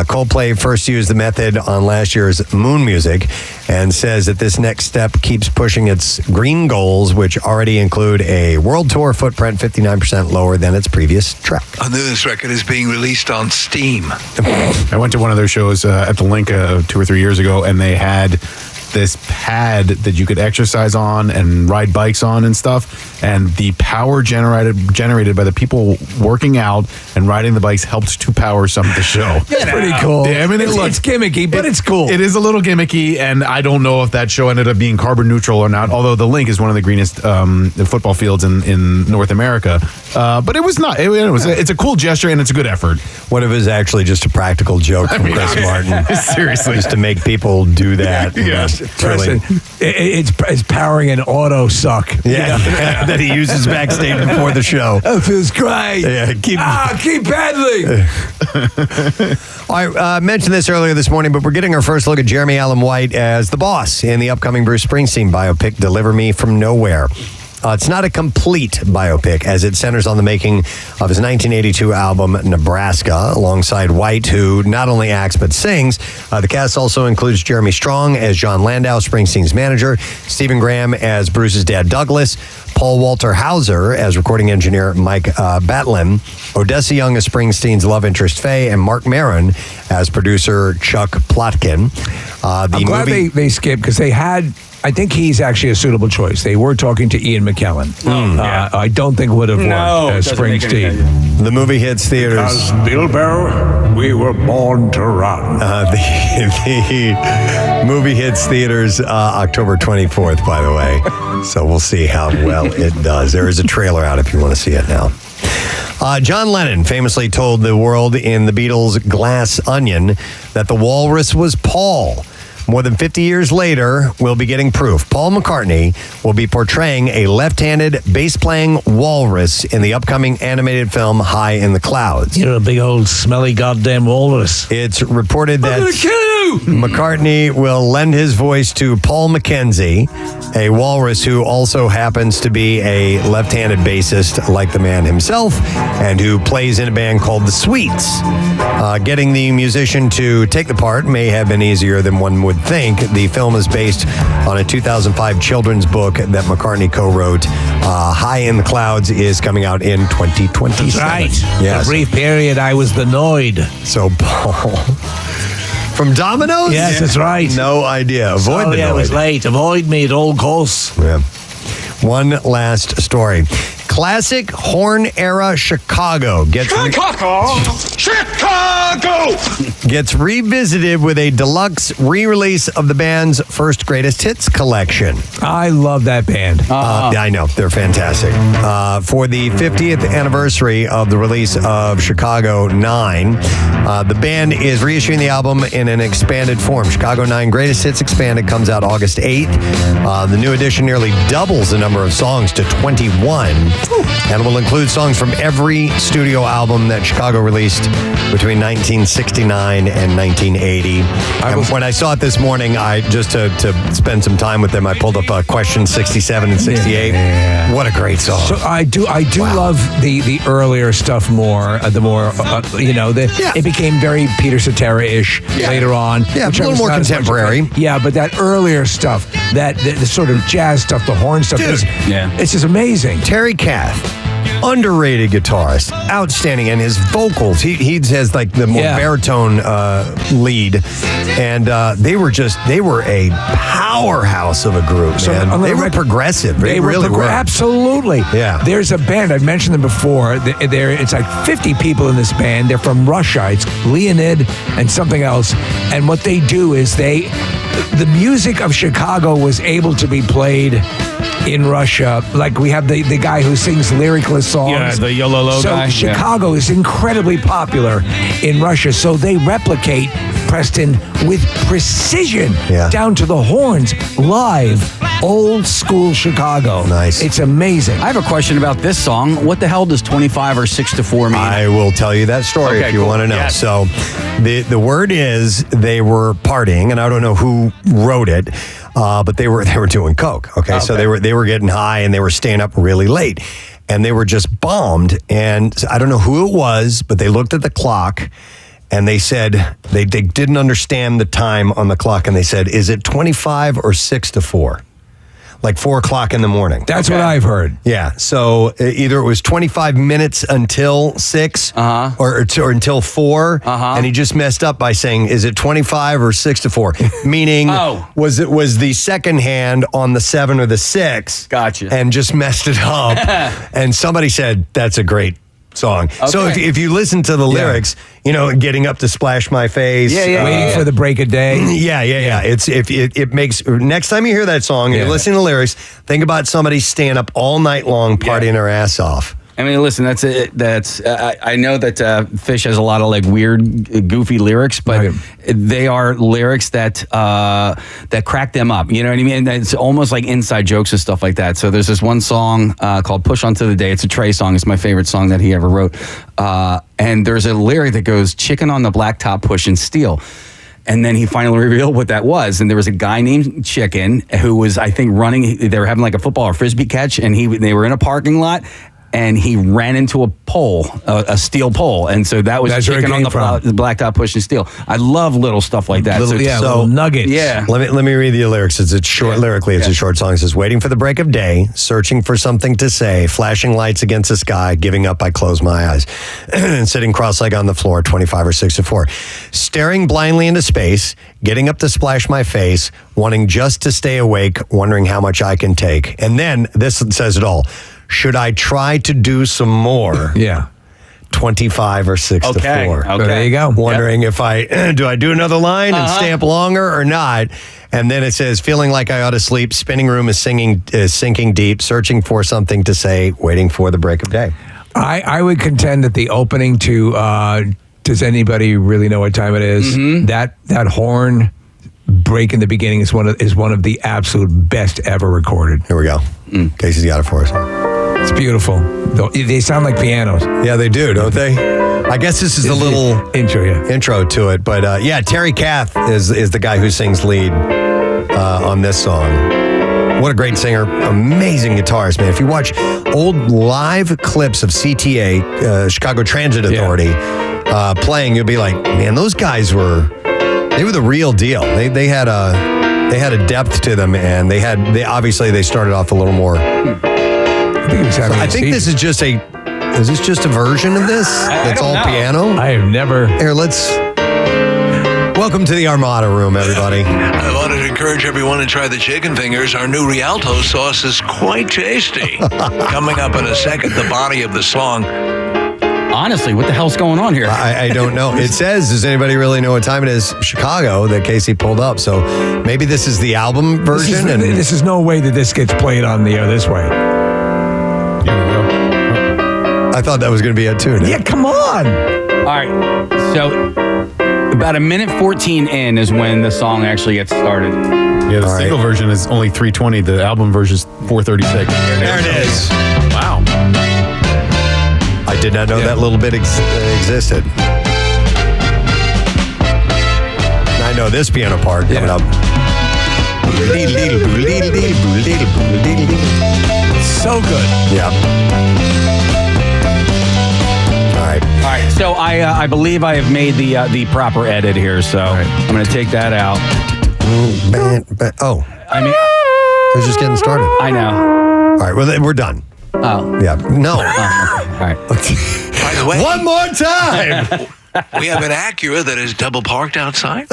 Coldplay first used the method on last year's Moon Music and says that this next step keeps pushing its green goals, which already include a world tour footprint 59% lower than its previous track. Our newest record is being released on Steam. I went to one of their shows at the Link 2 or 3 years ago, and they had this pad that you could exercise on and ride bikes on and stuff, and the power generated by the people working out and riding the bikes helped to power some of the show. That's pretty cool. Yeah, I mean, it's gimmicky, but it's cool. It is a little gimmicky, and I don't know if that show ended up being carbon neutral or not, although the Link is one of the greenest football fields in North America. But it was not. It's a cool gesture, and it's a good effort. What if it was actually just a practical joke from Chris Martin? Seriously. Just to make people do that. Yes. Preston, it's powering an auto suck. Yeah, that he uses backstage before the show. That feels great. Yeah, keep pedaling. I mentioned this earlier this morning, but we're getting our first look at Jeremy Allen White as the boss in the upcoming Bruce Springsteen biopic, Deliver Me From Nowhere. It's not a complete biopic, as it centers on the making of his 1982 album, Nebraska, alongside White, who not only acts but sings. The cast also includes Jeremy Strong as John Landau, Springsteen's manager, Stephen Graham as Bruce's dad, Douglas, Paul Walter Hauser as recording engineer Mike Batlin, Odessa Young as Springsteen's love interest Faye, and Mark Maron as producer Chuck Plotkin. I'm glad they skipped, because they had... I think he's actually a suitable choice. They were talking to Ian McKellen. I don't think would have worked as Springsteen. The movie hits theaters. Because Bilbo, we were born to run. The movie hits theaters October 24th, by the way. So we'll see how well it does. There is a trailer out if you want to see it now. John Lennon famously told the world in the Beatles' Glass Onion that the walrus was Paul. More than 50 years later, we'll be getting proof. Paul McCartney will be portraying a left-handed bass-playing walrus in the upcoming animated film High in the Clouds. You're a big old smelly goddamn walrus. It's reported that I'm gonna kill you! McCartney will lend his voice to Paul McKenzie, a walrus who also happens to be a left-handed bassist like the man himself, and who plays in a band called The Sweets. Getting the musician to take the part may have been easier than one would think. The film is based on a 2005 children's book that McCartney co-wrote. High in the Clouds is coming out in 2027. That's right. Yes. For a brief period, I was the Noid. So, Paul... From Domino's? Yes, that's right. No idea. Avoid Sorry, the Noid. I was late. Avoid me at all costs. Yeah. One last story. Classic horn-era Chicago gets revisited with a deluxe re-release of the band's first greatest hits collection. I love that band. Yeah, I know. They're fantastic. For the 50th anniversary of the release of Chicago 9, the band is reissuing the album in an expanded form. Chicago 9 Greatest Hits Expanded comes out August 8th. The new edition nearly doubles the number of songs to 21. And will include songs from every studio album that Chicago released between 1969 and 1980. And when I saw it this morning, I just to spend some time with them, I pulled up question 67 and 68. Yeah. What a great song. So I do love the earlier stuff more. The more it became very Peter Cetera-ish later on. Yeah, a little more contemporary. Yeah, but that earlier stuff, the sort of jazz stuff, the horn stuff, it's just amazing. Terry Kath, underrated guitarist, outstanding, and his vocals. He has like the more baritone lead, and they were a powerhouse of a group. Man, they were progressive. They really were. Absolutely. Yeah. There's a band I've mentioned them before. It's like 50 people in this band. They're from Russia. It's Leonid and something else. And what they do is the music of Chicago was able to be played in Russia. Like we have the guy who sings lyricless songs. Yeah, the Yololo guy. So Chicago is incredibly popular in Russia. So they replicate Preston with precision down to the horns, live, old school Chicago. Nice. It's amazing. I have a question about this song. What the hell does 25 or 6 to 4 mean? I will tell you that story if you want to know. Yes. So the word is they were partying, and I don't know who wrote it, but they were doing coke. Okay, so they were getting high and they were staying up really late, and they were just bombed. And I don't know who it was, but they looked at the clock. And they said they didn't understand the time on the clock, and they said, "Is it 25 or 6 to 4?" Like 4 o'clock in the morning. That's what I've heard. Yeah. So either it was 25 minutes until 6 or until 4. And he just messed up by saying, is it 25 or 6 to 4? Meaning, was the second hand on the 7 or the 6? Gotcha. And just messed it up. And somebody said, that's a great song. Okay. So if you listen to the lyrics, getting up to splash my face, waiting for the break of day. Yeah. It makes next time you hear that song and you're listening to the lyrics, think about somebody staying up all night long partying their ass off. I mean, listen, that's I know that Fish has a lot of like weird, goofy lyrics, but they are lyrics that crack them up. You know what I mean? It's almost like inside jokes and stuff like that. So there's this one song called "Push Onto the Day." It's a Trey song. It's my favorite song that he ever wrote. And there's a lyric that goes, "Chicken on the blacktop pushing steel." And then he finally revealed what that was. And there was a guy named Chicken who was, I think, running. They were having like a football or frisbee catch, and they were in a parking lot. And he ran into a pole, a steel pole. And so that was Chicken on the blacktop pushing steel. I love little stuff like that. Little nuggets. Yeah. Let me read the lyrics. It's short lyrically. It's a short song. It says, waiting for the break of day, searching for something to say, flashing lights against the sky, giving up, I close my eyes. And sitting cross-legged on the floor, 25 or 6 to 4. Staring blindly into space, getting up to splash my face, wanting just to stay awake, wondering how much I can take. And then, this says it all. Should I try to do some more? 25 or 6 to 4. Okay. So there you go. Wondering if do I do another line and stay up longer or not? And then it says, feeling like I ought to sleep, spinning room is sinking deep, searching for something to say, waiting for the break of day. I would contend that the opening to does anybody really know what time it is? Mm-hmm. That horn break in the beginning is one of the absolute best ever recorded. Here we go. Casey's got it for us. It's beautiful. They sound like pianos. Yeah, they do, don't they? I guess this is the little intro to it. But Terry Kath is the guy who sings lead on this song. What a great singer. Amazing guitarist, man. If you watch old live clips of CTA, Chicago Transit Authority, playing, you'll be like, man, those guys were the real deal. They had a depth to them, and they started off a little more. I think this is just a version of this? That's all piano? I have never. Here, welcome to the Armada Room, everybody. I wanted to encourage everyone to try the chicken fingers. Our new Rialto sauce is quite tasty. Coming up in a second, the body of the song. Honestly, what the hell's going on here? I don't know. It says, does anybody really know what time it is? Chicago, that Casey pulled up. So maybe this is the album version. This is no way that this gets played on the air this way. I thought that was going to be it too. Yeah, come on. All right. So About a minute 14 in is when the song actually gets started. Yeah, the single version is only 3:20. The album version is 4:36. There it is. Wow. I did not know that little bit existed. I know this piano part coming up. So good. Yeah. All right. So I believe I have made the proper edit here. So I'm going to take that out. Oh. I mean, it was just getting started. I know. All right. Well, then we're done. Oh. Yeah. No. All right. By the way, one more time. we have an Acura that is double parked outside.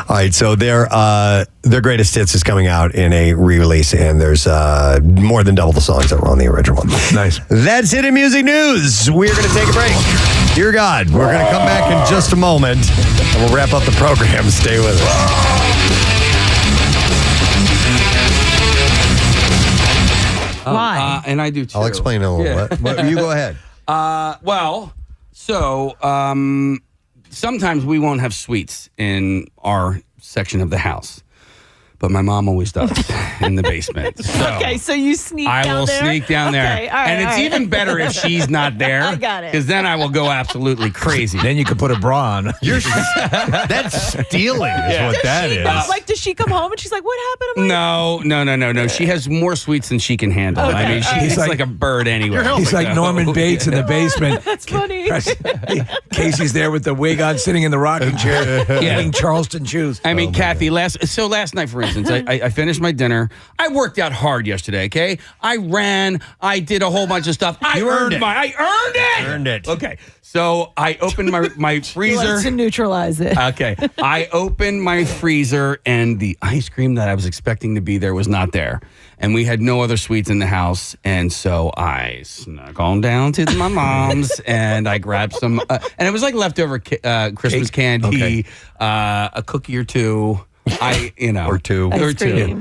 All right, so their greatest hits is coming out in a re-release, and there's more than double the songs that were on the original one. Nice. That's it in music news. We're going to take a break. Dear God, we're going to come back in just a moment, and we'll wrap up the program. Stay with us. Why? And I do too. I'll explain in a little bit. But you go ahead. Sometimes we won't have sweets in our section of the house, but my mom always does in the basement. So Okay, so you sneak down there? I will sneak down there. Okay, all right, and it's all right. even better if she's not there. I got it. Because then I will go absolutely crazy. Then you could put a bra on. That's stealing is what that is. Like, does she come home and she's like, what happened to my... No. She has more sweets than she can handle. Okay, I mean, all she's right. like a bird anyway. He's like Norman Bates in the basement. That's funny. Casey's there with the wig on, sitting in the rocking chair, eating Charleston chews. I mean, Kathy, last night, for instance, I finished my dinner. I worked out hard yesterday, okay? I ran. I did a whole bunch of stuff. I earned it. Okay. So I opened my freezer. He likes to neutralize it. Okay. I opened my freezer, and the ice cream that I was expecting to be there was not there. And we had no other sweets in the house. And so I snuck on down to my mom's, and I grabbed some. And it was like leftover Christmas candy, a cookie or two. Or two.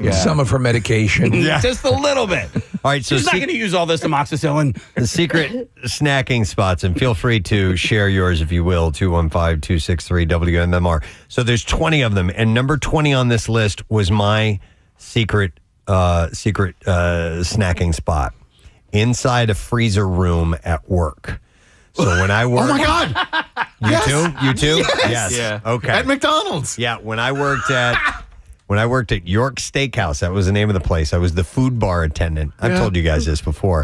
Yeah. Some of her medication. Just a little bit. All right, so she's not going to use all this amoxicillin. The secret snacking spots, and feel free to share yours if you will, 215-263-WMMR. So there's 20 of them, and number 20 on this list was my secret snacking spot inside a freezer room at work. So when I work... Oh, my God. You too? Yes. Yeah. Okay. At McDonald's. Yeah, when I worked at York Steakhouse, that was the name of the place. I was the food bar attendant. I've told you guys this before.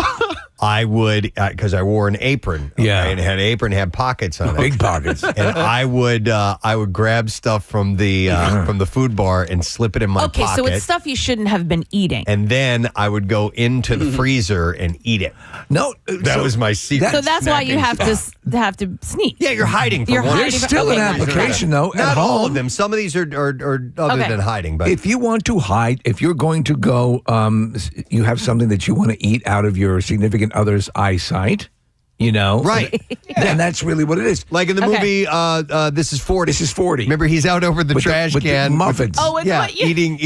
I would, because I wore an apron. Okay, and it had an apron, had pockets on it. Big pockets. And I would grab stuff from the food bar and slip it in my pocket. So it's stuff you shouldn't have been eating. And then I would go into the freezer and eat it. No, that was my secret. So that's why you have snacking spot. to have to sneak. Yeah, you're hiding from one. There's still an application, though. Not all of them. Some of these are other than hiding. But if you want to hide, if you're going to go, you have something that you want to eat out of your significant other's eyesight, right? Then that's really what it is. Like in the movie, This is 40. This is 40. Remember, he's out over the trash with can, the muffins. eating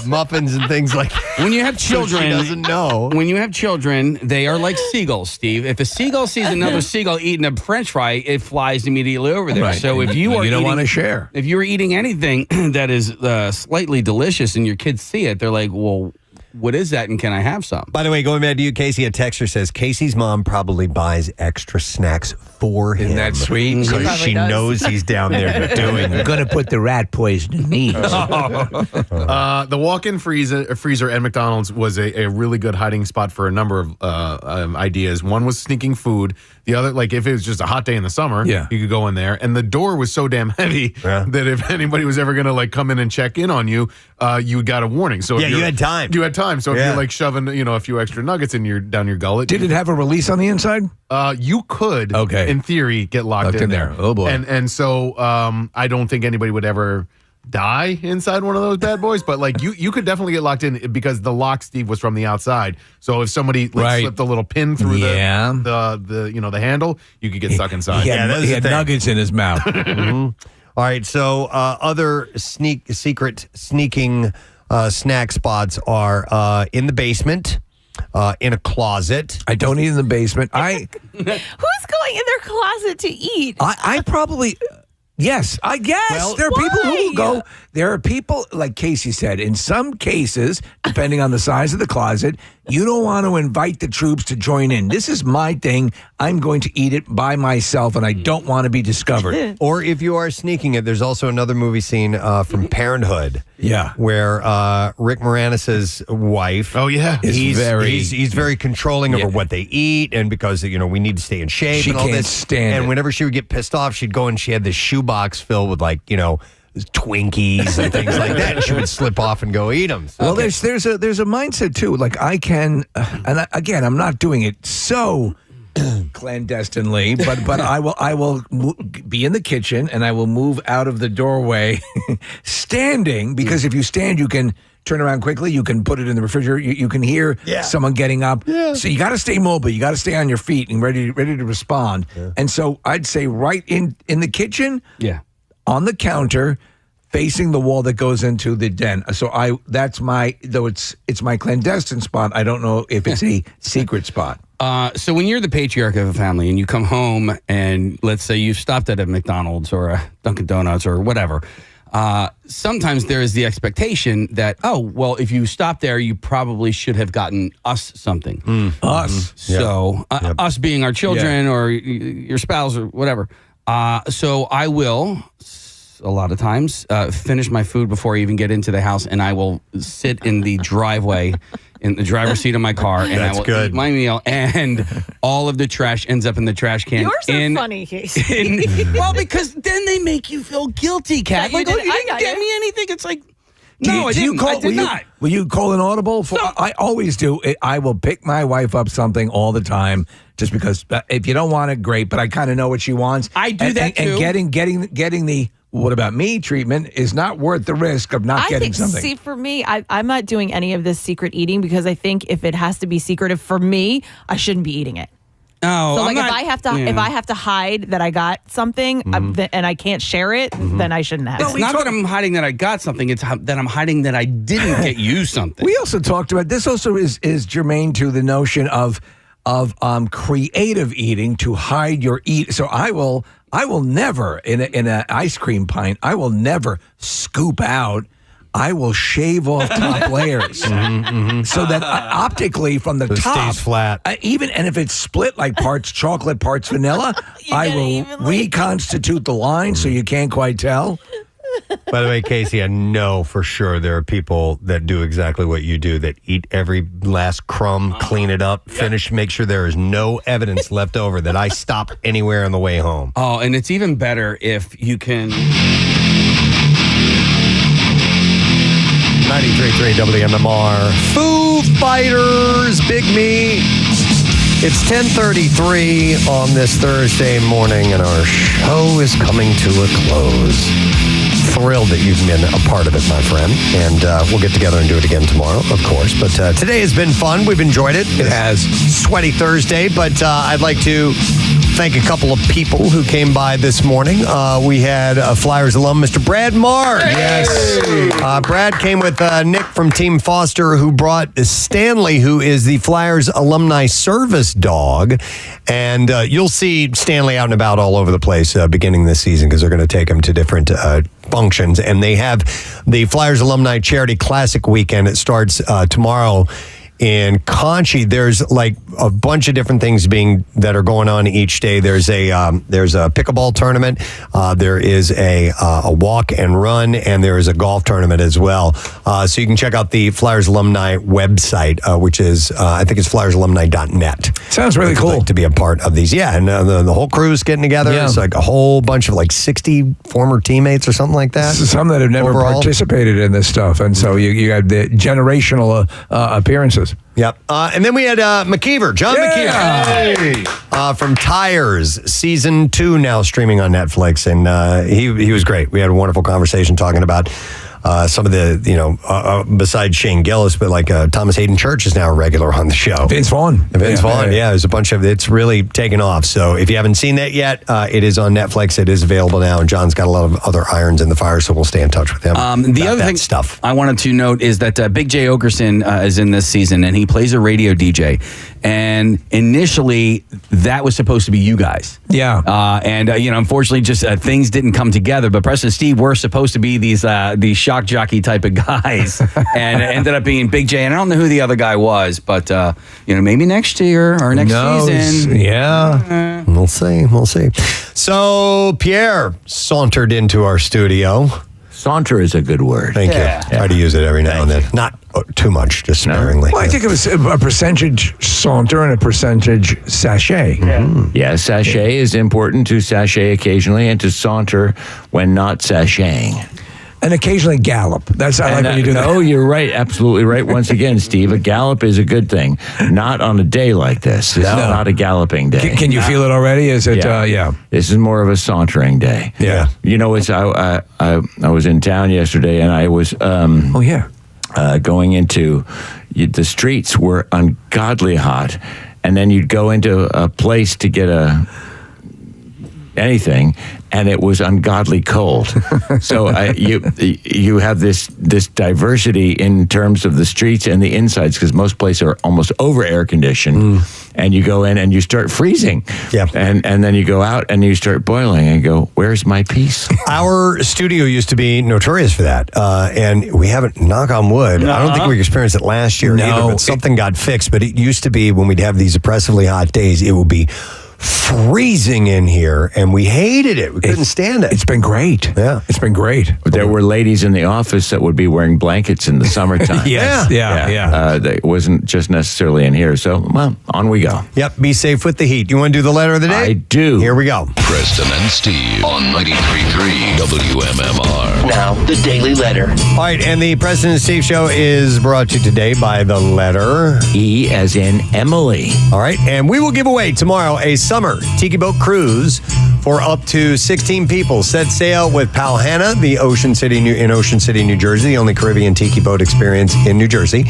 muffins and things like. When you have children, she doesn't know. When you have children, they are like seagulls, Steve. If a seagull sees another seagull eating a French fry, it flies immediately over there. Right. So if you don't want to share, if you're eating anything that is slightly delicious and your kids see it, they're like, "Well, what is that, and can I have some?" By the way, going back to you, Casey, a texter says Casey's mom probably buys extra snacks for him. Isn't that sweet? Because she knows he's down there doing it. Going to put the rat poison in me. The walk-in freezer at McDonald's was a really good hiding spot for a number of ideas. One was sneaking food. The other, like if it was just a hot day in the summer, you could go in there. And the door was so damn heavy that if anybody was ever going to like come in and check in on you, you got a warning. So you had time. You had time. So if you're like shoving, a few extra nuggets in down your gullet. Did it have a release on the inside? You could, in theory, get locked in there. Oh boy. And so I don't think anybody would ever die inside one of those bad boys, but like you could definitely get locked in because the lock, Steve, was from the outside. So if somebody slipped a little pin through the handle, you could get stuck inside. He had nuggets in his mouth. All right, so other secret sneaking snack spots are in the basement. in a closet. I don't eat in the basement. Who's going in their closet to eat? I probably... Yes, I guess. Well, there are people who will go. There are people, like Casey said, in some cases, depending on the size of the closet, you don't want to invite the troops to join in. This is my thing. I'm going to eat it by myself, and I don't want to be discovered. Or if you are sneaking it, there's also another movie scene from Parenthood. Yeah. Where Rick Moranis' wife. Oh, yeah. He's very controlling over what they eat, and because, we need to stay in shape She and all can't this. stand and it. whenever she would get pissed off, she'd go and she had this shoebox filled with Twinkies and things like that, and she would slip off and go eat them. Well, there's a mindset too. Like I can, again, I'm not doing it so clandestinely, but I will be in the kitchen and I will move out of the doorway, standing, because if you stand, you can turn around quickly. You can put it in the refrigerator. You can hear someone getting up. Yeah. So you got to stay mobile. You got to stay on your feet and ready to respond. Yeah. And so I'd say right in the kitchen. Yeah. On the counter, facing the wall that goes into the den. So it's my clandestine spot. I don't know if it's a secret spot. So when you're the patriarch of a family and you come home and let's say you've stopped at a McDonald's or a Dunkin' Donuts or whatever, sometimes there is the expectation that, if you stop there, you probably should have gotten us something. Us. So us being our children or your spouse or whatever. So I will, a lot of times, finish my food before I even get into the house, and I will sit in the driveway, in the driver's seat of my car, and I will eat my meal, and all of the trash ends up in the trash can. Yours are funny, Casey. Well, because then they make you feel guilty, Kat. You didn't get me anything. It's like, no, I did not. Will you call an audible? I always do. I will pick my wife up something all the time, just because if you don't want it, great. But I kind of know what she wants. I do that too. And getting the "what about me" treatment is not worth the risk of not getting something. See, for me, I'm not doing any of this secret eating because I think if it has to be secretive for me, I shouldn't be eating it. Oh, so if I have to hide that I got something and I can't share it, then I shouldn't have. It's not that I'm hiding that I got something. It's that I'm hiding that I didn't get you something. We also talked about this. Also is germane to the notion of creative eating, to hide your eat. So I will never in an ice cream pint. I will never scoop out. I will shave off top layers so that optically from the top stays flat. Even and if it's split like parts chocolate, parts vanilla, I will reconstitute the line so you can't quite tell. By the way, Casey, I know for sure there are people that do exactly what you do, that eat every last crumb, clean it up, finish, make sure there is no evidence left over that I stop anywhere on the way home. Oh, and it's even better if you can... 93.3 WMMR. Foo Fighters, Big Me. It's 10:33 on this Thursday morning, and our show is coming to a close. Thrilled that you've been a part of it, my friend. And we'll get together and do it again tomorrow, of course. But today has been fun. We've enjoyed it. It has. Sweaty Thursday. But I'd like to thank a couple of people who came by this morning. We had a Flyers alum, Mr. Brad Marsh. Yes. Brad came with Nick from Team Foster, who brought Stanley, who is the Flyers alumni service dog. And you'll see Stanley out and about all over the place beginning this season, because they're going to take him to different functions. And they have the Flyers Alumni Charity Classic Weekend. It starts tomorrow in Conchi. There's like a bunch of different things that are going on each day. There's a pickleball tournament. There is a walk and run, and there is a golf tournament as well. So you can check out the Flyers Alumni website, which is I think it's flyersalumni.net. Sounds really cool to be a part of these. Yeah, and the whole crew's getting together. Yeah. It's like a whole bunch of like 60 former teammates or something like that. Some that have never participated in this stuff, and so you had the generational appearances. Yep. And then we had McKeever, John McKeever from Tires, season 2 now streaming on Netflix. And he was great. We had a wonderful conversation talking about some of the, besides Shane Gillis, but like Thomas Hayden Church is now a regular on the show. Vince Vaughn. Yeah, there's a bunch of, it's really taken off. So if you haven't seen that yet, it is on Netflix. It is available now. And John's got a lot of other irons in the fire, so we'll stay in touch with him. The other thing I wanted to note is that Big J. Okerson is in this season, and he he plays a radio DJ. And initially, that was supposed to be you guys. Yeah. Unfortunately, just things didn't come together. But Preston and Steve were supposed to be these shock jockey type of guys. And it ended up being Big J. And I don't know who the other guy was, but, maybe next year or next season. Yeah. We'll see. So, Pierre sauntered into our studio. Saunter is a good word. Thank you. Try to use it every now and then. Not too much, just sparingly. Well, I think it was a percentage saunter and a percentage sachet. Yeah, sachet is important, to sachet occasionally and to saunter when not sashaying. And occasionally gallop. I like when you do that. No, you're right. Absolutely right. Once again, Steve, a gallop is a good thing. Not on a day like this. This is not a galloping day. Can you feel it already? Is it? Yeah. This is more of a sauntering day. Yeah. I was in town yesterday, and I was. Going into the streets were ungodly hot, and then you'd go into a place to get anything, and it was ungodly cold. So you have this diversity in terms of the streets and the insides, because most places are almost over air conditioned, and you go in and you start freezing. Yeah. And then you go out and you start boiling and go, where's my peace? Our studio used to be notorious for that, and we haven't, knock on wood, I don't think we experienced it last year either, but something got fixed. But it used to be when we'd have these oppressively hot days, it would be freezing in here, and we hated it. We couldn't stand it. It's been great. Yeah. It's been great. There were ladies in the office that would be wearing blankets in the summertime. Yes. Yeah. It wasn't just necessarily in here. So, well, on we go. Yep. Be safe with the heat. You want to do the letter of the day? I do. Here we go. Preston and Steve on 93.3 WMMR. Now, the Daily Letter. All right, and the Preston and Steve Show is brought to you today by the letter E as in Emily. All right, and we will give away tomorrow a summer tiki boat cruise for up to 16 people. Set sail with Palhana, in Ocean City, New Jersey, the only Caribbean tiki boat experience in New Jersey.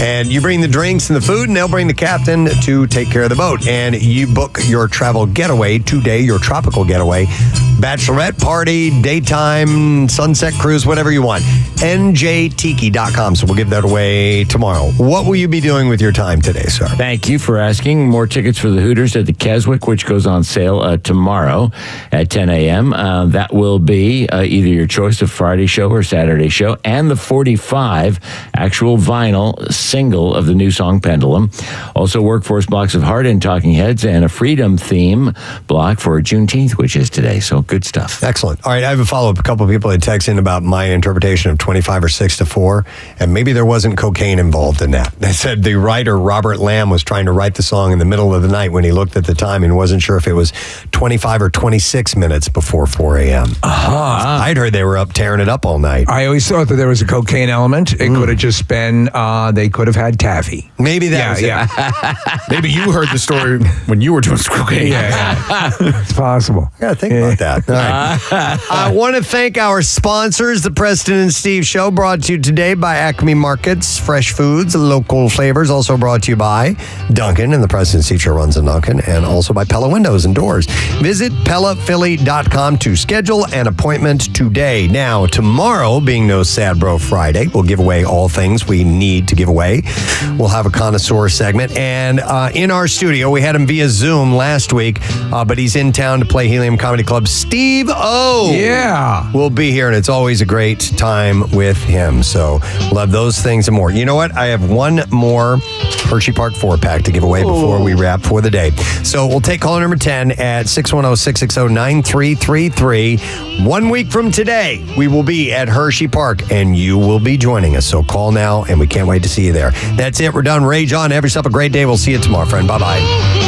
And you bring the drinks and the food, and they'll bring the captain to take care of the boat. And you book your travel getaway today, your tropical getaway, bachelorette party, daytime, sunset cruise, whatever you want. NJTiki.com. So we'll give that away tomorrow. What will you be doing with your time today, sir? Thank you for asking. More tickets for the Hooters at the Keswick, which goes on sale tomorrow at 10 a.m. That will be either your choice of Friday show or Saturday show, and the 45 actual vinyl single of the new song Pendulum. Also Workforce blocks of Heart and Talking Heads, and a Freedom theme block for Juneteenth, which is today. So good stuff. Excellent. All right, I have a follow-up. A couple of people had texted in about my interpretation of 25 or 6 to 4, and maybe there wasn't cocaine involved in that. They said the writer, Robert Lamb, was trying to write the song in the middle of the night when he looked at the time and wasn't sure if it was 25 or 26 minutes before 4 a.m. I'd heard they were up tearing it up all night. I always thought that there was a cocaine element. It could have just been, they could have had taffy. Maybe that was it. Maybe you heard the story when you were doing cocaine. Yeah. It's possible. Yeah, think about that. All right. I want to thank our sponsors, the Preston and Steve Show, brought to you today by Acme Markets, fresh foods, local flavors, also brought to you by Duncan, and the Preston and Steve Show runs in Duncan, and also by Pella Windows and Doors. Visit PellaPhilly.com to schedule an appointment today. Now, tomorrow, being No Sad Bro Friday, we'll give away all things we need to give away. We'll have a connoisseur segment, and in our studio, we had him via Zoom last week, but he's in town to play Helium Comedy Club. Steve O. Yeah. Will be here, and it's always a great time with him. So we'll have those things and more. You know what? I have one more Hershey Park 4-pack to give away before we wrap for the day. So we'll take caller number 10 at 610-660-9333. 1 week from today, we will be at Hershey Park, and you will be joining us. So call now, and we can't wait to see you there. That's it. We're done. Rage on. Have yourself a great day. We'll see you tomorrow, friend. Bye-bye.